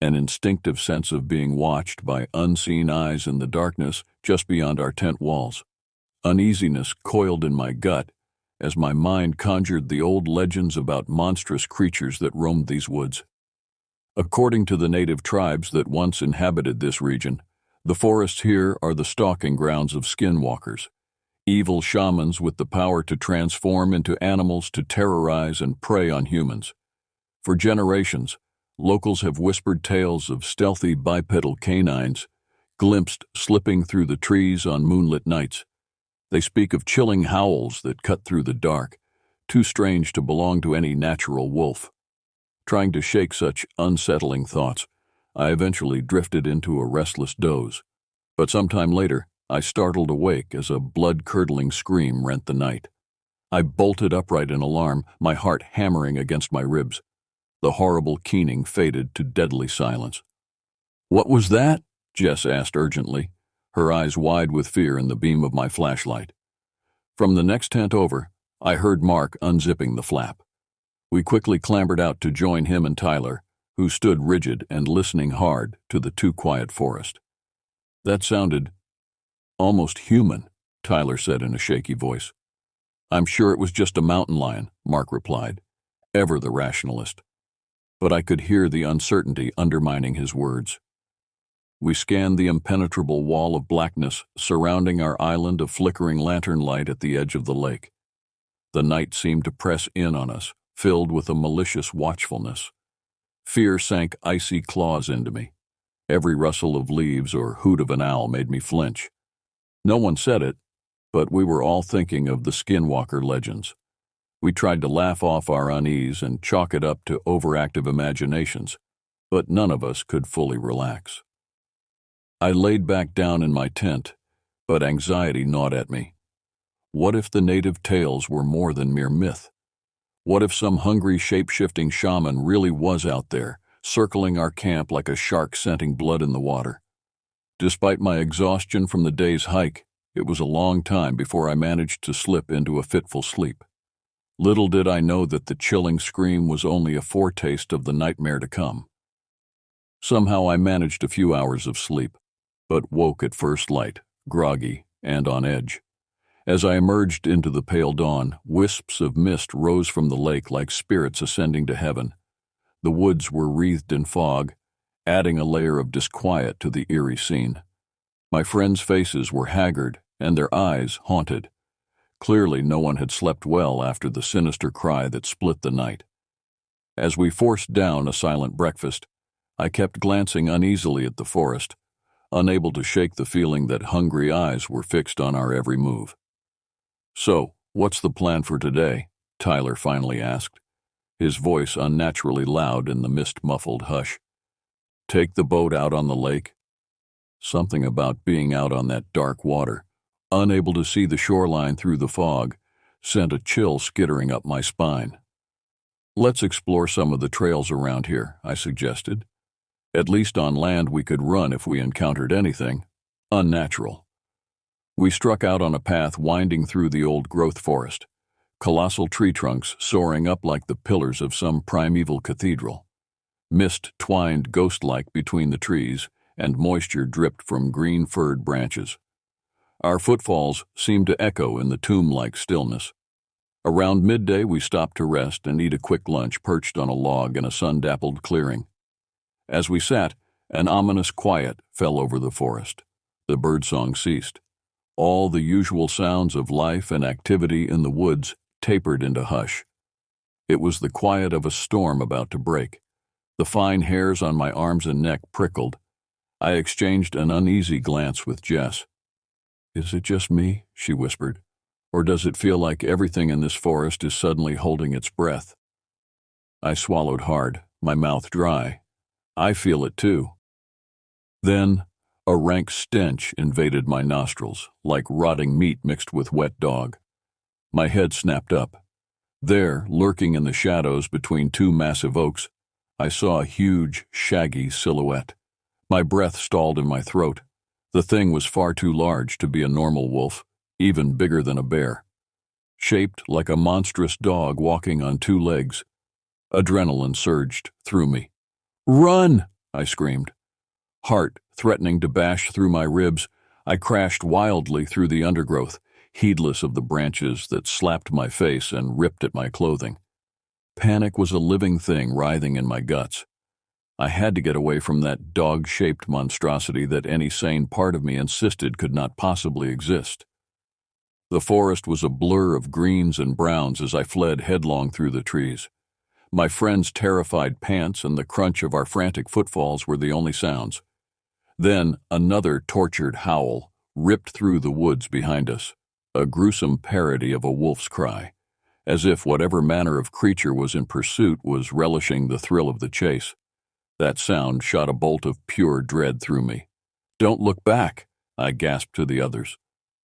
Speaker 1: an instinctive sense of being watched by unseen eyes in the darkness just beyond our tent walls. Uneasiness coiled in my gut as my mind conjured the old legends about monstrous creatures that roamed these woods. According to the native tribes that once inhabited this region, the forests here are the stalking grounds of skinwalkers, evil shamans with the power to transform into animals to terrorize and prey on humans. For generations, locals have whispered tales of stealthy bipedal canines, glimpsed slipping through the trees on moonlit nights. They speak of chilling howls that cut through the dark, too strange to belong to any natural wolf. Trying to shake such unsettling thoughts, I eventually drifted into a restless doze. But sometime later, I startled awake as a blood-curdling scream rent the night. I bolted upright in alarm, my heart hammering against my ribs. The horrible keening faded to deadly silence. "What was that?" Jess asked urgently, her eyes wide with fear in the beam of my flashlight. From the next tent over, I heard Mark unzipping the flap. We quickly clambered out to join him and Tyler, who stood rigid and listening hard to the too-quiet forest. "That sounded almost human," Tyler said in a shaky voice. "I'm sure it was just a mountain lion," Mark replied, ever the rationalist. But I could hear the uncertainty undermining his words. We scanned the impenetrable wall of blackness surrounding our island of flickering lantern light at the edge of the lake. The night seemed to press in on us, filled with a malicious watchfulness. Fear sank icy claws into me. Every rustle of leaves or hoot of an owl made me flinch. No one said it, but we were all thinking of the skinwalker legends. We tried to laugh off our unease and chalk it up to overactive imaginations, but none of us could fully relax. I laid back down in my tent, but anxiety gnawed at me. What if the native tales were more than mere myth? What if some hungry, shape-shifting shaman really was out there, circling our camp like a shark scenting blood in the water? Despite my exhaustion from the day's hike, it was a long time before I managed to slip into a fitful sleep. Little did I know that the chilling scream was only a foretaste of the nightmare to come. Somehow I managed a few hours of sleep, but woke at first light, groggy and on edge. As I emerged into the pale dawn, wisps of mist rose from the lake like spirits ascending to heaven. The woods were wreathed in fog, adding a layer of disquiet to the eerie scene. My friends' faces were haggard and their eyes haunted. Clearly no one had slept well after the sinister cry that split the night. As we forced down a silent breakfast, I kept glancing uneasily at the forest, unable to shake the feeling that hungry eyes were fixed on our every move. "So, what's the plan for today?" Tyler finally asked, his voice unnaturally loud in the mist-muffled hush. "Take the boat out on the lake?" Something about being out on that dark water, unable to see the shoreline through the fog, sent a chill skittering up my spine. "Let's explore some of the trails around here," I suggested. "At least on land we could run if we encountered anything unnatural." We struck out on a path winding through the old growth forest, colossal tree trunks soaring up like the pillars of some primeval cathedral. Mist twined ghost-like between the trees, and moisture dripped from green-furred branches. Our footfalls seemed to echo in the tomb-like stillness. Around midday, we stopped to rest and eat a quick lunch perched on a log in a sun-dappled clearing. As we sat, an ominous quiet fell over the forest. The birdsong ceased. All the usual sounds of life and activity in the woods tapered into hush. It was the quiet of a storm about to break. The fine hairs on my arms and neck prickled. I exchanged an uneasy glance with Jess. "Is it just me?" she whispered. "Or does it feel like everything in this forest is suddenly holding its breath?" I swallowed hard, my mouth dry. "I feel it too." Then, a rank stench invaded my nostrils, like rotting meat mixed with wet dog. My head snapped up. There, lurking in the shadows between two massive oaks, I saw a huge, shaggy silhouette. My breath stalled in my throat. The thing was far too large to be a normal wolf, even bigger than a bear. Shaped like a monstrous dog walking on two legs. Adrenaline surged through me. "Run!" I screamed. Heart threatening to bash through my ribs, I crashed wildly through the undergrowth, heedless of the branches that slapped my face and ripped at my clothing. Panic was a living thing writhing in my guts. I had to get away from that dog-shaped monstrosity that any sane part of me insisted could not possibly exist. The forest was a blur of greens and browns as I fled headlong through the trees. My friend's terrified pants and the crunch of our frantic footfalls were the only sounds. Then another tortured howl ripped through the woods behind us, a gruesome parody of a wolf's cry, as if whatever manner of creature was in pursuit was relishing the thrill of the chase. That sound shot a bolt of pure dread through me. "Don't look back," I gasped to the others.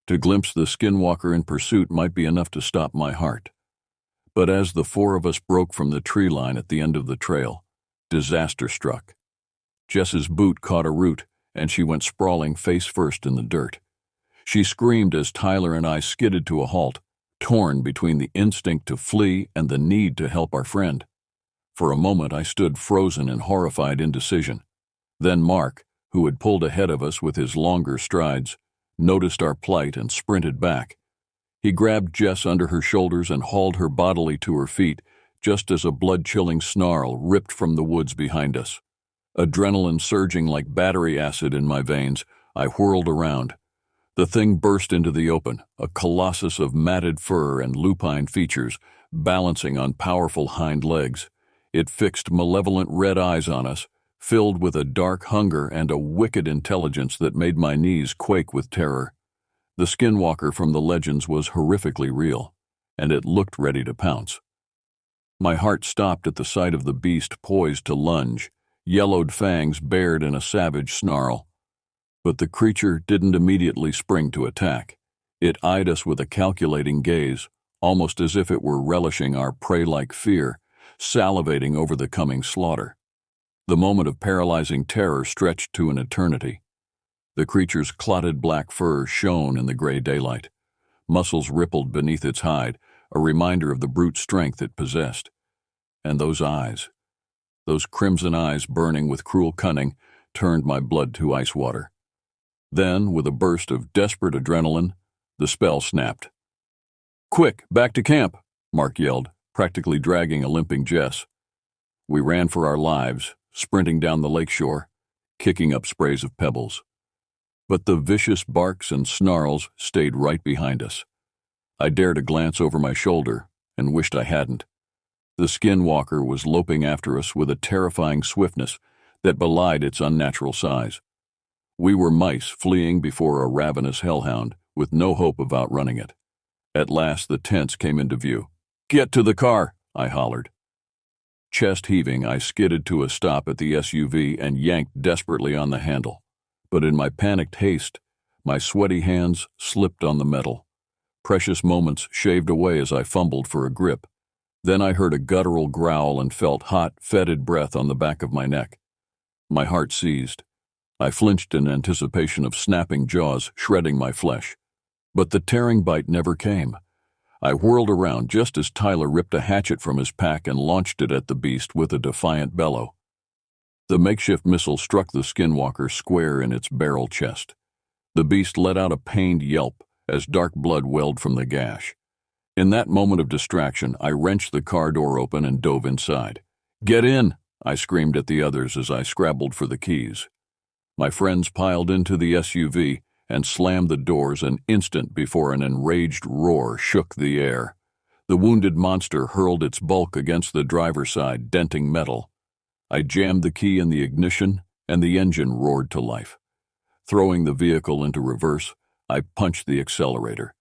Speaker 1: To glimpse the skinwalker in pursuit might be enough to stop my heart. But as the four of us broke from the tree line at the end of the trail, disaster struck. Jess's boot caught a root, and she went sprawling face first in the dirt. She screamed as Tyler and I skidded to a halt, torn between the instinct to flee and the need to help our friend. For a moment I stood frozen in horrified indecision. Then Mark, who had pulled ahead of us with his longer strides, noticed our plight and sprinted back. He grabbed Jess under her shoulders and hauled her bodily to her feet, just as a blood-chilling snarl ripped from the woods behind us. Adrenaline surging like battery acid in my veins, I whirled around. The thing burst into the open, a colossus of matted fur and lupine features, balancing on powerful hind legs. It fixed malevolent red eyes on us, filled with a dark hunger and a wicked intelligence that made my knees quake with terror. The skinwalker from the legends was horrifically real, and it looked ready to pounce. My heart stopped at the sight of the beast poised to lunge, yellowed fangs bared in a savage snarl. But the creature didn't immediately spring to attack. It eyed us with a calculating gaze, almost as if it were relishing our prey-like fear, salivating over the coming slaughter. The moment of paralyzing terror stretched to an eternity. The creature's clotted black fur shone in the gray daylight. Muscles rippled beneath its hide, a reminder of the brute strength it possessed. And those eyes, those crimson eyes burning with cruel cunning, turned my blood to ice water. Then, with a burst of desperate adrenaline, the spell snapped. "Quick, back to camp!" Mark yelled, practically dragging a limping Jess. We ran for our lives, sprinting down the lakeshore, kicking up sprays of pebbles. But the vicious barks and snarls stayed right behind us. I dared a glance over my shoulder and wished I hadn't. The skinwalker was loping after us with a terrifying swiftness that belied its unnatural size. We were mice fleeing before a ravenous hellhound, with no hope of outrunning it. At last the tents came into view. "Get to the car!" I hollered. Chest heaving, I skidded to a stop at the SUV and yanked desperately on the handle. But in my panicked haste, my sweaty hands slipped on the metal. Precious moments shaved away as I fumbled for a grip. Then I heard a guttural growl and felt hot, fetid breath on the back of my neck. My heart seized. I flinched in anticipation of snapping jaws shredding my flesh. But the tearing bite never came. I whirled around just as Tyler ripped a hatchet from his pack and launched it at the beast with a defiant bellow. The makeshift missile struck the skinwalker square in its barrel chest. The beast let out a pained yelp as dark blood welled from the gash. In that moment of distraction, I wrenched the car door open and dove inside. "Get in!" I screamed at the others as I scrabbled for the keys. My friends piled into the SUV and slammed the doors an instant before an enraged roar shook the air. The wounded monster hurled its bulk against the driver's side, denting metal. I jammed the key in the ignition, and the engine roared to life. Throwing the vehicle into reverse, I punched the accelerator.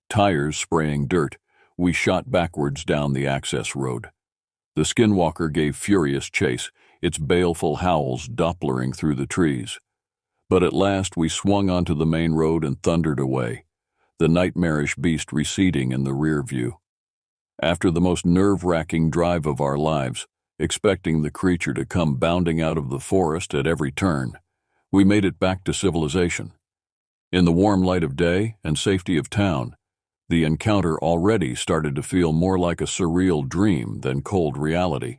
Speaker 1: Tires spraying dirt, we shot backwards down the access road. The skinwalker gave furious chase, its baleful howls dopplering through the trees. But at last we swung onto the main road and thundered away, the nightmarish beast receding in the rear view. After the most nerve-wracking drive of our lives, expecting the creature to come bounding out of the forest at every turn, we made it back to civilization. In the warm light of day and safety of town, the encounter already started to feel more like a surreal dream than cold reality.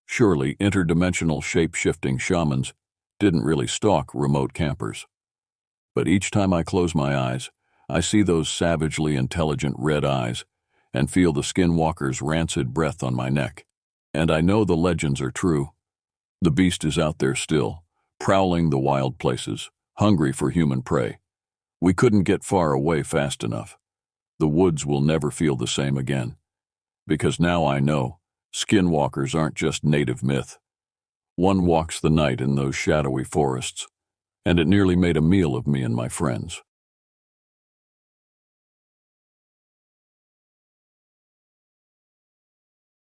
Speaker 1: Surely interdimensional shape-shifting shamans didn't really stalk remote campers. But each time I close my eyes, I see those savagely intelligent red eyes and feel the skinwalker's rancid breath on my neck. And I know the legends are true. The beast is out there still, prowling the wild places, hungry for human prey. We couldn't get far away fast enough. The woods will never feel the same again. Because now I know, skinwalkers aren't just native myth. One walks the night in those shadowy forests, and it nearly made a meal of me and my friends.